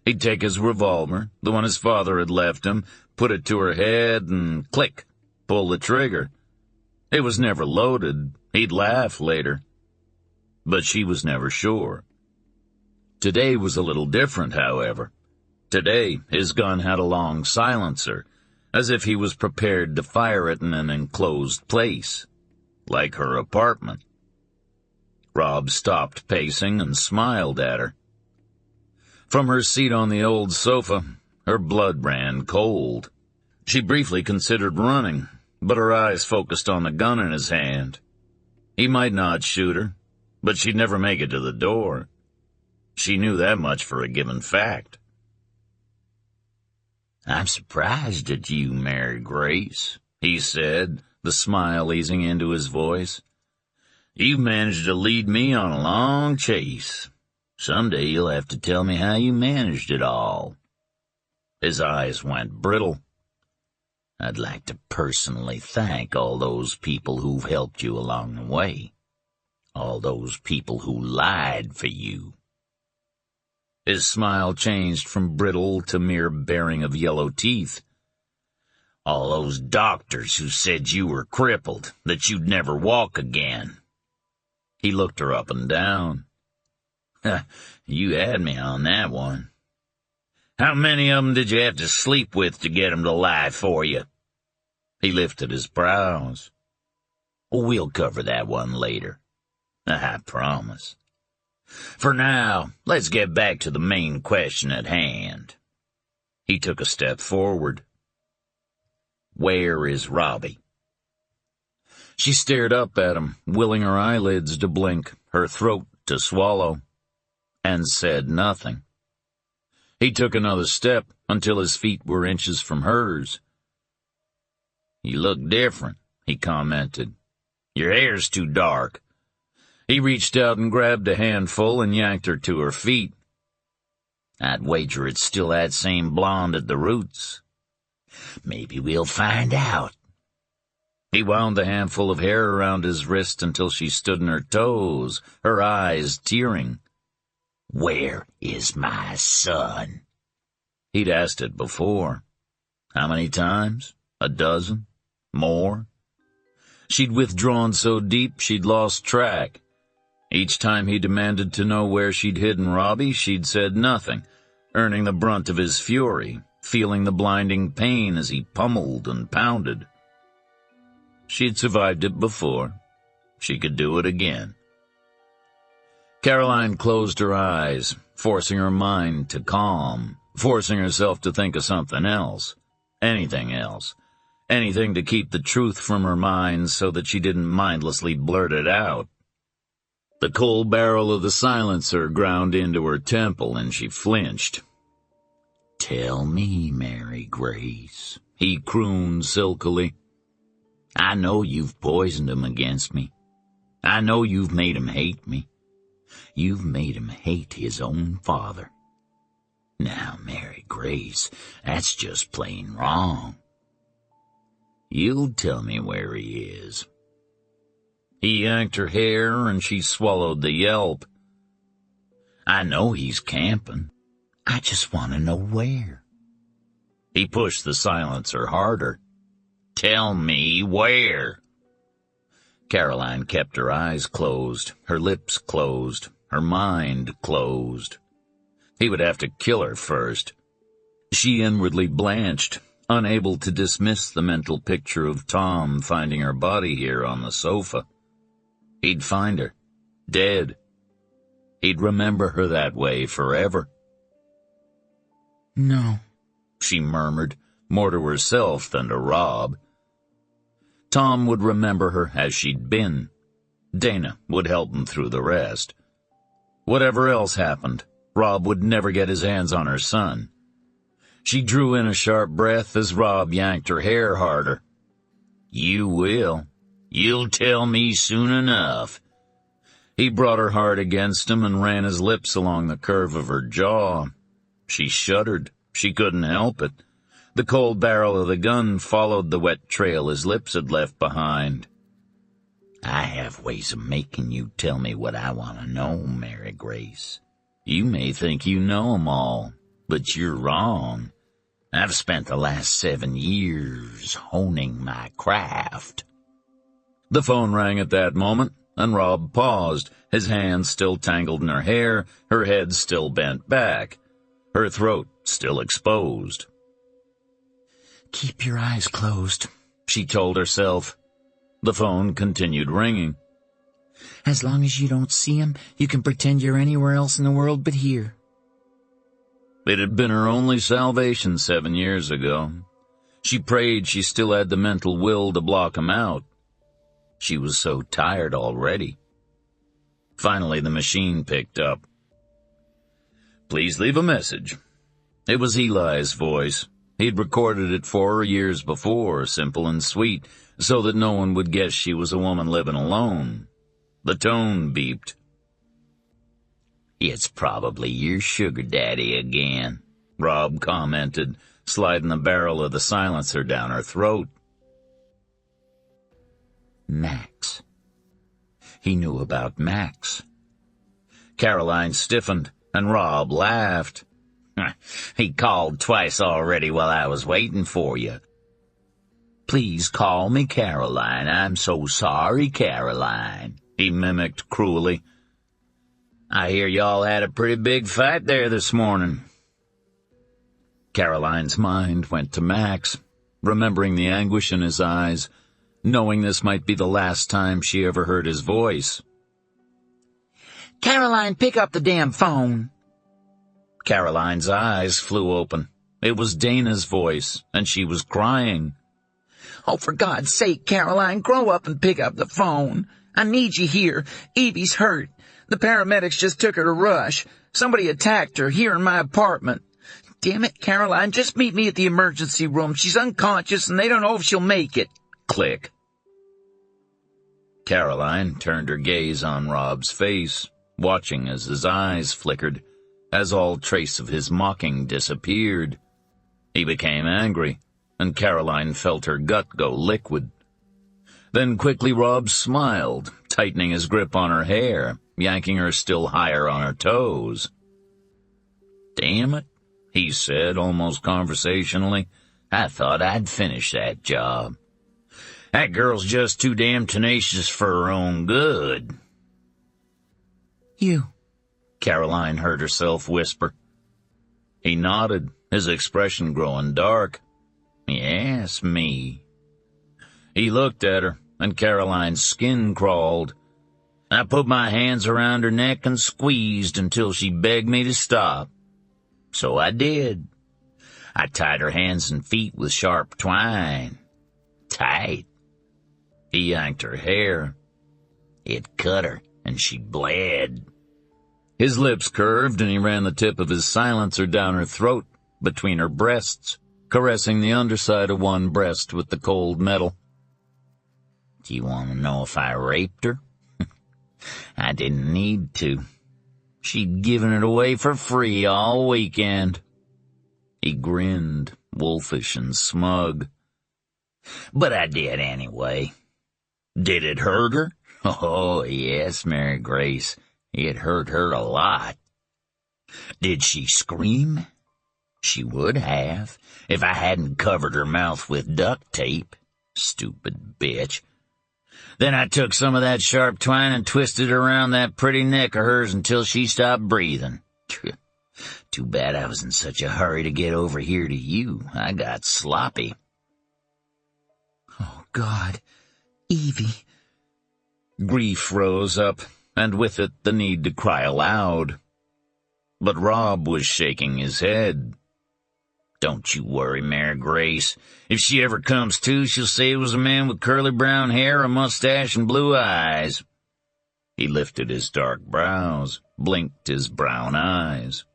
He'd take his revolver, the one his father had left him, put it to her head, and click, pull the trigger. It was never loaded. He'd laugh later. But she was never sure. Today was a little different, however. Today, his gun had a long silencer, as if he was prepared to fire it in an enclosed place, like her apartment. Rob stopped pacing and smiled at her. From her seat on the old sofa, her blood ran cold. She briefly considered running, but her eyes focused on the gun in his hand. He might not shoot her, but she'd never make it to the door. She knew that much for a given fact. "I'm surprised at you, Mary Grace," he said, the smile easing into his voice. "You've managed to lead me on a long chase. Someday you'll have to tell me how you managed it all." His eyes went brittle. "I'd like to personally thank all those people who've helped you along the way. All those people who lied for you." His smile changed from brittle to mere baring of yellow teeth. "All those doctors who said you were crippled, that you'd never walk again." He looked her up and down. "You had me on that one. How many of them did you have to sleep with to get them to lie for you?" He lifted his brows. "We'll cover that one later. I promise." For now, let's get back to the main question at hand. He took a step forward. Where is Robbie? She stared up at him, willing her eyelids to blink, her throat to swallow, and said nothing. He took another step until his feet were inches from hers. You look different, he commented. Your hair's too dark. He reached out and grabbed a handful and yanked her to her feet. I'd wager it's still that same blonde at the roots. Maybe we'll find out. He wound the handful of hair around his wrist until she stood on her toes, her eyes tearing. Where is my son? He'd asked it before. How many times? A dozen? More? She'd withdrawn so deep she'd lost track. Each time he demanded to know where she'd hidden Robbie, she'd said nothing, earning the brunt of his fury, feeling the blinding pain as he pummeled and pounded. She'd survived it before. She could do it again. Caroline closed her eyes, forcing her mind to calm, forcing herself to think of something else, anything to keep the truth from her mind so that she didn't mindlessly blurt it out. The cold barrel of the silencer ground into her temple and she flinched. Tell me, Mary Grace, he crooned silkily. I know you've poisoned him against me. I know you've made him hate me. You've made him hate his own father. Now, Mary Grace, that's just plain wrong. You'll tell me where he is. He yanked her hair and she swallowed the yelp. I know he's camping. I just want to know where. He pushed the silencer harder. Tell me where. Caroline kept her eyes closed, her lips closed, her mind closed. He would have to kill her first. She inwardly blanched, unable to dismiss the mental picture of Tom finding her body here on the sofa. He'd find her, dead. He'd remember her that way forever. No, she murmured, more to herself than to Rob. Tom would remember her as she'd been. Dana would help him through the rest. Whatever else happened, Rob would never get his hands on her son. She drew in a sharp breath as Rob yanked her hair harder. You will. You'll tell me soon enough. He brought her hard against him and ran his lips along the curve of her jaw. She shuddered. She couldn't help it. The cold barrel of the gun followed the wet trail his lips had left behind. I have ways of making you tell me what I want to know, Mary Grace. You may think you know 'em all, but you're wrong. I've spent the last 7 years honing my craft. The phone rang at that moment, and Rob paused, his hands still tangled in her hair, her head still bent back, her throat still exposed. Keep your eyes closed, she told herself. The phone continued ringing. As long as you don't see him, you can pretend you're anywhere else in the world but here. It had been her only salvation 7 years ago. She prayed she still had the mental will to block him out. She was so tired already. Finally, the machine picked up. Please leave a message. It was Eli's voice. He'd recorded it 4 years before, simple and sweet, so that no one would guess she was a woman living alone. The tone beeped. It's probably your sugar daddy again, Rob commented, sliding the barrel of the silencer down her throat. Max. He knew about Max. Caroline stiffened, and Rob laughed. He called twice already while I was waiting for you. Please call me Caroline. I'm so sorry, Caroline, he mimicked cruelly. I hear y'all had a pretty big fight there this morning. Caroline's mind went to Max, remembering the anguish in his eyes, knowing this might be the last time she ever heard his voice. Caroline, pick up the damn phone. Caroline's eyes flew open. It was Dana's voice, and she was crying. Oh, for God's sake, Caroline, grow up and pick up the phone. I need you here. Evie's hurt. The paramedics just took her to Rush. Somebody attacked her here in my apartment. Damn it, Caroline, just meet me at the emergency room. She's unconscious and they don't know if she'll make it. Click. Caroline turned her gaze on Rob's face, watching as his eyes flickered, as all trace of his mocking disappeared. He became angry, and Caroline felt her gut go liquid. Then quickly Rob smiled, tightening his grip on her hair, yanking her still higher on her toes. "Damn it," he said almost conversationally. "I thought I'd finish that job. That girl's just too damn tenacious for her own good." You, Caroline heard herself whisper. He nodded, his expression growing dark. "Yes, me." He looked at her, and Caroline's skin crawled. I put my hands around her neck and squeezed until she begged me to stop. So I did. I tied her hands and feet with sharp twine. Tight. He yanked her hair. It cut her, and she bled. His lips curved, and he ran the tip of his silencer down her throat, between her breasts, caressing the underside of one breast with the cold metal. "Do you want to know if I raped her?" "I didn't need to. She'd given it away for free all weekend." He grinned, wolfish and smug. "But I did anyway." "Did it hurt her?" "Oh, yes, Mary Grace. It hurt her a lot." "Did she scream?" "She would have, if I hadn't covered her mouth with duct tape. Stupid bitch. Then I took some of that sharp twine and twisted it around that pretty neck of hers until she stopped breathing. Too bad I was in such a hurry to get over here to you. I got sloppy." Oh, God. Evie. Grief rose up, and with it the need to cry aloud. But Rob was shaking his head. "Don't you worry, Mary Grace. If she ever comes to, she'll say it was a man with curly brown hair, a mustache, and blue eyes." He lifted his dark brows, blinked his brown eyes.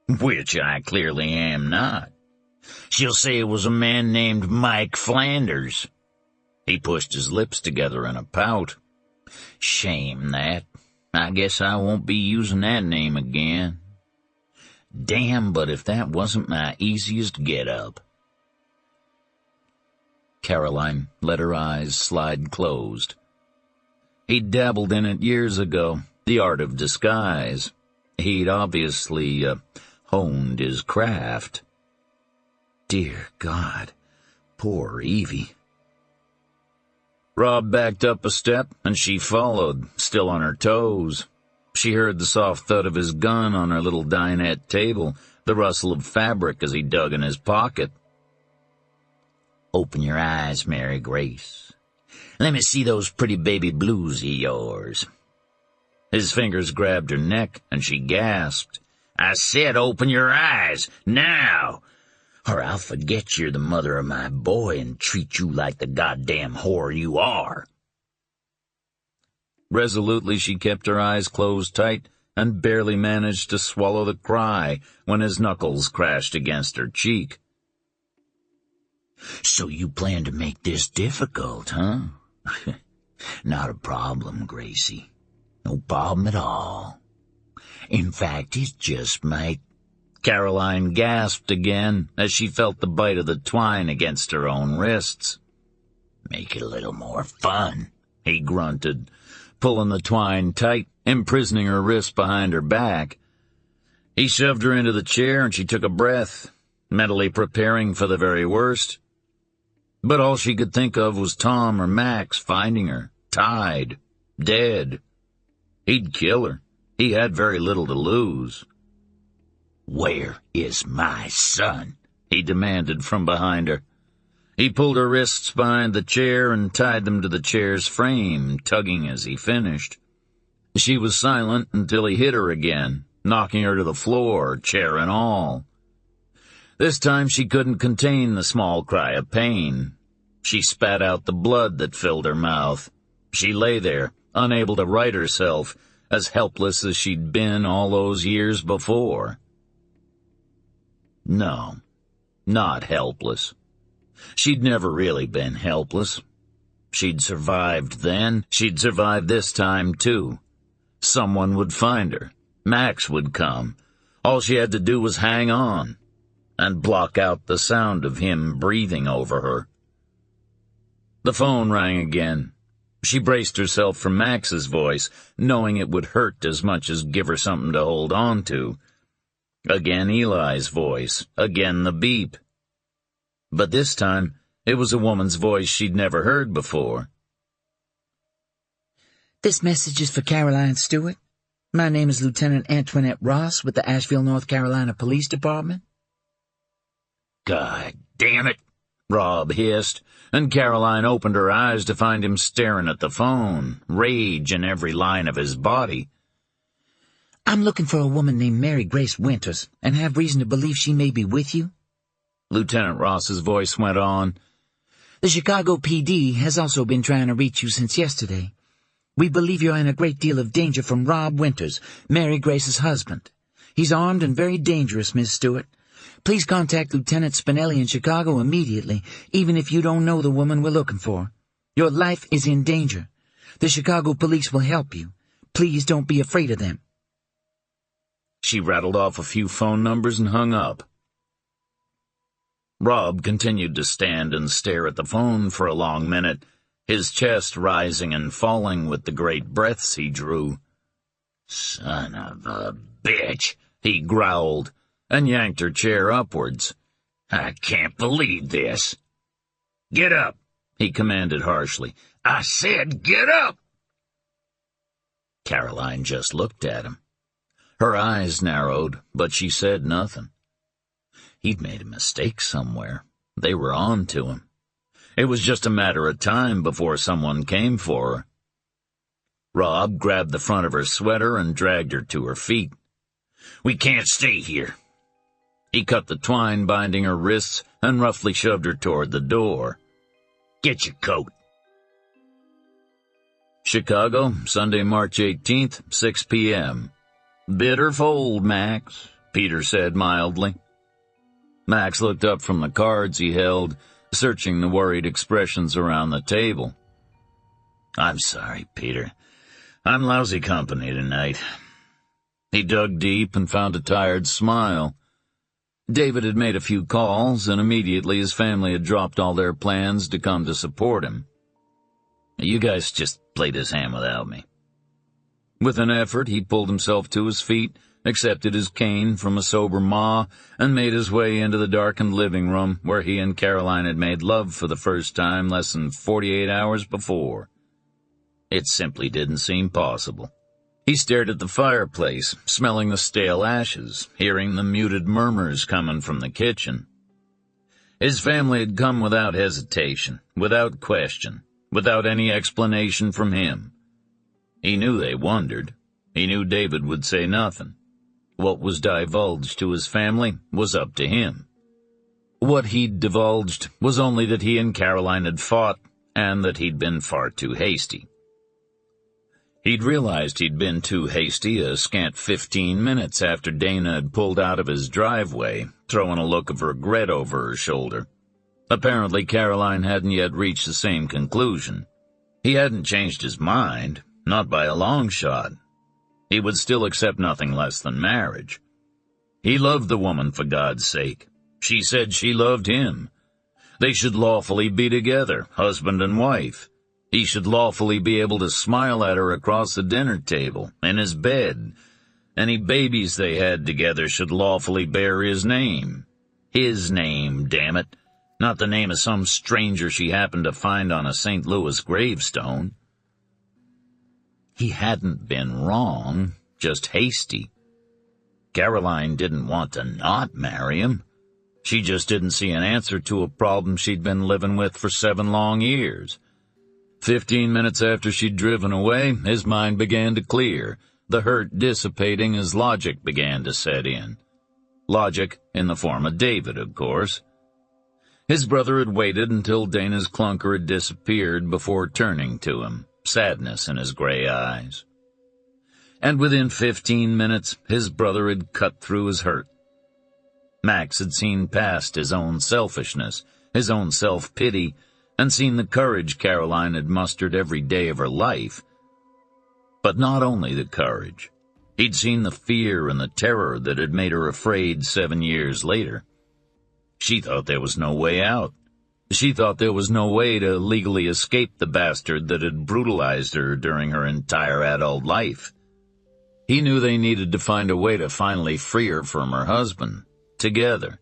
"Which I clearly am not. She'll say it was a man named Mike Flanders." He pushed his lips together in a pout. "Shame that. I guess I won't be using that name again. Damn, but if that wasn't my easiest get-up." Caroline let her eyes slide closed. He'd dabbled in it years ago, the art of disguise. He'd obviously honed his craft. Dear God, poor Evie. Rob backed up a step, and she followed, still on her toes. She heard the soft thud of his gun on her little dinette table, the rustle of fabric as he dug in his pocket. "Open your eyes, Mary Grace. Let me see those pretty baby blues of yours." His fingers grabbed her neck, and she gasped. "I said open your eyes, now, or I'll forget you're the mother of my boy and treat you like the goddamn whore you are." Resolutely she kept her eyes closed tight and barely managed to swallow the cry when his knuckles crashed against her cheek. "So you plan to make this difficult, huh?" "Not a problem, Gracie. No problem at all. In fact, it just might—" Caroline gasped again as she felt the bite of the twine against her own wrists. "Make it a little more fun," he grunted, pulling the twine tight, imprisoning her wrists behind her back. He shoved her into the chair, and she took a breath, mentally preparing for the very worst. But all she could think of was Tom or Max finding her, tied, dead. He'd kill her. He had very little to lose. "Where is my son?" he demanded from behind her. He pulled her wrists behind the chair and tied them to the chair's frame, tugging as he finished. She was silent until he hit her again, knocking her to the floor, chair and all. This time she couldn't contain the small cry of pain. She spat out the blood that filled her mouth. She lay there, unable to right herself, as helpless as she'd been all those years before. No, not helpless. She'd never really been helpless. She'd survived then. She'd survive this time, too. Someone would find her. Max would come. All she had to do was hang on and block out the sound of him breathing over her. The phone rang again. She braced herself for Max's voice, knowing it would hurt as much as give her something to hold on to. Again Eli's voice. Again the beep. But this time, it was a woman's voice she'd never heard before. This message is for Caroline Stewart. My name is Lieutenant Antoinette Ross with the Asheville, North Carolina Police Department. God damn it, Rob hissed, and Caroline opened her eyes to find him staring at the phone, rage in every line of his body. I'm looking for a woman named Mary Grace Winters, and have reason to believe she may be with you. Lieutenant Ross's voice went on. The Chicago PD has also been trying to reach you since yesterday. We believe you're in a great deal of danger from Rob Winters, Mary Grace's husband. He's armed and very dangerous, Miss Stewart. Please contact Lieutenant Spinelli in Chicago immediately, even if you don't know the woman we're looking for. Your life is in danger. The Chicago police will help you. Please don't be afraid of them. She rattled off a few phone numbers and hung up. Rob continued to stand and stare at the phone for a long minute, his chest rising and falling with the great breaths he drew. "Son of a bitch," he growled, and yanked her chair upwards. "I can't believe this." "Get up," he commanded harshly. "I said get up!" Caroline just looked at him. Her eyes narrowed, but she said nothing. He'd made a mistake somewhere. They were on to him. It was just a matter of time before someone came for her. Rob grabbed the front of her sweater and dragged her to her feet. "We can't stay here." He cut the twine binding her wrists and roughly shoved her toward the door. "Get your coat." Chicago, Sunday, March 18th, 6 p.m. "Bitter fold, Max," Peter said mildly. Max looked up from the cards he held, searching the worried expressions around the table. "I'm sorry, Peter. I'm lousy company tonight." He dug deep and found a tired smile. David had made a few calls, and immediately his family had dropped all their plans to come to support him. "You guys just played his hand without me." With an effort, he pulled himself to his feet, accepted his cane from a sober Ma, and made his way into the darkened living room where he and Caroline had made love for the first time less than 48 hours before. It simply didn't seem possible. He stared at the fireplace, smelling the stale ashes, hearing the muted murmurs coming from the kitchen. His family had come without hesitation, without question, without any explanation from him. He knew they wondered. He knew David would say nothing. What was divulged to his family was up to him. What he'd divulged was only that he and Caroline had fought, and that he'd been far too hasty. He'd realized he'd been too hasty a scant 15 minutes after Dana had pulled out of his driveway, throwing a look of regret over her shoulder. Apparently Caroline hadn't yet reached the same conclusion. He hadn't changed his mind, not by a long shot. He would still accept nothing less than marriage. He loved the woman, for God's sake. She said she loved him. They should lawfully be together, husband and wife. He should lawfully be able to smile at her across the dinner table, in his bed. Any babies they had together should lawfully bear his name. His name, damn it, not the name of some stranger she happened to find on a St. Louis gravestone. He hadn't been wrong, just hasty. Caroline didn't want to not marry him. She just didn't see an answer to a problem she'd been living with for 7 long years. 15 minutes after she'd driven away, his mind began to clear, the hurt dissipating as logic began to set in. Logic in the form of David, of course. His brother had waited until Dana's clunker had disappeared before turning to him, sadness in his gray eyes. And within 15 minutes, his brother had cut through his hurt. Max had seen past his own selfishness, his own self-pity, and seen the courage Caroline had mustered every day of her life. But not only the courage. He'd seen the fear and the terror that had made her afraid 7 years later. She thought there was no way out. She thought there was no way to legally escape the bastard that had brutalized her during her entire adult life. He knew they needed to find a way to finally free her from her husband, together.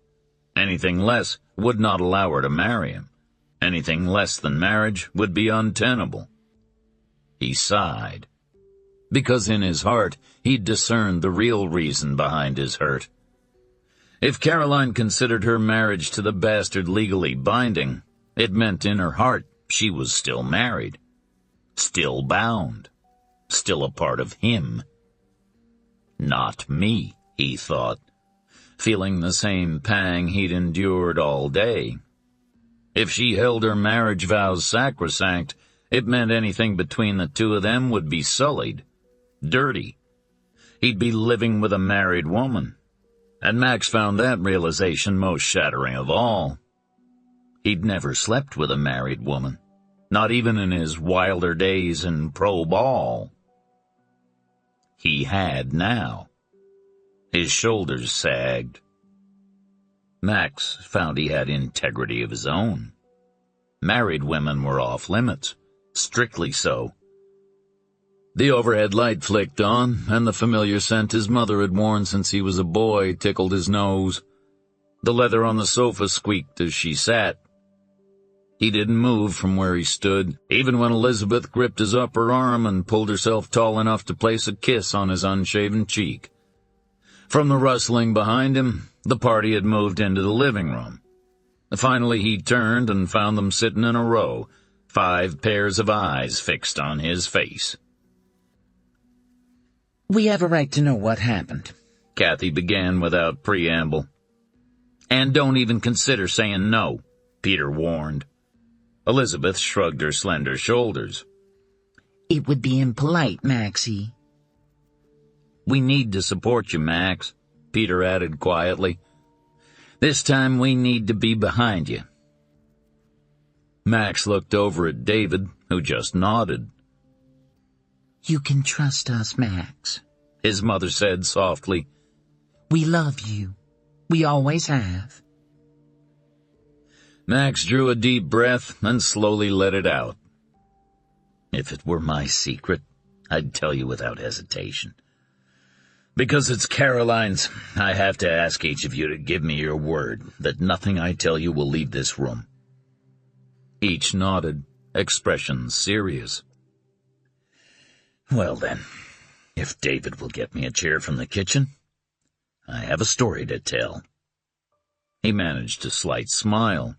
Anything less would not allow her to marry him. Anything less than marriage would be untenable. He sighed, because in his heart he'd discerned the real reason behind his hurt. If Caroline considered her marriage to the bastard legally binding, it meant in her heart she was still married, still bound, still a part of him. Not me, he thought, feeling the same pang he'd endured all day. If she held her marriage vows sacrosanct, it meant anything between the two of them would be sullied, dirty. He'd be living with a married woman, and Max found that realization most shattering of all. He'd never slept with a married woman, not even in his wilder days in pro ball. He had now. His shoulders sagged. Max found he had integrity of his own. Married women were off limits, strictly so. The overhead light flicked on, and the familiar scent his mother had worn since he was a boy tickled his nose. The leather on the sofa squeaked as she sat. He didn't move from where he stood, even when Elizabeth gripped his upper arm and pulled herself tall enough to place a kiss on his unshaven cheek. From the rustling behind him, the party had moved into the living room. Finally he turned and found them sitting in a row, 5 pairs of eyes fixed on his face. "We have a right to know what happened," Kathy began without preamble. "And don't even consider saying no," Peter warned. Elizabeth shrugged her slender shoulders. "It would be impolite, Maxie." "We need to support you, Max," Peter added quietly. "This time we need to be behind you." Max looked over at David, who just nodded. "You can trust us, Max," his mother said softly. "We love you. We always have." Max drew a deep breath and slowly let it out. "If it were my secret, I'd tell you without hesitation. Because it's Caroline's, I have to ask each of you to give me your word that nothing I tell you will leave this room." Each nodded, expressions serious. "Well then, if David will get me a chair from the kitchen, I have a story to tell." He managed a slight smile.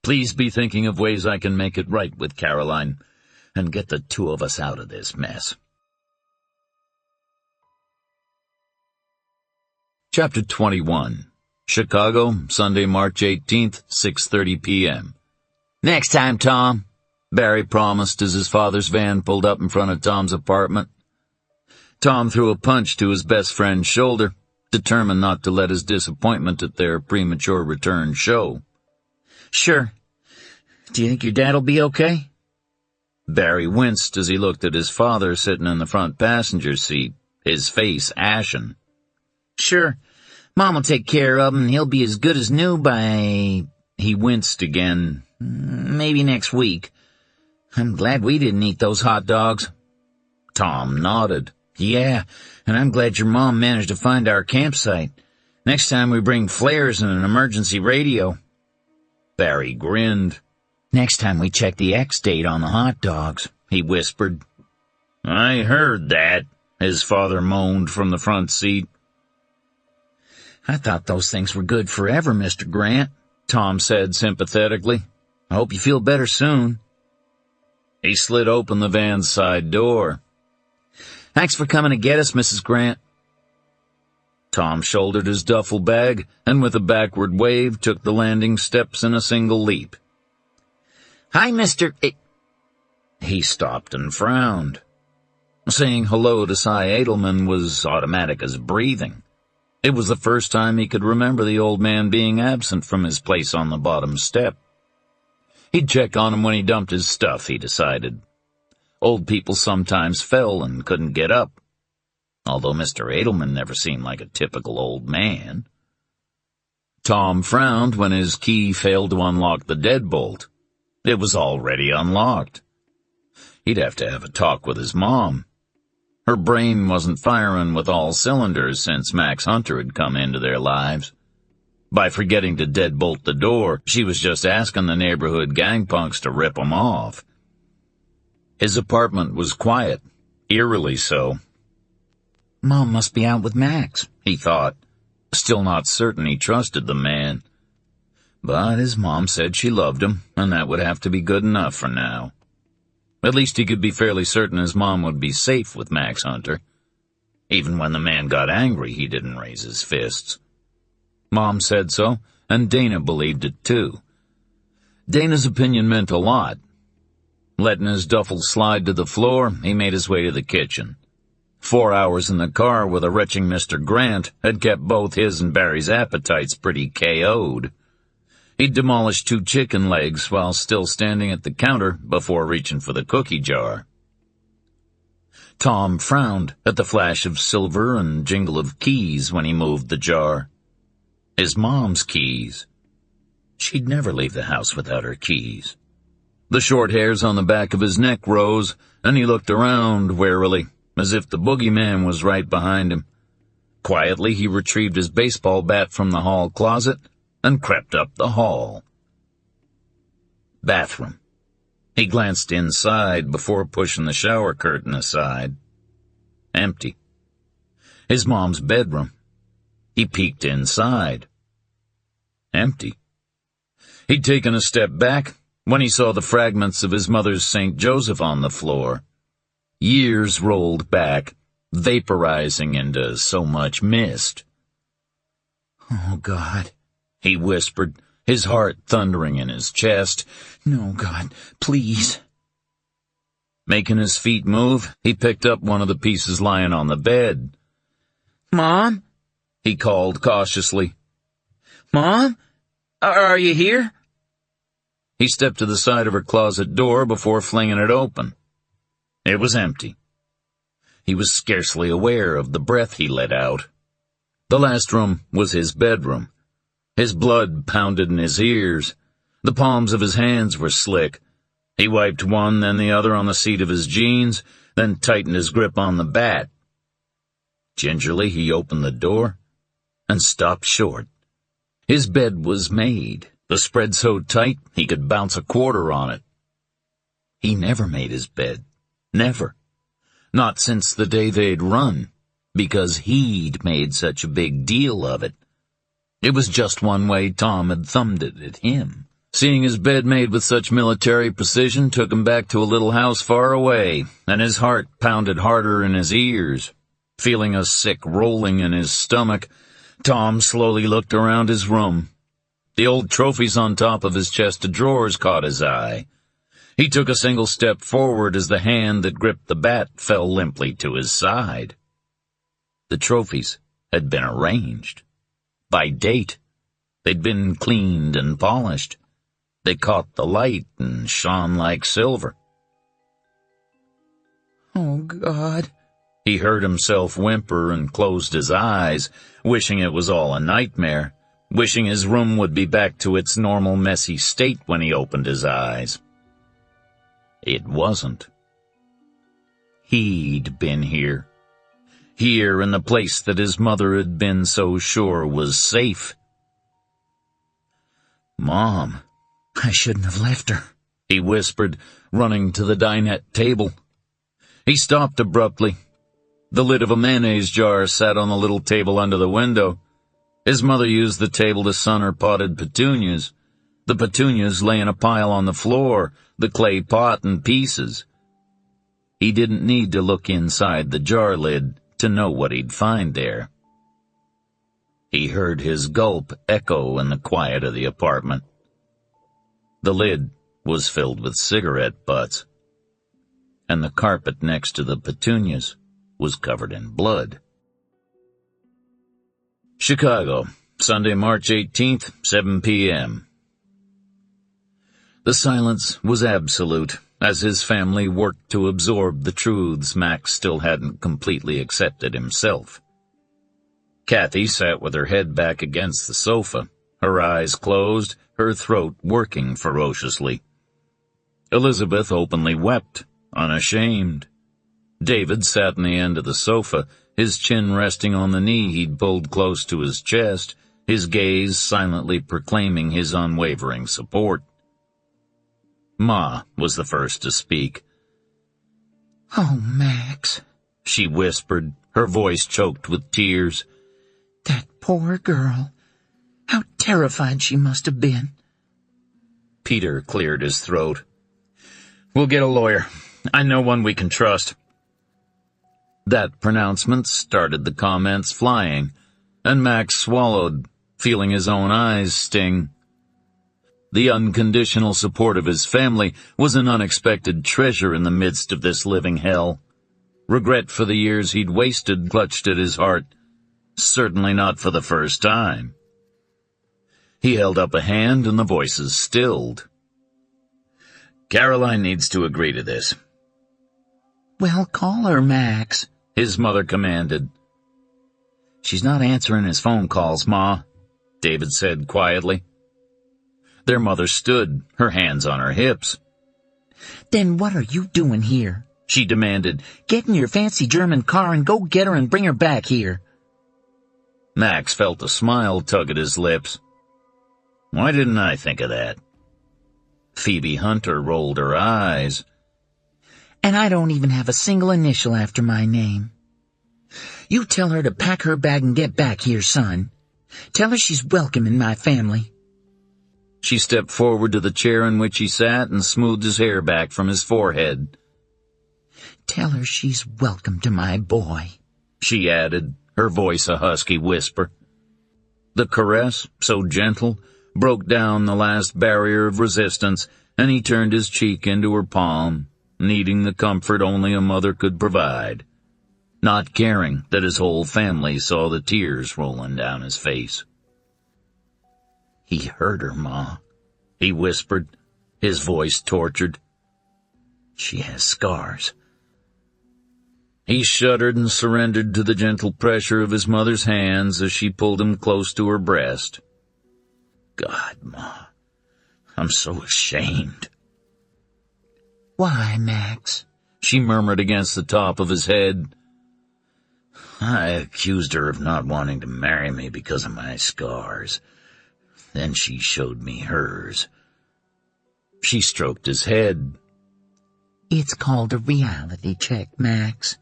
"Please be thinking of ways I can make it right with Caroline and get the two of us out of this mess." Chapter 21. Chicago, Sunday, March 18th, 6:30 p.m. "Next time, Tom," Barry promised as his father's van pulled up in front of Tom's apartment. Tom threw a punch to his best friend's shoulder, determined not to let his disappointment at their premature return show. "Sure. Do you think your dad'll be okay?" Barry winced as he looked at his father sitting in the front passenger seat, his face ashen. "Sure. Mom'll take care of him and he'll be as good as new by—" He winced again. "Maybe next week. I'm glad we didn't eat those hot dogs." Tom nodded. "Yeah, and I'm glad your mom managed to find our campsite. Next time we bring flares and an emergency radio." Barry grinned. "Next time we check the X-date on the hot dogs," he whispered. "I heard that," his father moaned from the front seat. "I thought those things were good forever, Mr. Grant," Tom said sympathetically. "I hope you feel better soon." He slid open the van's side door. "Thanks for coming to get us, Mrs. Grant." Tom shouldered his duffel bag and with a backward wave took the landing steps in a single leap. "Hi, Mr. He stopped and frowned. Saying hello to Cy Edelman was automatic as breathing. It was the first time he could remember the old man being absent from his place on the bottom step. He'd check on him when he dumped his stuff, he decided. Old people sometimes fell and couldn't get up, although Mr. Edelman never seemed like a typical old man. Tom frowned when his key failed to unlock the deadbolt. It was already unlocked. He'd have to have a talk with his mom. Her brain wasn't firing with all cylinders since Max Hunter had come into their lives. By forgetting to deadbolt the door, she was just asking the neighborhood gangpunks to rip him off. His apartment was quiet, eerily so. "Mom must be out with Max," he thought, still not certain he trusted the man. But his mom said she loved him, and that would have to be good enough for now. At least he could be fairly certain his mom would be safe with Max Hunter. Even when the man got angry, he didn't raise his fists. Mom said so, and Dana believed it too. Dana's opinion meant a lot. Letting his duffel slide to the floor, he made his way to the kitchen. 4 hours in the car with a retching Mr. Grant had kept both his and Barry's appetites pretty KO'd. He'd demolished 2 chicken legs while still standing at the counter before reaching for the cookie jar. Tom frowned at the flash of silver and jingle of keys when he moved the jar. His mom's keys. She'd never leave the house without her keys. The short hairs on the back of his neck rose, and he looked around warily, as if the boogeyman was right behind him. Quietly, he retrieved his baseball bat from the hall closet and crept up the hall. Bathroom. He glanced inside before pushing the shower curtain aside. Empty. His mom's bedroom. He peeked inside. Empty. He'd taken a step back when he saw the fragments of his mother's St. Joseph on the floor. Years rolled back, vaporizing into so much mist. "Oh, God," he whispered, his heart thundering in his chest. "No, God, please." Making his feet move, he picked up one of the pieces lying on the bed. "Mom?" he called cautiously. "Mom? Are you here?" He stepped to the side of her closet door before flinging it open. It was empty. He was scarcely aware of the breath he let out. The last room was his bedroom. His blood pounded in his ears. The palms of his hands were slick. He wiped one, then the other on the seat of his jeans, then tightened his grip on the bat. Gingerly, he opened the door and stopped short. His bed was made, the spread so tight he could bounce a quarter on it. He never made his bed. Never. Not since the day they'd run, because he'd made such a big deal of it. It was just one way Tom had thumbed it at him. Seeing his bed made with such military precision took him back to a little house far away, and his heart pounded harder in his ears. Feeling a sick rolling in his stomach, Tom slowly looked around his room. The old trophies on top of his chest of drawers caught his eye. He took a single step forward as the hand that gripped the bat fell limply to his side. The trophies had been arranged. By date. They'd been cleaned and polished. They caught the light and shone like silver. "Oh, God," he heard himself whimper and closed his eyes, wishing it was all a nightmare, wishing his room would be back to its normal messy state when he opened his eyes. It wasn't. He'd been here. Here in the place that his mother had been so sure was safe. "Mom, I shouldn't have left her," he whispered, running to the dinette table. He stopped abruptly. The lid of a mayonnaise jar sat on the little table under the window. His mother used the table to sun her potted petunias. The petunias lay in a pile on the floor, the clay pot in pieces. He didn't need to look inside the jar lid to know what he'd find there. He heard his gulp echo in the quiet of the apartment. The lid was filled with cigarette butts, and the carpet next to the petunias was covered in blood. Chicago, Sunday, March 18th, 7 p.m. The silence was absolute as his family worked to absorb the truths Max still hadn't completely accepted himself. Kathy sat with her head back against the sofa, her eyes closed, her throat working ferociously. Elizabeth openly wept, unashamed. David sat in the end of the sofa, his chin resting on the knee he'd pulled close to his chest, his gaze silently proclaiming his unwavering support. Ma was the first to speak. "Oh, Max," she whispered, her voice choked with tears. "That poor girl. How terrified she must have been." Peter cleared his throat. "We'll get a lawyer. I know one we can trust." That pronouncement started the comments flying, and Max swallowed, feeling his own eyes sting. The unconditional support of his family was an unexpected treasure in the midst of this living hell. Regret for the years he'd wasted clutched at his heart, certainly not for the first time. He held up a hand and the voices stilled. "Caroline needs to agree to this." "Well, call her, Max," his mother commanded. "She's not answering his phone calls, Ma," David said quietly. Their mother stood, her hands on her hips. "Then what are you doing here?" she demanded. "Get in your fancy German car and go get her and bring her back here." Max felt a smile tug at his lips. "Why didn't I think of that?" Phoebe Hunter rolled her eyes. "And I don't even have a single initial after my name. You tell her to pack her bag and get back here, son. Tell her she's welcome in my family." She stepped forward to the chair in which he sat and smoothed his hair back from his forehead. "Tell her she's welcome to my boy," she added, her voice a husky whisper. The caress, so gentle, broke down the last barrier of resistance, and he turned his cheek into her palm, needing the comfort only a mother could provide, not caring that his whole family saw the tears rolling down his face. "He hurt her, Ma," he whispered, his voice tortured. "She has scars." He shuddered and surrendered to the gentle pressure of his mother's hands as she pulled him close to her breast. "God, Ma, I'm so ashamed." "Why, Max?" she murmured against the top of his head. "I accused her of not wanting to marry me because of my scars. Then she showed me hers." She stroked his head. "It's called a reality check, Max.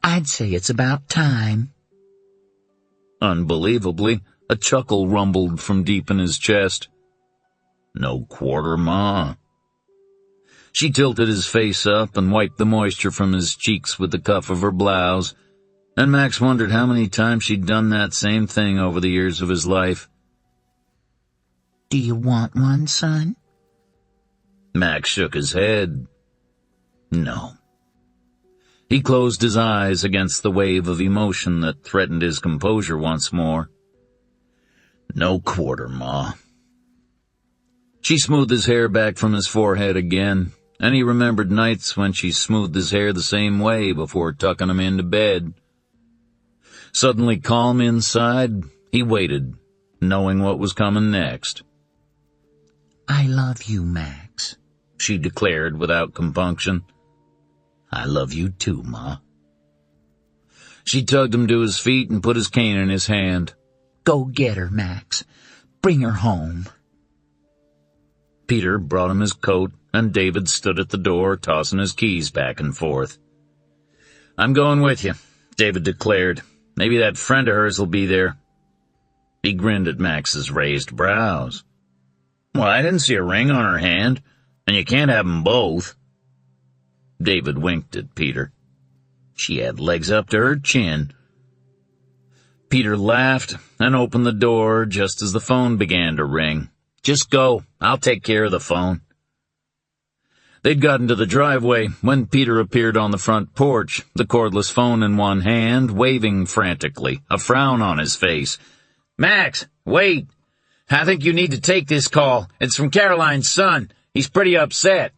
I'd say it's about time." Unbelievably, a chuckle rumbled from deep in his chest. "No quarter, Ma." She tilted his face up and wiped the moisture from his cheeks with the cuff of her blouse, and Max wondered how many times she'd done that same thing over the years of his life. "Do you want one, son?" Max shook his head. No. He closed his eyes against the wave of emotion that threatened his composure once more. "No quarter, Ma." She smoothed his hair back from his forehead again, and he remembered nights when she smoothed his hair the same way before tucking him into bed. Suddenly calm inside, he waited, knowing what was coming next. "I love you, Max," she declared without compunction. "I love you too, Ma." She tugged him to his feet and put his cane in his hand. "Go get her, Max. Bring her home." Peter brought him his coat, and David stood at the door, tossing his keys back and forth. "I'm going with you," David declared. "Maybe that friend of hers will be there." He grinned at Max's raised brows. "Well, I didn't see a ring on her hand. and you can't have 'em both." David winked at Peter. She had legs up to her chin. Peter laughed and opened the door just as the phone began to ring. "Just go. I'll take care of the phone." They'd gotten to the driveway when Peter appeared on the front porch, the cordless phone in one hand, waving frantically, a frown on his face. "Max, wait! I think you need to take this call. It's from Caroline's son. He's pretty upset."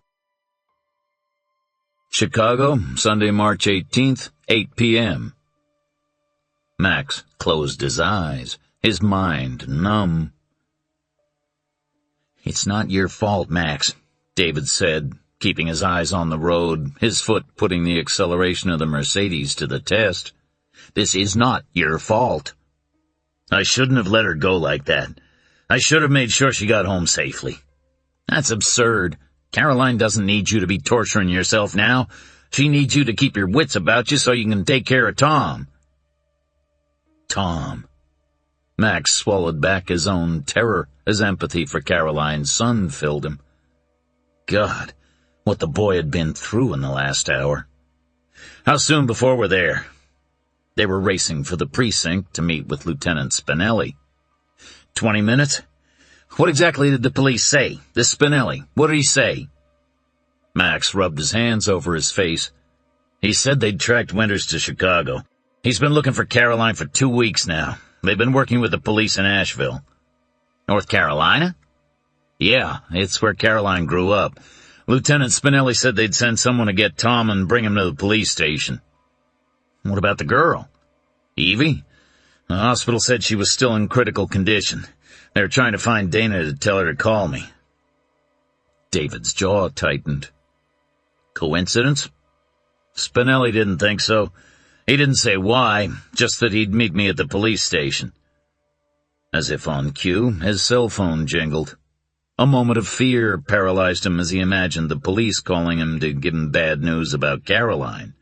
Chicago, Sunday, March 18th, 8 p.m. Max closed his eyes, his mind numb. "It's not your fault, Max," David said, keeping his eyes on the road, his foot putting the acceleration of the Mercedes to the test. "This is not your fault." "I shouldn't have let her go like that. I should have made sure she got home safely." "That's absurd. Caroline doesn't need you to be torturing yourself now. She needs you to keep your wits about you so you can take care of Tom." Tom. Max swallowed back his own terror as empathy for Caroline's son filled him. God, what the boy had been through in the last hour. "How soon before we're there?" They were racing for the precinct to meet with Lieutenant Spinelli. 20 minutes? "What exactly did the police say? This Spinelli, what did he say?" Max rubbed his hands over his face. "He said they'd tracked Winters to Chicago. He's been looking for Caroline for 2 weeks now. They've been working with the police in Asheville." "North Carolina?" "Yeah, it's where Caroline grew up. Lieutenant Spinelli said they'd send someone to get Tom and bring him to the police station." "What about the girl?" "Evie? The hospital said she was still in critical condition. They were trying to find Dana to tell her to call me." David's jaw tightened. "Coincidence?" "Spinelli didn't think so. He didn't say why, just that he'd meet me at the police station." As if on cue, his cell phone jingled. A moment of fear paralyzed him as he imagined the police calling him to give him bad news about Caroline.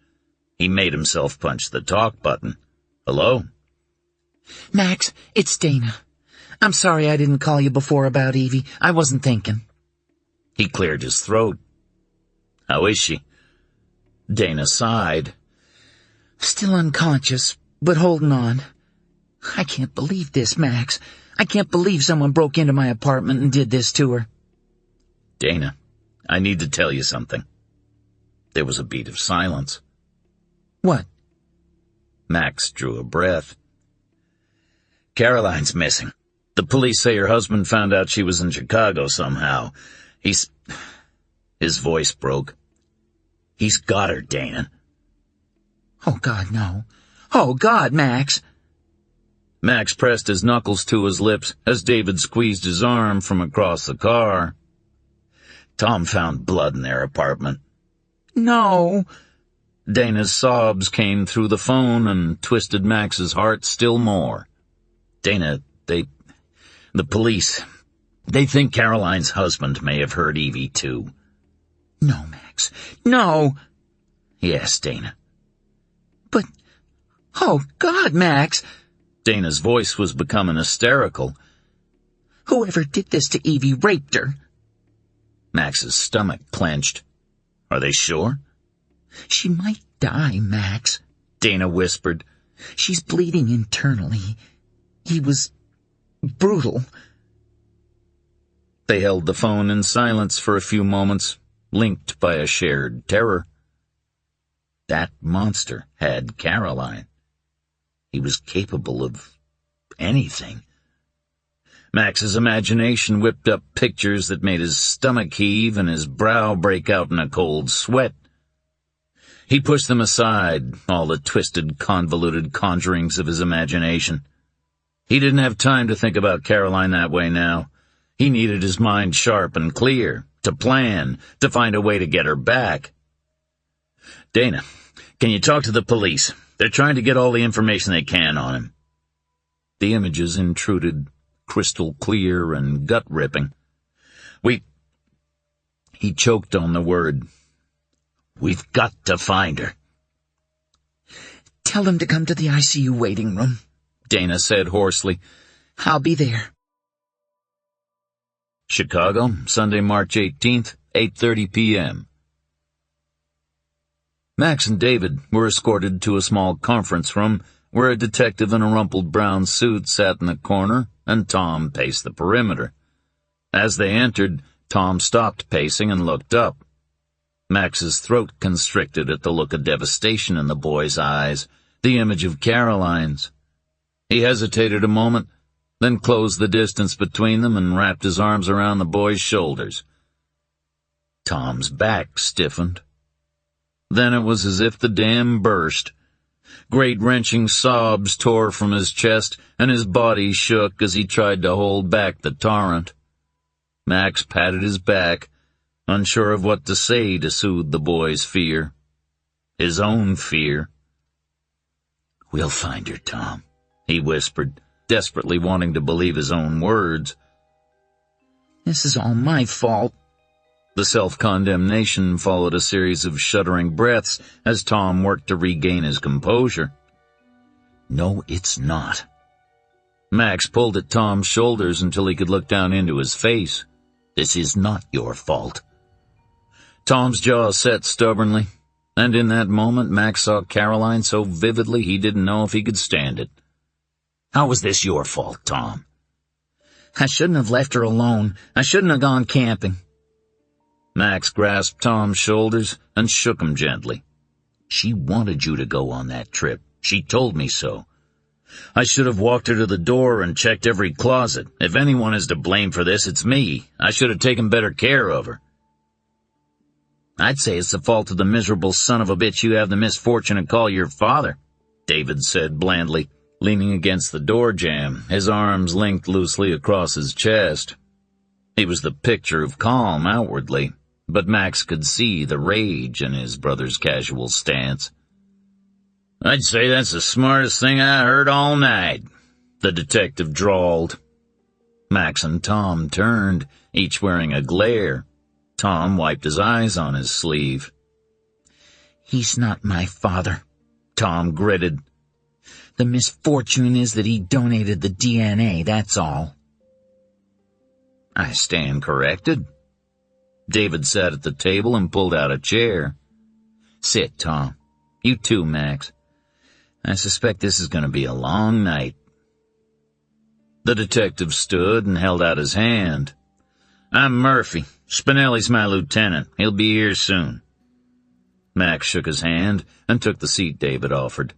He made himself punch the talk button. "Hello?" "Max, it's Dana. I'm sorry I didn't call you before about Evie. I wasn't thinking." He cleared his throat. "How is she?" Dana sighed. "Still unconscious, but holding on. I can't believe this, Max. I can't believe someone broke into my apartment and did this to her." "Dana, I need to tell you something." There was a beat of silence. "What?" Max drew a breath. "Caroline's missing. The police say her husband found out she was in Chicago somehow. His voice broke. He's got her, Dana." "Oh, God, no. Oh, God, Max." Max pressed his knuckles to his lips as David squeezed his arm from across the car. "Tom found blood in their apartment." "No." Dana's sobs came through the phone and twisted Max's heart still more. "Dana, the police, they think Caroline's husband may have heard Evie too." "No, Max. No." "Yes, Dana." "But, oh, God, Max." Dana's voice was becoming hysterical. "Whoever did this to Evie raped her." Max's stomach clenched. "Are they sure?" "She might die, Max," Dana whispered. "She's bleeding internally. He was brutal." They held the phone in silence for a few moments, linked by a shared terror. That monster had Caroline. He was capable of anything. Max's imagination whipped up pictures that made his stomach heave and his brow break out in a cold sweat. He pushed them aside, all the twisted, convoluted conjurings of his imagination. He didn't have time to think about Caroline that way now. He needed his mind sharp and clear, to plan, to find a way to get her back. "Dana, can you talk to the police? They're trying to get all the information they can on him." The images intruded, crystal clear and gut-ripping. He choked on the word. "We've got to find her." "Tell them to come to the ICU waiting room," Dana said hoarsely. "I'll be there." Chicago, Sunday, March 18th, 8:30 p.m. Max and David were escorted to a small conference room where a detective in a rumpled brown suit sat in the corner and Tom paced the perimeter. As they entered, Tom stopped pacing and looked up. Max's throat constricted at the look of devastation in the boy's eyes, the image of Caroline's. He hesitated a moment, then closed the distance between them and wrapped his arms around the boy's shoulders. Tom's back stiffened. Then it was as if the dam burst. Great wrenching sobs tore from his chest, and his body shook as he tried to hold back the torrent. Max patted his back, unsure of what to say to soothe the boy's fear. His own fear. "We'll find her, Tom," he whispered, desperately wanting to believe his own words. "This is all my fault." The self-condemnation followed a series of shuddering breaths as Tom worked to regain his composure. "No, it's not." Max pulled at Tom's shoulders until he could look down into his face. "This is not your fault." Tom's jaw set stubbornly, and in that moment Max saw Caroline so vividly he didn't know if he could stand it. "How was this your fault, Tom?" "I shouldn't have left her alone. I shouldn't have gone camping." Max grasped Tom's shoulders and shook him gently. "She wanted you to go on that trip. She told me so. I should have walked her to the door and checked every closet. If anyone is to blame for this, it's me. I should have taken better care of her." "I'd say it's the fault of the miserable son of a bitch you have the misfortune to call your father," David said blandly, leaning against the door jamb, his arms linked loosely across his chest. He was the picture of calm outwardly, but Max could see the rage in his brother's casual stance. "I'd say that's the smartest thing I heard all night," the detective drawled. Max and Tom turned, each wearing a glare. Tom wiped his eyes on his sleeve. "He's not my father," Tom gritted. "The misfortune is that he donated the DNA, that's all." "I stand corrected." David sat at the table and pulled out a chair. "Sit, Tom. You too, Max. I suspect this is going to be a long night." The detective stood and held out his hand. "I'm Murphy. Spinelli's my lieutenant. He'll be here soon." Max shook his hand and took the seat David offered.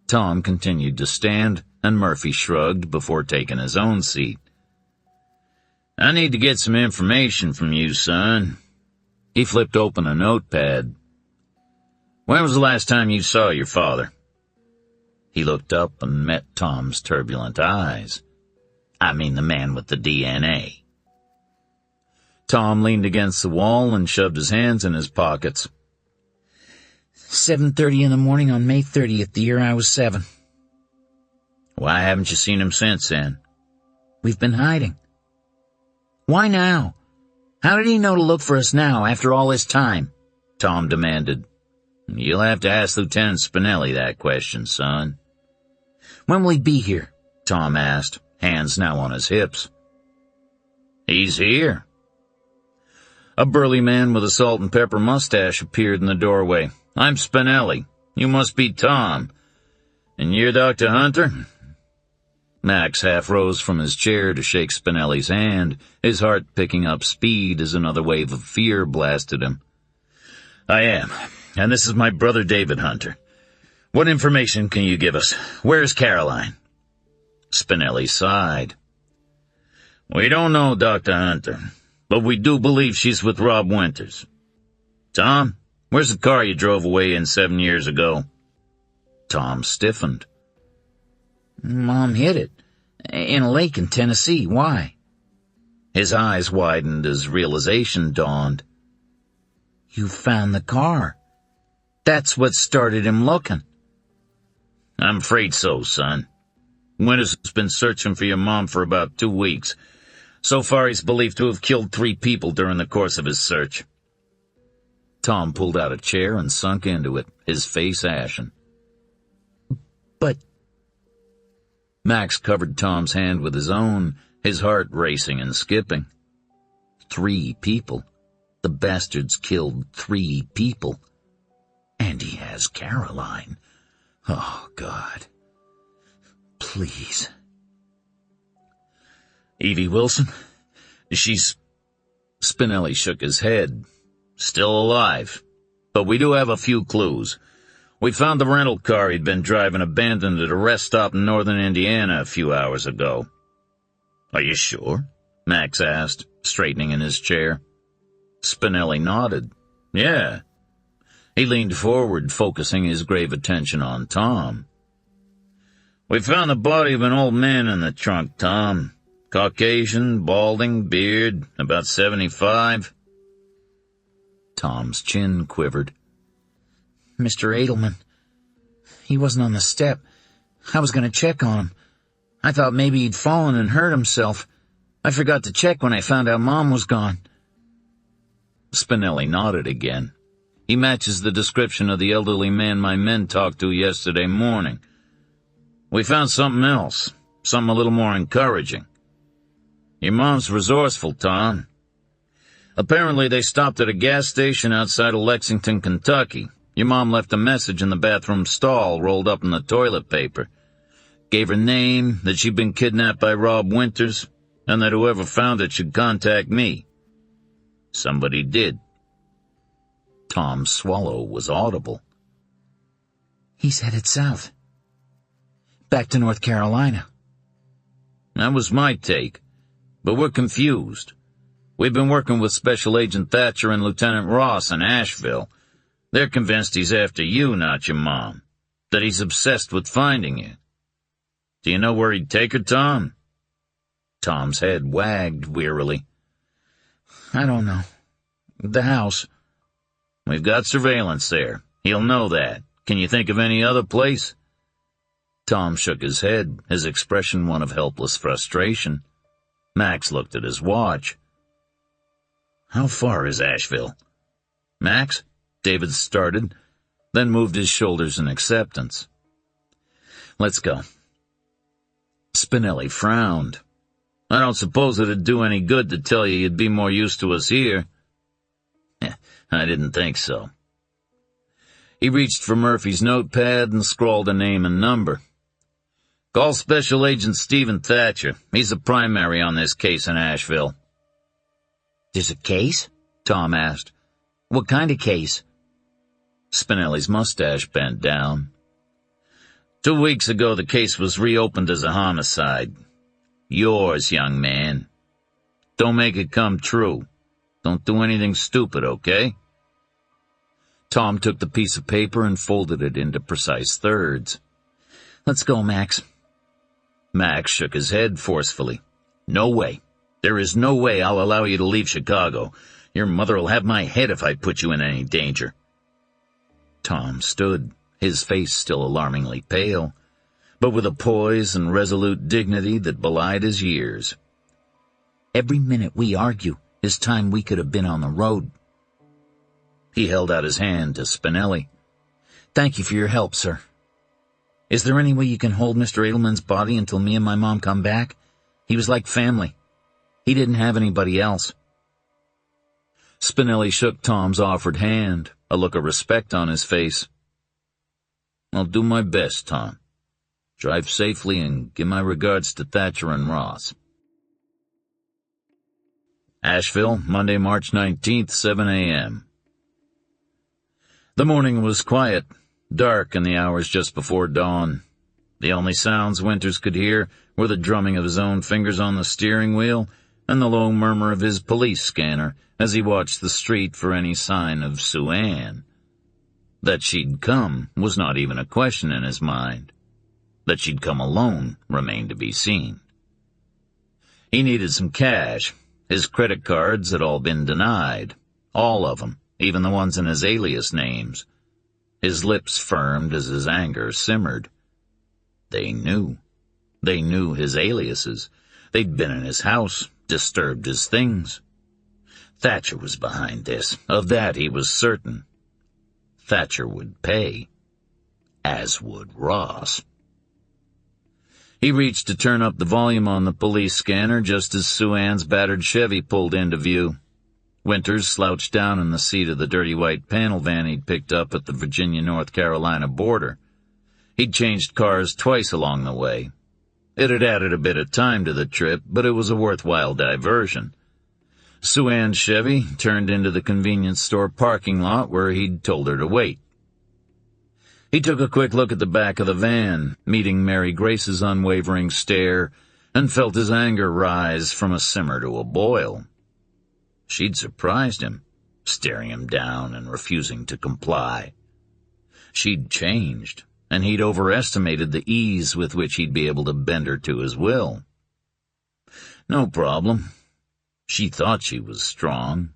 Tom continued to stand, and Murphy shrugged before taking his own seat. "I need to get some information from you, son." He flipped open a notepad. "When was the last time you saw your father?" He looked up and met Tom's turbulent eyes. "I mean the man with the DNA." Tom leaned against the wall and shoved his hands in his pockets. 7:30 in the morning on May 30th, the year I was 7. "Why haven't you seen him since then?" "We've been hiding." "Why now? How did he know to look for us now, after all this time?" Tom demanded. "You'll have to ask Lieutenant Spinelli that question, son." "When will he be here?" Tom asked, hands now on his hips. "He's here." A burly man with a salt and pepper mustache appeared in the doorway. "I'm Spinelli. You must be Tom. And you're Dr. Hunter?" Max half rose from his chair to shake Spinelli's hand, his heart picking up speed as another wave of fear blasted him. "I am, and this is my brother David Hunter. What information can you give us? Where's Caroline?" Spinelli sighed. "We don't know, Dr. Hunter, but we do believe she's with Rob Winters. Tom, where's the car you drove away in 7 years ago?" Tom stiffened. "Mom hid it. In a lake in Tennessee. Why?" His eyes widened as realization dawned. "You found the car. That's what started him looking." "I'm afraid so, son. Winters has been searching for your mom for about 2 weeks. So far he's believed to have killed 3 people during the course of his search." Tom pulled out a chair and sunk into it, his face ashen. "But—" Max covered Tom's hand with his own, his heart racing and skipping. 3 people. The bastard's killed 3 people. And he has Caroline. Oh, God. Please. Evie Wilson? She's... Spinelli shook his head. Still alive. But we do have a few clues. We found the rental car he'd been driving abandoned at a rest stop in northern Indiana a few hours ago. Are you sure? Max asked, straightening in his chair. Spinelli nodded. Yeah. He leaned forward, focusing his grave attention on Tom. We found the body of an old man in the trunk, Tom. Caucasian, balding, beard, about 75. Tom's chin quivered. Mr. Edelman. He wasn't on the step. I was going to check on him. I thought maybe he'd fallen and hurt himself. I forgot to check when I found out Mom was gone. Spinelli nodded again. He matches the description of the elderly man my men talked to yesterday morning. We found something else, something a little more encouraging. Your mom's resourceful, Tom. Apparently they stopped at a gas station outside of Lexington, Kentucky. Your mom left a message in the bathroom stall rolled up in the toilet paper. Gave her name, that she'd been kidnapped by Rob Winters, and that whoever found it should contact me. Somebody did. Tom's swallow was audible. He's headed south. Back to North Carolina. That was my take, but we're confused. We've been working with Special Agent Thatcher and Lieutenant Ross in Asheville. They're convinced he's after you, not your mom. That he's obsessed with finding you. Do you know where he'd take her, Tom? Tom's head wagged wearily. I don't know. The house. We've got surveillance there. He'll know that. Can you think of any other place? Tom shook his head, his expression one of helpless frustration. Max looked at his watch. How far is Asheville? Max? David started, then moved his shoulders in acceptance. Let's go. Spinelli frowned. I don't suppose it'd do any good to tell you you'd be more used to us here. I didn't think so. He reached for Murphy's notepad and scrawled a name and number. Call Special Agent Stephen Thatcher. He's the primary on this case in Asheville. There's a case? Tom asked. What kind of case? Spinelli's mustache bent down. 2 weeks ago, the case was reopened as a homicide. Yours, young man. Don't make it come true. Don't do anything stupid, okay? Tom took the piece of paper and folded it into precise thirds. Let's go, Max. Max shook his head forcefully. No way. There is no way I'll allow you to leave Chicago. Your mother'll have my head if I put you in any danger. Tom stood, his face still alarmingly pale, but with a poise and resolute dignity that belied his years. Every minute we argue is time we could have been on the road. He held out his hand to Spinelli. Thank you for your help, sir. Is there any way you can hold Mr. Edelman's body until me and my mom come back? He was like family. He didn't have anybody else. Spinelli shook Tom's offered hand, a look of respect on his face. I'll do my best, Tom. Drive safely and give my regards to Thatcher and Ross. Asheville, Monday, March 19th, 7 a.m. The morning was quiet, dark in the hours just before dawn. The only sounds Winters could hear were the drumming of his own fingers on the steering wheel and the low murmur of his police scanner as he watched the street for any sign of Sue Ann. That she'd come was not even a question in his mind. That she'd come alone remained to be seen. He needed some cash. His credit cards had all been denied. All of them, even the ones in his alias names. His lips firmed as his anger simmered. They knew. They knew his aliases. They'd been in his house, disturbed his things. Thatcher was behind this. Of that he was certain. Thatcher would pay. As would Ross. He reached to turn up the volume on the police scanner just as Sue Ann's battered Chevy pulled into view. Winters slouched down in the seat of the dirty white panel van he'd picked up at the Virginia-North Carolina border. He'd changed cars twice along the way. It had added a bit of time to the trip, but it was a worthwhile diversion. Sue Ann's Chevy turned into the convenience store parking lot where he'd told her to wait. He took a quick look at the back of the van, meeting Mary Grace's unwavering stare, and felt his anger rise from a simmer to a boil. She'd surprised him, staring him down and refusing to comply. She'd changed, and he'd overestimated the ease with which he'd be able to bend her to his will. No problem. She thought she was strong.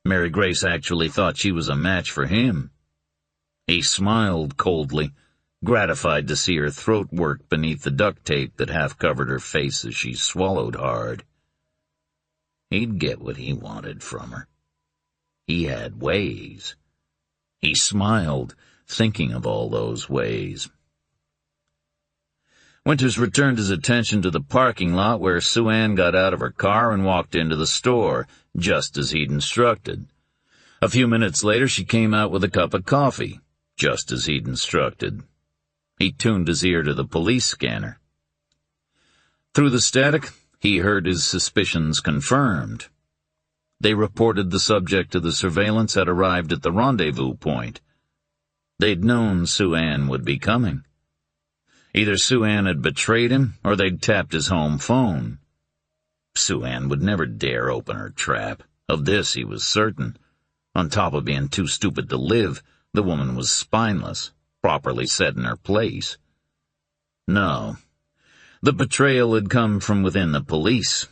Mary Grace actually thought she was a match for him. He smiled coldly, gratified to see her throat work beneath the duct tape that half covered her face as she swallowed hard. He'd get what he wanted from her. He had ways. He smiled, thinking of all those ways. Winters returned his attention to the parking lot where Sue Ann got out of her car and walked into the store, just as he'd instructed. A few minutes later, she came out with a cup of coffee, just as he'd instructed. He tuned his ear to the police scanner. Through the static, he heard his suspicions confirmed. They reported the subject of the surveillance had arrived at the rendezvous point. They'd known Sue Ann would be coming. Either Sue Ann had betrayed him, or they'd tapped his home phone. Sue Ann would never dare open her trap. Of this he was certain. On top of being too stupid to live, the woman was spineless, properly set in her place. No. The betrayal had come from within the police.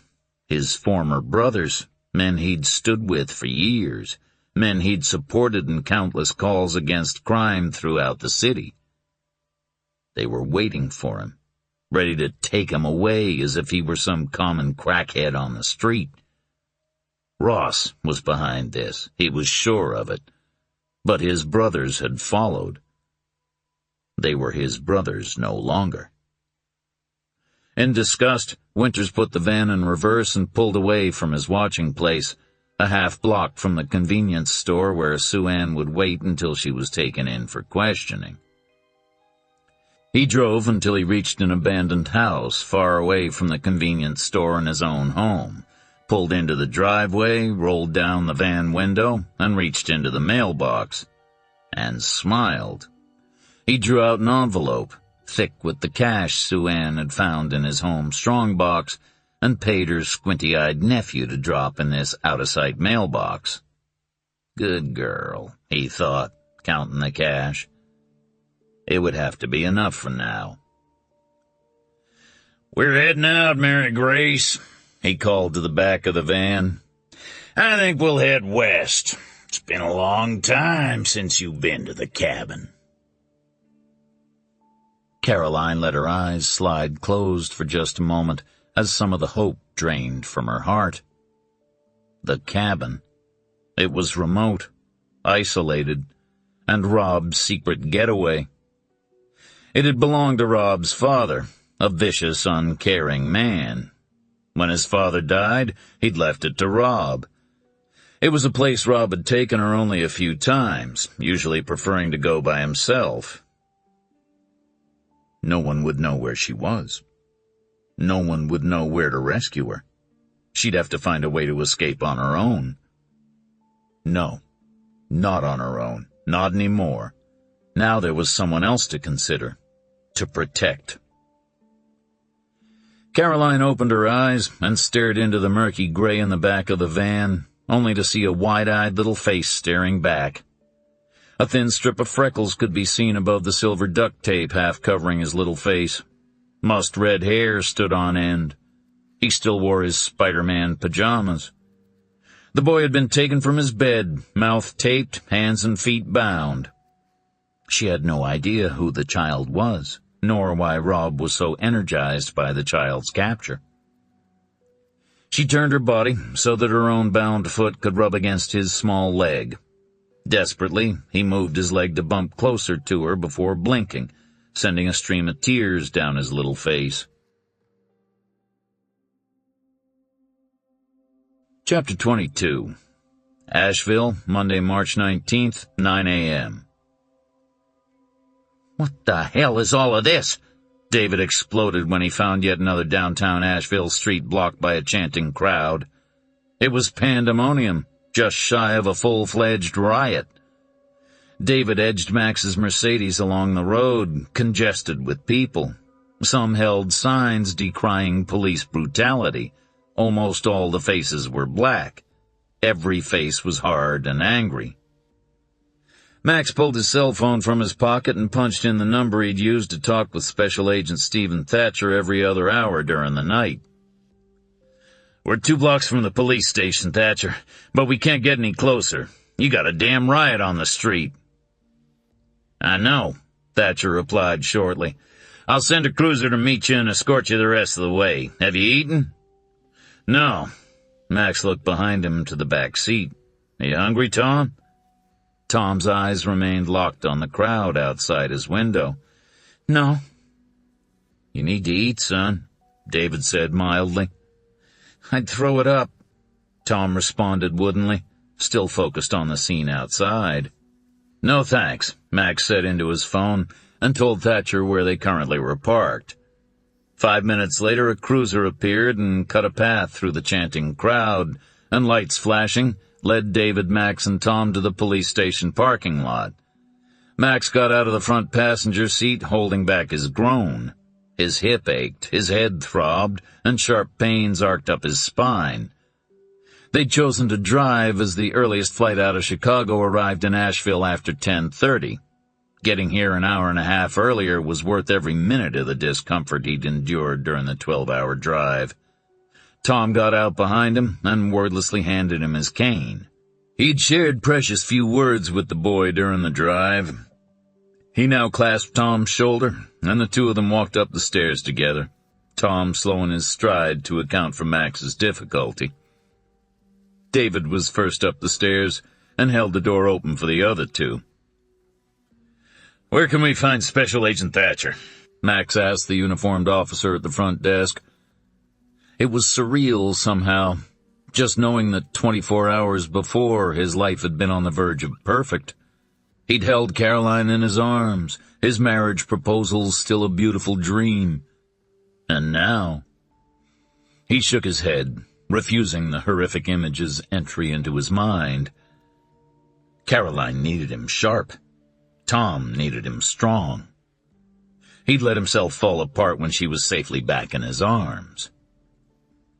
His former brothers, men he'd stood with for years, men he'd supported in countless calls against crime throughout the city. They were waiting for him, ready to take him away as if he were some common crackhead on the street. Ross was behind this, he was sure of it, but his brothers had followed. They were his brothers no longer. In disgust, Winters put the van in reverse and pulled away from his watching place, a half block from the convenience store where Sue Ann would wait until she was taken in for questioning. He drove until he reached an abandoned house far away from the convenience store and his own home, pulled into the driveway, rolled down the van window, and reached into the mailbox, and smiled. He drew out an envelope, thick with the cash Sue Ann had found in his home strongbox, and paid her squinty-eyed nephew to drop in this out-of-sight mailbox. Good girl, he thought, counting the cash. It would have to be enough for now. "We're heading out, Mary Grace," he called to the back of the van. "I think we'll head west. It's been a long time since you've been to the cabin." Caroline let her eyes slide closed for just a moment as some of the hope drained from her heart. The cabin. It was remote, isolated, and Rob's secret getaway. It had belonged to Rob's father, a vicious, uncaring man. When his father died, he'd left it to Rob. It was a place Rob had taken her only a few times, usually preferring to go by himself. No one would know where she was. No one would know where to rescue her. She'd have to find a way to escape on her own. No, not on her own, not anymore. Now there was someone else to consider, to protect. Caroline opened her eyes and stared into the murky gray in the back of the van, only to see a wide-eyed little face staring back. A thin strip of freckles could be seen above the silver duct tape half covering his little face. Mussed red hair stood on end. He still wore his Spider-Man pajamas. The boy had been taken from his bed, mouth taped, hands and feet bound. She had no idea who the child was, nor why Rob was so energized by the child's capture. She turned her body so that her own bound foot could rub against his small leg. Desperately, he moved his leg to bump closer to her before blinking, sending a stream of tears down his little face. Chapter 22. Asheville, Monday, March 19th, 9 a.m. What the hell is all of this? David exploded when he found yet another downtown Asheville street blocked by a chanting crowd. It was pandemonium, just shy of a full-fledged riot. David edged Max's Mercedes along the road, congested with people. Some held signs decrying police brutality. Almost all the faces were black. Every face was hard and angry. Max pulled his cell phone from his pocket and punched in the number he'd used to talk with Special Agent Stephen Thatcher every other hour during the night. "We're 2 blocks from the police station, Thatcher, but we can't get any closer. You got a damn riot on the street." "I know," Thatcher replied shortly. "I'll send a cruiser to meet you and escort you the rest of the way. Have you eaten?" "No." Max looked behind him to the back seat. "Are you hungry, Tom?" Tom's eyes remained locked on the crowd outside his window. No. "You need to eat, son," David said mildly. "I'd throw it up," Tom responded woodenly, still focused on the scene outside. "No thanks," Max said into his phone and told Thatcher where they currently were parked. 5 minutes later, a cruiser appeared and cut a path through the chanting crowd, and lights flashing led David, Max, and Tom to the police station parking lot. Max got out of the front passenger seat, holding back his groan. His hip ached, his head throbbed, and sharp pains arced up his spine. They'd chosen to drive as the earliest flight out of Chicago arrived in Asheville after 10:30. Getting here an hour and a half earlier was worth every minute of the discomfort he'd endured during the 12-hour drive. Tom got out behind him and wordlessly handed him his cane. He'd shared precious few words with the boy during the drive. He now clasped Tom's shoulder, and the two of them walked up the stairs together, Tom slowing his stride to account for Max's difficulty. David was first up the stairs and held the door open for the other two. "Where can we find Special Agent Thatcher?" Max asked the uniformed officer at the front desk. It was surreal somehow, just knowing that 24 hours before his life had been on the verge of perfect. He'd held Caroline in his arms, his marriage proposal still a beautiful dream. And now... He shook his head, refusing the horrific image's entry into his mind. Caroline needed him sharp. Tom needed him strong. He'd let himself fall apart when she was safely back in his arms.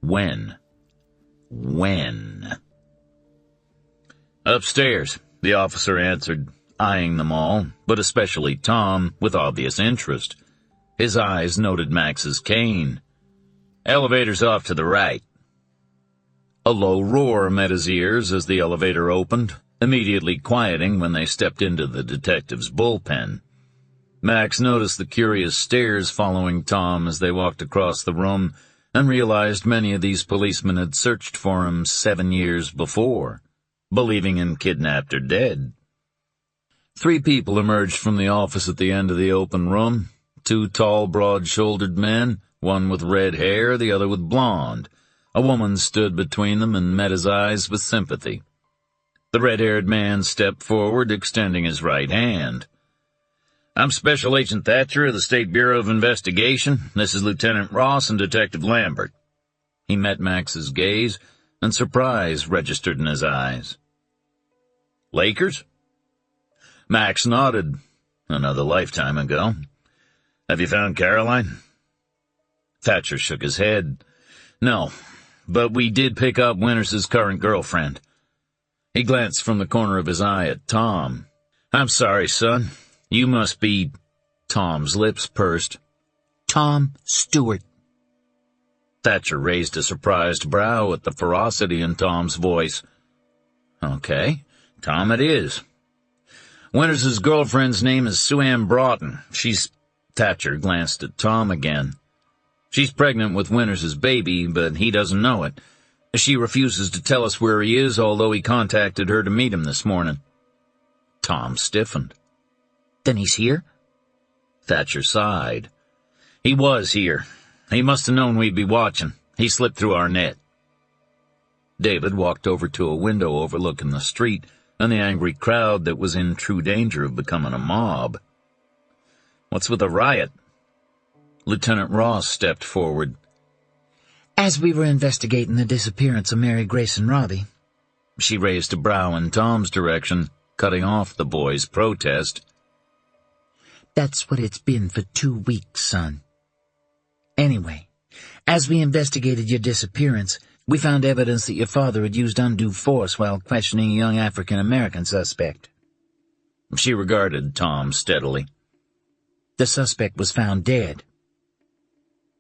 When? "Upstairs," the officer answered, eyeing them all, but especially Tom, with obvious interest. His eyes noted Max's cane. "Elevator's off to the right." A low roar met his ears as the elevator opened, immediately quieting when they stepped into the detective's bullpen. Max noticed the curious stares following Tom as they walked across the room and realized many of these policemen had searched for him 7 years before, believing him kidnapped or dead. 3 people emerged from the office at the end of the open room, 2 tall, broad-shouldered men, one with red hair, the other with blonde. A woman stood between them and met his eyes with sympathy. The red-haired man stepped forward, extending his right hand. "I'm Special Agent Thatcher of the State Bureau of Investigation. This is Lieutenant Ross and Detective Lambert." He met Max's gaze, and surprise registered in his eyes. "Lakers?" Max nodded. "Another lifetime ago. Have you found Caroline?" Thatcher shook his head. "No, but we did pick up Winters' current girlfriend." He glanced from the corner of his eye at Tom. "I'm sorry, son. You must be—" Tom's lips pursed. "Tom Stewart." Thatcher raised a surprised brow at the ferocity in Tom's voice. "Okay, Tom it is. Winters' girlfriend's name is Sue Ann Broughton. She's—" Thatcher glanced at Tom again. "She's pregnant with Winters' baby, but he doesn't know it. She refuses to tell us where he is, although he contacted her to meet him this morning." Tom stiffened. "Then he's here?" Thatcher sighed. "He was here. He must have known we'd be watching. He slipped through our net." David walked over to a window overlooking the street and the angry crowd that was in true danger of becoming a mob. "What's with the riot?" Lieutenant Ross stepped forward. As we were investigating the disappearance of Mary Grayson Robbie. She raised a brow in Tom's direction, cutting off the boy's protest. That's what it's been for 2 weeks, son. Anyway, as we investigated your disappearance, we found evidence that your father had used undue force while questioning a young African-American suspect. She regarded Tom steadily. The suspect was found dead.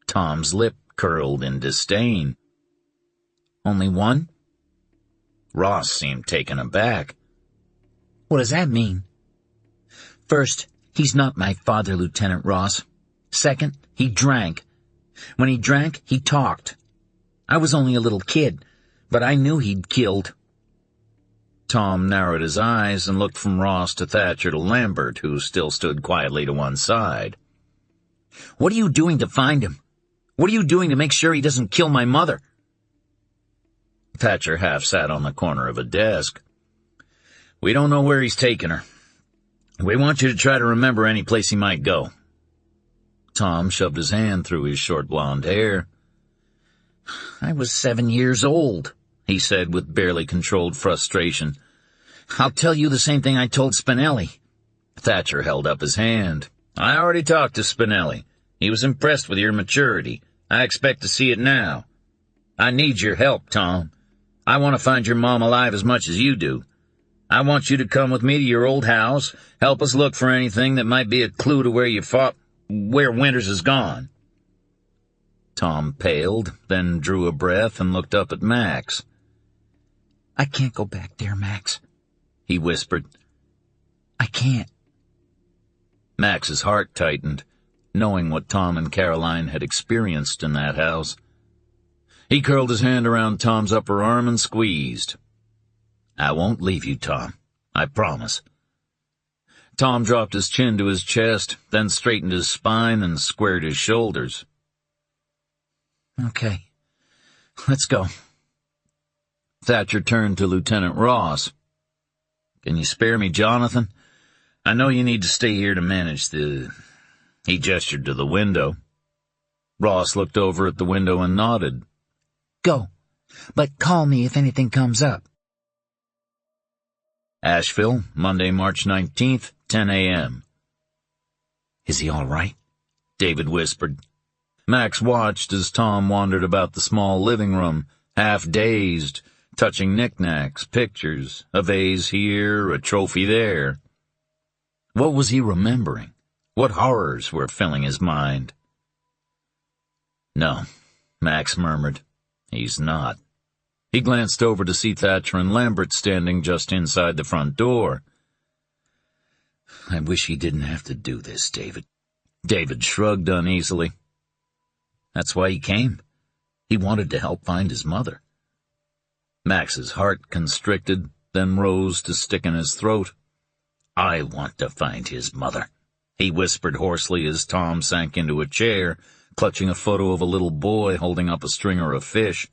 Tom's lip curled in disdain. Only one? Ross seemed taken aback. What does that mean? First, he's not my father, Lieutenant Ross. Second, he drank. When he drank, he talked. I was only a little kid, but I knew he'd killed. Tom narrowed his eyes and looked from Ross to Thatcher to Lambert, who still stood quietly to one side. What are you doing to find him? What are you doing to make sure he doesn't kill my mother? Thatcher half sat on the corner of a desk. "We don't know where he's taken her. We want you to try to remember any place he might go." Tom shoved his hand through his short blonde hair. I was 7 years old, he said with barely controlled frustration. I'll tell you the same thing I told Spinelli. Thatcher held up his hand. "I already talked to Spinelli. He was impressed with your maturity. I expect to see it now. I need your help, Tom. I want to find your mom alive as much as you do. I want you to come with me to your old house, help us look for anything that might be a clue to where Winters is gone." Tom paled, then drew a breath and looked up at Max. I can't go back there, Max, he whispered. I can't. Max's heart tightened, knowing what Tom and Caroline had experienced in that house. He curled his hand around Tom's upper arm and squeezed. "I won't leave you, Tom. I promise." Tom dropped his chin to his chest, then straightened his spine and squared his shoulders. Okay, let's go. Thatcher turned to Lieutenant Ross. "Can you spare me, Jonathan? I know you need to stay here to manage the—" He gestured to the window. Ross looked over at the window and nodded. Go, but call me if anything comes up. Asheville, Monday, March 19th, 10 a.m. Is he all right? David whispered. Max watched as Tom wandered about the small living room, half dazed, touching knickknacks, pictures, a vase here, a trophy there. What was he remembering? What horrors were filling his mind? "No," Max murmured. "He's not." He glanced over to see Thatcher and Lambert standing just inside the front door. "I wish he didn't have to do this, David." David shrugged uneasily. "That's why he came. He wanted to help find his mother." Max's heart constricted, then rose to stick in his throat. "I want to find his mother," he whispered hoarsely as Tom sank into a chair, clutching a photo of a little boy holding up a stringer of fish.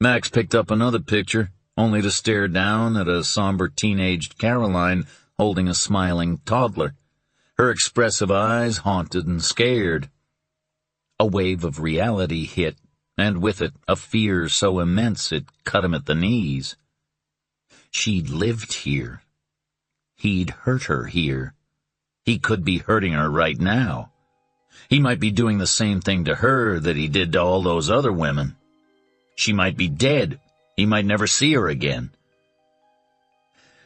Max picked up another picture, only to stare down at a somber teenaged Caroline holding a smiling toddler, her expressive eyes haunted and scared. A wave of reality hit, and with it a fear so immense it cut him at the knees. She'd lived here. He'd hurt her here. He could be hurting her right now. He might be doing the same thing to her that he did to all those other women. She might be dead. He might never see her again.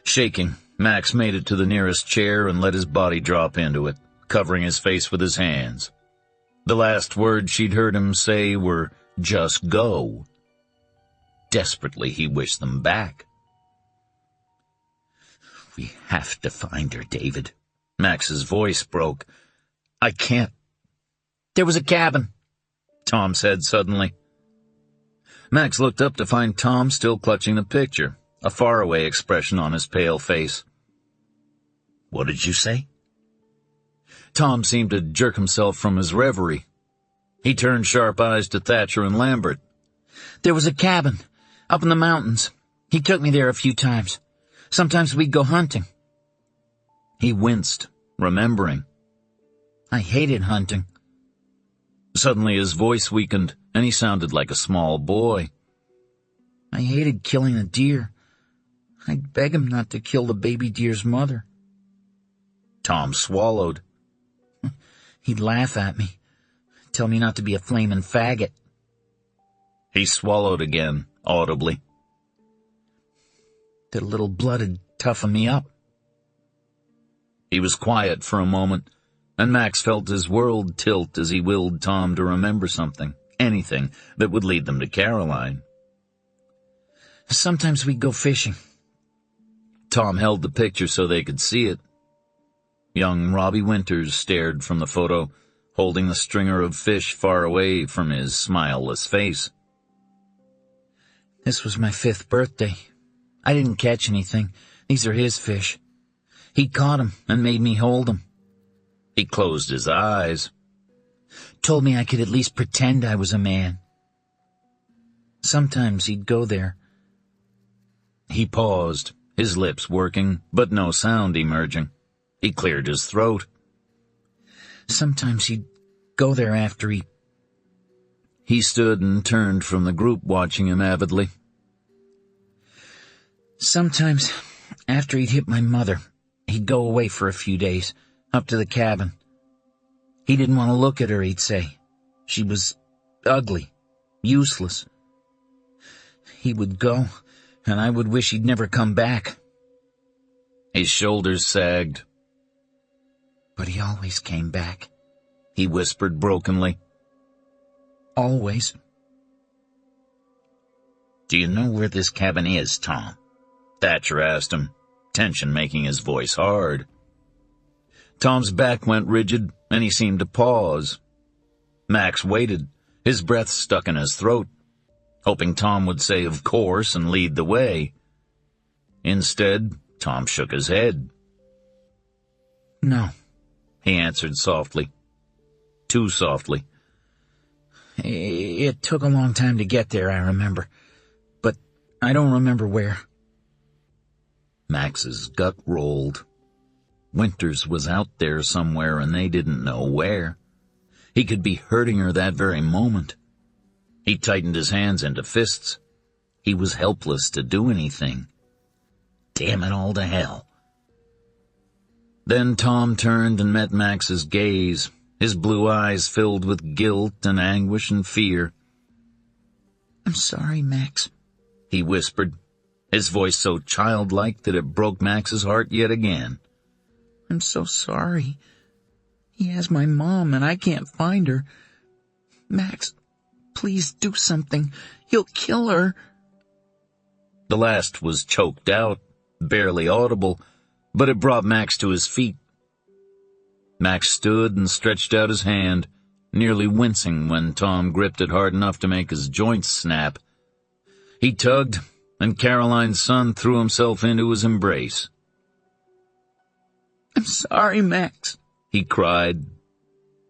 Shaking, Max made it to the nearest chair and let his body drop into it, covering his face with his hands. The last words she'd heard him say were, "Just go." Desperately, he wished them back. "We have to find her, David." Max's voice broke. "I can't." There was a cabin, Tom said suddenly. Max looked up to find Tom still clutching the picture, a faraway expression on his pale face. "What did you say?" Tom seemed to jerk himself from his reverie. He turned sharp eyes to Thatcher and Lambert. There was a cabin. Up in the mountains. He took me there a few times. Sometimes we'd go hunting. He winced, remembering. I hated hunting. Suddenly his voice weakened, and he sounded like a small boy. I hated killing a deer. I'd beg him not to kill the baby deer's mother. Tom swallowed. He'd laugh at me, tell me not to be a flamin' faggot. He swallowed again, audibly. That little blood'd toughen me up. He was quiet for a moment, and Max felt his world tilt as he willed Tom to remember something, anything that would lead them to Caroline. Sometimes we'd go fishing. Tom held the picture so they could see it. Young Robbie Winters stared from the photo, holding the stringer of fish far away from his smileless face. This was my 5th birthday. I didn't catch anything. These are his fish. He caught 'em and made me hold 'em. He closed his eyes. Told me I could at least pretend I was a man. Sometimes he'd go there. He paused, his lips working, but no sound emerging. He cleared his throat. Sometimes he'd go there after he... He stood and turned from the group, watching him avidly. Sometimes, after he'd hit my mother, he'd go away for a few days, up to the cabin. He didn't want to look at her, he'd say. She was ugly, useless. He would go, and I would wish he'd never come back. His shoulders sagged. But he always came back, he whispered brokenly. Always. Do you know where this cabin is, Tom? Thatcher asked him, tension making his voice hard. Tom's back went rigid, and he seemed to pause. Max waited, his breath stuck in his throat, hoping Tom would say of course and lead the way. Instead, Tom shook his head. No, he answered softly. Too softly. It took a long time to get there, I remember. But I don't remember where. Max's gut rolled. Winters was out there somewhere and they didn't know where. He could be hurting her that very moment. He tightened his hands into fists. He was helpless to do anything. Damn it all to hell. Then Tom turned and met Max's gaze, his blue eyes filled with guilt and anguish and fear. I'm sorry, Max, he whispered, his voice so childlike that it broke Max's heart yet again. I'm so sorry. He has my mom and I can't find her. Max, please do something. He'll kill her. The last was choked out, barely audible, but it brought Max to his feet. Max stood and stretched out his hand, nearly wincing when Tom gripped it hard enough to make his joints snap. He tugged, and Caroline's son threw himself into his embrace. I'm sorry, Max, he cried,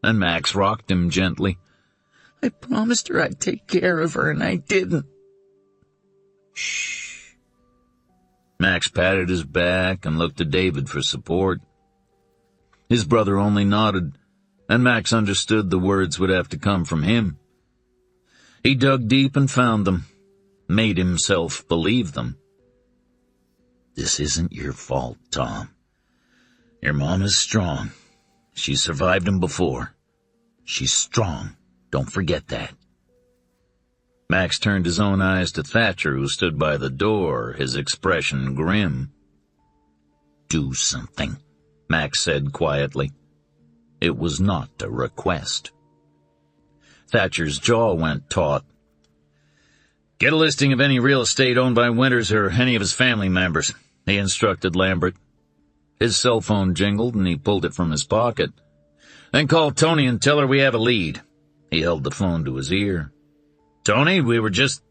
and Max rocked him gently. I promised her I'd take care of her, and I didn't. Shh. Max patted his back and looked to David for support. His brother only nodded, and Max understood the words would have to come from him. He dug deep and found them, made himself believe them. This isn't your fault, Tom. Your mom is strong. She's survived him before. She's strong. Don't forget that. Max turned his own eyes to Thatcher, who stood by the door, his expression grim. Do something, Max said quietly. It was not a request. Thatcher's jaw went taut. Get a listing of any real estate owned by Winters or any of his family members, he instructed Lambert. His cell phone jingled and he pulled it from his pocket. Then call Tony and tell her we have a lead. He held the phone to his ear. Tony, we were just...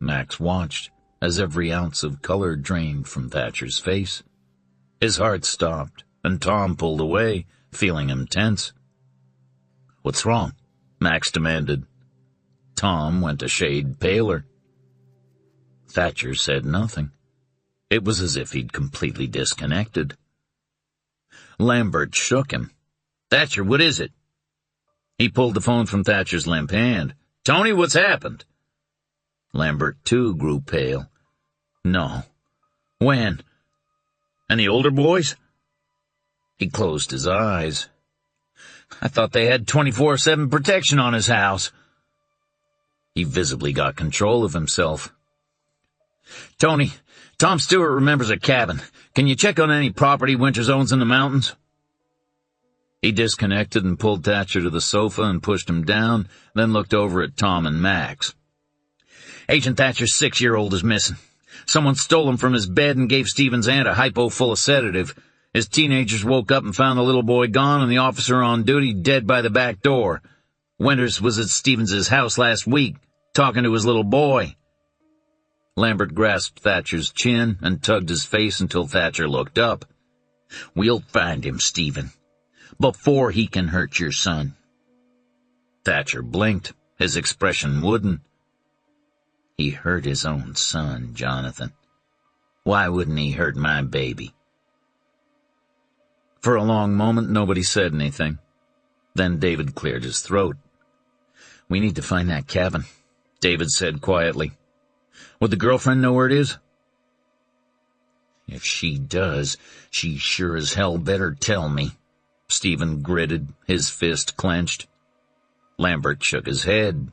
Max watched as every ounce of color drained from Thatcher's face. His heart stopped, and Tom pulled away, feeling him tense. What's wrong? Max demanded. Tom went a shade paler. Thatcher said nothing. It was as if he'd completely disconnected. Lambert shook him. "Thatcher, what is it?" He pulled the phone from Thatcher's limp hand. "Tony, what's happened?" Lambert, too, grew pale. "No. When? And the older boys?" He closed his eyes. "I thought they had 24/7 protection on his house." He visibly got control of himself. "Tony, Tom Stewart remembers a cabin. Can you check on any property Winters owns in the mountains?" He disconnected and pulled Thatcher to the sofa and pushed him down, then looked over at Tom and Max. "Agent Thatcher's 6-year-old is missing. Someone stole him from his bed and gave Stephen's aunt a hypo full of sedative. His teenagers woke up and found the little boy gone and the officer on duty dead by the back door. Winters was at Stevens's house last week, talking to his little boy." Lambert grasped Thatcher's chin and tugged his face until Thatcher looked up. "We'll find him, Stephen, before he can hurt your son." Thatcher blinked, his expression wooden. "He hurt his own son, Jonathan. Why wouldn't he hurt my baby?" For a long moment, nobody said anything. Then David cleared his throat. "We need to find that cabin," David said quietly. "Would the girlfriend know where it is?" "If she does, she sure as hell better tell me," Stephen gritted, his fist clenched. Lambert shook his head.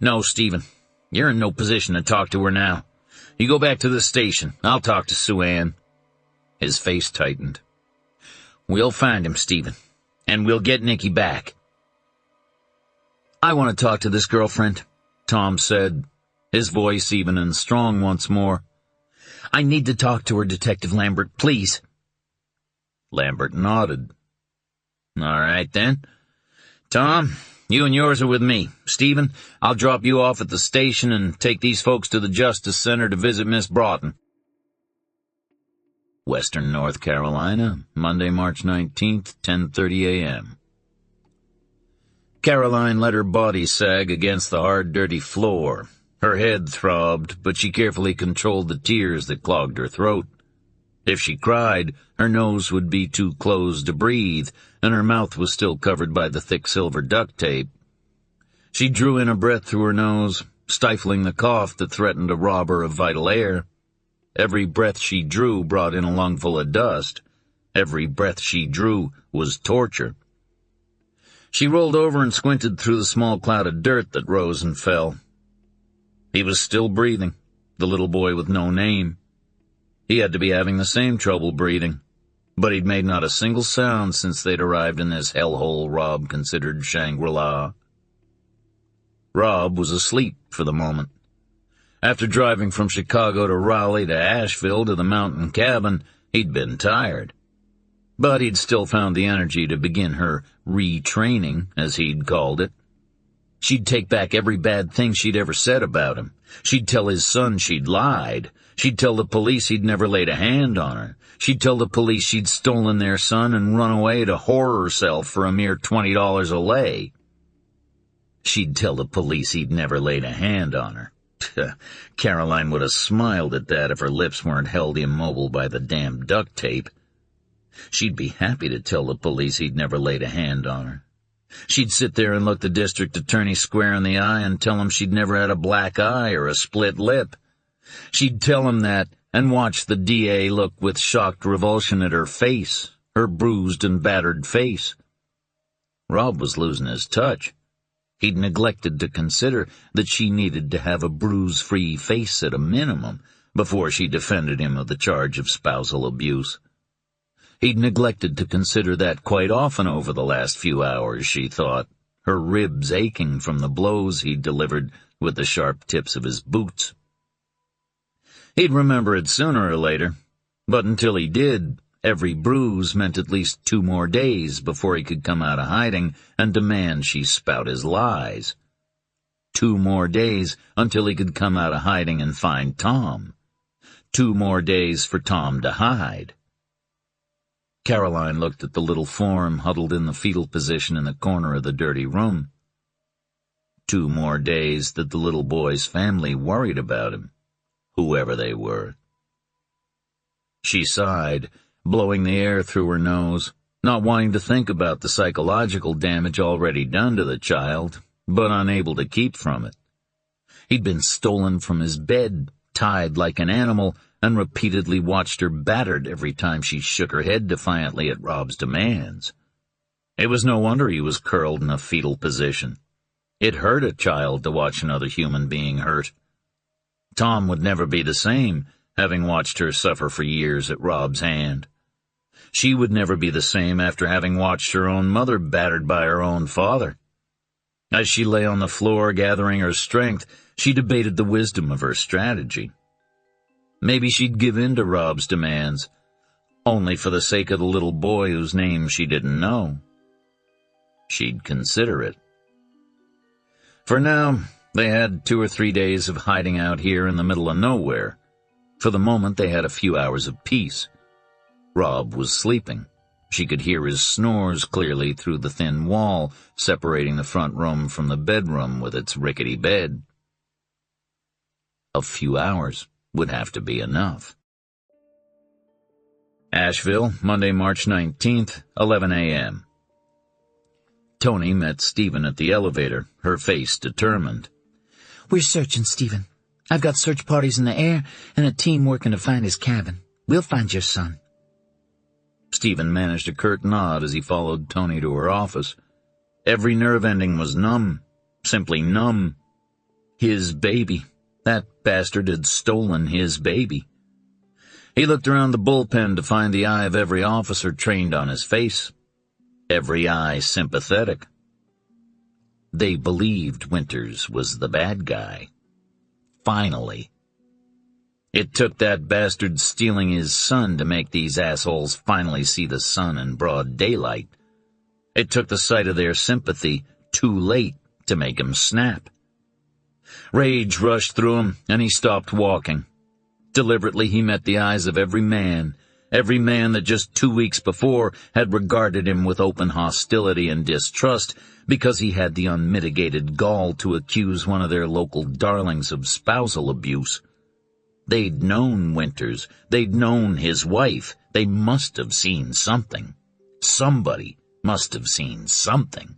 "No, Stephen, you're in no position to talk to her now. You go back to the station. I'll talk to Sue Ann." His face tightened. "We'll find him, Stephen, and we'll get Nicky back." "I want to talk to this girlfriend," Tom said, his voice even and strong once more. "I need to talk to her, Detective Lambert, please." Lambert nodded. "All right, then. Tom, you and yours are with me. Stephen, I'll drop you off at the station and take these folks to the Justice Center to visit Miss Broughton." Western North Carolina, Monday, March 19th, 10:30 a.m. Caroline let her body sag against the hard, dirty floor. Her head throbbed, but she carefully controlled the tears that clogged her throat. If she cried, her nose would be too closed to breathe, and her mouth was still covered by the thick silver duct tape. She drew in a breath through her nose, stifling the cough that threatened to rob her of vital air. Every breath she drew brought in a lungful of dust. Every breath she drew was torture. She rolled over and squinted through the small cloud of dirt that rose and fell. He was still breathing, the little boy with no name. He had to be having the same trouble breathing, but he'd made not a single sound since they'd arrived in this hellhole Rob considered Shangri-La. Rob was asleep for the moment. After driving from Chicago to Raleigh to Asheville to the mountain cabin, he'd been tired. But he'd still found the energy to begin her retraining, as he'd called it. She'd take back every bad thing she'd ever said about him. She'd tell his son she'd lied. She'd tell the police he'd never laid a hand on her. She'd tell the police she'd stolen their son and run away to whore herself for a mere $20 a lay. She'd tell the police he'd never laid a hand on her. Caroline would have smiled at that if her lips weren't held immobile by the damn duct tape. She'd be happy to tell the police he'd never laid a hand on her. She'd sit there and look the district attorney square in the eye and tell him she'd never had a black eye or a split lip. She'd tell him that and watch the DA look with shocked revulsion at her face, her bruised and battered face. Rob was losing his touch. He'd neglected to consider that she needed to have a bruise-free face at a minimum before she defended him of the charge of spousal abuse. He'd neglected to consider that quite often over the last few hours, she thought, her ribs aching from the blows he'd delivered with the sharp tips of his boots. He'd remember it sooner or later, but until he did, every bruise meant at least 2 more days before he could come out of hiding and demand she spout his lies. 2 more days until he could come out of hiding and find Tom. 2 more days for Tom to hide. Caroline looked at the little form huddled in the fetal position in the corner of the dirty room. 2 more days that the little boy's family worried about him. whoever they were. She sighed, blowing the air through her nose, not wanting to think about the psychological damage already done to the child, but unable to keep from it. He'd been stolen from his bed, tied like an animal, and repeatedly watched her battered every time she shook her head defiantly at Rob's demands. It was no wonder he was curled in a fetal position. It hurt a child to watch another human being hurt. Tom would never be the same, having watched her suffer for years at Rob's hand. She would never be the same after having watched her own mother battered by her own father. As she lay on the floor gathering her strength, she debated the wisdom of her strategy. Maybe she'd give in to Rob's demands, only for the sake of the little boy whose name she didn't know. She'd consider it. For now, they had 2 or 3 days of hiding out here in the middle of nowhere. For the moment, they had a few hours of peace. Rob was sleeping. She could hear his snores clearly through the thin wall separating the front room from the bedroom with its rickety bed. A few hours would have to be enough. Asheville, Monday, March 19th, 11 a.m. Tony met Stephen at the elevator, her face determined. We're searching, Stephen. I've got search parties in the air and a team working to find his cabin. We'll find your son. Stephen managed a curt nod as he followed Tony to her office. Every nerve ending was numb, simply numb. His baby. That bastard had stolen his baby. He looked around the bullpen to find the eye of every officer trained on his face. Every eye sympathetic. They believed Winters was the bad guy. Finally. It took that bastard stealing his son to make these assholes finally see the sun in broad daylight. It took the sight of their sympathy too late to make him snap. Rage rushed through him, and he stopped walking. Deliberately he met the eyes of every man that just 2 weeks before had regarded him with open hostility and distrust because he had the unmitigated gall to accuse one of their local darlings of spousal abuse. They'd known Winters. They'd known his wife. They must have seen something. Somebody must have seen something.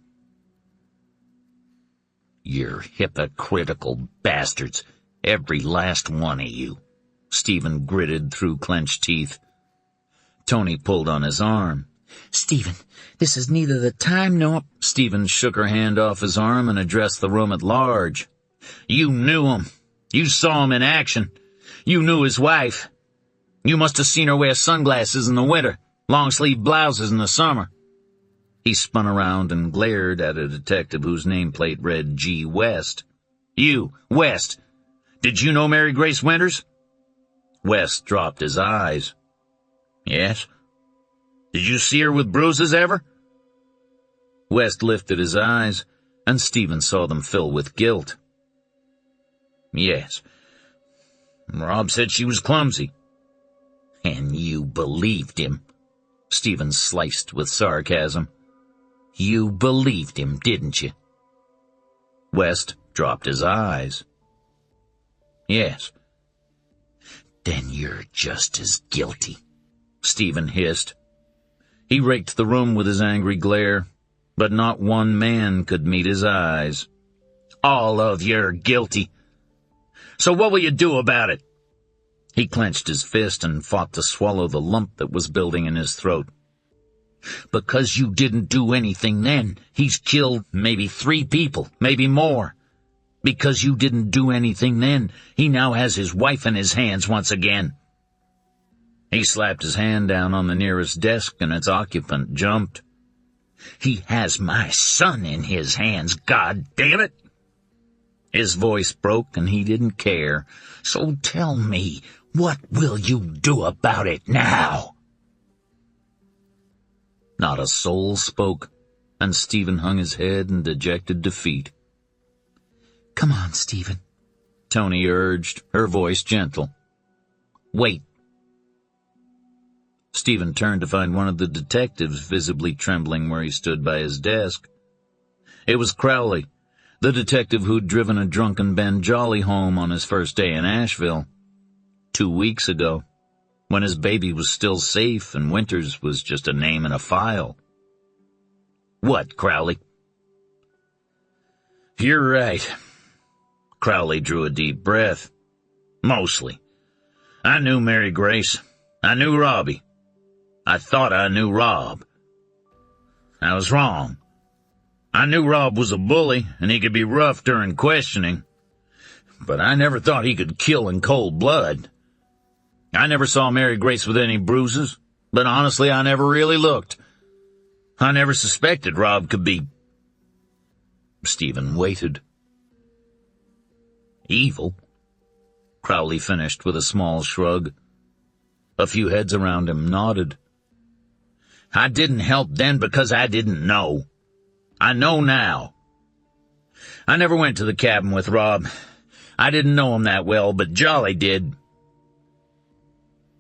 You're hypocritical bastards, every last one of you, Stephen gritted through clenched teeth. Tony pulled on his arm. Stephen, this is neither the time nor... Stephen shook her hand off his arm and addressed the room at large. You knew him. You saw him in action. You knew his wife. You must have seen her wear sunglasses in the winter, long-sleeve blouses in the summer. He spun around and glared at a detective whose nameplate read G. West. You, West, did you know Mary Grace Winters? West dropped his eyes. Yes. Did you see her with bruises ever? West lifted his eyes, and Stephen saw them fill with guilt. Yes. Rob said she was clumsy. And you believed him, Stephen sliced with sarcasm. You believed him, didn't you? West dropped his eyes. Yes. Then you're just as guilty, Stephen hissed. He raked the room with his angry glare, but not one man could meet his eyes. All of you're guilty. So what will you do about it? He clenched his fist and fought to swallow the lump that was building in his throat. Because you didn't do anything then, he's killed maybe 3 people, maybe more. Because you didn't do anything then, he now has his wife in his hands once again. He slapped his hand down on the nearest desk and its occupant jumped. He has my son in his hands, God damn it! His voice broke and he didn't care. So tell me, what will you do about it now? Not a soul spoke, and Stephen hung his head in dejected defeat. Come on, Stephen, Tony urged, her voice gentle. Wait. Stephen turned to find one of the detectives visibly trembling where he stood by his desk. It was Crowley, the detective who'd driven a drunken Ben Jolly home on his first day in Asheville. 2 weeks ago, when his baby was still safe and Winters was just a name in a file. What, Crowley? You're right. Crowley drew a deep breath. Mostly. I knew Mary Grace. I knew Robbie. I thought I knew Rob. I was wrong. I knew Rob was a bully, and he could be rough during questioning. But I never thought he could kill in cold blood. I never saw Mary Grace with any bruises, but honestly, I never really looked. I never suspected Rob could be... Stephen waited. Evil? Crowley finished with a small shrug. A few heads around him nodded. I didn't help then because I didn't know. I know now. I never went to the cabin with Rob. I didn't know him that well, but Jolly did.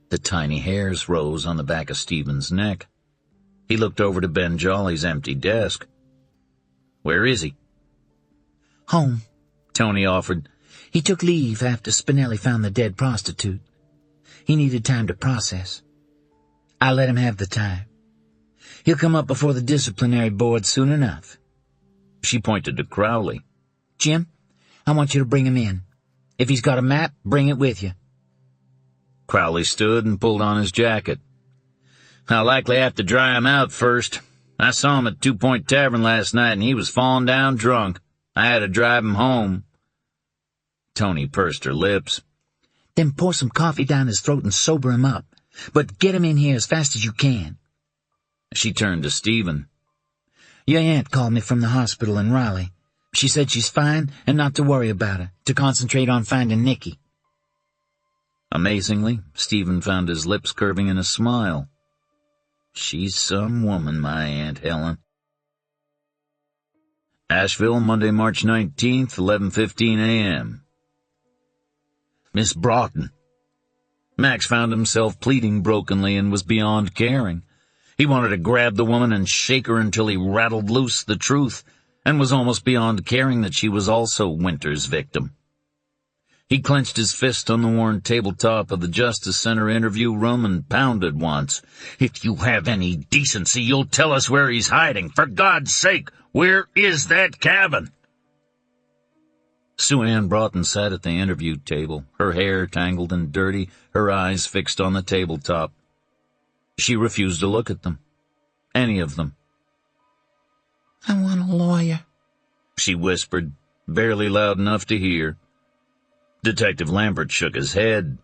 The tiny hairs rose on the back of Stephen's neck. He looked over to Ben Jolly's empty desk. Where is he? Home, Tony offered. He took leave after Spinelli found the dead prostitute. He needed time to process. I let him have the time. He'll come up before the disciplinary board soon enough. She pointed to Crowley. Jim, I want you to bring him in. If he's got a map, bring it with you. Crowley stood and pulled on his jacket. I'll likely have to dry him out first. I saw him at 2 Point Tavern last night and he was falling down drunk. I had to drive him home. Tony pursed her lips. Then pour some coffee down his throat and sober him up. But get him in here as fast as you can. She turned to Stephen. Your aunt called me from the hospital in Raleigh. She said she's fine and not to worry about her, to concentrate on finding Nicky. Amazingly, Stephen found his lips curving in a smile. She's some woman, my Aunt Helen. Asheville, Monday, March 19th, 11:15 a.m. Miss Broughton. Max found himself pleading brokenly and was beyond caring. He wanted to grab the woman and shake her until he rattled loose the truth, and was almost beyond caring that she was also Winter's victim. He clenched his fist on the worn tabletop of the Justice Center interview room and pounded once. If you have any decency, you'll tell us where he's hiding. For God's sake, where is that cabin? Sue Ann Broughton sat at the interview table, her hair tangled and dirty, her eyes fixed on the tabletop. She refused to look at them. Any of them. I want a lawyer, she whispered, barely loud enough to hear. Detective Lambert shook his head.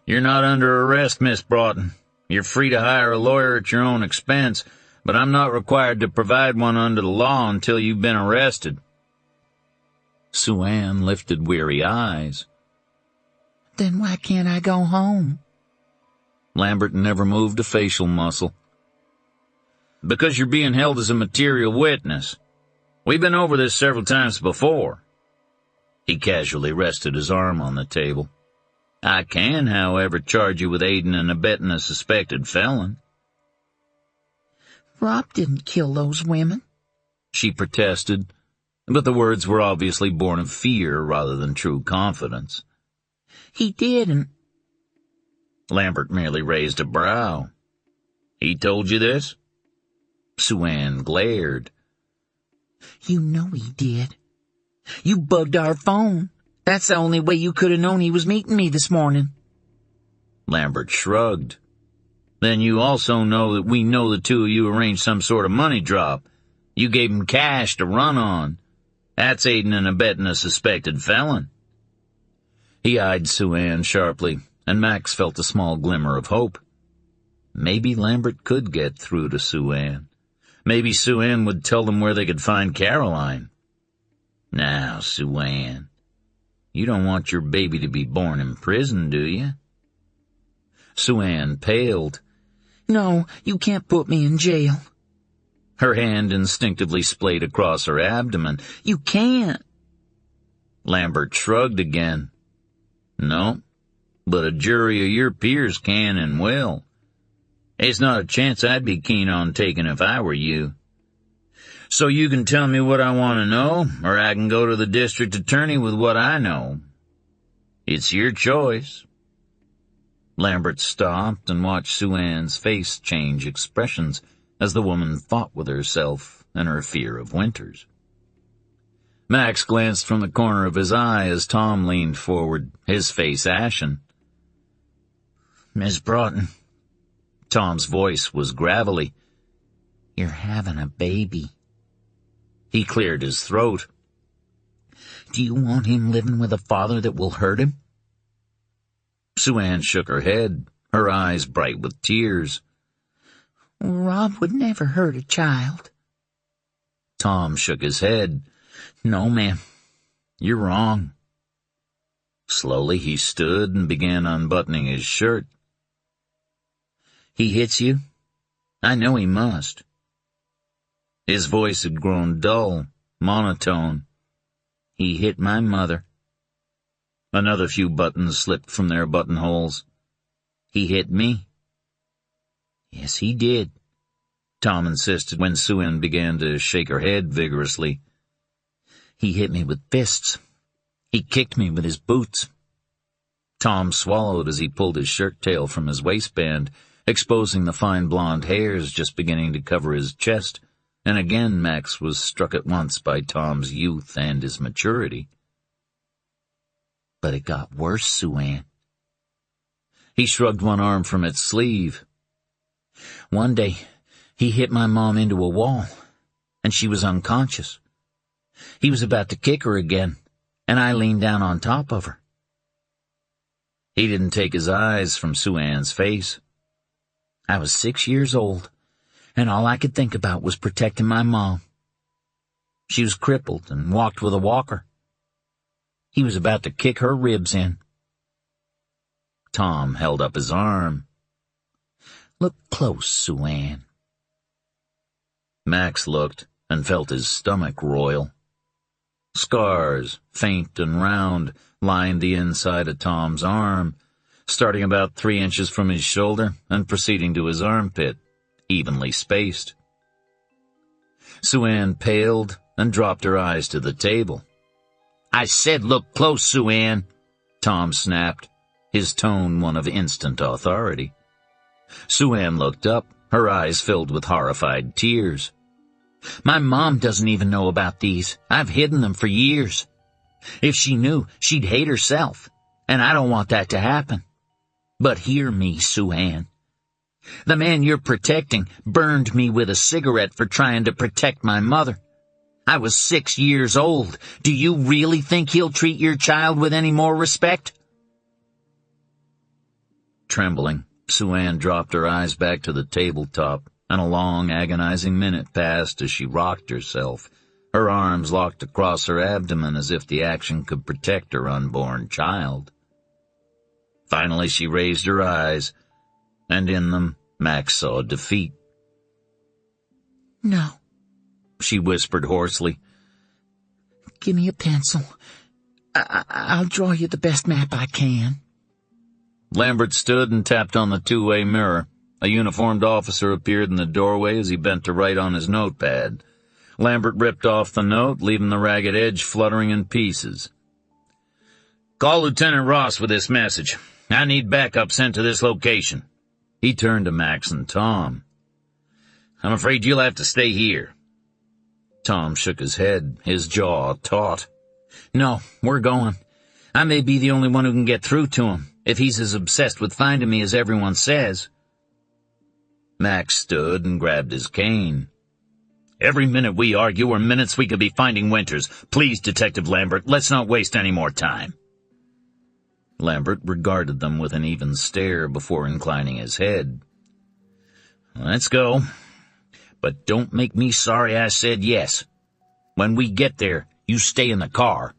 You're not under arrest, Miss Broughton. You're free to hire a lawyer at your own expense, but I'm not required to provide one under the law until you've been arrested. Sue Ann lifted weary eyes. Then why can't I go home? Lambert never moved a facial muscle. Because you're being held as a material witness. We've been over this several times before. He casually rested his arm on the table. I can, however, charge you with aiding and abetting a suspected felon. Rob didn't kill those women, she protested, but the words were obviously born of fear rather than true confidence. He didn't. Lambert merely raised a brow. He told you this? Sue Ann glared. You know he did. You bugged our phone. That's the only way you could have known he was meeting me this morning. Lambert shrugged. Then you also know that we know the two of you arranged some sort of money drop. You gave him cash to run on. That's aiding and abetting a suspected felon. He eyed Sue Ann sharply, and Max felt a small glimmer of hope. Maybe Lambert could get through to Sue Ann. Maybe Sue Ann would tell them where they could find Caroline. Now, Sue Ann, you don't want your baby to be born in prison, do you? Sue Ann paled. No, you can't put me in jail. Her hand instinctively splayed across her abdomen. You can't. Lambert shrugged again. No, but a jury of your peers can and will. It's not a chance I'd be keen on taking if I were you. So you can tell me what I want to know, or I can go to the district attorney with what I know. It's your choice, Lambert stopped and watched Sue Ann's face change expressions as the woman fought with herself and her fear of Winters. Max glanced from the corner of his eye as Tom leaned forward, his face ashen. "Miss Broughton," Tom's voice was gravelly, "you're having a baby." He cleared his throat. "Do you want him living with a father that will hurt him?" Sue Ann shook her head, her eyes bright with tears. "Rob would never hurt a child." Tom shook his head. "No, ma'am, you're wrong." Slowly he stood and began unbuttoning his shirt. "He hits you? I know he must." His voice had grown dull, monotone. "He hit my mother." Another few buttons slipped from their buttonholes. "He hit me." "Yes, he did," Tom insisted when Sue Ann began to shake her head vigorously. "He hit me with fists. He kicked me with his boots." Tom swallowed as he pulled his shirt tail from his waistband, exposing the fine blonde hairs just beginning to cover his chest, and again Max was struck at once by Tom's youth and his maturity. "But it got worse, Sue Ann." He shrugged one arm from its sleeve. "One day, he hit my mom into a wall, and she was unconscious. He was about to kick her again, and I leaned down on top of her." He didn't take his eyes from Sue Ann's face. "I was 6 years old, and all I could think about was protecting my mom. She was crippled and walked with a walker. He was about to kick her ribs in." Tom held up his arm. "Look close, Sue Ann." Max looked and felt his stomach roil. Scars, faint and round, lined the inside of Tom's arm, starting about 3 inches from his shoulder and proceeding to his armpit, evenly spaced. Sue Ann paled and dropped her eyes to the table. "I said look close, Sue Ann," Tom snapped, his tone one of instant authority. Sue Ann looked up, her eyes filled with horrified tears. "My mom doesn't even know about these. I've hidden them for years. If she knew, she'd hate herself, and I don't want that to happen. But hear me, Sue Ann. The man you're protecting burned me with a cigarette for trying to protect my mother. I was 6 years old. Do you really think he'll treat your child with any more respect?" Trembling, Sue Ann dropped her eyes back to the tabletop, and a long, agonizing minute passed as she rocked herself, her arms locked across her abdomen as if the action could protect her unborn child. Finally she raised her eyes, and in them Max saw defeat. "No," she whispered hoarsely. "Give me a pencil. I'll draw you the best map I can." Lambert stood and tapped on the two-way mirror. A uniformed officer appeared in the doorway as he bent to write on his notepad. Lambert ripped off the note, leaving the ragged edge fluttering in pieces. "Call Lieutenant Ross with this message. I need backup sent to this location." He turned to Max and Tom. "I'm afraid you'll have to stay here." Tom shook his head, his jaw taut. "No, we're going. I may be the only one who can get through to him, if he's as obsessed with finding me as everyone says." Max stood and grabbed his cane. "Every minute we argue are minutes we could be finding Winters. Please, Detective Lambert, let's not waste any more time." Lambert regarded them with an even stare before inclining his head. "Let's go. But don't make me sorry I said yes. When we get there, you stay in the car."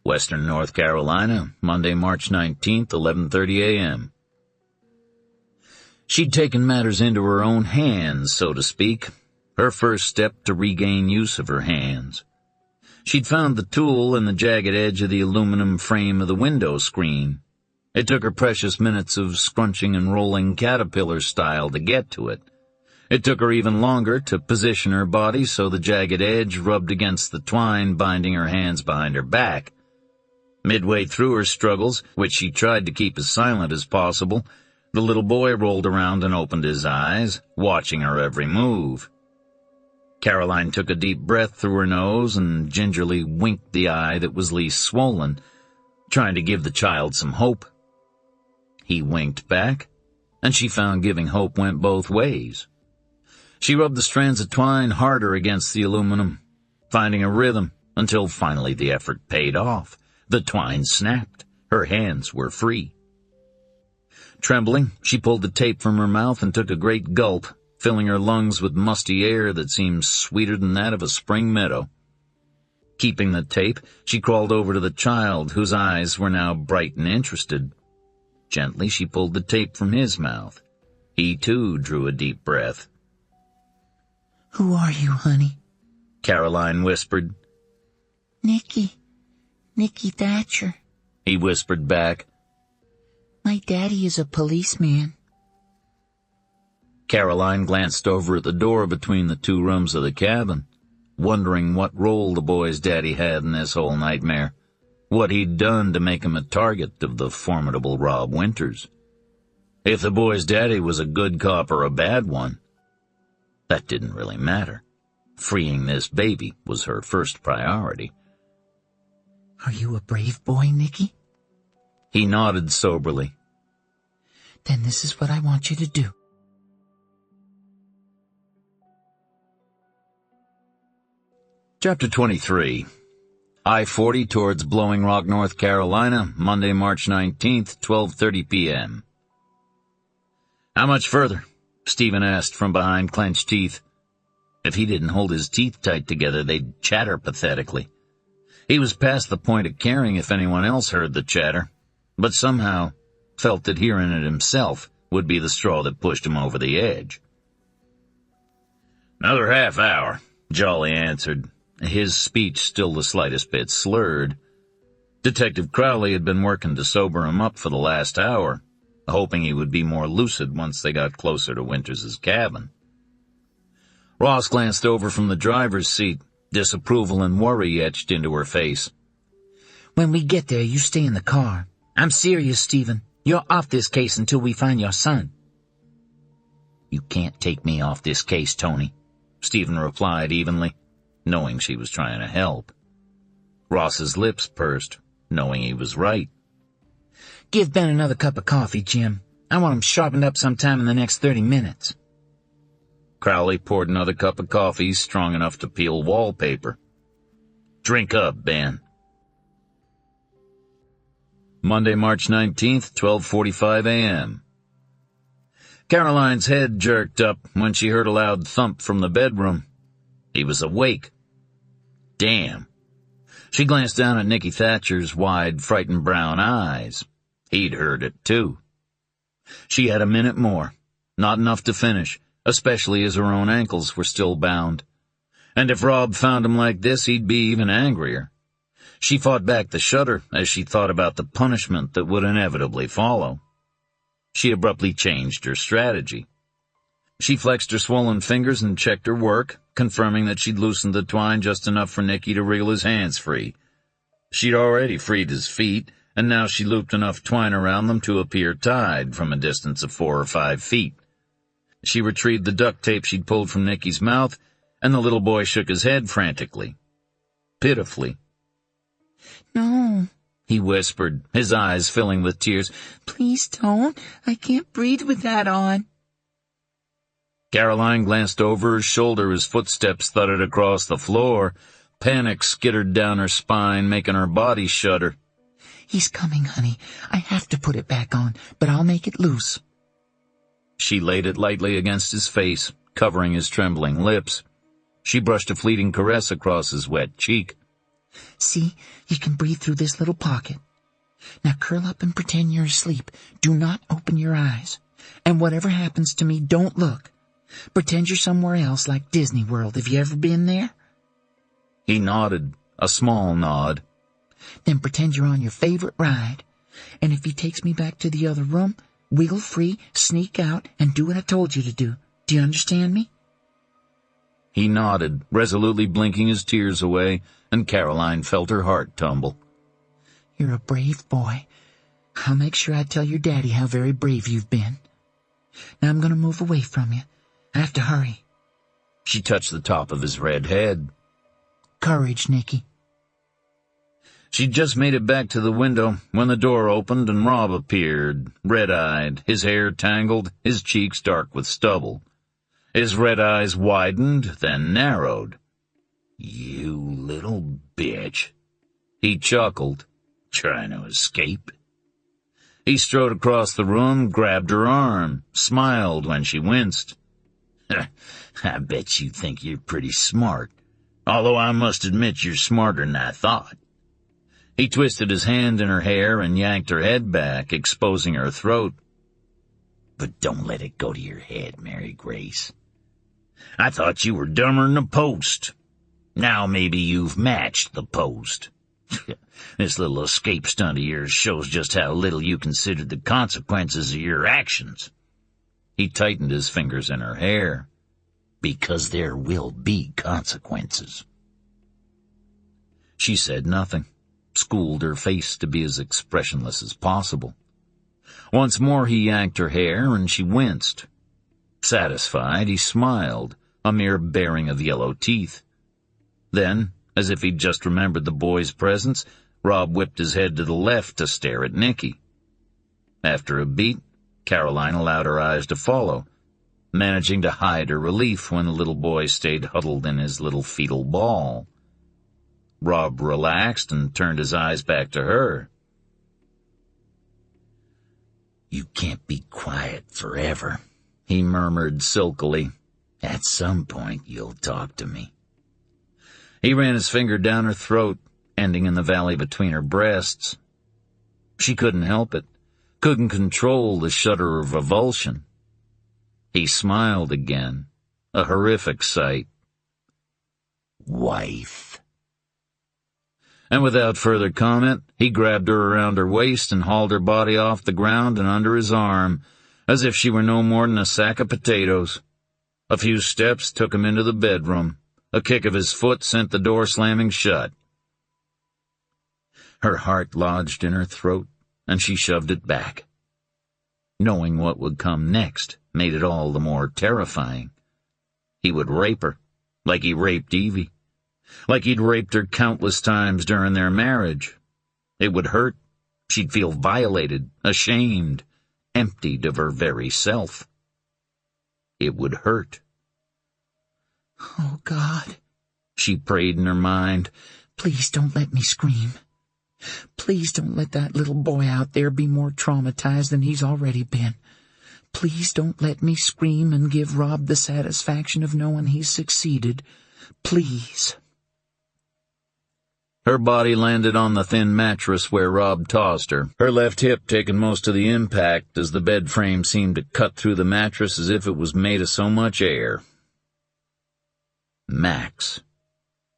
Western North Carolina, Monday, March 19th, 11:30 a.m. She'd taken matters into her own hands, so to speak, her first step to regain use of her hands. She'd found the tool in the jagged edge of the aluminum frame of the window screen. It took her precious minutes of scrunching and rolling caterpillar style to get to it. It took her even longer to position her body so the jagged edge rubbed against the twine binding her hands behind her back. Midway through her struggles, which she tried to keep as silent as possible, the little boy rolled around and opened his eyes, watching her every move. Caroline took a deep breath through her nose and gingerly winked the eye that was least swollen, trying to give the child some hope. He winked back, and she found giving hope went both ways. She rubbed the strands of twine harder against the aluminum, finding a rhythm, until finally the effort paid off. The twine snapped. Her hands were free. Trembling, she pulled the tape from her mouth and took a great gulp, filling her lungs with musty air that seemed sweeter than that of a spring meadow. Keeping the tape, she crawled over to the child, whose eyes were now bright and interested. Gently, she pulled the tape from his mouth. He, too, drew a deep breath. "Who are you, honey?" Caroline whispered. Nicky Thatcher," he whispered back. "My daddy is a policeman." Caroline glanced over at the door between the two rooms of the cabin, wondering what role the boy's daddy had in this whole nightmare, what he'd done to make him a target of the formidable Rob Winters. If the boy's daddy was a good cop or a bad one, that didn't really matter. Freeing this baby was her first priority. "Are you a brave boy, Nicky?" He nodded soberly. "Then this is what I want you to do." Chapter 23. I-40 towards Blowing Rock, North Carolina, Monday, March 19th, 12:30 p.m. "How much further?" Stephen asked from behind clenched teeth. If he didn't hold his teeth tight together, they'd chatter pathetically. He was past the point of caring if anyone else heard the chatter, but somehow felt that hearing it himself would be the straw that pushed him over the edge. "Another half hour," Jolly answered, his speech still the slightest bit slurred. Detective Crowley had been working to sober him up for the last hour, hoping he would be more lucid once they got closer to Winters's cabin. Ross glanced over from the driver's seat, disapproval and worry etched into her face. "When we get there, you stay in the car. I'm serious, Stephen. You're off this case until we find your son." "You can't take me off this case, Tony," Stephen replied evenly, knowing she was trying to help. Ross's lips pursed, knowing he was right. "Give Ben another cup of coffee, Jim. I want him sharpened up sometime in the next 30 minutes. Crowley poured another cup of coffee strong enough to peel wallpaper. "Drink up, Ben." Monday, March 19th, 12:45 a.m. Caroline's head jerked up when she heard a loud thump from the bedroom. He was awake. Damn. She glanced down at Nicky Thatcher's wide, frightened brown eyes. He'd heard it, too. She had a minute more. Not enough to finish, especially as her own ankles were still bound. And if Rob found him like this, he'd be even angrier. She fought back the shudder as she thought about the punishment that would inevitably follow. She abruptly changed her strategy. She flexed her swollen fingers and checked her work, confirming that she'd loosened the twine just enough for Nicky to wriggle his hands free. She'd already freed his feet, and now she looped enough twine around them to appear tied from a distance of 4 or 5 feet. She retrieved the duct tape she'd pulled from Nicky's mouth, and the little boy shook his head frantically. Pitifully. "No," he whispered, his eyes filling with tears. "Please don't. I can't breathe with that on." Caroline glanced over her shoulder as footsteps thudded across the floor. Panic skittered down her spine, making her body shudder. "He's coming, honey. I have to put it back on, but I'll make it loose." She laid it lightly against his face, covering his trembling lips. She brushed a fleeting caress across his wet cheek. "See, you can breathe through this little pocket. Now curl up and pretend you're asleep. Do not open your eyes. And whatever happens to me, don't look. Pretend you're somewhere else, like Disney World. Have you ever been there?" He nodded, a small nod. "Then pretend you're on your favorite ride. And if he takes me back to the other room, wiggle free, sneak out, and do what I told you to do. Do you understand me?" He nodded, resolutely blinking his tears away, and Caroline felt her heart tumble. You're a brave boy. I'll make sure I tell your daddy how very brave you've been. Now I'm going to move away from you. I have to hurry. She touched the top of his red head. Courage, Nicky. She'd just made it back to the window when the door opened and Rob appeared, red-eyed, his hair tangled, his cheeks dark with stubble. His red eyes widened, then narrowed. "You little bitch," he chuckled, "trying to escape?" He strode across the room, grabbed her arm, smiled when she winced. "I bet you think you're pretty smart, although I must admit you're smarter than I thought." He twisted his hand in her hair and yanked her head back, exposing her throat. "But don't let it go to your head, Mary Grace. I thought you were dumber than a post. Now maybe you've matched the post. This little escape stunt of yours shows just how little you considered the consequences of your actions." He tightened his fingers in her hair. "Because there will be consequences." She said nothing, schooled her face to be as expressionless as possible. Once more he yanked her hair, and she winced. Satisfied, he smiled, a mere baring of yellow teeth. Then, as if he'd just remembered the boy's presence, Rob whipped his head to the left to stare at Nicky. After a beat, Caroline allowed her eyes to follow, managing to hide her relief when the little boy stayed huddled in his little fetal ball. Rob relaxed and turned his eyes back to her. "You can't be quiet forever," he murmured silkily. "At some point you'll talk to me." He ran his finger down her throat, ending in the valley between her breasts. She couldn't help it, couldn't control the shudder of revulsion. He smiled again, a horrific sight. "Wife." And without further comment, he grabbed her around her waist and hauled her body off the ground and under his arm, as if she were no more than a sack of potatoes. A few steps took him into the bedroom. A kick of his foot sent the door slamming shut. Her heart lodged in her throat, and she shoved it back. Knowing what would come next made it all the more terrifying. He would rape her, like he raped Evie, like he'd raped her countless times during their marriage. It would hurt. She'd feel violated, ashamed, emptied of her very self. It would hurt. "Oh, God," she prayed in her mind. "Please don't let me scream. Please don't let that little boy out there be more traumatized than he's already been. Please don't let me scream and give Rob the satisfaction of knowing he's succeeded. Please." Her body landed on the thin mattress where Rob tossed her, her left hip taking most of the impact as the bed frame seemed to cut through the mattress as if it was made of so much air. Max.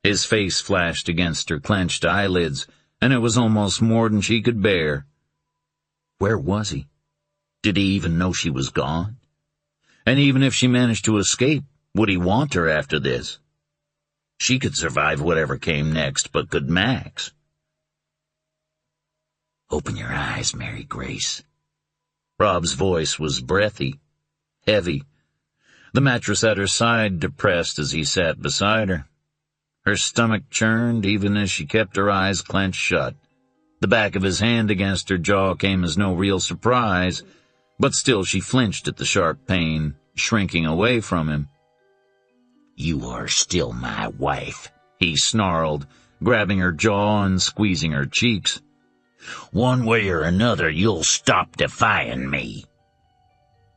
His face flashed against her clenched eyelids, and it was almost more than she could bear. Where was he? Did he even know she was gone? And even if she managed to escape, would he want her after this? She could survive whatever came next, but could Max? "Open your eyes, Mary Grace." Rob's voice was breathy, heavy. The mattress at her side depressed as he sat beside her. Her stomach churned even as she kept her eyes clenched shut. The back of his hand against her jaw came as no real surprise, but still she flinched at the sharp pain, shrinking away from him. "You are still my wife," he snarled, grabbing her jaw and squeezing her cheeks. "One way or another, you'll stop defying me."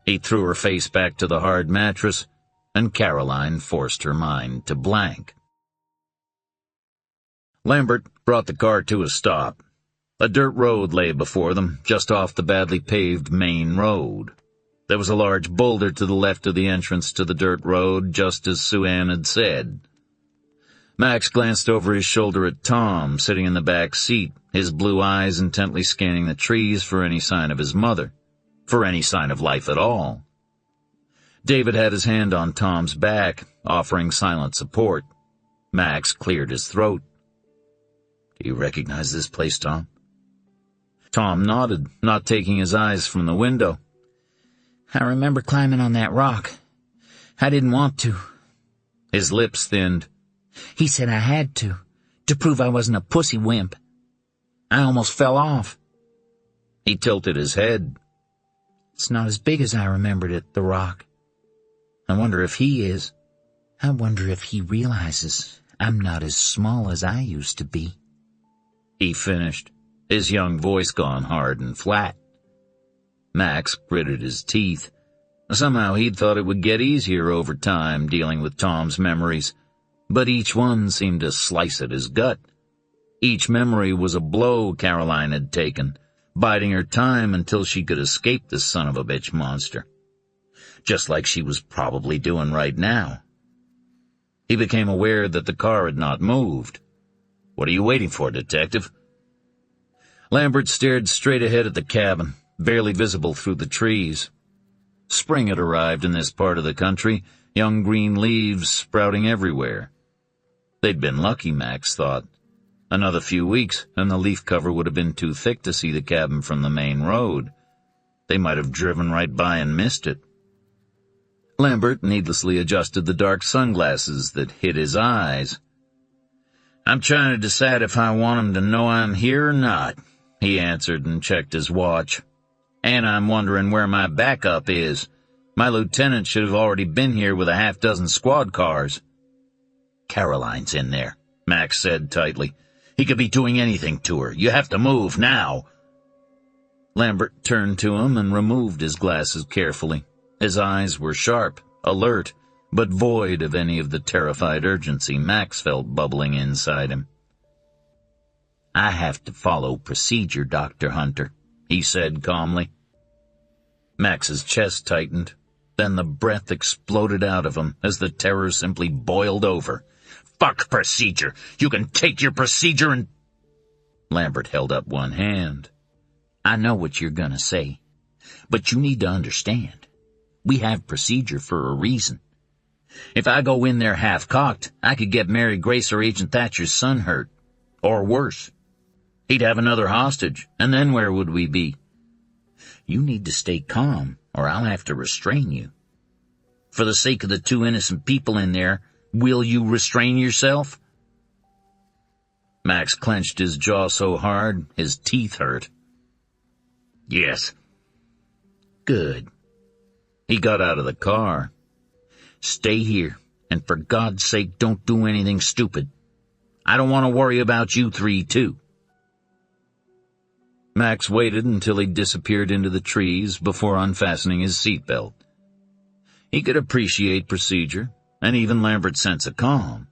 He threw her face back to the hard mattress, and Caroline forced her mind to blank. Lambert brought the car to a stop. A dirt road lay before them, just off the badly paved main road. There was a large boulder to the left of the entrance to the dirt road, just as Sue Ann had said. Max glanced over his shoulder at Tom, sitting in the back seat, his blue eyes intently scanning the trees for any sign of his mother, for any sign of life at all. David had his hand on Tom's back, offering silent support. Max cleared his throat. "Do you recognize this place, Tom?" Tom nodded, not taking his eyes from the window. I remember climbing on that rock. I didn't want to. His lips thinned. He said I had to prove I wasn't a pussy wimp. I almost fell off. He tilted his head. It's not as big as I remembered it, the rock. I wonder if he is. I wonder if he realizes I'm not as small as I used to be. He finished, his young voice gone hard and flat. Max gritted his teeth. Somehow he'd thought it would get easier over time dealing with Tom's memories, but each one seemed to slice at his gut. Each memory was a blow Caroline had taken, biding her time until she could escape this son of a bitch monster. Just like she was probably doing right now. He became aware that the car had not moved. "What are you waiting for, detective?" Lambert stared straight ahead at the cabin, barely visible through the trees. Spring had arrived in this part of the country, young green leaves sprouting everywhere. They'd been lucky, Max thought. Another few weeks, and the leaf cover would have been too thick to see the cabin from the main road. They might have driven right by and missed it. Lambert needlessly adjusted the dark sunglasses that hid his eyes. "I'm trying to decide if I want him to know I'm here or not," he answered and checked his watch. "And I'm wondering where my backup is. My lieutenant should have already been here with a half-dozen squad cars." "Caroline's in there," Max said tightly. "He could be doing anything to her. You have to move, now." Lambert turned to him and removed his glasses carefully. His eyes were sharp, alert, but void of any of the terrified urgency Max felt bubbling inside him. "I have to follow procedure, Dr. Hunter," he said calmly. Max's chest tightened. Then the breath exploded out of him as the terror simply boiled over. "Fuck procedure! You can take your procedure and—" Lambert held up one hand. "I know what you're gonna say, but you need to understand. We have procedure for a reason. If I go in there half-cocked, I could get Mary Grace or Agent Thatcher's son hurt. Or worse. He'd have another hostage, and then where would we be? You need to stay calm, or I'll have to restrain you. For the sake of the two innocent people in there, will you restrain yourself?" Max clenched his jaw so hard, his teeth hurt. "Yes." "Good." He got out of the car. "Stay here, and for God's sake don't do anything stupid. I don't want to worry about you three, too." Max waited until he disappeared into the trees before unfastening his seatbelt. He could appreciate procedure, and even Lambert's sense of calm.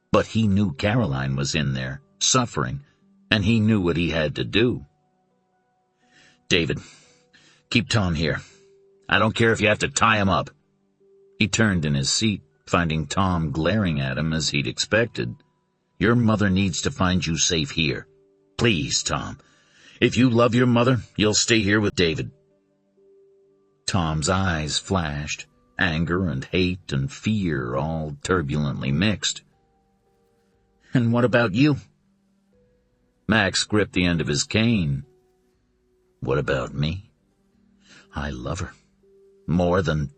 But he knew Caroline was in there, suffering, and he knew what he had to do. "David, keep Tom here. I don't care if you have to tie him up." He turned in his seat, finding Tom glaring at him as he'd expected. "Your mother needs to find you safe here. Please, Tom. If you love your mother, you'll stay here with David." Tom's eyes flashed, anger and hate and fear all turbulently mixed. "And what about you?" Max gripped the end of his cane. "What about me? I love her. More than—"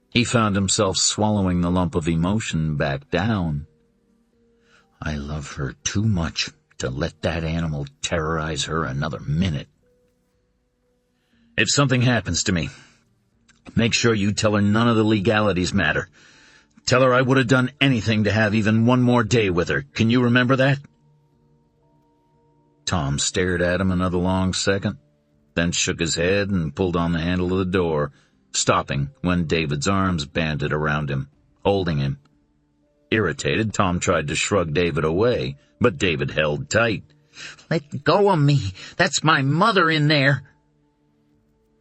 He found himself swallowing the lump of emotion back down. "I love her too much to let that animal terrorize her another minute. If something happens to me, make sure you tell her none of the legalities matter. Tell her I would have done anything to have even one more day with her. Can you remember that?" Tom stared at him another long second, then shook his head and pulled on the handle of the door, stopping when David's arms banded around him, holding him. Irritated, Tom tried to shrug David away, but David held tight. "Let go of me! That's my mother in there!"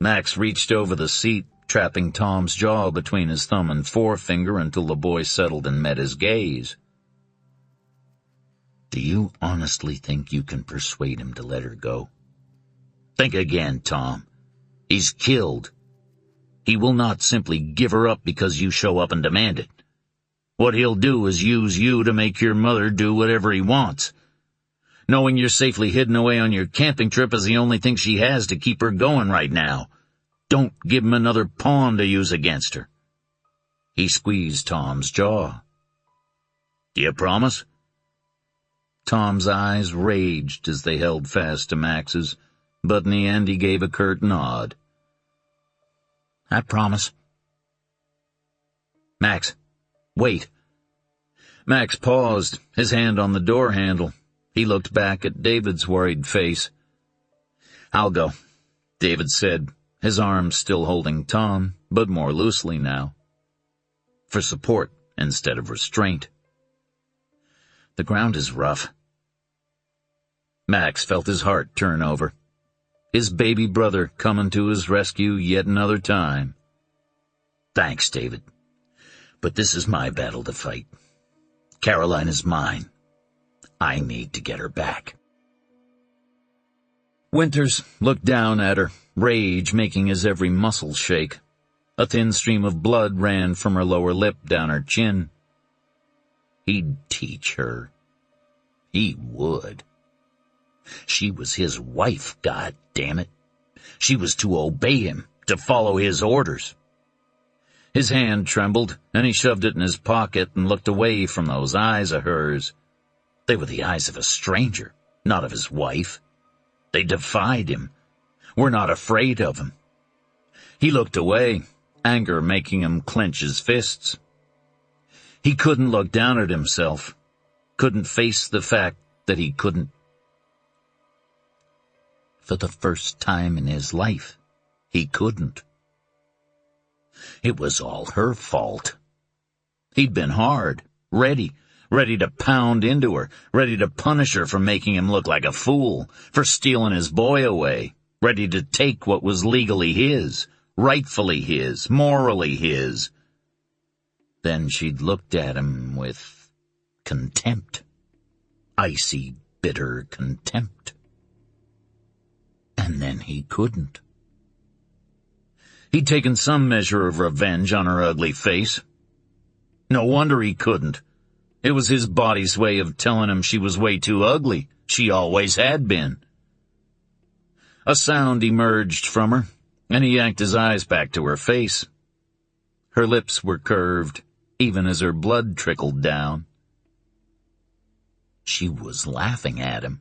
Max reached over the seat, trapping Tom's jaw between his thumb and forefinger until the boy settled and met his gaze. "Do you honestly think you can persuade him to let her go? Think again, Tom. He's killed. He will not simply give her up because you show up and demand it. What he'll do is use you to make your mother do whatever he wants. Knowing you're safely hidden away on your camping trip is the only thing she has to keep her going right now. Don't give him another pawn to use against her." He squeezed Tom's jaw. "Do you promise?" Tom's eyes raged as they held fast to Max's, but in the end he gave a curt nod. "I promise." "Max, wait." Max paused, his hand on the door handle. He looked back at David's worried face. "I'll go," David said, his arms still holding Tom, but more loosely now. For support instead of restraint. "The ground is rough." Max felt his heart turn over. His baby brother coming to his rescue yet another time. "Thanks, David. But this is my battle to fight. Caroline is mine. I need to get her back." Winters looked down at her, rage making his every muscle shake. A thin stream of blood ran from her lower lip down her chin. He'd teach her. He would. She was his wife, God damn it. She was to obey him, to follow his orders. His hand trembled, and he shoved it in his pocket and looked away from those eyes of hers. They were the eyes of a stranger, not of his wife. They defied him, were not afraid of him. He looked away, anger making him clench his fists. He couldn't look down at himself, couldn't face the fact that he couldn't. For the first time in his life, he couldn't. It was all her fault. He'd been hard, ready to pound into her, ready to punish her for making him look like a fool, for stealing his boy away, ready to take what was legally his, rightfully his, morally his. Then she'd looked at him with contempt, icy, bitter contempt. And then he couldn't. He'd taken some measure of revenge on her ugly face. No wonder he couldn't. It was his body's way of telling him she was way too ugly. She always had been. A sound emerged from her, and he yanked his eyes back to her face. Her lips were curved, even as her blood trickled down. She was laughing at him.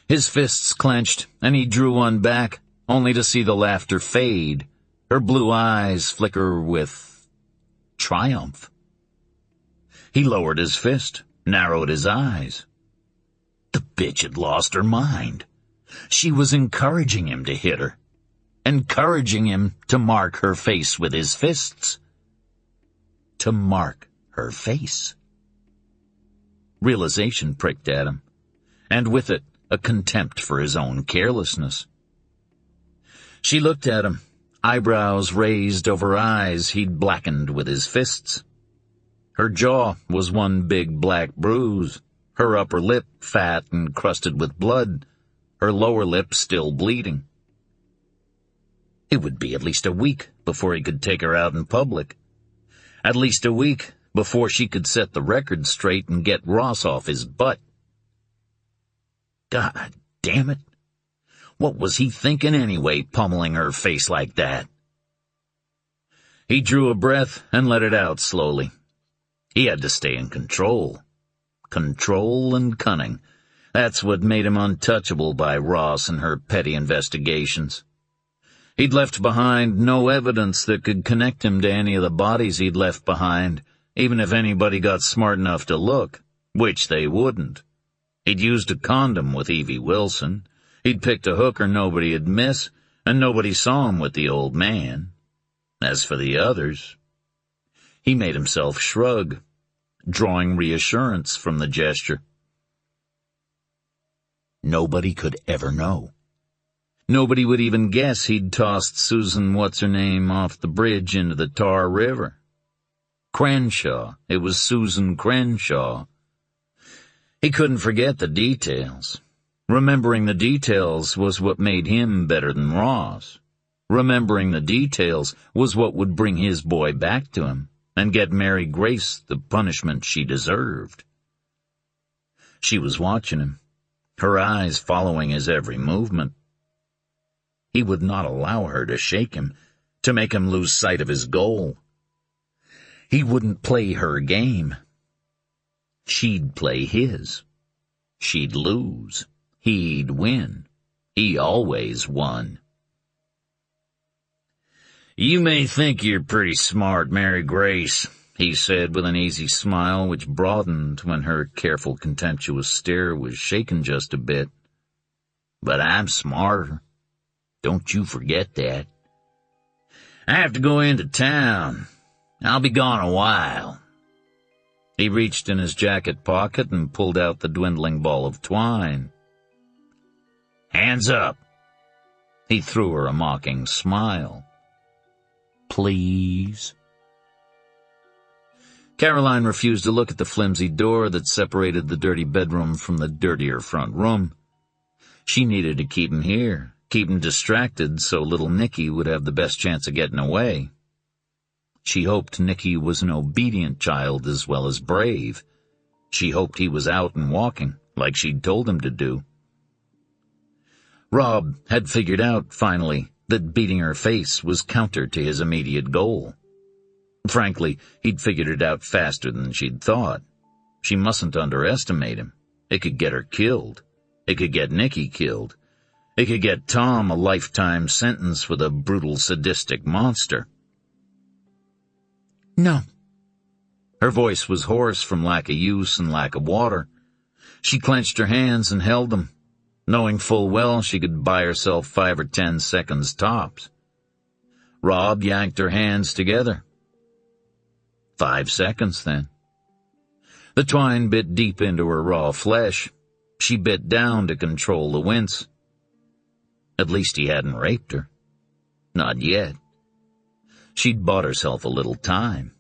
His fists clenched, and he drew one back, only to see the laughter fade, her blue eyes flicker with triumph. He lowered his fist, narrowed his eyes. The bitch had lost her mind. She was encouraging him to hit her, encouraging him to mark her face with his fists. To mark her face. Realization pricked at him, and with it, a contempt for his own carelessness. She looked at him, eyebrows raised over eyes he'd blackened with his fists. Her jaw was one big black bruise, her upper lip fat and crusted with blood, her lower lip still bleeding. It would be at least a week before he could take her out in public. At least a week before she could set the record straight and get Ross off his butt. God damn it. What was he thinking anyway, pummeling her face like that? He drew a breath and let it out slowly. He had to stay in control. Control and cunning. That's what made him untouchable by Ross and her petty investigations. He'd left behind no evidence that could connect him to any of the bodies he'd left behind, even if anybody got smart enough to look, which they wouldn't. He'd used a condom with Evie Wilson. He'd picked a hooker nobody'd miss, and nobody saw him with the old man. As for the others, he made himself shrug, drawing reassurance from the gesture. Nobody could ever know. Nobody would even guess he'd tossed Susan What's-Her-Name off the bridge into the Tar River. Crenshaw. It was Susan Crenshaw. He couldn't forget the details. Remembering the details was what made him better than Ross. Remembering the details was what would bring his boy back to him and get Mary Grace the punishment she deserved. She was watching him, her eyes following his every movement. He would not allow her to shake him, to make him lose sight of his goal. He wouldn't play her game. She'd play his. She'd lose. He'd win. He always won. "You may think you're pretty smart, Mary Grace," he said with an easy smile which broadened when her careful, contemptuous stare was shaken just a bit. "But I'm smarter. Don't you forget that. I have to go into town. I'll be gone a while." He reached in his jacket pocket and pulled out the dwindling ball of twine. "Hands up." He threw her a mocking smile. "Please?" Caroline refused to look at the flimsy door that separated the dirty bedroom from the dirtier front room. She needed to keep him here, keep him distracted so little Nicky would have the best chance of getting away. She hoped Nicky was an obedient child as well as brave. She hoped he was out and walking, like she'd told him to do. Rob had figured out, finally, that beating her face was counter to his immediate goal. Frankly, he'd figured it out faster than she'd thought. She mustn't underestimate him. It could get her killed. It could get Nicky killed. It could get Tom a lifetime sentence with a brutal, sadistic monster. "No." Her voice was hoarse from lack of use and lack of water. She clenched her hands and held them, knowing full well she could buy herself 5 or 10 seconds tops. Rob yanked her hands together. 5 seconds, then. The twine bit deep into her raw flesh. She bit down to control the wince. At least he hadn't raped her. Not yet. She'd bought herself a little time.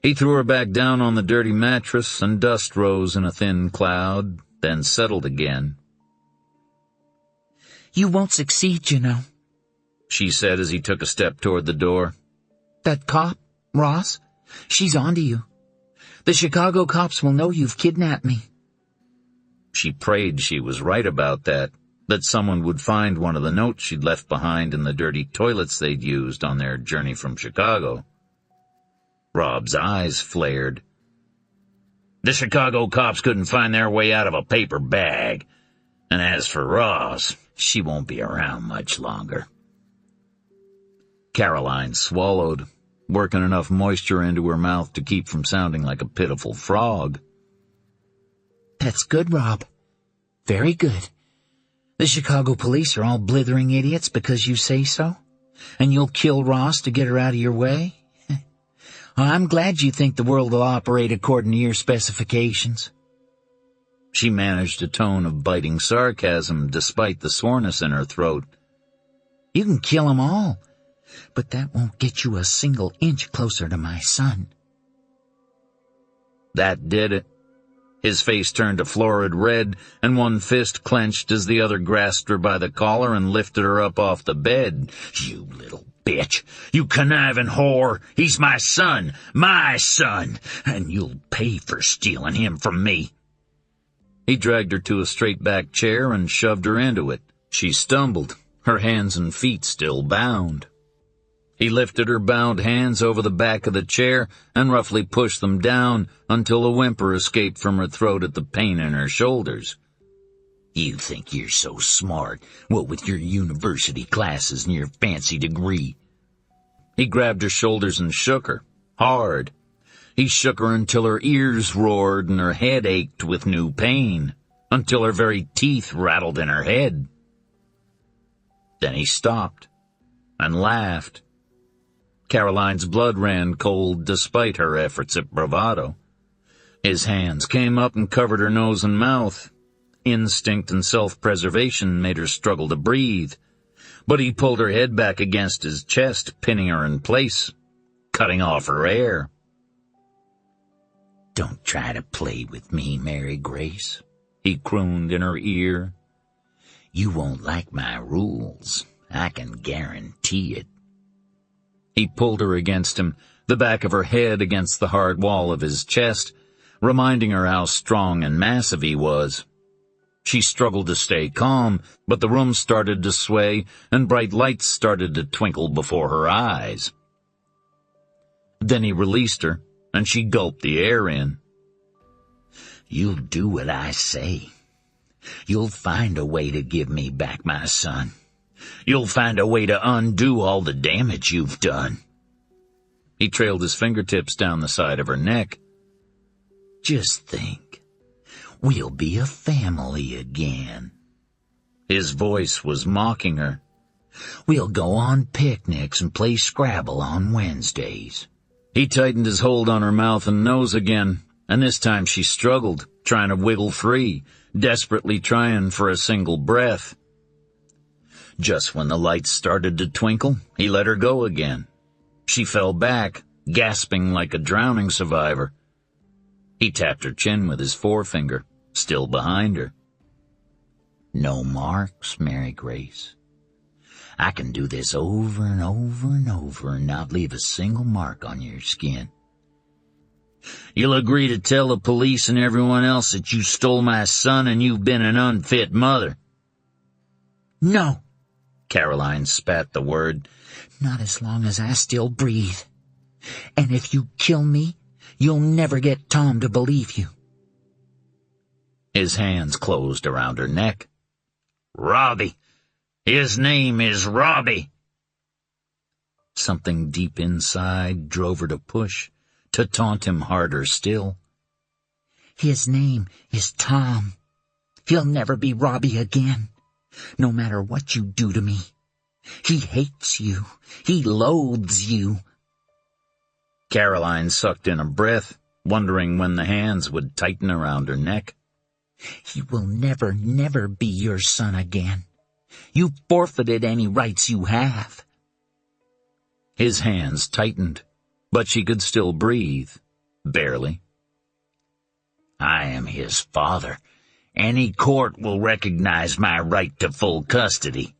He threw her back down on the dirty mattress, and dust rose in a thin cloud, then settled again. "You won't succeed, you know," she said as he took a step toward the door. "That cop, Ross, she's onto you. The Chicago cops will know you've kidnapped me." She prayed she was right about that someone would find one of the notes she'd left behind in the dirty toilets they'd used on their journey from Chicago. Rob's eyes flared. "The Chicago cops couldn't find their way out of a paper bag. And as for Ross, she won't be around much longer." Caroline swallowed, working enough moisture into her mouth to keep from sounding like a pitiful frog. "That's good, Rob. Very good. The Chicago police are all blithering idiots because you say so? And you'll kill Ross to get her out of your way? I'm glad you think the world will operate according to your specifications." She managed a tone of biting sarcasm despite the soreness in her throat. "You can kill 'em all, but that won't get you a single inch closer to my son." That did it. His face turned a florid red, and one fist clenched as the other grasped her by the collar and lifted her up off the bed. "You little bitch! You conniving whore! He's my son! My son! And you'll pay for stealing him from me!" He dragged her to a straight-back chair and shoved her into it. She stumbled, her hands and feet still bound. He lifted her bound hands over the back of the chair and roughly pushed them down until a whimper escaped from her throat at the pain in her shoulders. "You think you're so smart, what with your university classes and your fancy degree." He grabbed her shoulders and shook her, hard. He shook her until her ears roared and her head ached with new pain, until her very teeth rattled in her head. Then he stopped and laughed. Caroline's blood ran cold despite her efforts at bravado. His hands came up and covered her nose and mouth. Instinct and self-preservation made her struggle to breathe, but he pulled her head back against his chest, pinning her in place, cutting off her air. "Don't try to play with me, Mary Grace," he crooned in her ear. "You won't like my rules, I can guarantee it." He pulled her against him, the back of her head against the hard wall of his chest, reminding her how strong and massive he was. She struggled to stay calm, but the room started to sway and bright lights started to twinkle before her eyes. Then he released her, and she gulped the air in. "You'll do what I say. You'll find a way to give me back my son. You'll find a way to undo all the damage you've done." He trailed his fingertips down the side of her neck. "Just think, we'll be a family again." His voice was mocking her. "We'll go on picnics and play Scrabble on Wednesdays." He tightened his hold on her mouth and nose again, and this time she struggled, trying to wiggle free, desperately trying for a single breath. Just when the lights started to twinkle, he let her go again. She fell back, gasping like a drowning survivor. He tapped her chin with his forefinger, still behind her. "No marks, Mary Grace. I can do this over and over and over and not leave a single mark on your skin." "You'll agree to tell the police and everyone else that you stole my son and you've been an unfit mother?" No, Caroline spat the word. not as long as I still breathe. And if you kill me, you'll never get Tom to believe you. His hands closed around her neck. "Robbie! His name is Robbie!" Something deep inside drove her to push, to taunt him harder still. His name is Tom. He'll never be Robbie again, no matter what you do to me. He hates you. He loathes you. Caroline sucked in a breath, wondering when the hands would tighten around her neck. He will never, never be your son again. You've forfeited any rights you have. His hands tightened, but she could still breathe, barely. "I am his father. Any court will recognize my right to full custody."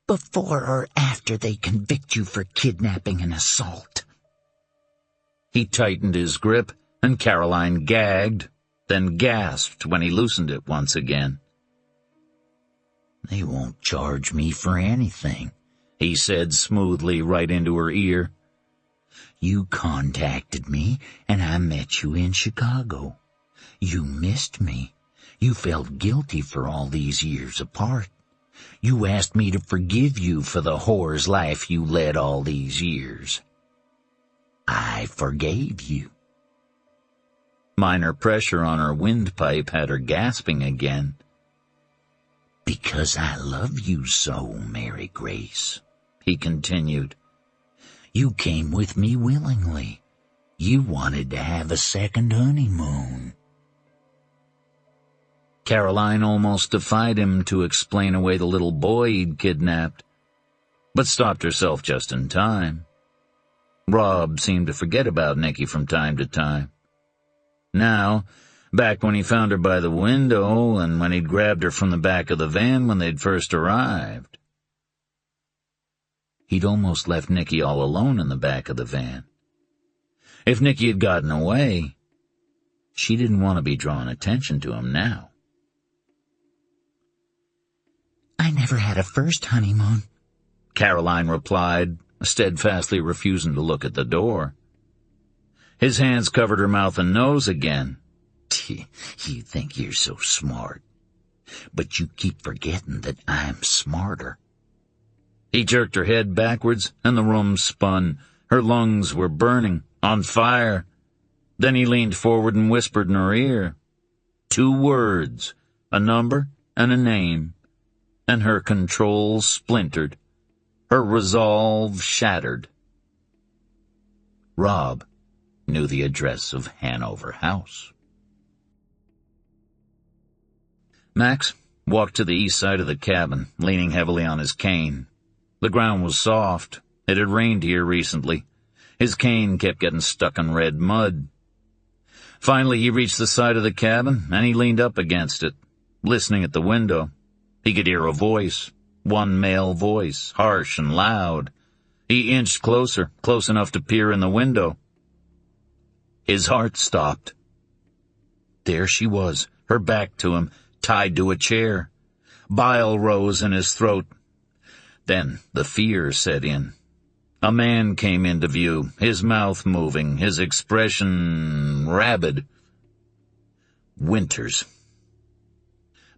Before or after they convict you for kidnapping and assault. He tightened his grip, and Caroline gagged, then gasped when he loosened it once again. "They won't charge me for anything," he said smoothly right into her ear. "You contacted me, and I met you in Chicago. You missed me. You felt guilty for all these years apart. You asked me to forgive you for the whore's life you led all these years. I forgave you." Minor pressure on her windpipe had her gasping again. "Because I love you so, Mary Grace," he continued. "You came with me willingly. You wanted to have a second honeymoon." Caroline almost defied him to explain away the little boy he'd kidnapped, but stopped herself just in time. Rob seemed to forget about Nicky from time to time. Now, back when he found her by the window and when he'd grabbed her from the back of the van when they'd first arrived. He'd almost left Nicky all alone in the back of the van. If Nicky had gotten away, she didn't want to be drawing attention to him now. I never had a first honeymoon, Caroline replied, steadfastly refusing to look at the door. His hands covered her mouth and nose again. "You think you're so smart, but you keep forgetting that I'm smarter." He jerked her head backwards, and the room spun. Her lungs were burning, on fire. Then he leaned forward and whispered in her ear. 2 words, a number and a name, and her control splintered, her resolve shattered. Rob knew the address of Hanover House. Max walked to the east side of the cabin, leaning heavily on his cane. The ground was soft. It had rained here recently. His cane kept getting stuck in red mud. Finally, he reached the side of the cabin, and he leaned up against it, listening at the window. He could hear a voice, one male voice, harsh and loud. He inched closer, close enough to peer in the window. His heart stopped. There she was, her back to him, tied to a chair. Bile rose in his throat. Then the fear set in. A man came into view, his mouth moving, his expression rabid. Winters.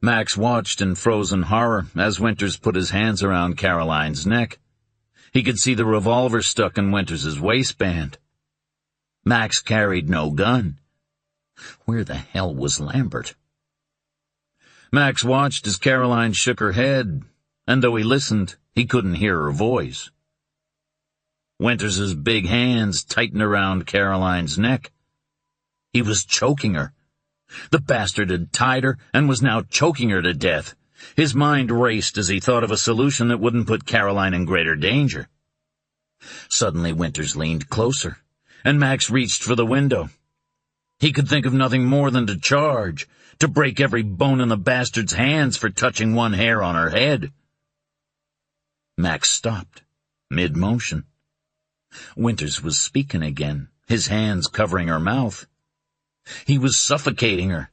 Max watched in frozen horror as Winters put his hands around Caroline's neck. He could see the revolver stuck in Winters' waistband. Max carried no gun. Where the hell was Lambert? Max watched as Caroline shook her head, and though he listened, he couldn't hear her voice. Winters' big hands tightened around Caroline's neck. He was choking her. The bastard had tied her and was now choking her to death. His mind raced as he thought of a solution that wouldn't put Caroline in greater danger. Suddenly Winters leaned closer, and Max reached for the window. He could think of nothing more than to charge, to break every bone in the bastard's hands for touching one hair on her head. Max stopped, mid-motion. Winters was speaking again, his hands covering her mouth. He was suffocating her.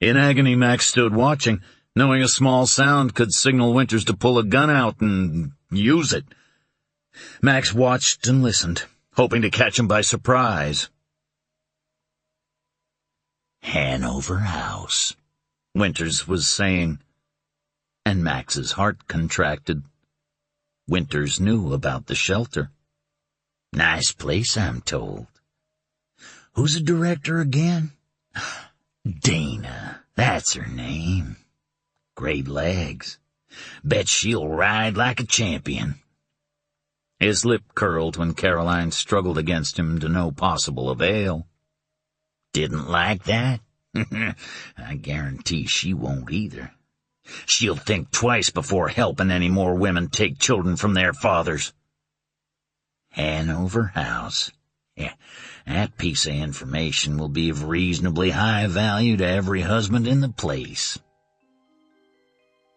In agony, Max stood watching, knowing a small sound could signal Winters to pull a gun out and use it. Max watched and listened, hoping to catch him by surprise. "Hanover House," Winters was saying, and Max's heart contracted. Winters knew about the shelter. "Nice place, I'm told. Who's the director again?" "Dana, that's her name. Great legs. Bet she'll ride like a champion." His lip curled when Caroline struggled against him to no possible avail. "Didn't like that? I guarantee she won't either. She'll think twice before helping any more women take children from their fathers." Hanover House. Yeah, that piece of information will be of reasonably high value to every husband in the place.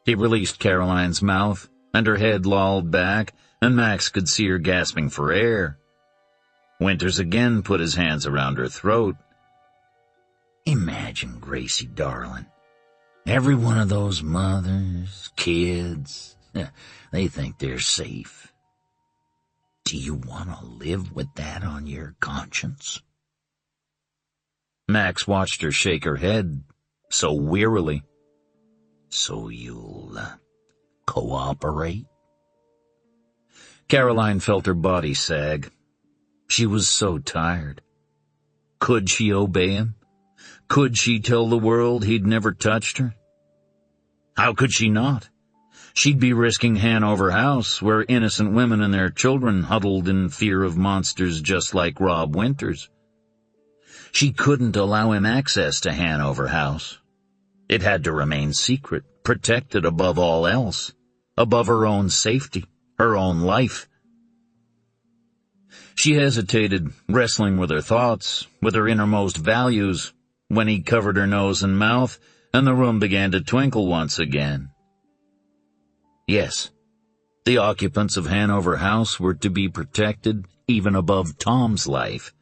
He released Caroline's mouth, and her head lolled back, and Max could see her gasping for air. Winters again put his hands around her throat. "Imagine, Gracie, darling, every one of those mothers, kids, they think they're safe. Do you want to live with that on your conscience?" Max watched her shake her head, so wearily. "So you'll cooperate?" Caroline felt her body sag. She was so tired. Could she obey him? Could she tell the world he'd never touched her? How could she not? She'd be risking Hanover House, where innocent women and their children huddled in fear of monsters just like Rob Winters. She couldn't allow him access to Hanover House. It had to remain secret, protected above all else, above her own safety, her own life. She hesitated, wrestling with her thoughts, with her innermost values, when he covered her nose and mouth, and the room began to twinkle once again. Yes, the occupants of Hanover House were to be protected even above Tom's life.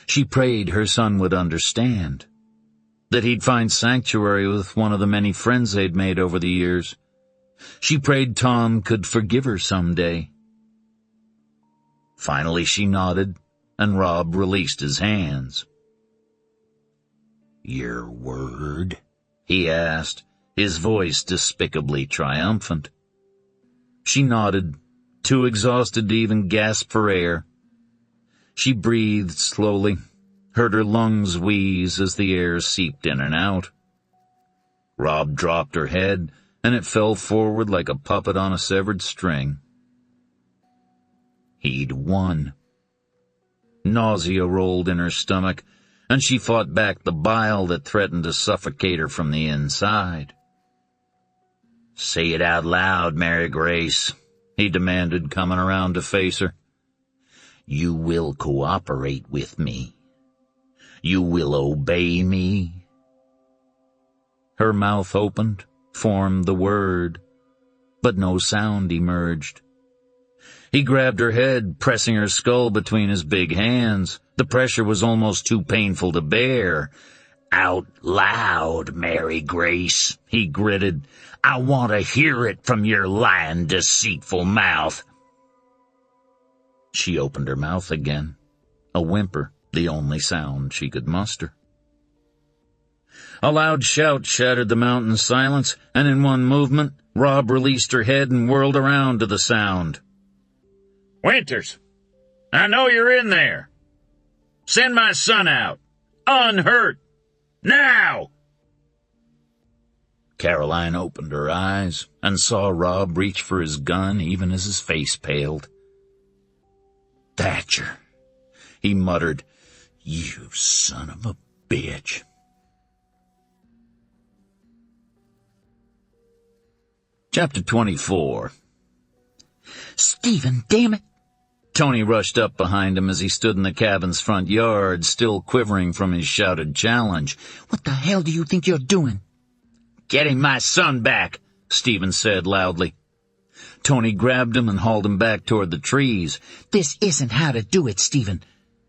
She prayed her son would understand, that he'd find sanctuary with one of the many friends they'd made over the years. She prayed Tom could forgive her someday. Finally she nodded, and Rob released his hands. "Your word?" he asked, his voice despicably triumphant. She nodded, too exhausted to even gasp for air. She breathed slowly, heard her lungs wheeze as the air seeped in and out. Rob dropped her head, and it fell forward like a puppet on a severed string. He'd won. Nausea rolled in her stomach, and she fought back the bile that threatened to suffocate her from the inside. "Say it out loud, Mary Grace," he demanded, coming around to face her. "You will cooperate with me. You will obey me." Her mouth opened, formed the word, but no sound emerged. He grabbed her head, pressing her skull between his big hands, The pressure was almost too painful to bear. "Out loud, Mary Grace," he gritted. "I want to hear it from your lying, deceitful mouth." She opened her mouth again, a whimper, the only sound she could muster. A loud shout shattered the mountain's silence, and in one movement, Rob released her head and whirled around to the sound. "Winters, I know you're in there. Send my son out, unhurt, now!" Caroline opened her eyes and saw Rob reach for his gun even as his face paled. "Thatcher," he muttered, "you son of a bitch." Chapter 24. "Stephen, damn it!" Tony rushed up behind him as he stood in the cabin's front yard, still quivering from his shouted challenge. "What the hell do you think you're doing?" "Getting my son back," Stephen said loudly. Tony grabbed him and hauled him back toward the trees. "This isn't how to do it, Stephen.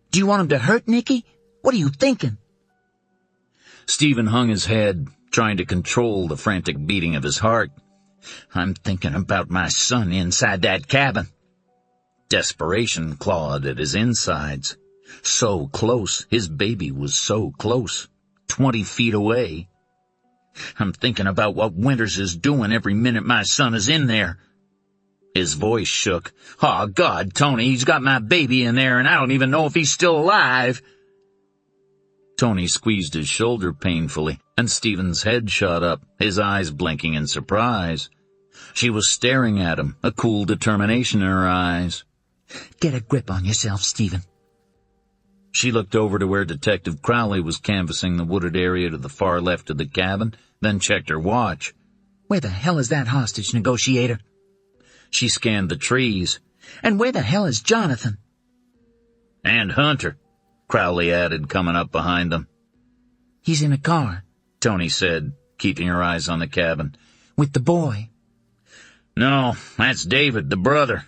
Do you want him to hurt Nicky? What are you thinking?" Stephen hung his head, trying to control the frantic beating of his heart. "I'm thinking about my son inside that cabin." Desperation clawed at his insides. So close, his baby was so close, 20 feet away. "I'm thinking about what Winters is doing every minute my son is in there." His voice shook. "Oh, God, Tony, he's got my baby in there, and I don't even know if he's still alive." Tony squeezed his shoulder painfully, and Stephen's head shot up, his eyes blinking in surprise. She was staring at him, a cool determination in her eyes. "Get a grip on yourself, Stephen." She looked over to where Detective Crowley was canvassing the wooded area to the far left of the cabin, then checked her watch. "Where the hell is that hostage negotiator?" She scanned the trees. "And where the hell is Jonathan?" "And Hunter," Crowley added, coming up behind them. "He's in a car," Tony said, keeping her eyes on the cabin. "With the boy." "No, that's David, the brother.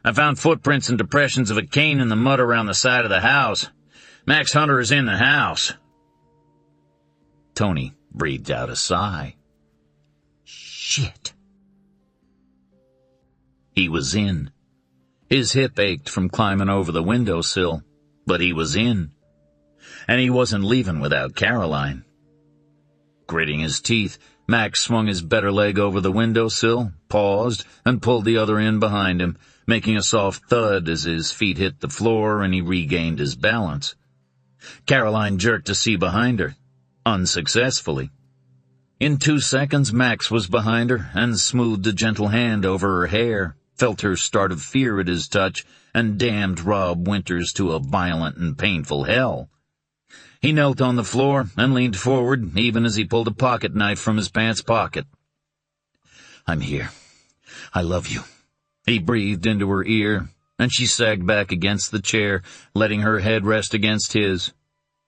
I found footprints and depressions of a cane in the mud around the side of the house. Max Hunter is in the house." Tony breathed out a sigh. "Shit." He was in. His hip ached from climbing over the windowsill, but he was in. And he wasn't leaving without Caroline. Gritting his teeth, Max swung his better leg over the windowsill, paused, and pulled the other in behind him, making a soft thud as his feet hit the floor and he regained his balance. Caroline jerked to see behind her, unsuccessfully. In 2 seconds, Max was behind her and smoothed a gentle hand over her hair, felt her start of fear at his touch, and damned Rob Winters to a violent and painful hell. He knelt on the floor and leaned forward, even as he pulled a pocket knife from his pants pocket. "I'm here. I love you," he breathed into her ear, and she sagged back against the chair, letting her head rest against his.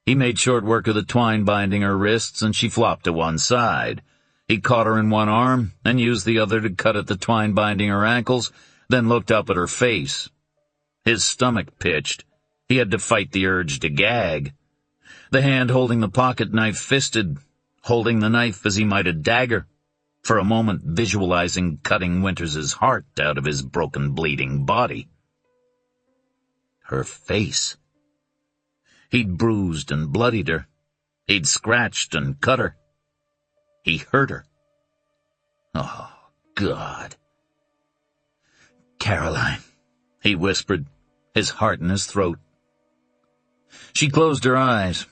He made short work of the twine binding her wrists, and she flopped to one side. He caught her in one arm and used the other to cut at the twine binding her ankles, then looked up at her face. His stomach pitched. He had to fight the urge to gag. The hand holding the pocket knife fisted, holding the knife as he might a dagger, for a moment visualizing cutting Winters's heart out of his broken, bleeding body. Her face. He'd bruised and bloodied her. He'd scratched and cut her. He hurt her. Oh, God. "Caroline," he whispered, his heart in his throat. She closed her eyes,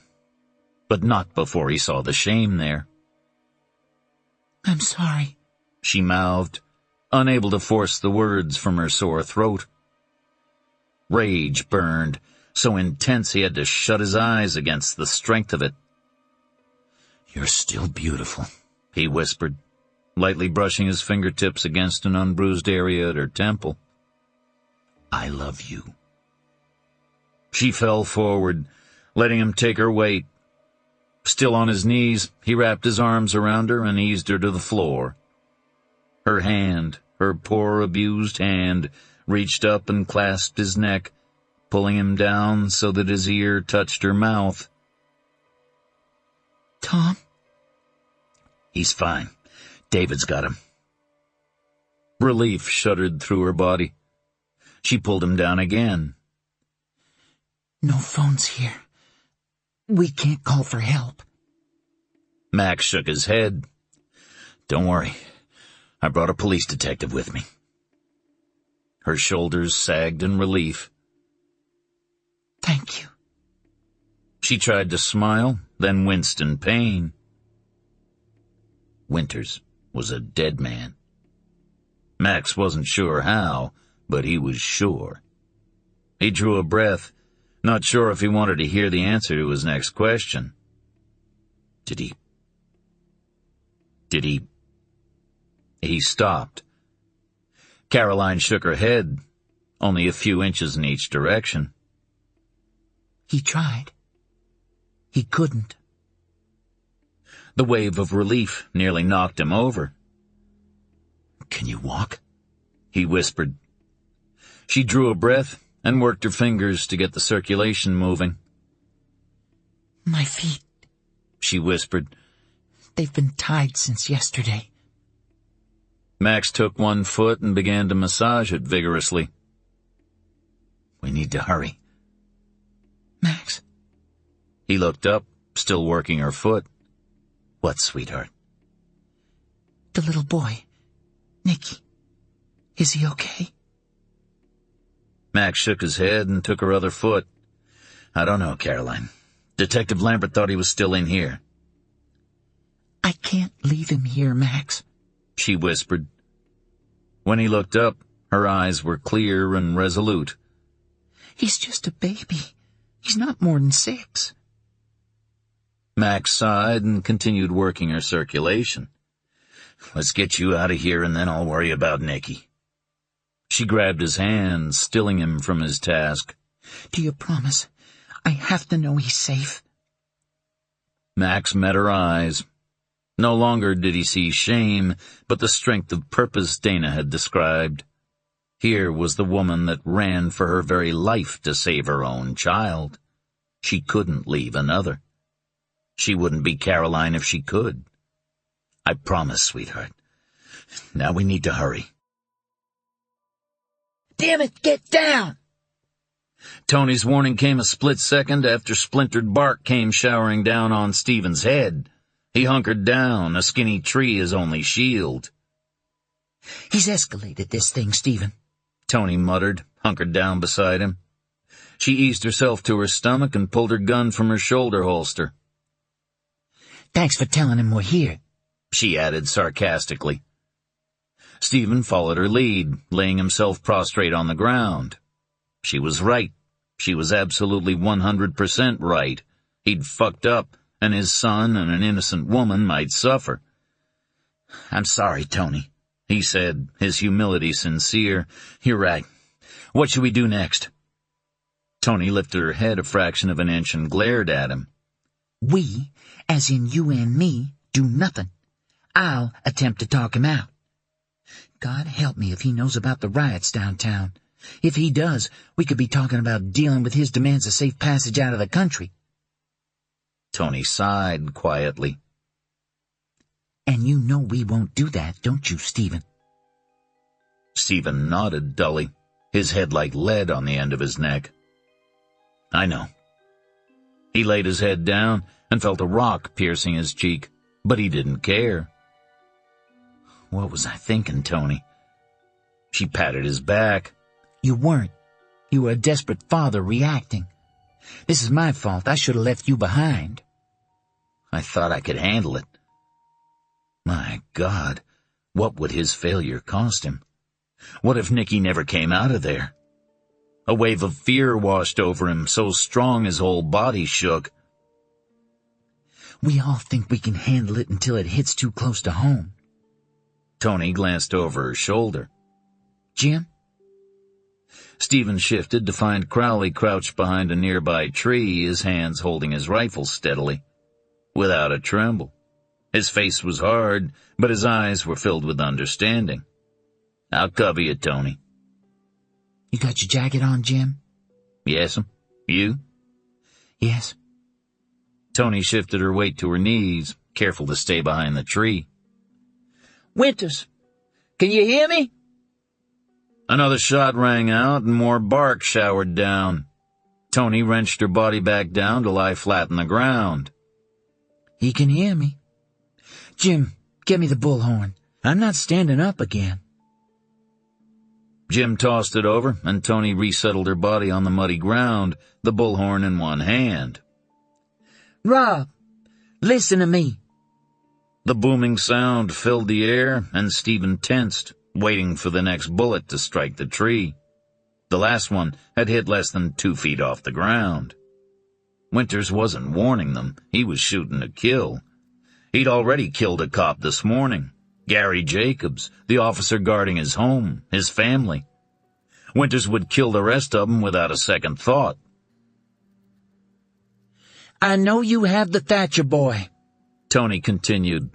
but not before he saw the shame there. "I'm sorry," she mouthed, unable to force the words from her sore throat. Rage burned, so intense he had to shut his eyes against the strength of it. "You're still beautiful," he whispered, lightly brushing his fingertips against an unbruised area at her temple. "I love you." She fell forward, letting him take her weight. Still on his knees, he wrapped his arms around her and eased her to the floor. Her hand, her poor abused hand, reached up and clasped his neck, pulling him down so that his ear touched her mouth. Tom? He's fine. David's got him. Relief shuddered through her body. She pulled him down again. No phones here. We can't call for help. Max shook his head. Don't worry. I brought a police detective with me. Her shoulders sagged in relief. Thank you. She tried to smile, then winced in pain. Winters was a dead man. Max wasn't sure how, but he was sure. He drew a breath, not sure if he wanted to hear the answer to his next question. Did he? He stopped. Caroline shook her head, only a few inches in each direction. He tried. He couldn't. The wave of relief nearly knocked him over. Can you walk? He whispered. She drew a breath and worked her fingers to get the circulation moving. My feet, she whispered. They've been tied since yesterday. Max took one foot and began to massage it vigorously. We need to hurry. Max? He looked up, still working her foot. What, sweetheart? The little boy, Nicky. Is he okay? Max shook his head and took her other foot. I don't know, Caroline. Detective Lambert thought he was still in here. I can't leave him here, Max, she whispered. When he looked up, her eyes were clear and resolute. He's just a baby. He's not more than 6. Max sighed and continued working her circulation. Let's get you out of here and then I'll worry about Nicky. She grabbed his hand, stilling him from his task. Do you promise? I have to know he's safe. Max met her eyes. No longer did he see shame, but the strength of purpose Dana had described. Here was the woman that ran for her very life to save her own child. She couldn't leave another. She wouldn't be Caroline if she could. I promise, sweetheart. Now we need to hurry. Damn it, get down! Tony's warning came a split second after splintered bark came showering down on Stephen's head. He hunkered down, a skinny tree his only shield. He's escalated this thing, Stephen, Tony muttered, hunkered down beside him. She eased herself to her stomach and pulled her gun from her shoulder holster. Thanks for telling him we're here, she added sarcastically. Stephen followed her lead, laying himself prostrate on the ground. She was right. She was absolutely 100% right. He'd fucked up, and his son and an innocent woman might suffer. I'm sorry, Tony, he said, his humility sincere. You're right. What should we do next? Tony lifted her head a fraction of an inch and glared at him. We, as in you and me, do nothing. I'll attempt to talk him out. God help me if he knows about the riots downtown. If he does, we could be talking about dealing with his demands of safe passage out of the country. Tony sighed quietly. And you know we won't do that, don't you, Stephen? Stephen nodded dully, his head like lead on the end of his neck. I know. He laid his head down and felt a rock piercing his cheek, but he didn't care. What was I thinking, Tony? She patted his back. You weren't. You were a desperate father reacting. This is my fault. I should have left you behind. I thought I could handle it. My God, what would his failure cost him? What if Nicky never came out of there? A wave of fear washed over him, so strong his whole body shook. We all think we can handle it until it hits too close to home. Tony glanced over her shoulder. Jim? Stephen shifted to find Crowley crouched behind a nearby tree, his hands holding his rifle steadily, without a tremble. His face was hard, but his eyes were filled with understanding. I'll cover you, Tony. You got your jacket on, Jim? Yes'm. You? Yes. Tony shifted her weight to her knees, careful to stay behind the tree. Winters, can you hear me? Another shot rang out and more bark showered down. Tony wrenched her body back down to lie flat on the ground. He can hear me. Jim, get me the bullhorn. I'm not standing up again. Jim tossed it over, and Tony resettled her body on the muddy ground, the bullhorn in one hand. Rob, listen to me. The booming sound filled the air, and Stephen tensed, waiting for the next bullet to strike the tree. The last one had hit less than 2 feet off the ground. Winters wasn't warning them. He was shooting to kill. He'd already killed a cop this morning. Gary Jacobs, the officer guarding his home, his family. Winters would kill the rest of them without a second thought. I know you have the Thatcher boy, Tony continued,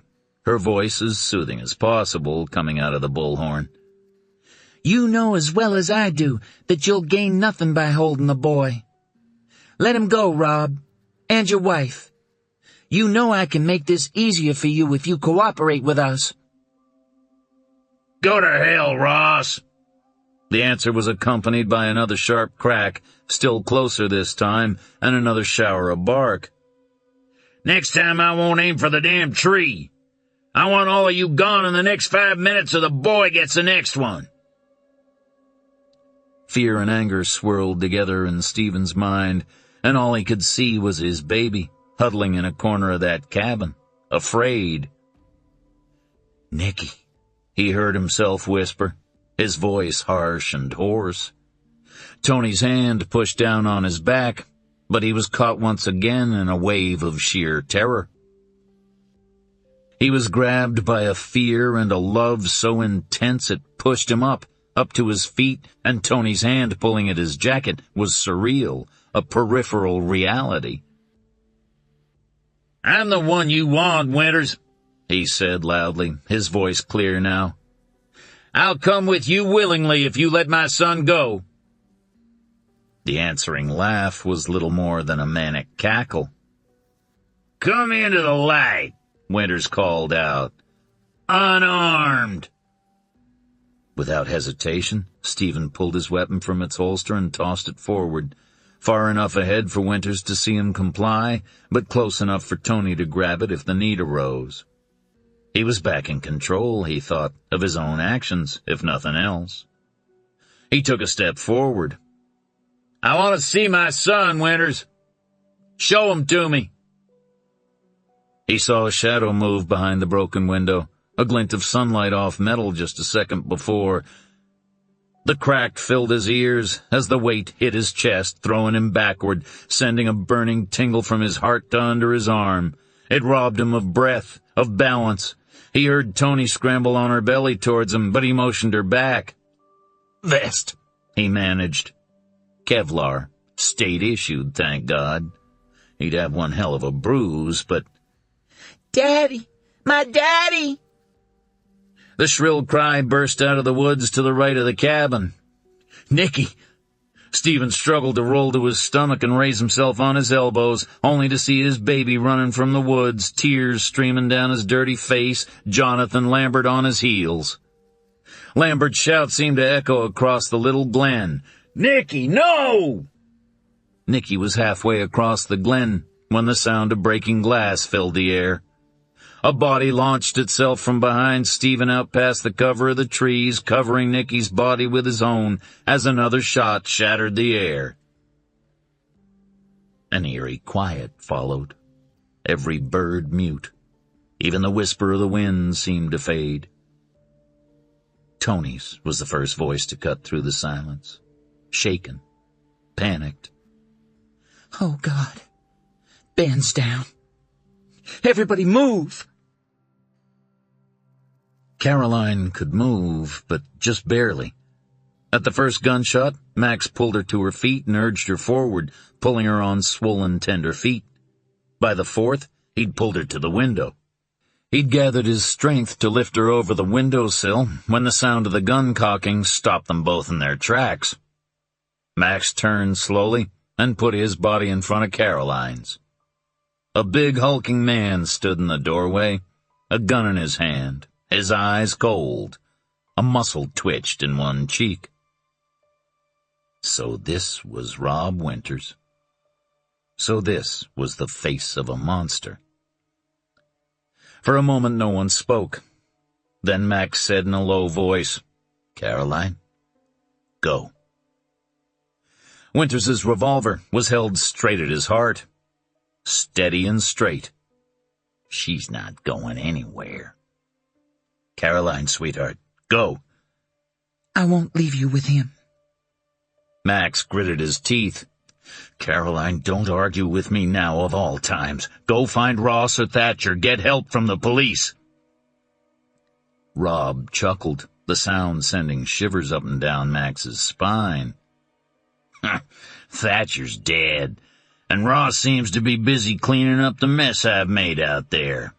her voice as soothing as possible coming out of the bullhorn. You know as well as I do that you'll gain nothing by holding the boy. Let him go, Rob, and your wife. You know I can make this easier for you if you cooperate with us. Go to hell, Ross! The answer was accompanied by another sharp crack, still closer this time, and another shower of bark. Next time I won't aim for the damn tree. I want all of you gone in the next 5 minutes or the boy gets the next one. Fear and anger swirled together in Stephen's mind, and all he could see was his baby, huddling in a corner of that cabin, afraid. Nicky, he heard himself whisper, his voice harsh and hoarse. Tony's hand pushed down on his back, but he was caught once again in a wave of sheer terror. He was grabbed by a fear and a love so intense it pushed him up to his feet, and Tony's hand pulling at his jacket was surreal, a peripheral reality. I'm the one you want, Winters, he said loudly, his voice clear now. I'll come with you willingly if you let my son go. The answering laugh was little more than a manic cackle. Come into the light, Winters called out. Unarmed. Without hesitation, Stephen pulled his weapon from its holster and tossed it forward, far enough ahead for Winters to see him comply, but close enough for Tony to grab it if the need arose. He was back in control, he thought, of his own actions, if nothing else. He took a step forward. I want to see my son, Winters. Show him to me. He saw a shadow move behind the broken window, a glint of sunlight off metal just a second before. The crack filled his ears as the weight hit his chest, throwing him backward, sending a burning tingle from his heart to under his arm. It robbed him of breath, of balance. He heard Tony scramble on her belly towards him, but he motioned her back. Vest, he managed. Kevlar, state-issued, thank God. He'd have one hell of a bruise, but... Daddy! My daddy! The shrill cry burst out of the woods to the right of the cabin. Nicky! Stephen struggled to roll to his stomach and raise himself on his elbows, only to see his baby running from the woods, tears streaming down his dirty face, Jonathan Lambert on his heels. Lambert's shout seemed to echo across the little glen. Nicky, no! Nicky was halfway across the glen when the sound of breaking glass filled the air. A body launched itself from behind Stephen out past the cover of the trees, covering Nicky's body with his own as another shot shattered the air. An eerie quiet followed, every bird mute. Even the whisper of the wind seemed to fade. Tony's was the first voice to cut through the silence, shaken, panicked. Oh, God. Ben's down. Everybody move! Caroline could move, but just barely. At the first gunshot, Max pulled her to her feet and urged her forward, pulling her on swollen, tender feet. By the fourth, he'd pulled her to the window. He'd gathered his strength to lift her over the windowsill when the sound of the gun cocking stopped them both in their tracks. Max turned slowly and put his body in front of Caroline's. A big hulking man stood in the doorway, a gun in his hand, his eyes cold. A muscle twitched in one cheek. So this was Rob Winters. So this was the face of a monster. For a moment no one spoke. Then Max said in a low voice, "Caroline, go." Winters's revolver was held straight at his heart. Steady and straight. "She's not going anywhere. Caroline, sweetheart, go." I won't leave you with him. Max gritted his teeth. "Caroline, don't argue with me now of all times. Go find Ross or Thatcher. Get help from the police." Rob chuckled, the sound sending shivers up and down Max's spine. "Thatcher's dead, and Ross seems to be busy cleaning up the mess I've made out there.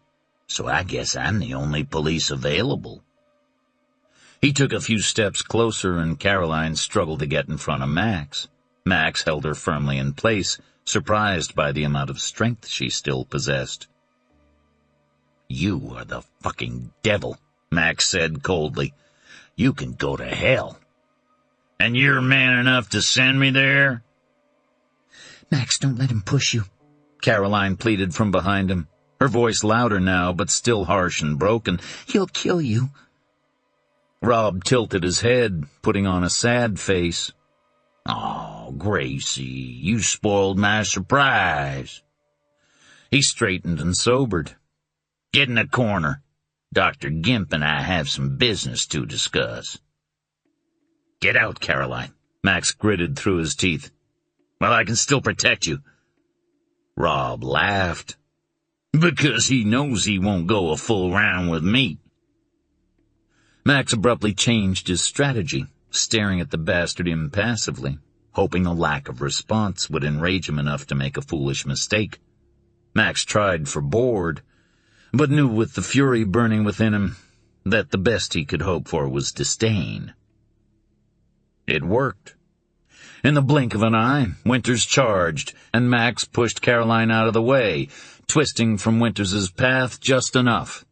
So I guess I'm the only police available." He took a few steps closer, and Caroline struggled to get in front of Max. Max held her firmly in place, surprised by the amount of strength she still possessed. "You are the fucking devil," Max said coldly. "You can go to hell. And you're man enough to send me there?" Max, don't let him push you. Caroline pleaded from behind him, her voice louder now, but still harsh and broken. He'll kill you. Rob tilted his head, putting on a sad face. "Oh, Gracie, you spoiled my surprise." He straightened and sobered. "Get in the corner. Dr. Gimp and I have some business to discuss." "Get out, Caroline," Max gritted through his teeth. "Well, I can still protect you." Rob laughed. "Because he knows he won't go a full round with me." Max abruptly changed his strategy, staring at the bastard impassively, hoping the lack of response would enrage him enough to make a foolish mistake. Max tried for bored, but knew with the fury burning within him that the best he could hope for was disdain. It worked. In the blink of an eye, Winters charged, and Max pushed Caroline out of the way, twisting from Winters's path just enough.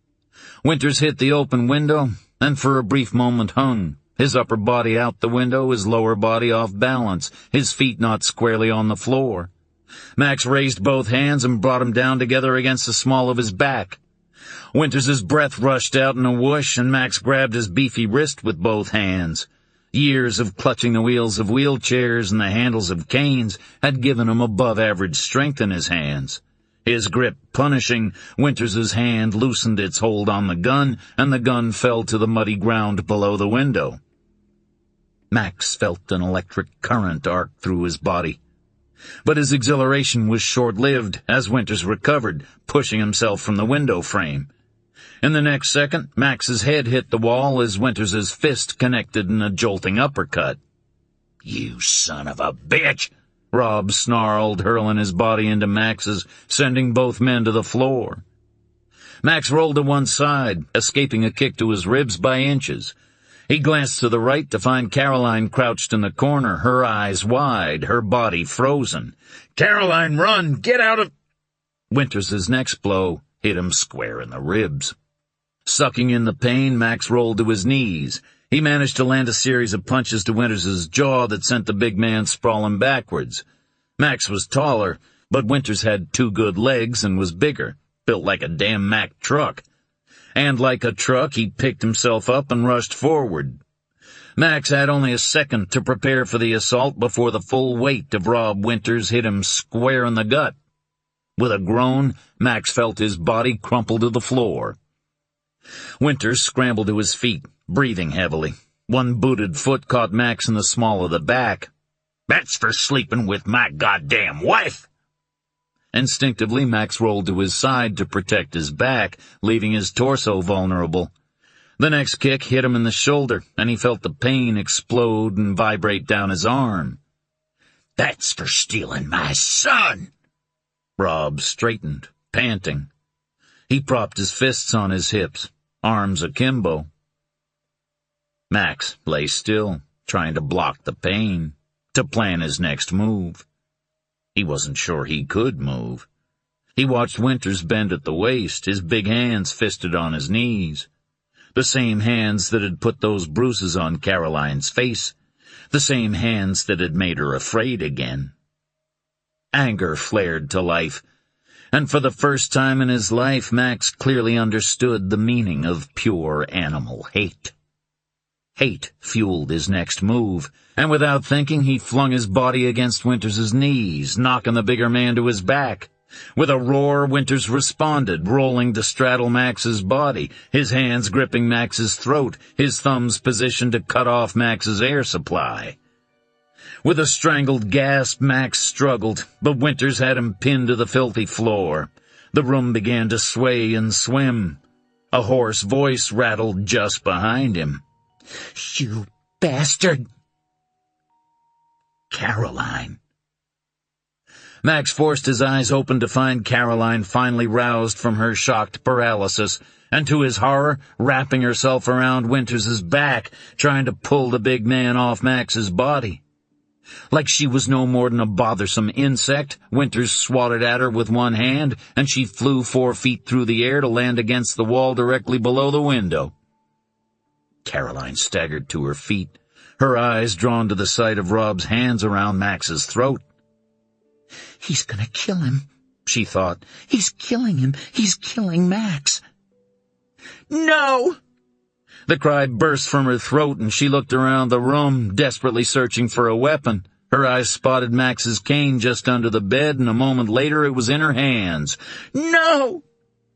Winters hit the open window, and for a brief moment hung, his upper body out the window, his lower body off balance, his feet not squarely on the floor. Max raised both hands and brought them down together against the small of his back. Winters's breath rushed out in a whoosh, and Max grabbed his beefy wrist with both hands. Years of clutching the wheels of wheelchairs and the handles of canes had given him above-average strength in his hands. His grip punishing, Winters's hand loosened its hold on the gun, and the gun fell to the muddy ground below the window. Max felt an electric current arc through his body. But his exhilaration was short-lived as Winters recovered, pushing himself from the window frame. In the next second, Max's head hit the wall as Winters's fist connected in a jolting uppercut. "You son of a bitch!" Rob snarled, hurling his body into Max's, sending both men to the floor. Max rolled to one side, escaping a kick to his ribs by inches. He glanced to the right to find Caroline crouched in the corner, her eyes wide, her body frozen. "Caroline, run! Get out of—" Winters's next blow hit him square in the ribs. Sucking in the pain, Max rolled to his knees. He managed to land a series of punches to Winters's jaw that sent the big man sprawling backwards. Max was taller, but Winters had 2 good legs and was bigger, built like a damn Mack truck. And like a truck, he picked himself up and rushed forward. Max had only a second to prepare for the assault before the full weight of Rob Winters hit him square in the gut. With a groan, Max felt his body crumple to the floor. Winters scrambled to his feet, breathing heavily. One booted foot caught Max in the small of the back. "That's for sleeping with my goddamn wife!" Instinctively, Max rolled to his side to protect his back, leaving his torso vulnerable. The next kick hit him in the shoulder, and he felt the pain explode and vibrate down his arm. "That's for stealing my son!" Rob straightened, panting. He propped his fists on his hips, arms akimbo. Max lay still, trying to block the pain. to plan his next move. He wasn't sure he could move. He watched Winters bend at the waist, his big hands fisted on his knees. The same hands that had put those bruises on Caroline's face, the same hands that had made her afraid again. Anger flared to life, and for the first time in his life, Max clearly understood the meaning of pure animal hate. Hate fueled his next move, and without thinking, he flung his body against Winters' knees, knocking the bigger man to his back. With a roar, Winters responded, rolling to straddle Max's body, his hands gripping Max's throat, his thumbs positioned to cut off Max's air supply. With a strangled gasp, Max struggled, but Winters had him pinned to the filthy floor. The room began to sway and swim. A hoarse voice rattled just behind him. "You bastard!" Caroline. Max forced his eyes open to find Caroline finally roused from her shocked paralysis, and to his horror, wrapping herself around Winters' back, trying to pull the big man off Max's body. Like she was no more than a bothersome insect, Winters swatted at her with one hand, and she flew 4 feet through the air to land against the wall directly below the window. Caroline staggered to her feet, her eyes drawn to the sight of Rob's hands around Max's throat. "He's gonna kill him," she thought. "He's killing him. He's killing Max." "No!" The cry burst from her throat, and she looked around the room, desperately searching for a weapon. Her eyes spotted Max's cane just under the bed, and a moment later it was in her hands. "No!"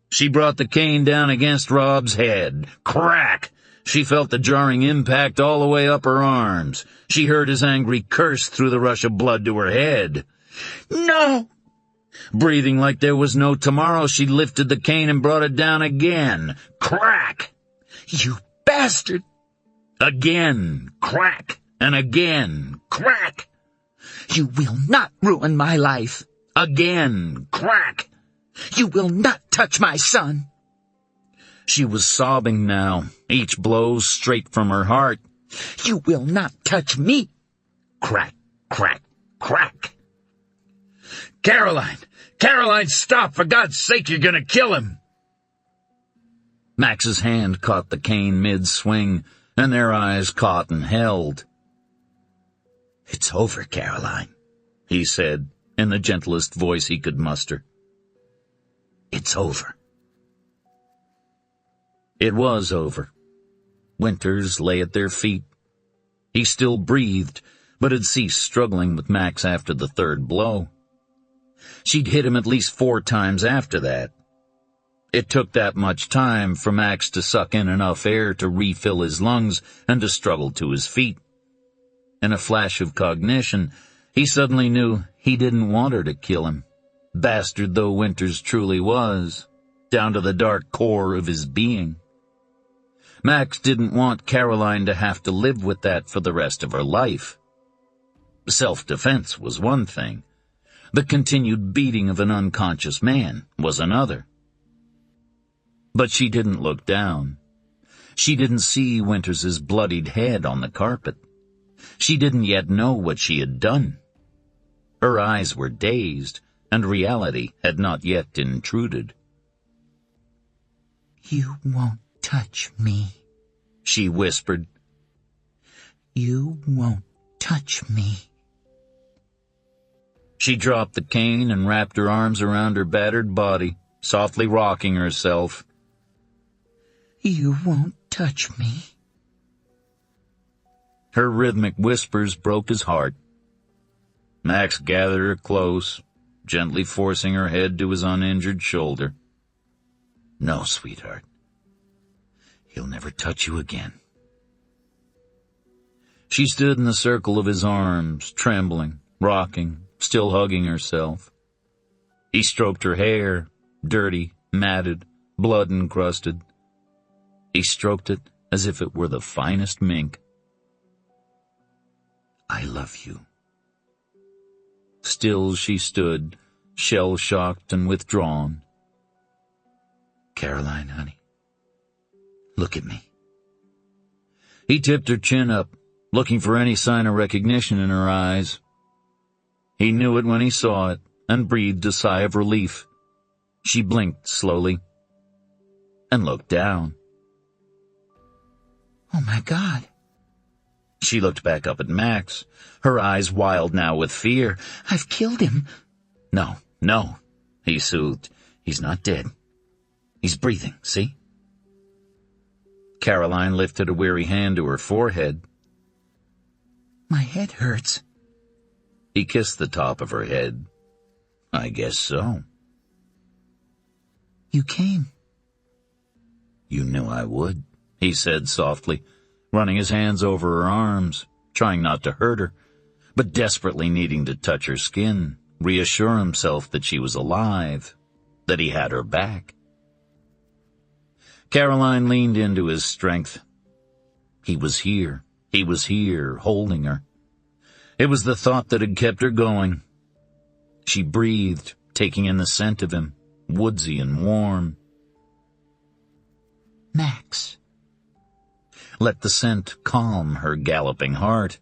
She brought the cane down against Rob's head. Crack! She felt the jarring impact all the way up her arms. She heard his angry curse through the rush of blood to her head. "No!" Breathing like there was no tomorrow, she lifted the cane and brought it down again. Crack! "You bastard!" Again. Crack! And again. Crack! "You will not ruin my life." Again. Crack! "You will not touch my son." She was sobbing now, each blow straight from her heart. "You will not touch me." Crack, crack, crack. Caroline! Caroline, stop! For God's sake, you're gonna kill him! Max's hand caught the cane mid-swing, and their eyes caught and held. "It's over, Caroline," he said, in the gentlest voice he could muster. "It's over." It was over. Winters lay at their feet. He still breathed, but had ceased struggling with Max after the third blow. She'd hit him at least 4 times after that. It took that much time for Max to suck in enough air to refill his lungs and to struggle to his feet. In a flash of cognition, he suddenly knew he didn't want her to kill him, bastard though Winters truly was, down to the dark core of his being. Max didn't want Caroline to have to live with that for the rest of her life. Self-defense was one thing. The continued beating of an unconscious man was another. But she didn't look down. She didn't see Winters' bloodied head on the carpet. She didn't yet know what she had done. Her eyes were dazed, and reality had not yet intruded. "You won't touch me," she whispered. "You won't touch me." She dropped the cane and wrapped her arms around her battered body, softly rocking herself. "You won't touch me." Her rhythmic whispers broke his heart. Max gathered her close, gently forcing her head to his uninjured shoulder. "No, sweetheart. He'll never touch you again." She stood in the circle of his arms, trembling, rocking, still hugging herself. He stroked her hair, dirty, matted, blood-encrusted. He stroked it as if it were the finest mink. "I love you." Still she stood, shell-shocked and withdrawn. "Caroline, honey, look at me." He tipped her chin up, looking for any sign of recognition in her eyes. He knew it when he saw it and breathed a sigh of relief. She blinked slowly and looked down. Oh my God. She looked back up at Max, her eyes wild now with fear. I've killed him. No, he soothed. He's not dead. He's breathing, see? Caroline lifted a weary hand to her forehead. My head hurts. He kissed the top of her head. I guess so. You came. You knew I would, he said softly, running his hands over her arms, trying not to hurt her, but desperately needing to touch her skin, reassure himself that she was alive, that he had her back. Caroline leaned into his strength. He was here, holding her. It was the thought that had kept her going. She breathed, taking in the scent of him, woodsy and warm. Max. Let the scent calm her galloping heart.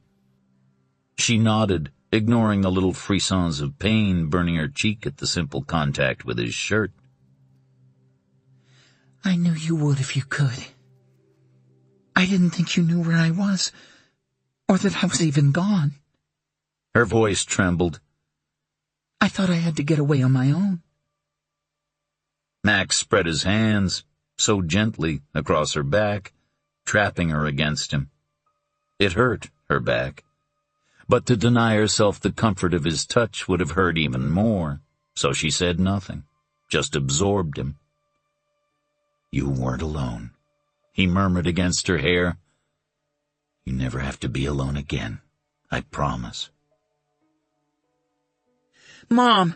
She nodded, ignoring the little frissons of pain burning her cheek at the simple contact with his shirt. I knew you would if you could. I didn't think you knew where I was, or that I was even gone. Her voice trembled. I thought I had to get away on my own. Max spread his hands, so gently, across her back, trapping her against him. It hurt her back, but to deny herself the comfort of his touch would have hurt even more, so she said nothing, just absorbed him. You weren't alone, he murmured against her hair. You never have to be alone again, I promise. Mom!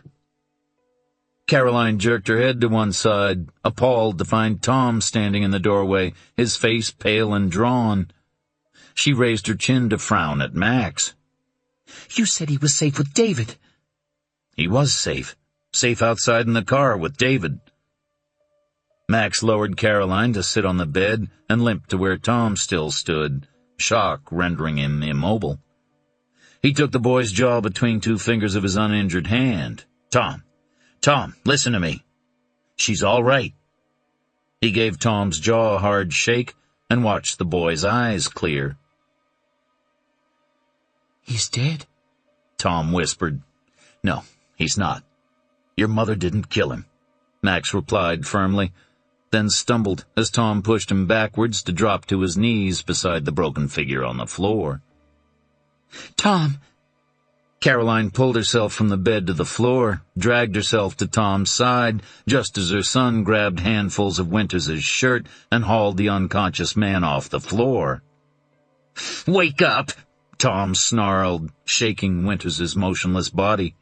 Caroline jerked her head to one side, appalled to find Tom standing in the doorway, his face pale and drawn. She raised her chin to frown at Max. You said he was safe with David. He was safe outside in the car with David. Max lowered Caroline to sit on the bed and limped to where Tom still stood, shock rendering him immobile. He took the boy's jaw between two fingers of his uninjured hand. Tom, listen to me. She's all right. He gave Tom's jaw a hard shake and watched the boy's eyes clear. He's dead, Tom whispered. No, he's not. Your mother didn't kill him, Max replied firmly, then stumbled as Tom pushed him backwards to drop to his knees beside the broken figure on the floor. Tom! Caroline pulled herself from the bed to the floor, dragged herself to Tom's side, just as her son grabbed handfuls of Winters's shirt and hauled the unconscious man off the floor. Wake up! Tom snarled, shaking Winters's motionless body.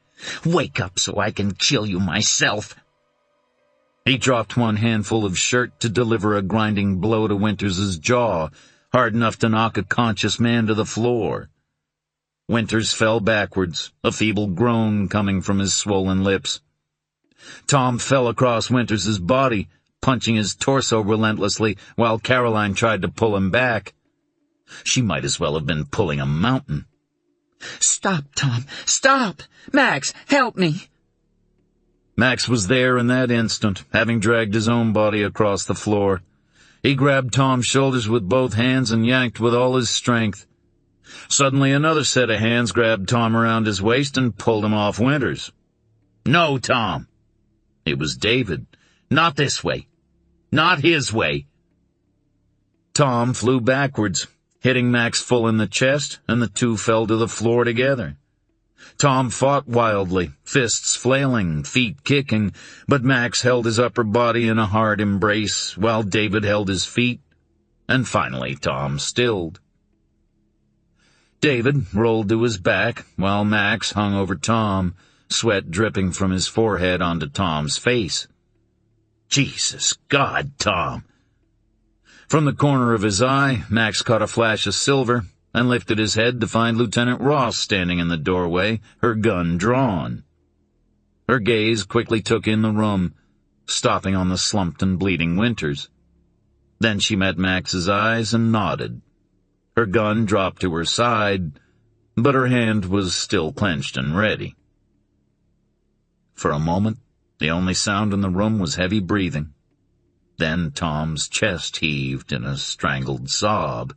Wake up so I can kill you myself! He dropped one handful of shirt to deliver a grinding blow to Winters's jaw, hard enough to knock a conscious man to the floor. Winters fell backwards, a feeble groan coming from his swollen lips. Tom fell across Winters's body, punching his torso relentlessly while Caroline tried to pull him back. She might as well have been pulling a mountain. Stop, Tom! Stop! Max, help me! Max was there in that instant, having dragged his own body across the floor. He grabbed Tom's shoulders with both hands and yanked with all his strength. Suddenly another set of hands grabbed Tom around his waist and pulled him off Winters. No, Tom! It was David. Not this way. Not his way. Tom flew backwards, hitting Max full in the chest, and the two fell to the floor together. Tom fought wildly, fists flailing, feet kicking, but Max held his upper body in a hard embrace, while David held his feet, and finally Tom stilled. David rolled to his back, while Max hung over Tom, sweat dripping from his forehead onto Tom's face. Jesus God, Tom! From the corner of his eye, Max caught a flash of silver and lifted his head to find Lieutenant Ross standing in the doorway, her gun drawn. Her gaze quickly took in the room, stopping on the slumped and bleeding Winters. Then she met Max's eyes and nodded. Her gun dropped to her side, but her hand was still clenched and ready. For a moment, the only sound in the room was heavy breathing. Then Tom's chest heaved in a strangled sob.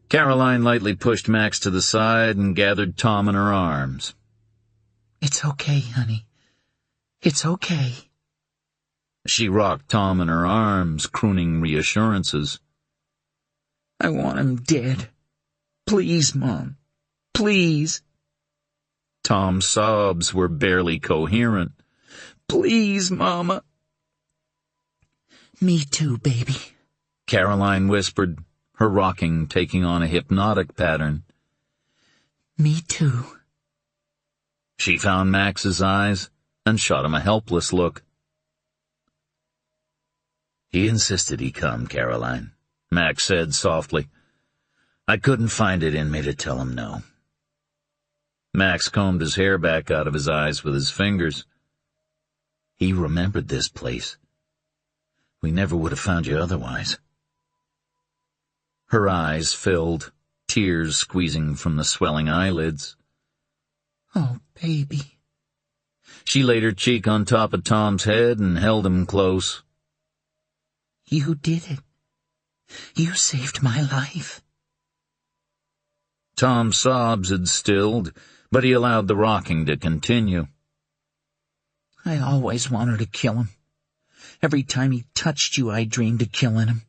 Caroline lightly pushed Max to the side and gathered Tom in her arms. "It's okay, honey. It's okay." She rocked Tom in her arms, crooning reassurances. "I want him dead. Please, Mom. Please." Tom's sobs were barely coherent. "Please, Mama." "Me too, baby," Caroline whispered, her rocking taking on a hypnotic pattern. "Me too." She found Max's eyes and shot him a helpless look. "He insisted he come, Caroline," Max said softly. "I couldn't find it in me to tell him no." Max combed his hair back out of his eyes with his fingers. "He remembered this place. We never would have found you otherwise." Her eyes filled, tears squeezing from the swelling eyelids. "Oh, baby." She laid her cheek on top of Tom's head and held him close. "You did it. You saved my life." Tom's sobs had stilled, but he allowed the rocking to continue. "I always wanted to kill him. Every time he touched you, I dreamed of killing him."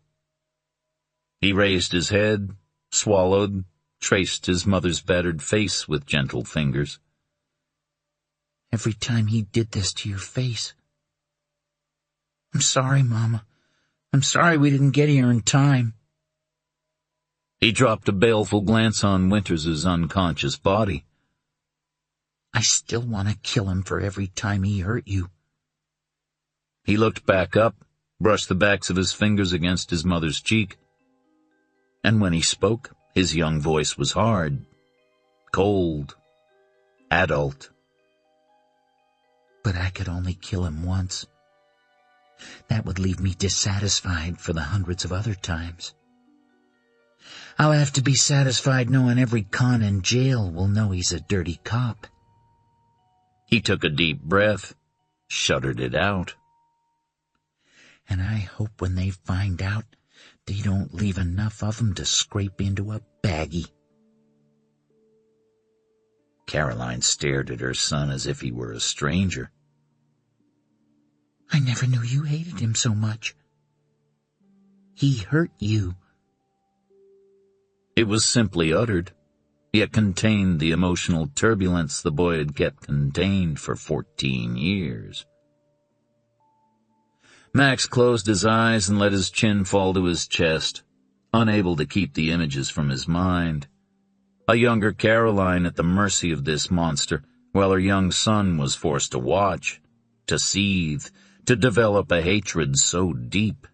He raised his head, swallowed, traced his mother's battered face with gentle fingers. "Every time he did this to your face. I'm sorry, Mama. I'm sorry we didn't get here in time." He dropped a baleful glance on Winters's unconscious body. "I still want to kill him for every time he hurt you." He looked back up, brushed the backs of his fingers against his mother's cheek. And when he spoke, his young voice was hard, cold, adult. "But I could only kill him once. That would leave me dissatisfied for the hundreds of other times. I'll have to be satisfied knowing every con in jail will know he's a dirty cop." He took a deep breath, shuddered it out. "And I hope when they find out, they don't leave enough of him to scrape into a baggie." Caroline stared at her son as if he were a stranger. "I never knew you hated him so much. He hurt you." It was simply uttered, yet contained the emotional turbulence the boy had kept contained for 14 years. Max closed his eyes and let his chin fall to his chest, unable to keep the images from his mind. A younger Caroline at the mercy of this monster, while her young son was forced to watch, to seethe, to develop a hatred so deep.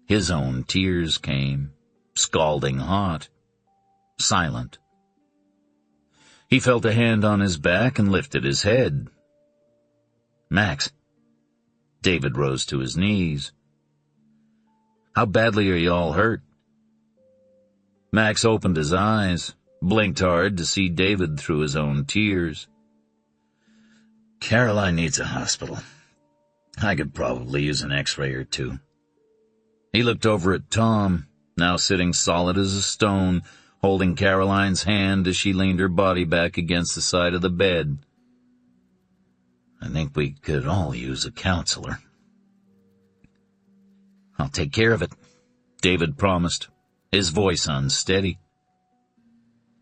His own tears came, scalding hot, silent. He felt a hand on his back and lifted his head. "Max." David rose to his knees. "How badly are you all hurt?" Max opened his eyes, blinked hard to see David through his own tears. "Caroline needs a hospital. I could probably use an X-ray or two." He looked over at Tom, now sitting solid as a stone, holding Caroline's hand as she leaned her body back against the side of the bed. "I think we could all use a counselor." "I'll take care of it," David promised, his voice unsteady.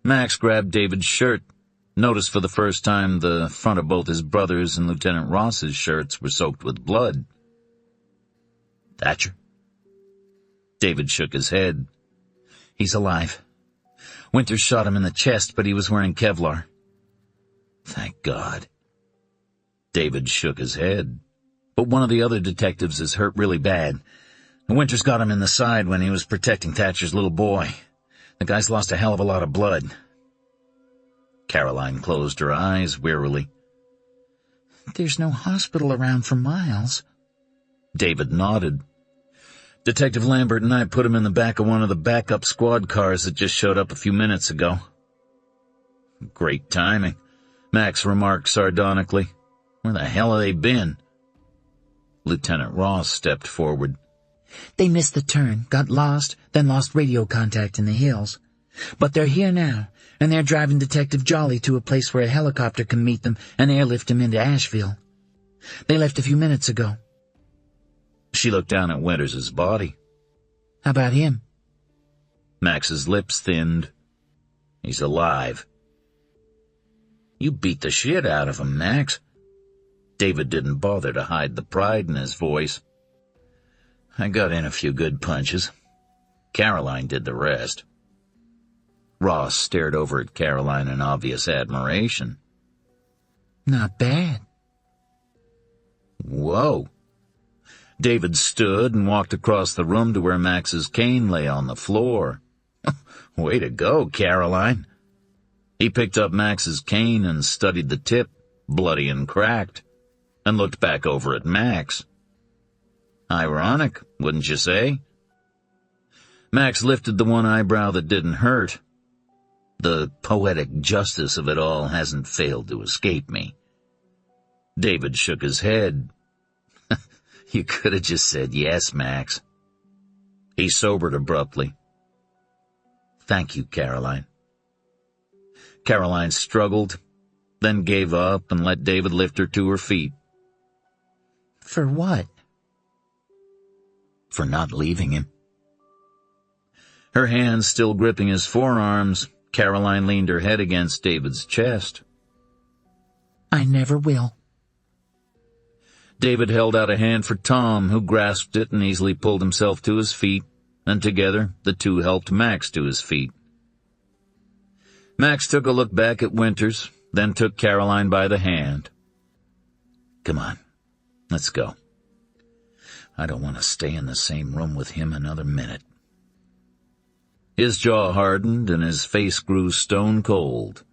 Max grabbed David's shirt, noticed for the first time the front of both his brother's and Lieutenant Ross's shirts were soaked with blood. "Thatcher?" David shook his head. "He's alive. Winters shot him in the chest, but he was wearing Kevlar." "Thank God." David shook his head. "But one of the other detectives is hurt really bad. Winters got him in the side when he was protecting Thatcher's little boy. The guy's lost a hell of a lot of blood." Caroline closed her eyes wearily. "There's no hospital around for miles." David nodded. Detective Lambert and I put him in the back of one of the backup squad cars that just showed up a few minutes ago. Great timing, Max remarked sardonically. Where the hell have they been? Lieutenant Ross stepped forward. They missed the turn, got lost, then lost radio contact in the hills. But they're here now, and they're driving Detective Jolly to a place where a helicopter can meet them and airlift him into Asheville. They left a few minutes ago. She looked down at Winters's body. How about him? Max's lips thinned. He's alive. You beat the shit out of him, Max. David didn't bother to hide the pride in his voice. I got in a few good punches. Caroline did the rest. Ross stared over at Caroline in obvious admiration. Not bad. Whoa. David stood and walked across the room to where Max's cane lay on the floor. Way to go, Caroline. He picked up Max's cane and studied the tip, bloody and cracked, and looked back over at Max. Ironic, wouldn't you say? Max lifted the one eyebrow that didn't hurt. The poetic justice of it all hasn't failed to escape me. David shook his head. You could have just said yes, Max. He sobered abruptly. Thank you, Caroline. Caroline struggled, then gave up and let David lift her to her feet. For what? For not leaving him. Her hands still gripping his forearms, Caroline leaned her head against David's chest. I never will. David held out a hand for Tom, who grasped it and easily pulled himself to his feet, and together the two helped Max to his feet. Max took a look back at Winters, then took Caroline by the hand. Come on, let's go. I don't want to stay in the same room with him another minute. His jaw hardened and his face grew stone cold.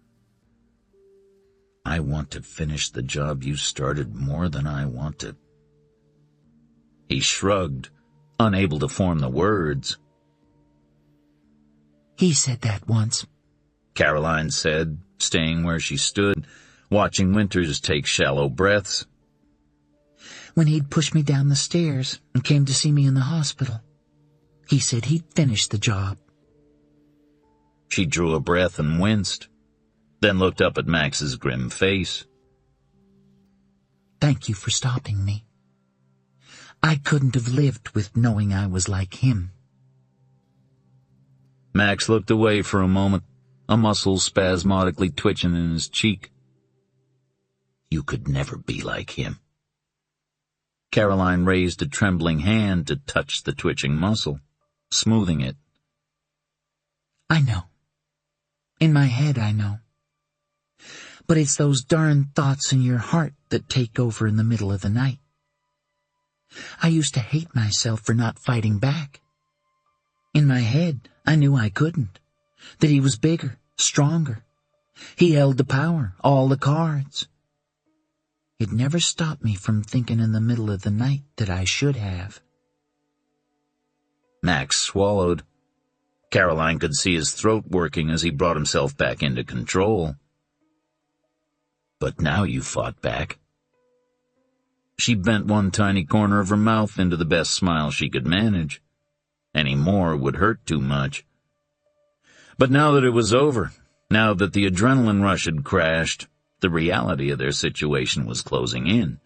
I want to finish the job you started more than I want to. He shrugged, unable to form the words. He said that once, Caroline said, staying where she stood, watching Winters take shallow breaths. When he'd pushed me down the stairs and came to see me in the hospital, he said he'd finish the job. She drew a breath and winced, then looked up at Max's grim face. Thank you for stopping me. I couldn't have lived with knowing I was like him. Max looked away for a moment, a muscle spasmodically twitching in his cheek. You could never be like him. Caroline raised a trembling hand to touch the twitching muscle, smoothing it. I know. In my head, I know. But it's those darn thoughts in your heart that take over in the middle of the night. I used to hate myself for not fighting back. In my head, I knew I couldn't, that he was bigger, stronger. He held the power, all the cards. It never stopped me from thinking in the middle of the night that I should have. Max swallowed. Caroline could see his throat working as he brought himself back into control. But now you fought back. She bent one tiny corner of her mouth into the best smile she could manage. Any more would hurt too much. But now that it was over, now that the adrenaline rush had crashed, the reality of their situation was closing in.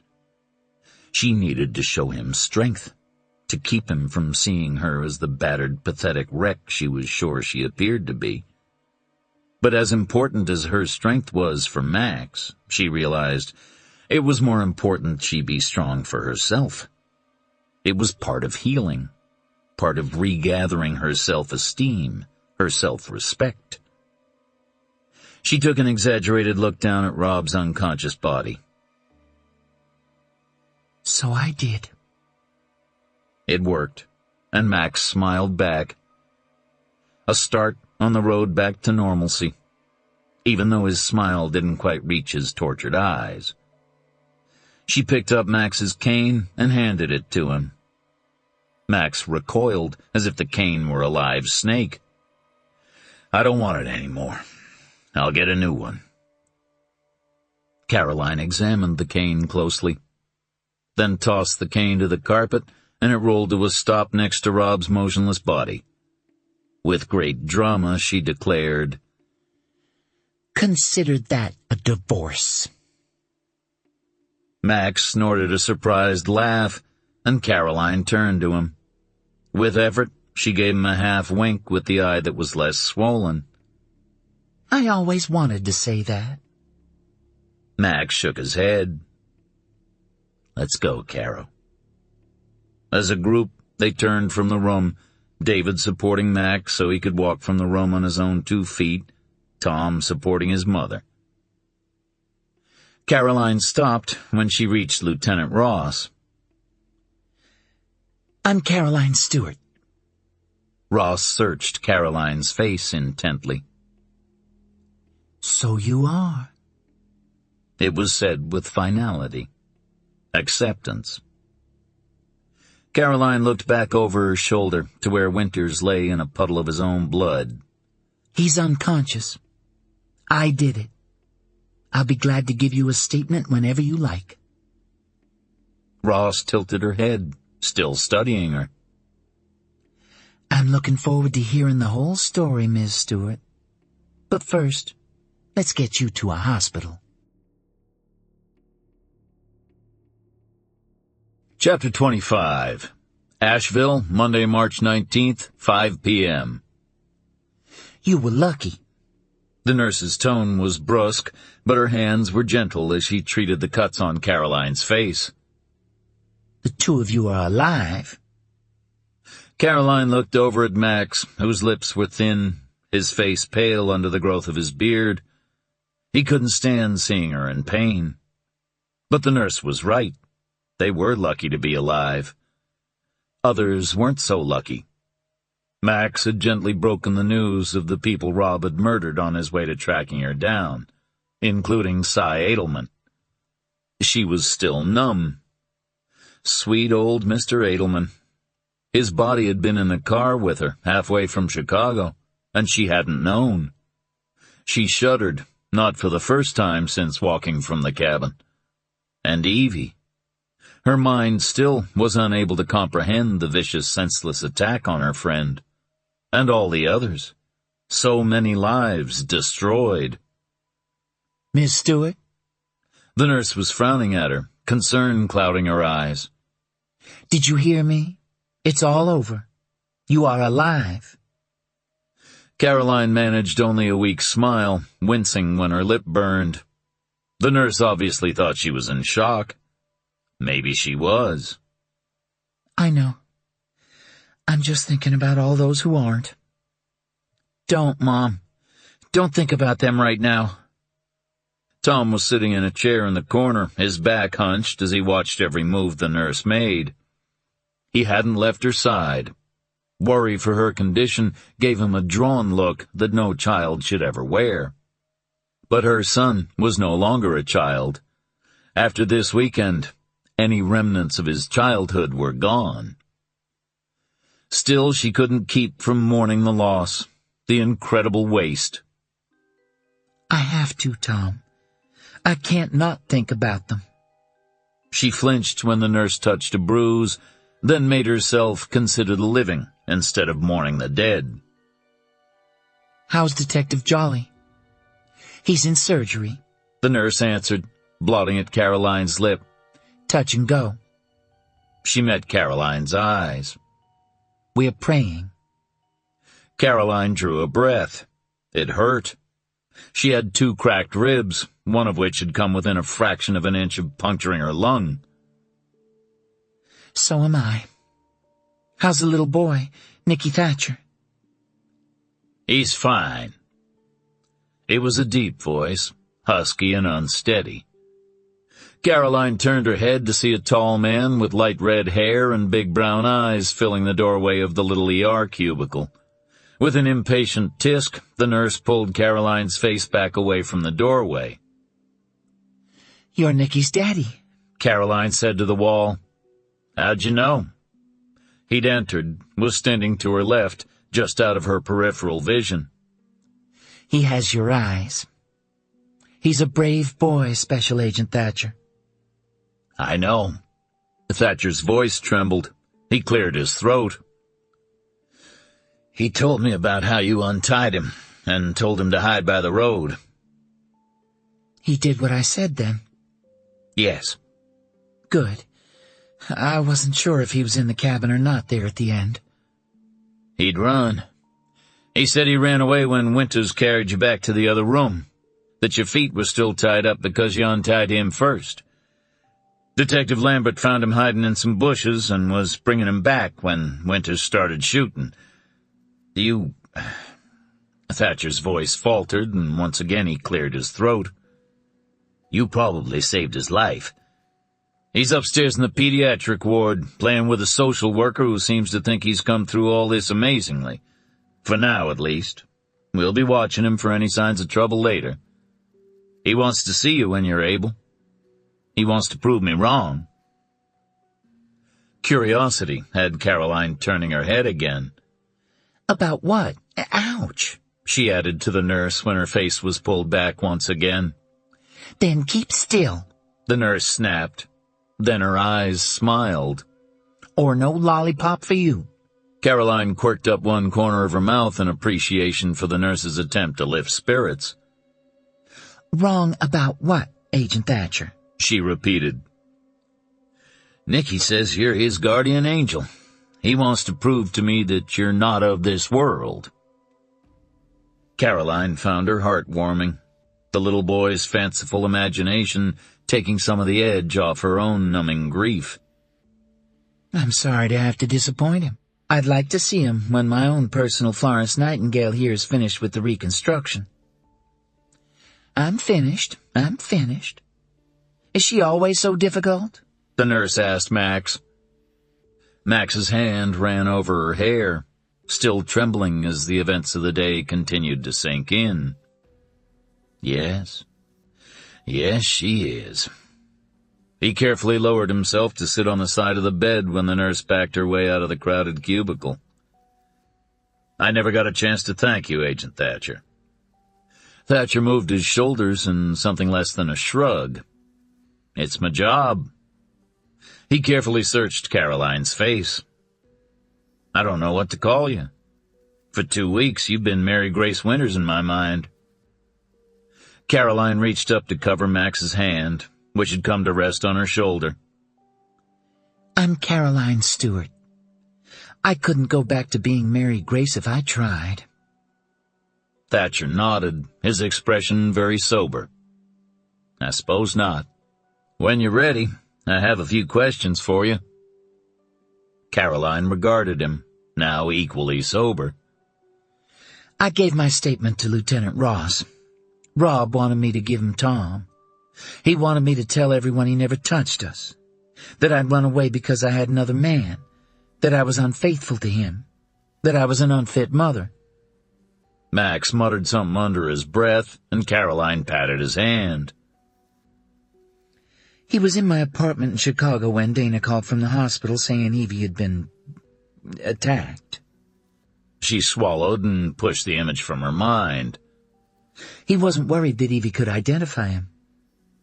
She needed to show him strength, to keep him from seeing her as the battered, pathetic wreck she was sure she appeared to be. But as important as her strength was for Max, she realized it was more important she be strong for herself. It was part of healing, part of regathering her self-esteem, her self-respect. She took an exaggerated look down at Rob's unconscious body. So I did. It worked, and Max smiled back. A start on the road back to normalcy, even though his smile didn't quite reach his tortured eyes. She picked up Max's cane and handed it to him. Max recoiled, as if the cane were a live snake. I don't want it anymore. I'll get a new one. Caroline examined the cane closely, then tossed the cane to the carpet, and it rolled to a stop next to Rob's motionless body. With great drama, she declared, "Consider that a divorce." Max snorted a surprised laugh, and Caroline turned to him. With effort, she gave him a half wink with the eye that was less swollen. "I always wanted to say that." Max shook his head. Let's go, Caro. As a group, they turned from the room, David supporting Max so he could walk from the room on his own 2 feet, Tom supporting his mother. Caroline stopped when she reached Lieutenant Ross. "I'm Caroline Stewart." Ross searched Caroline's face intently. "So you are." It was said with finality. Acceptance. Caroline looked back over her shoulder to where Winters lay in a puddle of his own blood. "He's unconscious. I did it. I'll be glad to give you a statement whenever you like." Ross tilted her head, still studying her. "I'm looking forward to hearing the whole story, Miss Stewart. But first, let's get you to a hospital." Chapter 25. Asheville, Monday, March 19th, 5 p.m. "You were lucky." The nurse's tone was brusque, but her hands were gentle as she treated the cuts on Caroline's face. "The 2 of you are alive." Caroline looked over at Max, whose lips were thin, his face pale under the growth of his beard. He couldn't stand seeing her in pain. But the nurse was right. They were lucky to be alive. Others weren't so lucky. Max had gently broken the news of the people Rob had murdered on his way to tracking her down, including Cy Edelman. She was still numb. Sweet old Mr. Edelman. His body had been in the car with her halfway from Chicago, and she hadn't known. She shuddered, not for the first time since walking from the cabin. And Evie. Her mind still was unable to comprehend the vicious, senseless attack on her friend. And all the others. So many lives destroyed. "Miss Stewart?" The nurse was frowning at her, concern clouding her eyes. "Did you hear me? It's all over. You are alive." Caroline managed only a weak smile, wincing when her lip burned. The nurse obviously thought she was in shock. Maybe she was. "I know. I'm just thinking about all those who aren't." "Don't, Mom. Don't think about them right now." Tom was sitting in a chair in the corner, his back hunched as he watched every move the nurse made. He hadn't left her side. Worry for her condition gave him a drawn look that no child should ever wear. But her son was no longer a child. After this weekend, any remnants of his childhood were gone. Still, she couldn't keep from mourning the loss, the incredible waste. "I have to, Tom. I can't not think about them." She flinched when the nurse touched a bruise, then made herself consider the living instead of mourning the dead. "How's Detective Jolly?" "He's in surgery," the nurse answered, blotting at Caroline's lip. "Touch and go." She met Caroline's eyes. "We're praying." Caroline drew a breath. It hurt. She had 2 cracked ribs, one of which had come within a fraction of an inch of puncturing her lung. "So am I. How's the little boy, Nicky Thatcher?" "He's fine." It was a deep voice, husky and unsteady. Caroline turned her head to see a tall man with light red hair and big brown eyes filling the doorway of the little ER cubicle. With an impatient tisk, the nurse pulled Caroline's face back away from the doorway. "You're Nicky's daddy," Caroline said to the wall. "How'd you know?" He'd entered, was standing to her left, just out of her peripheral vision. He has your eyes. He's a brave boy, Special Agent Thatcher. I know. Thatcher's voice trembled. He cleared his throat. He told me about how you untied him and told him to hide by the road. He did what I said then? Yes. Good. I wasn't sure if he was in the cabin or not there at the end. He'd run. He said he ran away when Winters carried you back to the other room, that your feet were still tied up because you untied him first. Detective Lambert found him hiding in some bushes and was bringing him back when Winters started shooting. You... Thatcher's voice faltered, and once again he cleared his throat. You probably saved his life. He's upstairs in the pediatric ward, playing with a social worker who seems to think he's come through all this amazingly. For now, at least. We'll be watching him for any signs of trouble later. He wants to see you when you're able. He wants to prove me wrong. Curiosity had Caroline turning her head again. About what? Ouch, she added to the nurse when her face was pulled back once again. Then keep still, the nurse snapped. Then her eyes smiled. Or no lollipop for you. Caroline quirked up one corner of her mouth in appreciation for the nurse's attempt to lift spirits. Wrong about what, Agent Thatcher? She repeated. Nicky says you're his guardian angel. He wants to prove to me that you're not of this world. Caroline found her heart warming, the little boy's fanciful imagination taking some of the edge off her own numbing grief. I'm sorry to have to disappoint him. I'd like to see him when my own personal Florence Nightingale here is finished with the reconstruction. I'm finished. Is she always so difficult? The nurse asked Max. Max's hand ran over her hair, still trembling as the events of the day continued to sink in. Yes, she is. He carefully lowered himself to sit on the side of the bed when the nurse backed her way out of the crowded cubicle. I never got a chance to thank you, Agent Thatcher. Thatcher moved his shoulders in something less than a shrug. It's my job. He carefully searched Caroline's face. I don't know what to call you. For 2 weeks, you've been Mary Grace Winters in my mind. Caroline reached up to cover Max's hand, which had come to rest on her shoulder. I'm Caroline Stewart. I couldn't go back to being Mary Grace if I tried. Thatcher nodded, his expression very sober. I suppose not. When you're ready, I have a few questions for you. Caroline regarded him, now equally sober. I gave my statement to Lieutenant Ross. Rob wanted me to give him Tom. He wanted me to tell everyone he never touched us, that I'd run away because I had another man, that I was unfaithful to him, that I was an unfit mother. Max muttered something under his breath, and Caroline patted his hand. He was in my apartment in Chicago when Dana called from the hospital saying Evie had been attacked. She swallowed and pushed the image from her mind. He wasn't worried that Evie could identify him.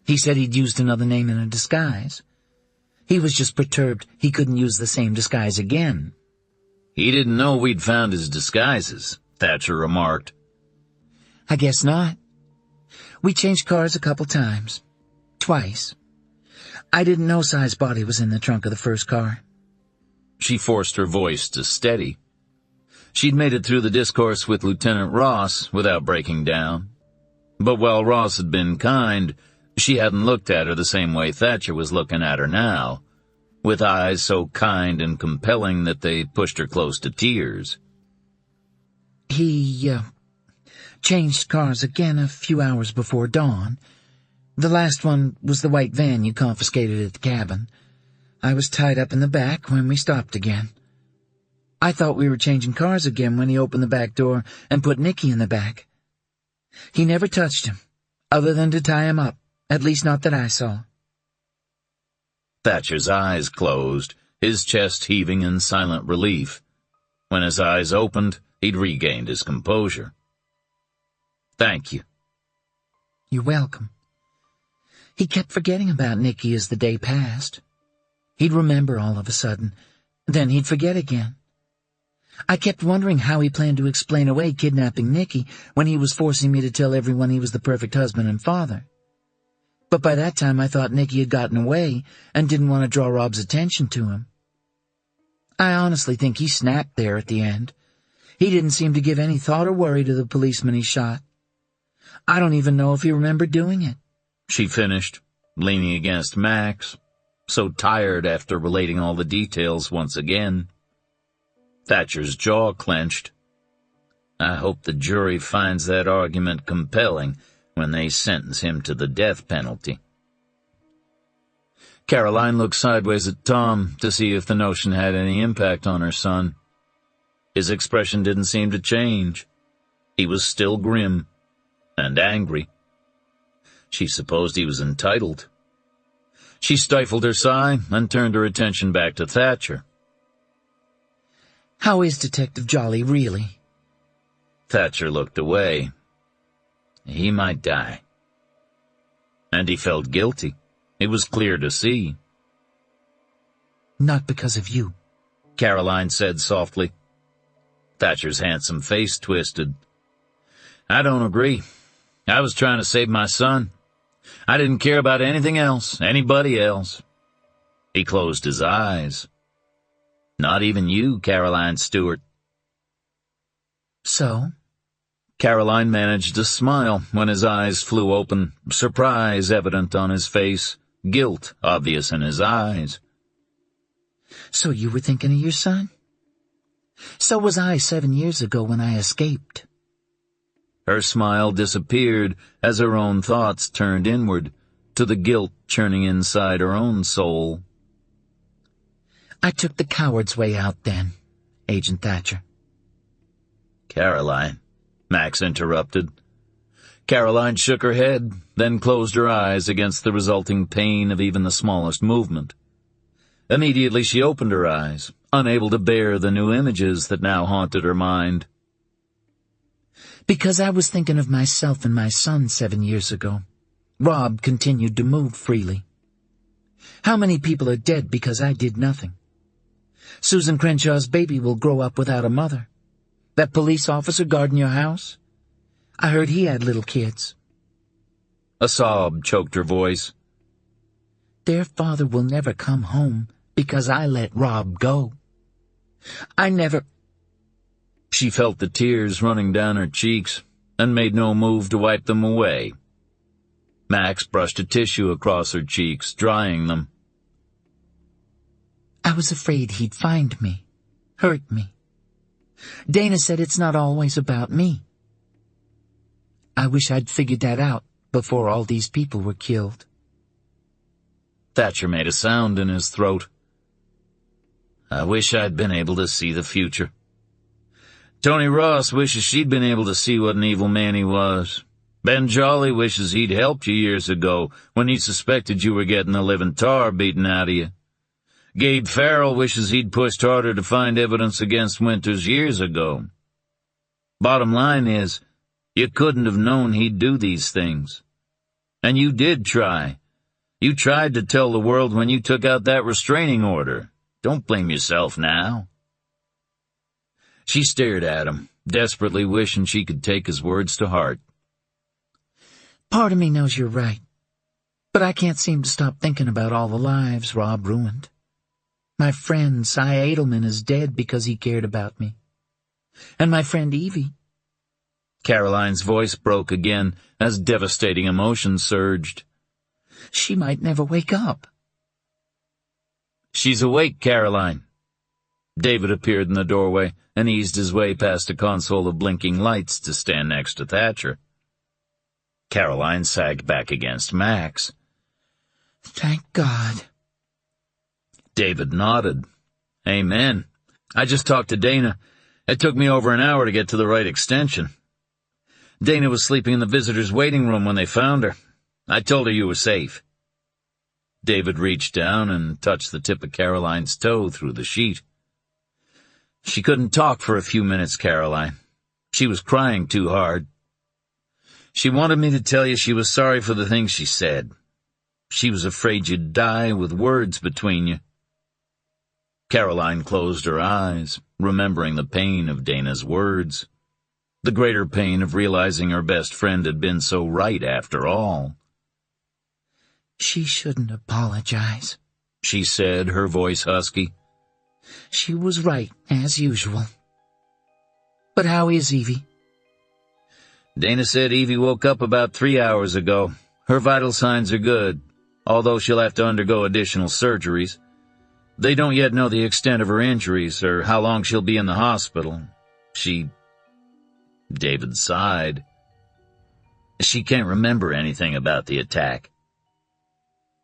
He said he'd used another name in a disguise. He was just perturbed he couldn't use the same disguise again. He didn't know we'd found his disguises, Thatcher remarked. I guess not. We changed cars a couple times. Twice. I didn't know Si's body was in the trunk of the first car. She forced her voice to steady. She'd made it through the discourse with Lieutenant Ross without breaking down. But while Ross had been kind, she hadn't looked at her the same way Thatcher was looking at her now, with eyes so kind and compelling that they pushed her close to tears. He, changed cars again a few hours before dawn. The last one was the white van you confiscated at the cabin. I was tied up in the back when we stopped again. I thought we were changing cars again when he opened the back door and put Nicky in the back. He never touched him, other than to tie him up, at least not that I saw. Thatcher's eyes closed, his chest heaving in silent relief. When his eyes opened, he'd regained his composure. "Thank you." "You're welcome." He kept forgetting about Nicky as the day passed. He'd remember all of a sudden, then he'd forget again. I kept wondering how he planned to explain away kidnapping Nicky when he was forcing me to tell everyone he was the perfect husband and father. But by that time I thought Nicky had gotten away and didn't want to draw Rob's attention to him. I honestly think he snapped there at the end. He didn't seem to give any thought or worry to the policeman he shot. I don't even know if he remembered doing it. She finished, leaning against Max, so tired after relating all the details once again. Thatcher's jaw clenched. I hope the jury finds that argument compelling when they sentence him to the death penalty. Caroline looked sideways at Tom to see if the notion had any impact on her son. His expression didn't seem to change. He was still grim and angry. She supposed he was entitled. She stifled her sigh and turned her attention back to Thatcher. "How is Detective Jolly, really?" Thatcher looked away. He might die. And he felt guilty. It was clear to see. "Not because of you," Caroline said softly. Thatcher's handsome face twisted. "I don't agree. I was trying to save my son. I didn't care about anything else, anybody else." He closed his eyes. "Not even you, Caroline Stewart." "So?" Caroline managed to smile when his eyes flew open, surprise evident on his face, guilt obvious in his eyes. "So you were thinking of your son? So was I 7 years ago when I escaped." Her smile disappeared as her own thoughts turned inward, to the guilt churning inside her own soul. "I took the coward's way out then, Agent Thatcher." "Caroline," Max interrupted. Caroline shook her head, then closed her eyes against the resulting pain of even the smallest movement. Immediately she opened her eyes, unable to bear the new images that now haunted her mind. "Because I was thinking of myself and my son 7 years ago. Rob continued to move freely. How many people are dead because I did nothing? Susan Crenshaw's baby will grow up without a mother. That police officer guarding your house? I heard he had little kids." A sob choked her voice. "Their father will never come home because I let Rob go. I never—" She felt the tears running down her cheeks and made no move to wipe them away. Max brushed a tissue across her cheeks, drying them. "I was afraid he'd find me, hurt me. Dana said it's not always about me. I wish I'd figured that out before all these people were killed." Thatcher made a sound in his throat. "I wish I'd been able to see the future. Tony Ross wishes she'd been able to see what an evil man he was. Ben Jolly wishes he'd helped you years ago when he suspected you were getting the living tar beaten out of you. Gabe Farrell wishes he'd pushed harder to find evidence against Winters years ago. Bottom line is, you couldn't have known he'd do these things. And you did try. You tried to tell the world when you took out that restraining order. Don't blame yourself now." She stared at him, desperately wishing she could take his words to heart. "Part of me knows you're right, but I can't seem to stop thinking about all the lives Rob ruined. My friend Cy Edelman is dead because he cared about me. And my friend Evie." Caroline's voice broke again as devastating emotion surged. "She might never wake up." "She's awake, Caroline." David appeared in the doorway and eased his way past a console of blinking lights to stand next to Thatcher. Caroline sagged back against Max. "Thank God." David nodded. "Amen. I just talked to Dana. It took me over an hour to get to the right extension. Dana was sleeping in the visitors' waiting room when they found her. I told her you were safe." David reached down and touched the tip of Caroline's toe through the sheet. She couldn't talk for a few minutes, Caroline. She was crying too hard. She wanted me to tell you she was sorry for the things she said. She was afraid you'd die with words between you. Caroline closed her eyes, remembering the pain of Dana's words. The greater pain of realizing her best friend had been so right after all. She shouldn't apologize, she said, her voice husky. She was right, as usual. But how is Evie? Dana said Evie woke up about 3 hours ago. Her vital signs are good, although she'll have to undergo additional surgeries. They don't yet know the extent of her injuries or how long she'll be in the hospital. David sighed. She can't remember anything about the attack.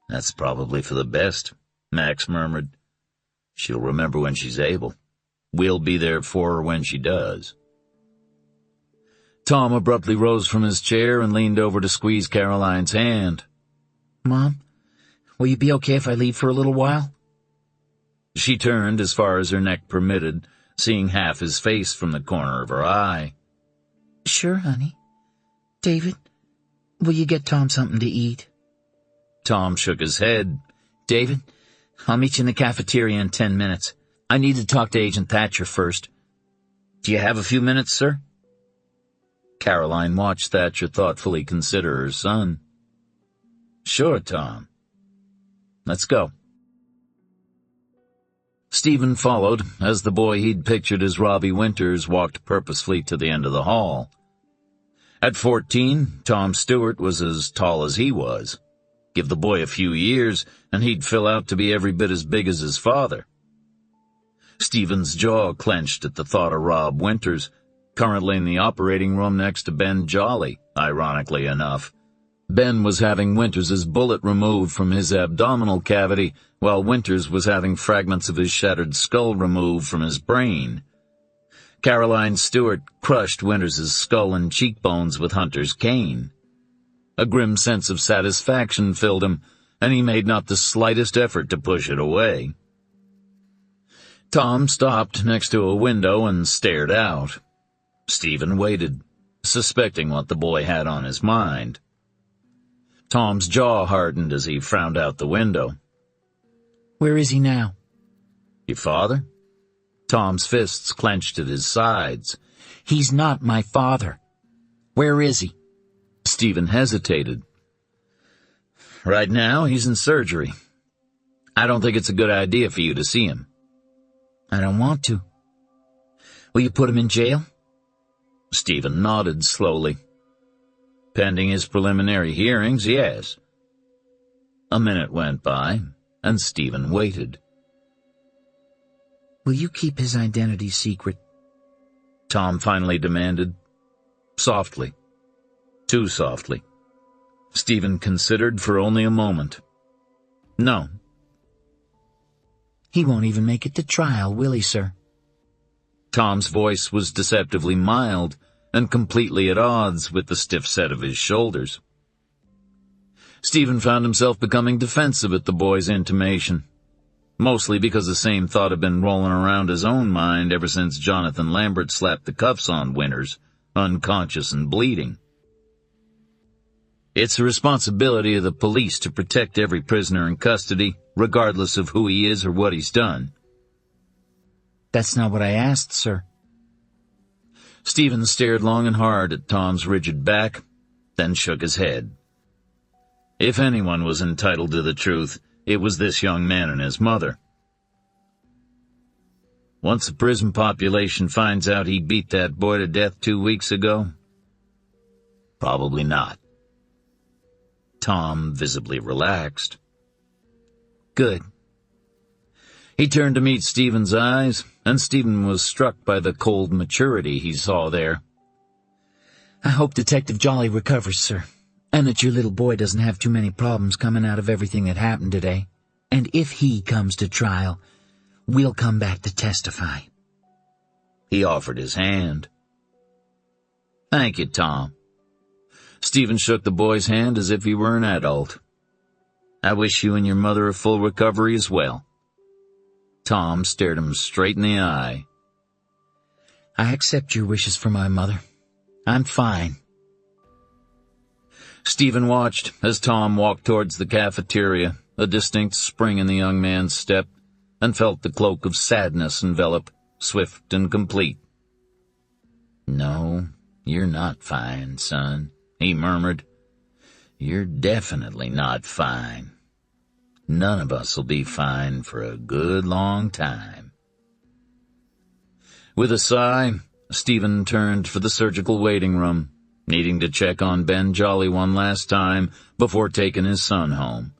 That's probably for the best, Max murmured. She'll remember when she's able. We'll be there for her when she does. Tom abruptly rose from his chair and leaned over to squeeze Caroline's hand. Mom, will you be okay if I leave for a little while? She turned as far as her neck permitted, seeing half his face from the corner of her eye. Sure, honey. David, will you get Tom something to eat? Tom shook his head. David, I'll meet you in the cafeteria in 10 minutes. I need to talk to Agent Thatcher first. Do you have a few minutes, sir? Caroline watched Thatcher thoughtfully consider her son. Sure, Tom. Let's go. Stephen followed as the boy he'd pictured as Robbie Winters walked purposefully to the end of the hall. At 14, Tom Stewart was as tall as he was. Give the boy a few years, and he'd fill out to be every bit as big as his father. Stephen's jaw clenched at the thought of Rob Winters, currently in the operating room next to Ben Jolly, ironically enough. Ben was having Winters' bullet removed from his abdominal cavity, while Winters was having fragments of his shattered skull removed from his brain. Caroline Stewart crushed Winters' skull and cheekbones with Hunter's cane. A grim sense of satisfaction filled him, and he made not the slightest effort to push it away. Tom stopped next to a window and stared out. Stephen waited, suspecting what the boy had on his mind. Tom's jaw hardened as he frowned out the window. Where is he now? Your father? Tom's fists clenched at his sides. He's not my father. Where is he? Stephen hesitated. Right now, he's in surgery. I don't think it's a good idea for you to see him. I don't want to. Will you put him in jail? Stephen nodded slowly. Pending his preliminary hearings, yes. A minute went by, and Stephen waited. Will you keep his identity secret? Tom finally demanded. Softly. Too softly. Stephen considered for only a moment. No. He won't even make it to trial, will he, sir? Tom's voice was deceptively mild and completely at odds with the stiff set of his shoulders. Stephen found himself becoming defensive at the boy's intimation, mostly because the same thought had been rolling around his own mind ever since Jonathan Lambert slapped the cuffs on Winters, unconscious and bleeding. It's the responsibility of the police to protect every prisoner in custody, regardless of who he is or what he's done. That's not what I asked, sir. Stephen stared long and hard at Tom's rigid back, then shook his head. If anyone was entitled to the truth, it was this young man and his mother. Once the prison population finds out he beat that boy to death 2 weeks ago? Probably not. Tom visibly relaxed. Good. He turned to meet Stephen's eyes, and Stephen was struck by the cold maturity he saw there. I hope Detective Jolly recovers, sir, and that your little boy doesn't have too many problems coming out of everything that happened today. And if he comes to trial, we'll come back to testify. He offered his hand. Thank you, Tom. Stephen shook the boy's hand as if he were an adult. I wish you and your mother a full recovery as well." Tom stared him straight in the eye. "I accept your wishes for my mother. I'm fine." Stephen watched as Tom walked towards the cafeteria, a distinct spring in the young man's step, and felt the cloak of sadness envelop, swift and complete. "No, you're not fine, son," he murmured. "You're definitely not fine. None of us will be fine for a good long time." With a sigh, Stephen turned for the surgical waiting room, needing to check on Ben Jolly one last time before taking his son home.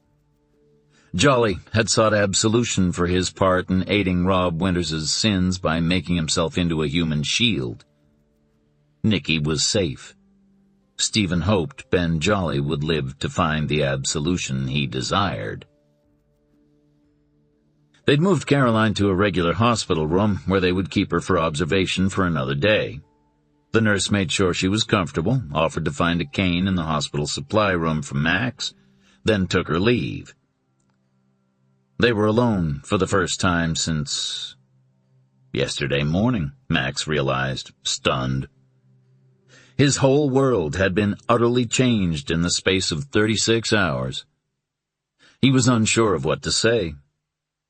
Jolly had sought absolution for his part in aiding Rob Winters's sins by making himself into a human shield. Nicky was safe. Stephen hoped Ben Jolly would live to find the absolution he desired. They'd moved Caroline to a regular hospital room where they would keep her for observation for another day. The nurse made sure she was comfortable, offered to find a cane in the hospital supply room for Max, then took her leave. They were alone for the first time since yesterday morning, Max realized, stunned. His whole world had been utterly changed in the space of 36 hours. He was unsure of what to say,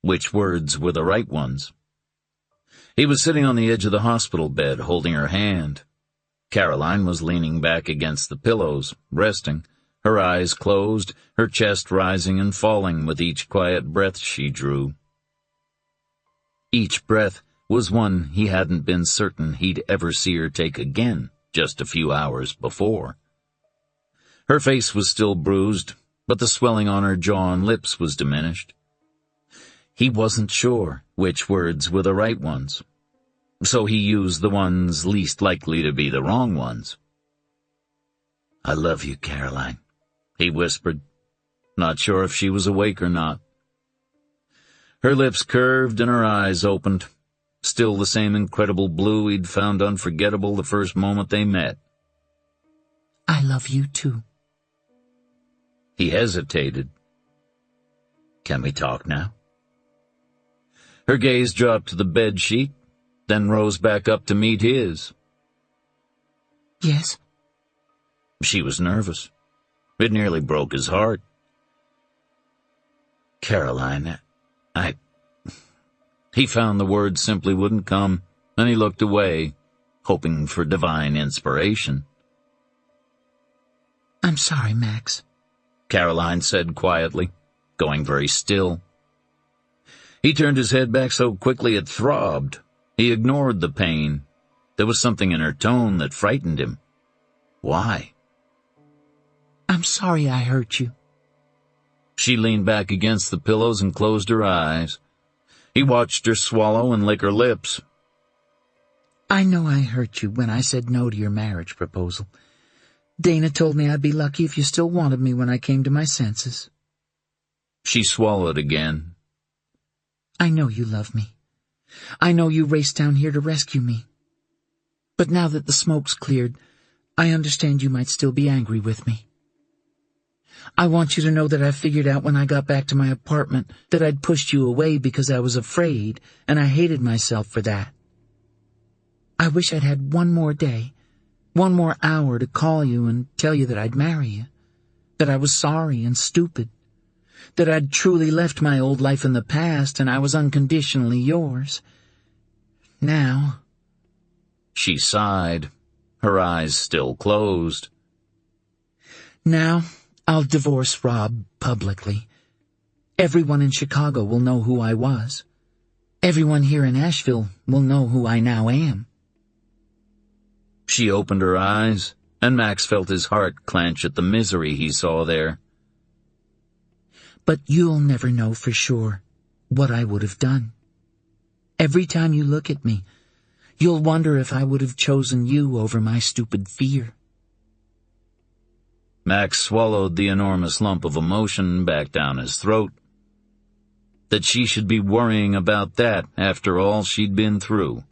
which words were the right ones. He was sitting on the edge of the hospital bed, holding her hand. Caroline was leaning back against the pillows, resting, her eyes closed, her chest rising and falling with each quiet breath she drew. Each breath was one he hadn't been certain he'd ever see her take again just a few hours before. Her face was still bruised, but the swelling on her jaw and lips was diminished. He wasn't sure which words were the right ones, so he used the ones least likely to be the wrong ones. "I love you, Caroline," he whispered, not sure if she was awake or not. Her lips curved and her eyes opened, still the same incredible blue he'd found unforgettable the first moment they met. "I love you too." He hesitated. "Can we talk now?" Her gaze dropped to the bed sheet, then rose back up to meet his. "Yes." She was nervous. It nearly broke his heart. "Caroline, He found the words simply wouldn't come, and he looked away, hoping for divine inspiration. "I'm sorry, Max," Caroline said quietly, going very still. He turned his head back so quickly it throbbed. He ignored the pain. There was something in her tone that frightened him. Why? "I'm sorry I hurt you." She leaned back against the pillows and closed her eyes. He watched her swallow and lick her lips. "I know I hurt you when I said no to your marriage proposal. Dana told me I'd be lucky if you still wanted me when I came to my senses." She swallowed again. "I know you love me. I know you raced down here to rescue me. But now that the smoke's cleared, I understand you might still be angry with me. I want you to know that I figured out when I got back to my apartment that I'd pushed you away because I was afraid, and I hated myself for that. I wish I'd had one more day, one more hour to call you and tell you that I'd marry you, that I was sorry and stupid, that I'd truly left my old life in the past and I was unconditionally yours. Now—" She sighed, her eyes still closed. "Now I'll divorce Rob publicly. Everyone in Chicago will know who I was. Everyone here in Asheville will know who I now am." She opened her eyes, and Max felt his heart clench at the misery he saw there. "But you'll never know for sure what I would have done. Every time you look at me, you'll wonder if I would have chosen you over my stupid fear." Max swallowed the enormous lump of emotion back down his throat. That she should be worrying about that after all she'd been through.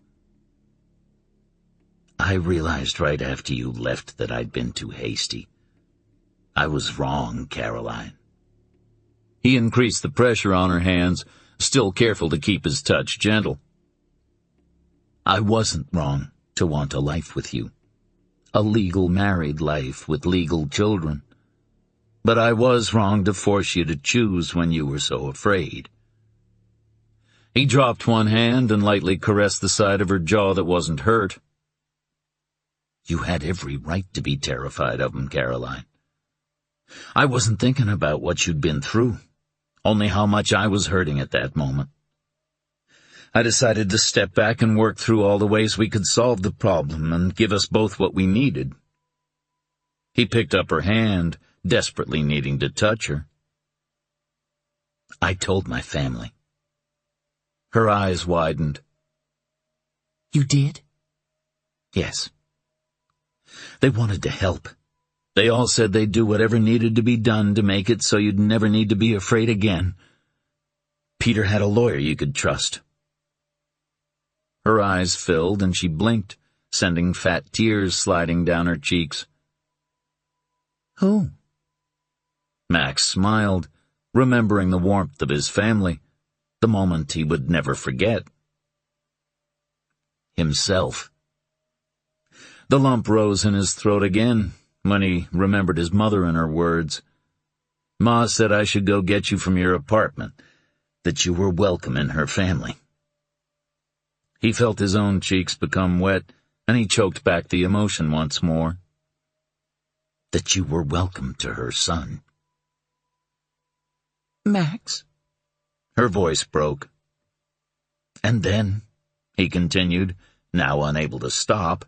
"I realized right after you left that I'd been too hasty. I was wrong, Caroline." He increased the pressure on her hands, still careful to keep his touch gentle. I wasn't wrong to want a life with you. A legal married life with legal children. But I was wrong to force you to choose when you were so afraid. He dropped one hand and lightly caressed the side of her jaw that wasn't hurt. You had every right to be terrified of him, Caroline. I wasn't thinking about what you'd been through, only how much I was hurting at that moment. I decided to step back and work through all the ways we could solve the problem and give us both what we needed. He picked up her hand, desperately needing to touch her. I told my family. Her eyes widened. You did? Yes. They wanted to help. They all said they'd do whatever needed to be done to make it so you'd never need to be afraid again. Peter had a lawyer you could trust. Her eyes filled and she blinked, sending fat tears sliding down her cheeks. Who? Max smiled, remembering the warmth of his family, the moment he would never forget. Himself. The lump rose in his throat again when he remembered his mother and her words. Ma said I should go get you from your apartment, that you were welcome in her family. He felt his own cheeks become wet, and he choked back the emotion once more. That you were welcome to her son. Max? Her voice broke. And then, he continued, now unable to stop,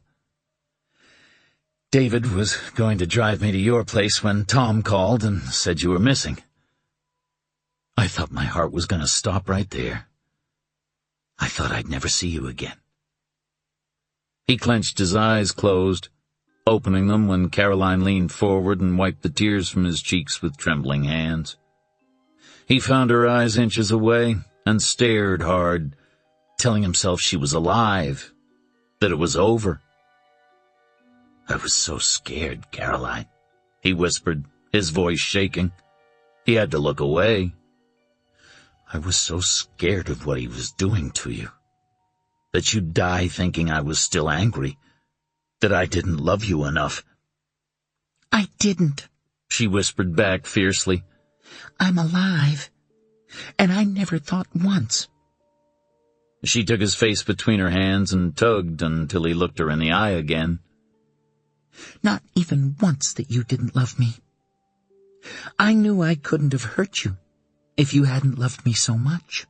David was going to drive me to your place when Tom called and said you were missing. I thought my heart was going to stop right there. I thought I'd never see you again. He clenched his eyes closed, opening them when Caroline leaned forward and wiped the tears from his cheeks with trembling hands. He found her eyes inches away and stared hard, telling himself she was alive, that it was over. I was so scared, Caroline, he whispered, his voice shaking. He had to look away. I was so scared of what he was doing to you, that you'd die thinking I was still angry, that I didn't love you enough. I didn't, she whispered back fiercely. I'm alive, and I never thought once. She took his face between her hands and tugged until he looked her in the eye again. Not even once that you didn't love me. I knew I couldn't have hurt you if you hadn't loved me so much.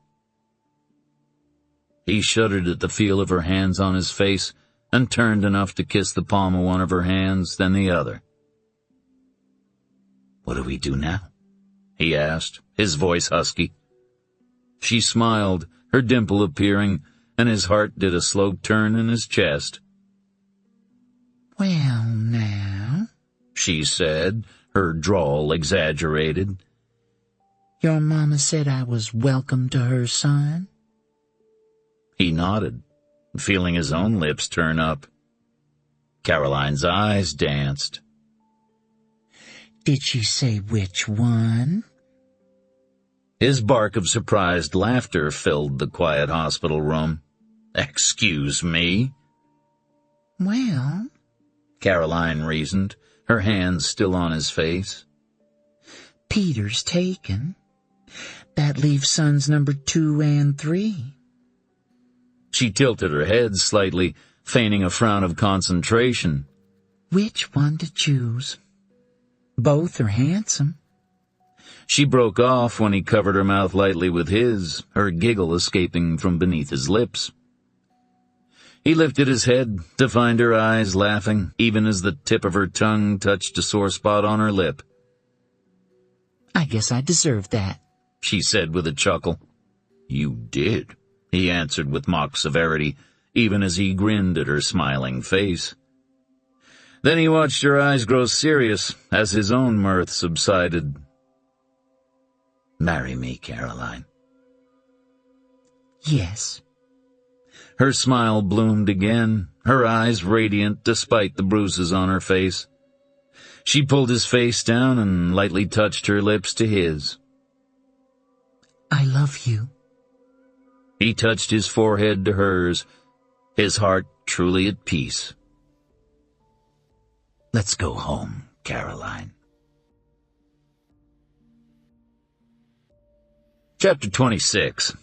He shuddered at the feel of her hands on his face and turned enough to kiss the palm of one of her hands, then the other. What do we do now? He asked, his voice husky. She smiled, her dimple appearing, and his heart did a slow turn in his chest. Well, now, she said, her drawl exaggerated. Your mama said I was welcome to her son? He nodded, feeling his own lips turn up. Caroline's eyes danced. Did she say which one? His bark of surprised laughter filled the quiet hospital room. Excuse me? Well, Caroline reasoned, her hands still on his face. Peter's taken. That leaves sons number 2 and 3. She tilted her head slightly, feigning a frown of concentration. Which one to choose? Both are handsome. She broke off when he covered her mouth lightly with his, her giggle escaping from beneath his lips. He lifted his head to find her eyes laughing, even as the tip of her tongue touched a sore spot on her lip. I guess I deserved that, she said with a chuckle. You did, he answered with mock severity, even as he grinned at her smiling face. Then he watched her eyes grow serious as his own mirth subsided. Marry me, Caroline. Yes. Her smile bloomed again, her eyes radiant despite the bruises on her face. She pulled his face down and lightly touched her lips to his. I love you. He touched his forehead to hers, his heart truly at peace. Let's go home, Caroline. Chapter 26.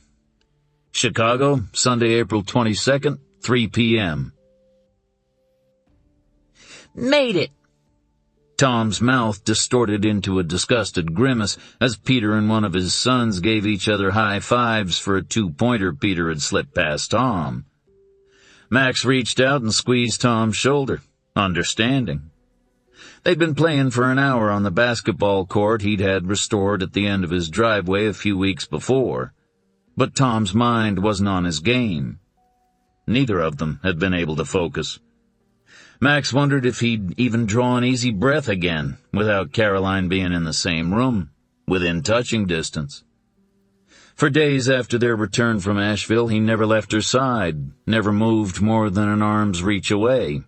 Chicago, Sunday, April 22nd, 3 p.m. Made it! Tom's mouth distorted into a disgusted grimace as Peter and one of his sons gave each other high fives for a two-pointer Peter had slipped past Tom. Max reached out and squeezed Tom's shoulder, understanding. They'd been playing for an hour on the basketball court he'd had restored at the end of his driveway a few weeks before, but Tom's mind wasn't on his game. Neither of them had been able to focus. Max wondered if he'd even draw an easy breath again without Caroline being in the same room, within touching distance. For days after their return from Asheville, he never left her side, never moved more than an arm's reach away.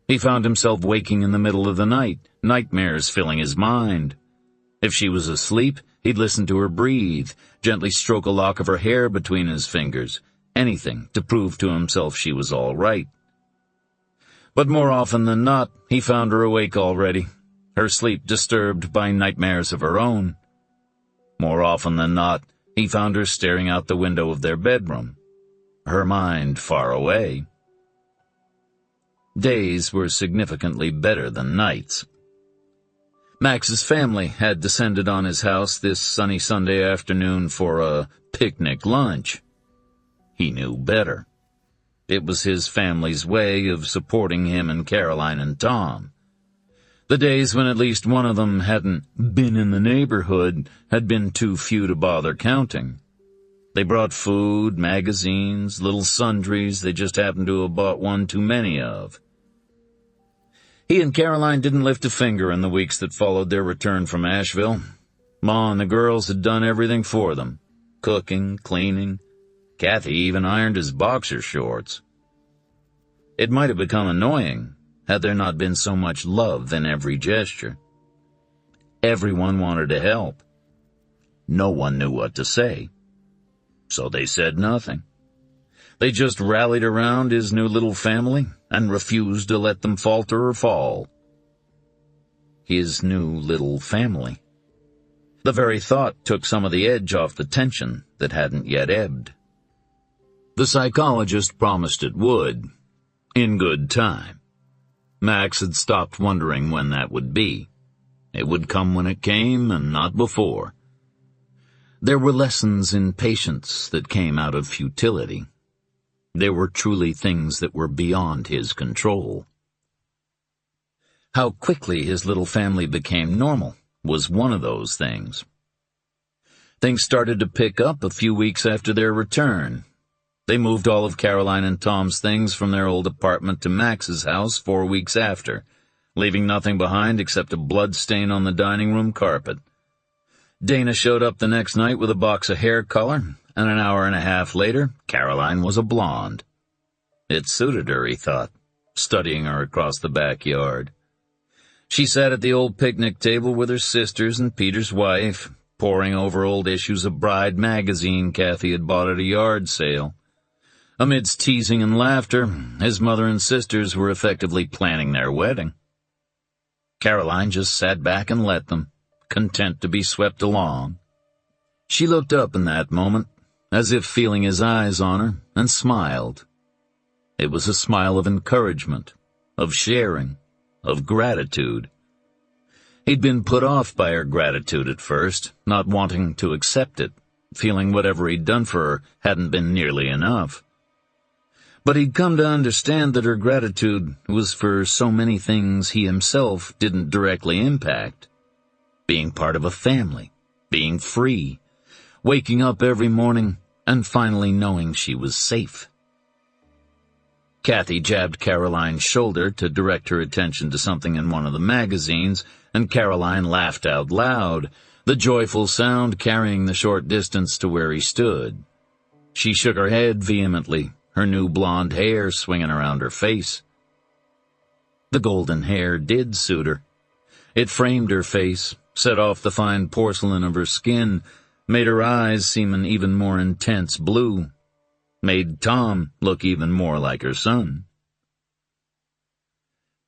He found himself waking in the middle of the night, nightmares filling his mind. If she was asleep, he'd listen to her breathe, gently stroke a lock of her hair between his fingers, anything to prove to himself she was all right. But more often than not, he found her awake already, her sleep disturbed by nightmares of her own. More often than not, he found her staring out the window of their bedroom, her mind far away. Days were significantly better than nights. Max's family had descended on his house this sunny Sunday afternoon for a picnic lunch. He knew better. It was his family's way of supporting him and Caroline and Tom. The days when at least one of them hadn't been in the neighborhood had been too few to bother counting. They brought food, magazines, little sundries they just happened to have bought one too many of. He and Caroline didn't lift a finger in the weeks that followed their return from Asheville. Ma and the girls had done everything for them. Cooking, cleaning. Kathy even ironed his boxer shorts. It might have become annoying had there not been so much love in every gesture. Everyone wanted to help. No one knew what to say. So they said nothing. They just rallied around his new little family and refused to let them falter or fall. His new little family. The very thought took some of the edge off the tension that hadn't yet ebbed. The psychologist promised it would, in good time. Max had stopped wondering when that would be. It would come when it came, and not before. There were lessons in patience that came out of futility. There were truly things that were beyond his control. How quickly his little family became normal was one of those things. Things started to pick up a few weeks after their return. They moved all of Caroline and Tom's things from their old apartment to Max's house 4 weeks after, leaving nothing behind except a blood stain on the dining room carpet. Dana showed up the next night with a box of hair color, and an hour and a half later, Caroline was a blonde. It suited her, he thought, studying her across the backyard. She sat at the old picnic table with her sisters and Peter's wife, poring over old issues of Bride magazine Kathy had bought at a yard sale. Amidst teasing and laughter, his mother and sisters were effectively planning their wedding. Caroline just sat back and let them, content to be swept along. She looked up in that moment, as if feeling his eyes on her, and smiled. It was a smile of encouragement, of sharing, of gratitude. He'd been put off by her gratitude at first, not wanting to accept it, feeling whatever he'd done for her hadn't been nearly enough. But he'd come to understand that her gratitude was for so many things he himself didn't directly impact. Being part of a family, being free, waking up every morning, and finally knowing she was safe. Kathy jabbed Caroline's shoulder to direct her attention to something in one of the magazines, and Caroline laughed out loud, the joyful sound carrying the short distance to where he stood. She shook her head vehemently, her new blonde hair swinging around her face. The golden hair did suit her. It framed her face, set off the fine porcelain of her skin, made her eyes seem an even more intense blue, made Tom look even more like her son.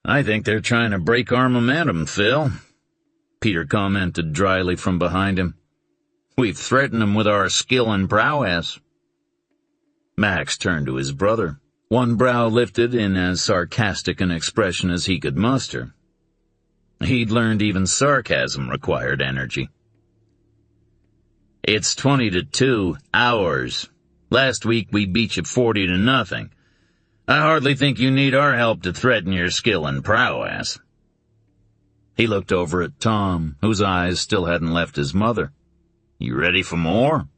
"I think they're trying to break our momentum, Phil," Peter commented dryly from behind him. "We've threatened them with our skill and prowess." Max turned to his brother, one brow lifted in as sarcastic an expression as he could muster. He'd learned even sarcasm required energy. "It's 20-2, ours. Last week we beat you 40-0. I hardly think you need our help to threaten your skill and prowess." He looked over at Tom, whose eyes still hadn't left his mother. "You ready for more?"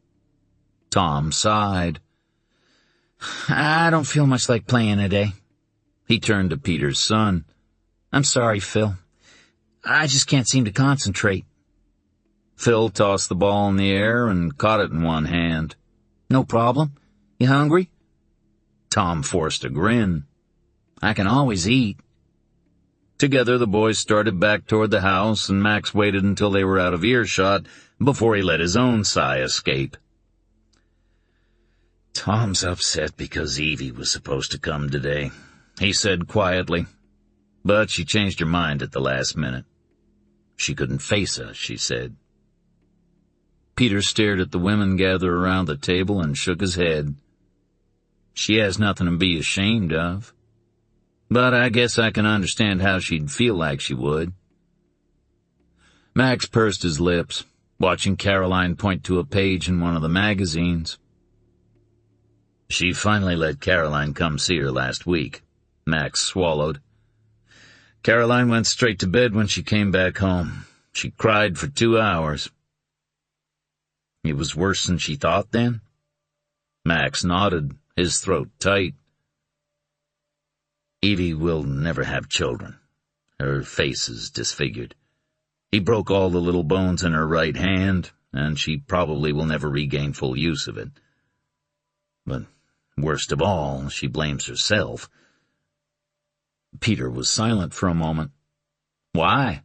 Tom sighed. "I don't feel much like playing today." He turned to Peter's son. "I'm sorry, Phil. I just can't seem to concentrate." Phil tossed the ball in the air and caught it in one hand. "No problem. You hungry?" Tom forced a grin. "I can always eat." Together the boys started back toward the house, and Max waited until they were out of earshot before he let his own sigh escape. "Tom's upset because Evie was supposed to come today," he said quietly. "But she changed her mind at the last minute. She couldn't face us, she said." Peter stared at the women gathered around the table and shook his head. "She has nothing to be ashamed of. But I guess I can understand how she'd feel like she would." Max pursed his lips, watching Caroline point to a page in one of the magazines. "She finally let Caroline come see her last week," Max swallowed. "Caroline went straight to bed when she came back home. She cried for 2 hours." "It was worse than she thought, then?" Max nodded, his throat tight. "Evie will never have children. Her face is disfigured. He broke all the little bones in her right hand, and she probably will never regain full use of it. But worst of all, she blames herself." Peter was silent for a moment. "Why?"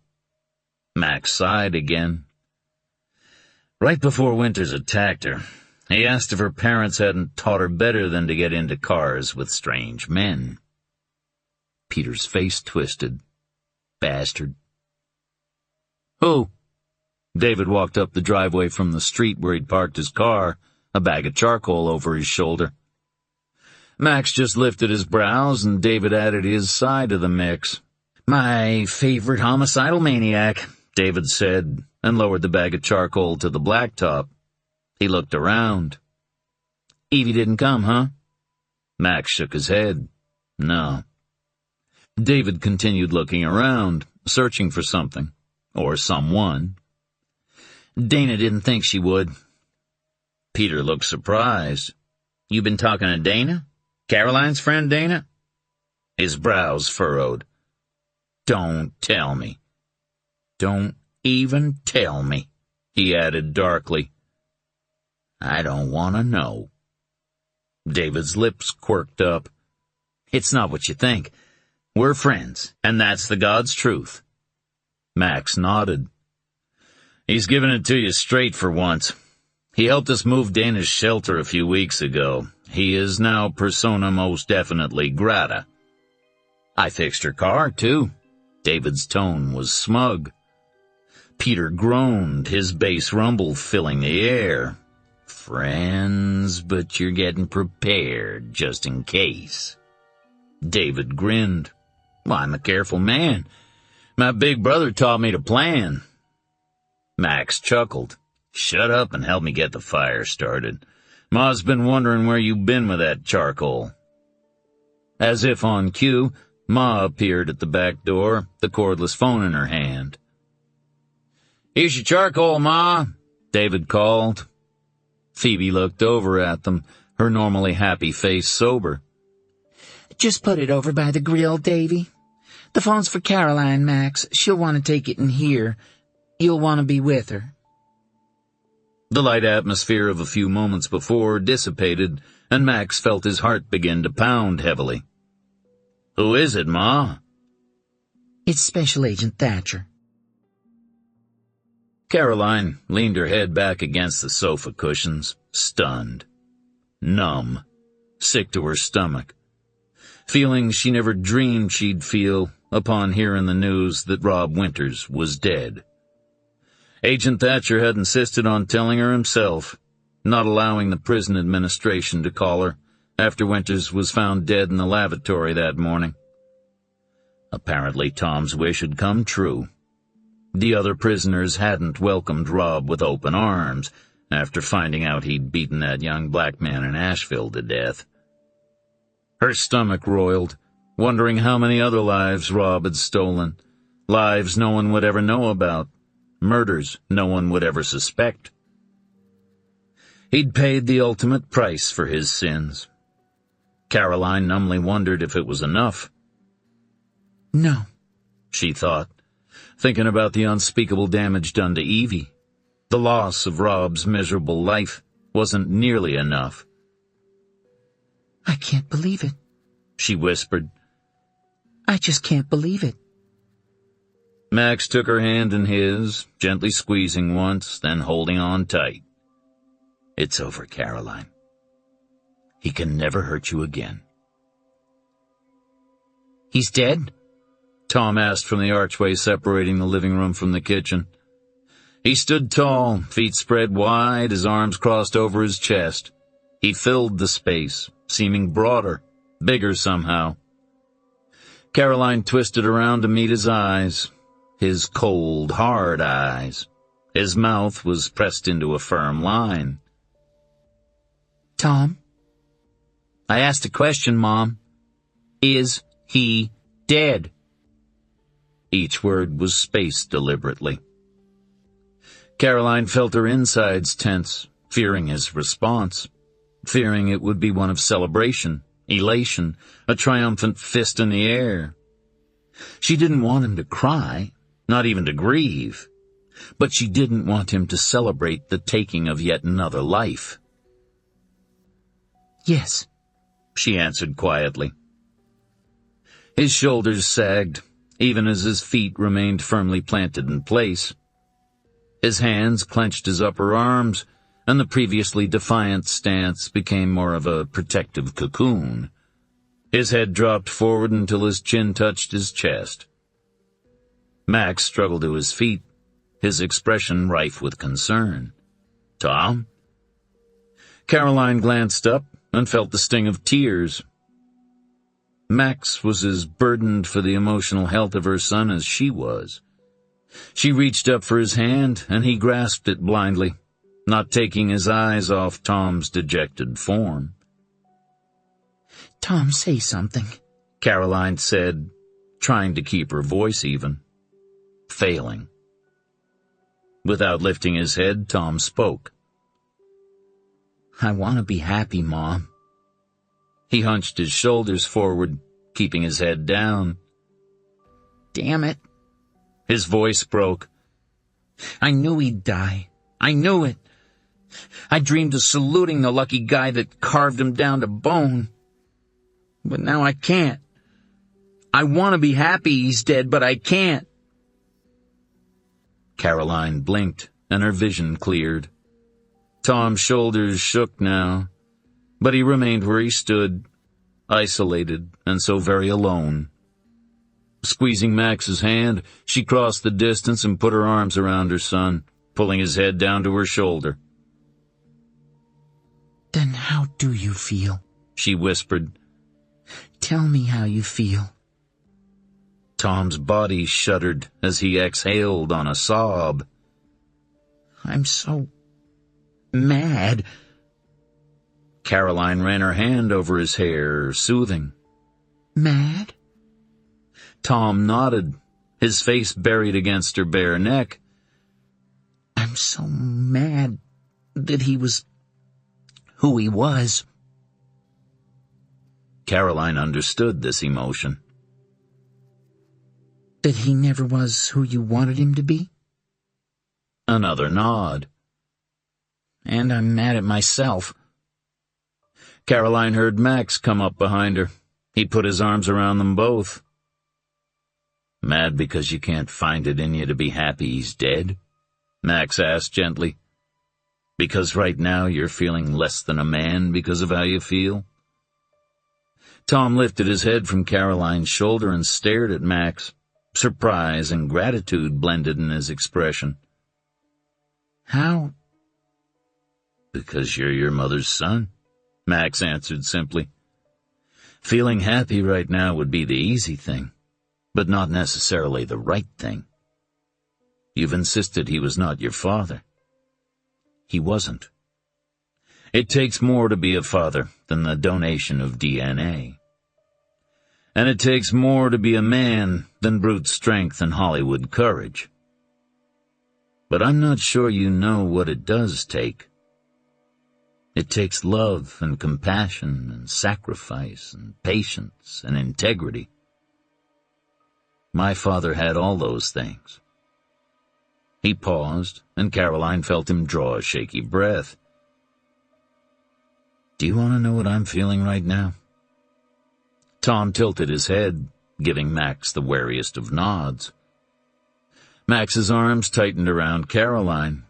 Max sighed again. "Right before Winters attacked her, he asked if her parents hadn't taught her better than to get into cars with strange men." Peter's face twisted. "Bastard." "Who?" David walked up the driveway from the street where he'd parked his car, a bag of charcoal over his shoulder. Max just lifted his brows, and David added his side to the mix. "My favorite homicidal maniac," David said, and lowered the bag of charcoal to the blacktop. He looked around. "Evie didn't come, huh?" Max shook his head. "No." David continued looking around, searching for something, or someone. "Dana didn't think she would." Peter looked surprised. "You been talking to Dana? Caroline's friend Dana?" His brows furrowed. "Don't tell me." "Don't even tell me," he added darkly. "I don't want to know." David's lips quirked up. "It's not what you think. We're friends, and that's the God's truth." Max nodded. "He's giving it to you straight for once. He helped us move Dana's shelter a few weeks ago. He is now persona most definitely grata. I fixed her car, too." David's tone was smug. Peter groaned, his bass rumble filling the air. "Friends, but you're getting prepared just in case." David grinned. "Well, I'm a careful man. My big brother taught me to plan." Max chuckled. "Shut up and help me get the fire started. Ma's been wondering where you've been with that charcoal." As if on cue, Ma appeared at the back door, the cordless phone in her hand. "Here's your charcoal, Ma," David called. Phoebe looked over at them, her normally happy face sober. "Just put it over by the grill, Davy. The phone's for Caroline, Max. She'll want to take it in here. You'll want to be with her." The light atmosphere of a few moments before dissipated, and Max felt his heart begin to pound heavily. "Who is it, Ma?" "It's Special Agent Thatcher." Caroline leaned her head back against the sofa cushions, stunned, numb, sick to her stomach, feelings she never dreamed she'd feel upon hearing the news that Rob Winters was dead. Agent Thatcher had insisted on telling her himself, not allowing the prison administration to call her after Winters was found dead in the lavatory that morning. Apparently Tom's wish had come true. The other prisoners hadn't welcomed Rob with open arms after finding out he'd beaten that young black man in Asheville to death. Her stomach roiled, wondering how many other lives Rob had stolen, lives no one would ever know about, murders no one would ever suspect. He'd paid the ultimate price for his sins. Caroline numbly wondered if it was enough. No, she thought, thinking about the unspeakable damage done to Evie. The loss of Rob's miserable life wasn't nearly enough. I can't believe it, she whispered. I just can't believe it. Max took her hand in his, gently squeezing once, then holding on tight. It's over, Caroline. He can never hurt you again. He's dead? Tom asked from the archway separating the living room from the kitchen. He stood tall, feet spread wide, his arms crossed over his chest. He filled the space, seeming broader, bigger somehow. Caroline twisted around to meet his eyes, his cold, hard eyes. His mouth was pressed into a firm line. Tom? I asked a question, Mom. Is he dead? Each word was spaced deliberately. Caroline felt her insides tense, fearing his response, fearing it would be one of celebration, elation, a triumphant fist in the air. She didn't want him to cry, not even to grieve, but she didn't want him to celebrate the taking of yet another life. Yes, she answered quietly. His shoulders sagged, even as his feet remained firmly planted in place. His hands clenched his upper arms, and the previously defiant stance became more of a protective cocoon. His head dropped forward until his chin touched his chest. Max struggled to his feet, his expression rife with concern. Tom? Caroline glanced up and felt the sting of tears. Max was as burdened for the emotional health of her son as she was. She reached up for his hand, and he grasped it blindly, not taking his eyes off Tom's dejected form. Tom, say something, Caroline said, trying to keep her voice even, failing. Without lifting his head, Tom spoke. I want to be happy, Mom. He hunched his shoulders forward, keeping his head down. Damn it. His voice broke. I knew he'd die. I knew it. I dreamed of saluting the lucky guy that carved him down to bone. But now I can't. I want to be happy he's dead, but I can't. Caroline blinked, and her vision cleared. Tom's shoulders shook now, but he remained where he stood, isolated and so very alone. Squeezing Max's hand, she crossed the distance and put her arms around her son, pulling his head down to her shoulder. Then how do you feel? She whispered. Tell me how you feel. Tom's body shuddered as he exhaled on a sob. I'm so mad. Caroline ran her hand over his hair, soothing. Mad? Tom nodded, his face buried against her bare neck. I'm so mad that he was who he was. Caroline understood this emotion. That he never was who you wanted him to be? Another nod. And I'm mad at myself. Caroline heard Max come up behind her. He put his arms around them both. Mad because you can't find it in you to be happy he's dead? Max asked gently. Because right now you're feeling less than a man because of how you feel? Tom lifted his head from Caroline's shoulder and stared at Max. Surprise and gratitude blended in his expression. How? Because you're your mother's son, Max answered simply. Feeling happy right now would be the easy thing, but not necessarily the right thing. You've insisted he was not your father. He wasn't. It takes more to be a father than the donation of DNA. And it takes more to be a man than brute strength and Hollywood courage. But I'm not sure you know what it does take. It takes love and compassion and sacrifice and patience and integrity. My father had all those things. He paused, and Caroline felt him draw a shaky breath. Do you want to know what I'm feeling right now? Tom tilted his head, giving Max the wariest of nods. Max's arms tightened around Caroline.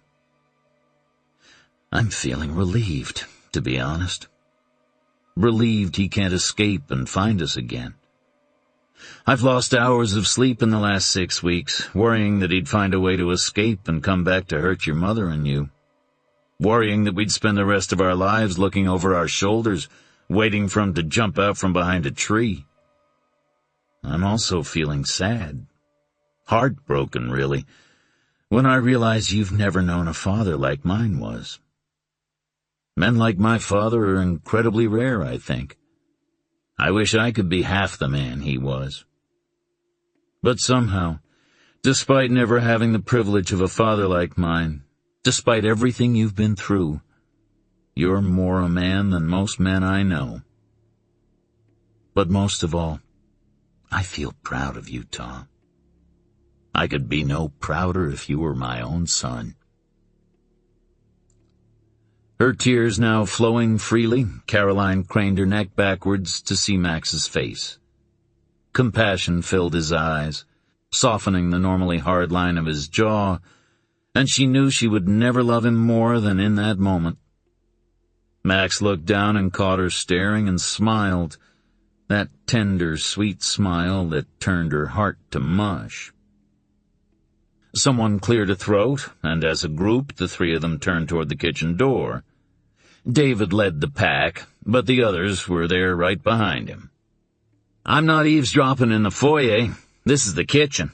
I'm feeling relieved, to be honest. Relieved he can't escape and find us again. I've lost hours of sleep in the last 6 weeks, worrying that he'd find a way to escape and come back to hurt your mother and you. Worrying that we'd spend the rest of our lives looking over our shoulders, waiting for him to jump out from behind a tree. I'm also feeling sad. Heartbroken, really, when I realize you've never known a father like mine was. Men like my father are incredibly rare, I think. I wish I could be half the man he was. But somehow, despite never having the privilege of a father like mine, despite everything you've been through, you're more a man than most men I know. But most of all, I feel proud of you, Tom. I could be no prouder if you were my own son. Her tears now flowing freely, Caroline craned her neck backwards to see Max's face. Compassion filled his eyes, softening the normally hard line of his jaw, and she knew she would never love him more than in that moment. Max looked down and caught her staring and smiled, that tender, sweet smile that turned her heart to mush. Someone cleared a throat, and as a group, the three of them turned toward the kitchen door. David led the pack, but the others were there right behind him. I'm not eavesdropping in the foyer. This is the kitchen,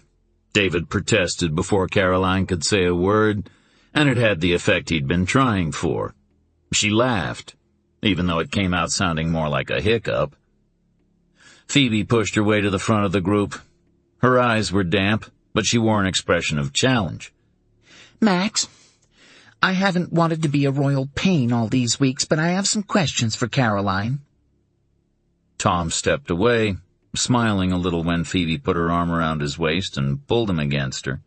David protested before Caroline could say a word, and it had the effect he'd been trying for. She laughed, even though it came out sounding more like a hiccup. Phoebe pushed her way to the front of the group. Her eyes were damp, but she wore an expression of challenge. Max, I haven't wanted to be a royal pain all these weeks, but I have some questions for Caroline. Tom stepped away, smiling a little when Phoebe put her arm around his waist and pulled him against her.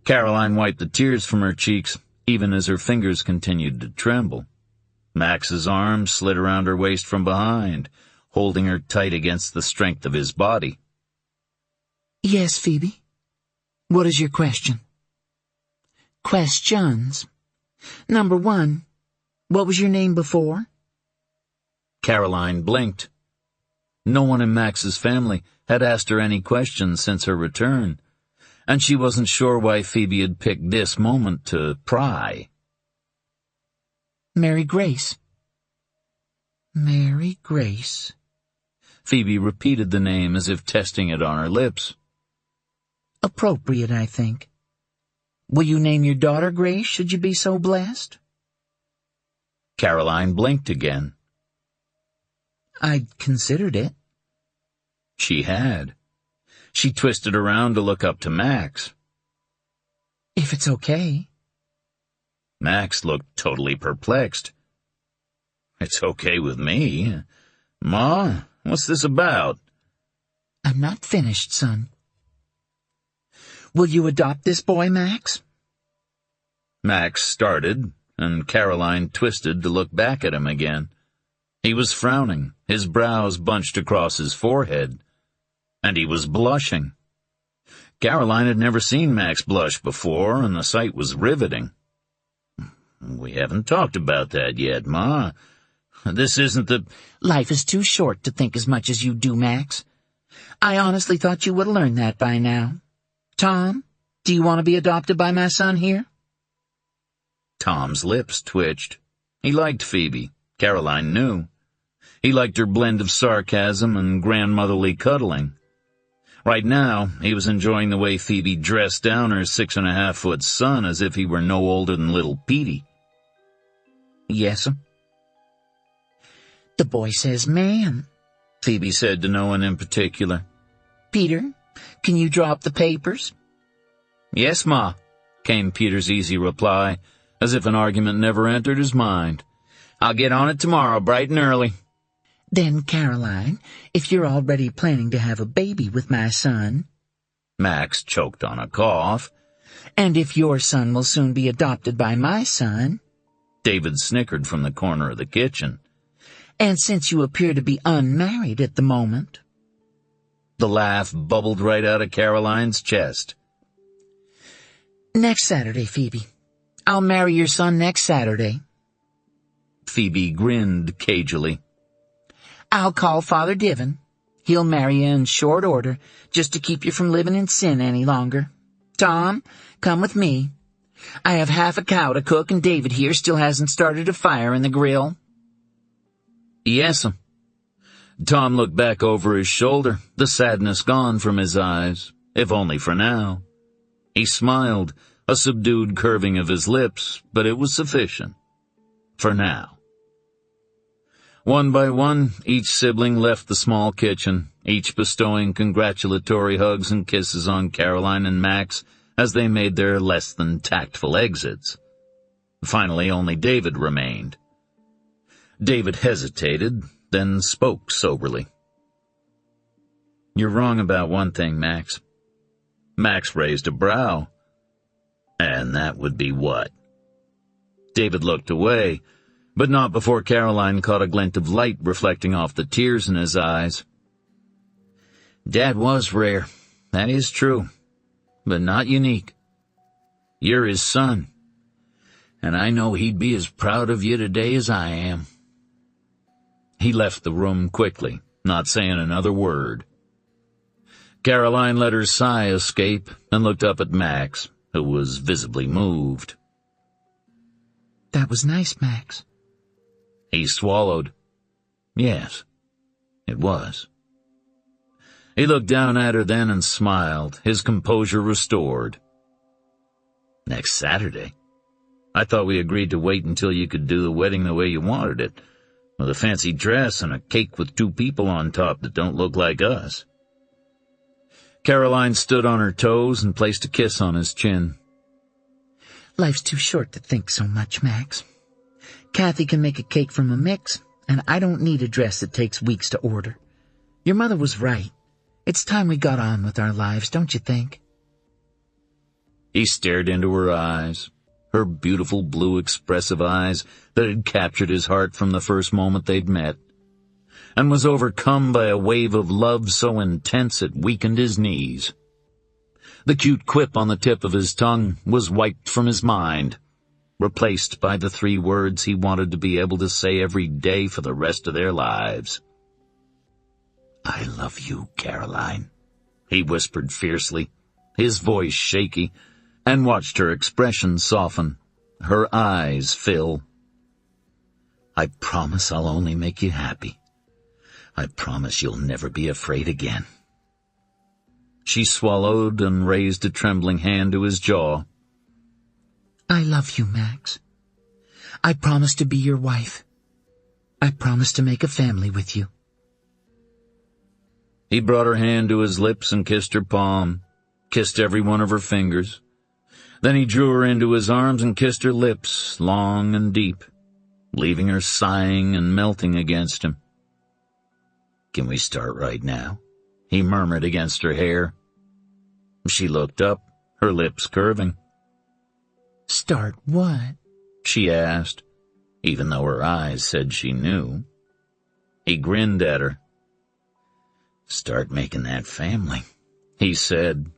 Caroline wiped the tears from her cheeks, even as her fingers continued to tremble. Max's arm slid around her waist from behind, holding her tight against the strength of his body. Yes, Phoebe. What is your question? Questions. Number 1, what was your name before? Caroline blinked. No one in Max's family had asked her any questions since her return, and she wasn't sure why Phoebe had picked this moment to pry. Mary Grace. Mary Grace. Phoebe repeated the name as if testing it on her lips. Appropriate, I think. Will you name your daughter Grace, should you be so blessed? Caroline blinked again. I'd considered it. She had. She twisted around to look up to Max. If it's okay. Max looked totally perplexed. It's okay with me. Ma, what's this about? I'm not finished, son. Will you adopt this boy, Max? Max started, and Caroline twisted to look back at him again. He was frowning, his brows bunched across his forehead, and he was blushing. Caroline had never seen Max blush before, and the sight was riveting. "We haven't talked about that yet, Ma. This isn't the—" Life is too short to think as much as you do, Max. I honestly thought you would have learned that by now. Tom, do you want to be adopted by my son here? Tom's lips twitched. He liked Phoebe. Caroline knew. He liked her blend of sarcasm and grandmotherly cuddling. Right now, he was enjoying the way Phoebe dressed down her 6.5-foot son as if he were no older than little Petey. Yes'm. The boy says ma'am, Phoebe said to no one in particular. Peter, can you draw up the papers? Yes, Ma, came Peter's easy reply, as if an argument never entered his mind. I'll get on it tomorrow, bright and early. Then, Caroline, if you're already planning to have a baby with my son— Max choked on a cough. And if your son will soon be adopted by my son— David snickered from the corner of the kitchen. And since you appear to be unmarried at the moment— The laugh bubbled right out of Caroline's chest. Next Saturday, Phoebe. I'll marry your son next Saturday. Phoebe grinned cagily. I'll call Father Divin. He'll marry you in short order, just to keep you from living in sin any longer. Tom, come with me. I have half a cow to cook, and David here still hasn't started a fire in the grill. Yes'm. Tom looked back over his shoulder, the sadness gone from his eyes, if only for now. He smiled, a subdued curving of his lips, but it was sufficient. For now. One by one, each sibling left the small kitchen, each bestowing congratulatory hugs and kisses on Caroline and Max as they made their less than tactful exits. Finally, only David remained. David hesitated, then spoke soberly. You're wrong about one thing, Max. Max raised a brow. And that would be what? David looked away, but not before Caroline caught a glint of light reflecting off the tears in his eyes. Dad was rare, that is true, but not unique. You're his son, and I know he'd be as proud of you today as I am. He left the room quickly, not saying another word. Caroline let her sigh escape and looked up at Max, who was visibly moved. That was nice, Max. He swallowed. Yes, it was. He looked down at her then and smiled, his composure restored. Next Saturday? I thought we agreed to wait until you could do the wedding the way you wanted it, with a fancy dress and a cake with 2 people on top that don't look like us. Caroline stood on her toes and placed a kiss on his chin. Life's too short to think so much, Max. Kathy can make a cake from a mix, and I don't need a dress that takes weeks to order. Your mother was right. It's time we got on with our lives, don't you think? He stared into her eyes, her beautiful blue expressive eyes that had captured his heart from the first moment they'd met, and was overcome by a wave of love so intense it weakened his knees. The cute quip on the tip of his tongue was wiped from his mind, replaced by the 3 words he wanted to be able to say every day for the rest of their lives. I love you, Caroline, he whispered fiercely, his voice shaky, and watched her expression soften, her eyes fill. I promise I'll only make you happy. I promise you'll never be afraid again. She swallowed and raised a trembling hand to his jaw. I love you, Max. I promise to be your wife. I promise to make a family with you. He brought her hand to his lips and kissed her palm, kissed every one of her fingers. Then he drew her into his arms and kissed her lips, long and deep, leaving her sighing and melting against him. Can we start right now? He murmured against her hair. She looked up, her lips curving. Start what? She asked, even though her eyes said she knew. He grinned at her. Start making that family, he said,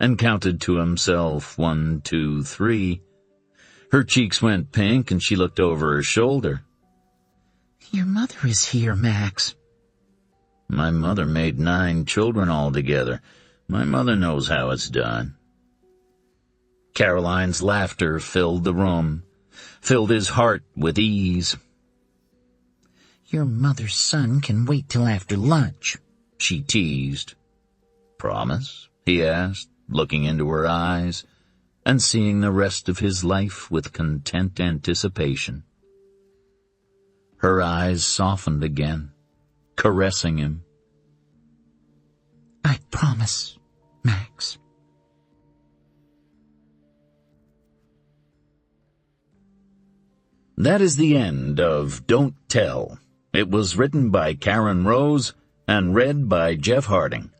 and counted to himself 1, 2, 3. Her cheeks went pink and she looked over her shoulder. Your mother is here, Max. My mother made 9 children altogether. My mother knows how it's done. Caroline's laughter filled the room, filled his heart with ease. Your mother's son can wait till after lunch, she teased. Promise? He asked, looking into her eyes and seeing the rest of his life with content anticipation. Her eyes softened again, caressing him. I promise, Max. That is the end of Don't Tell. It was written by Karen Rose and read by Jeff Harding.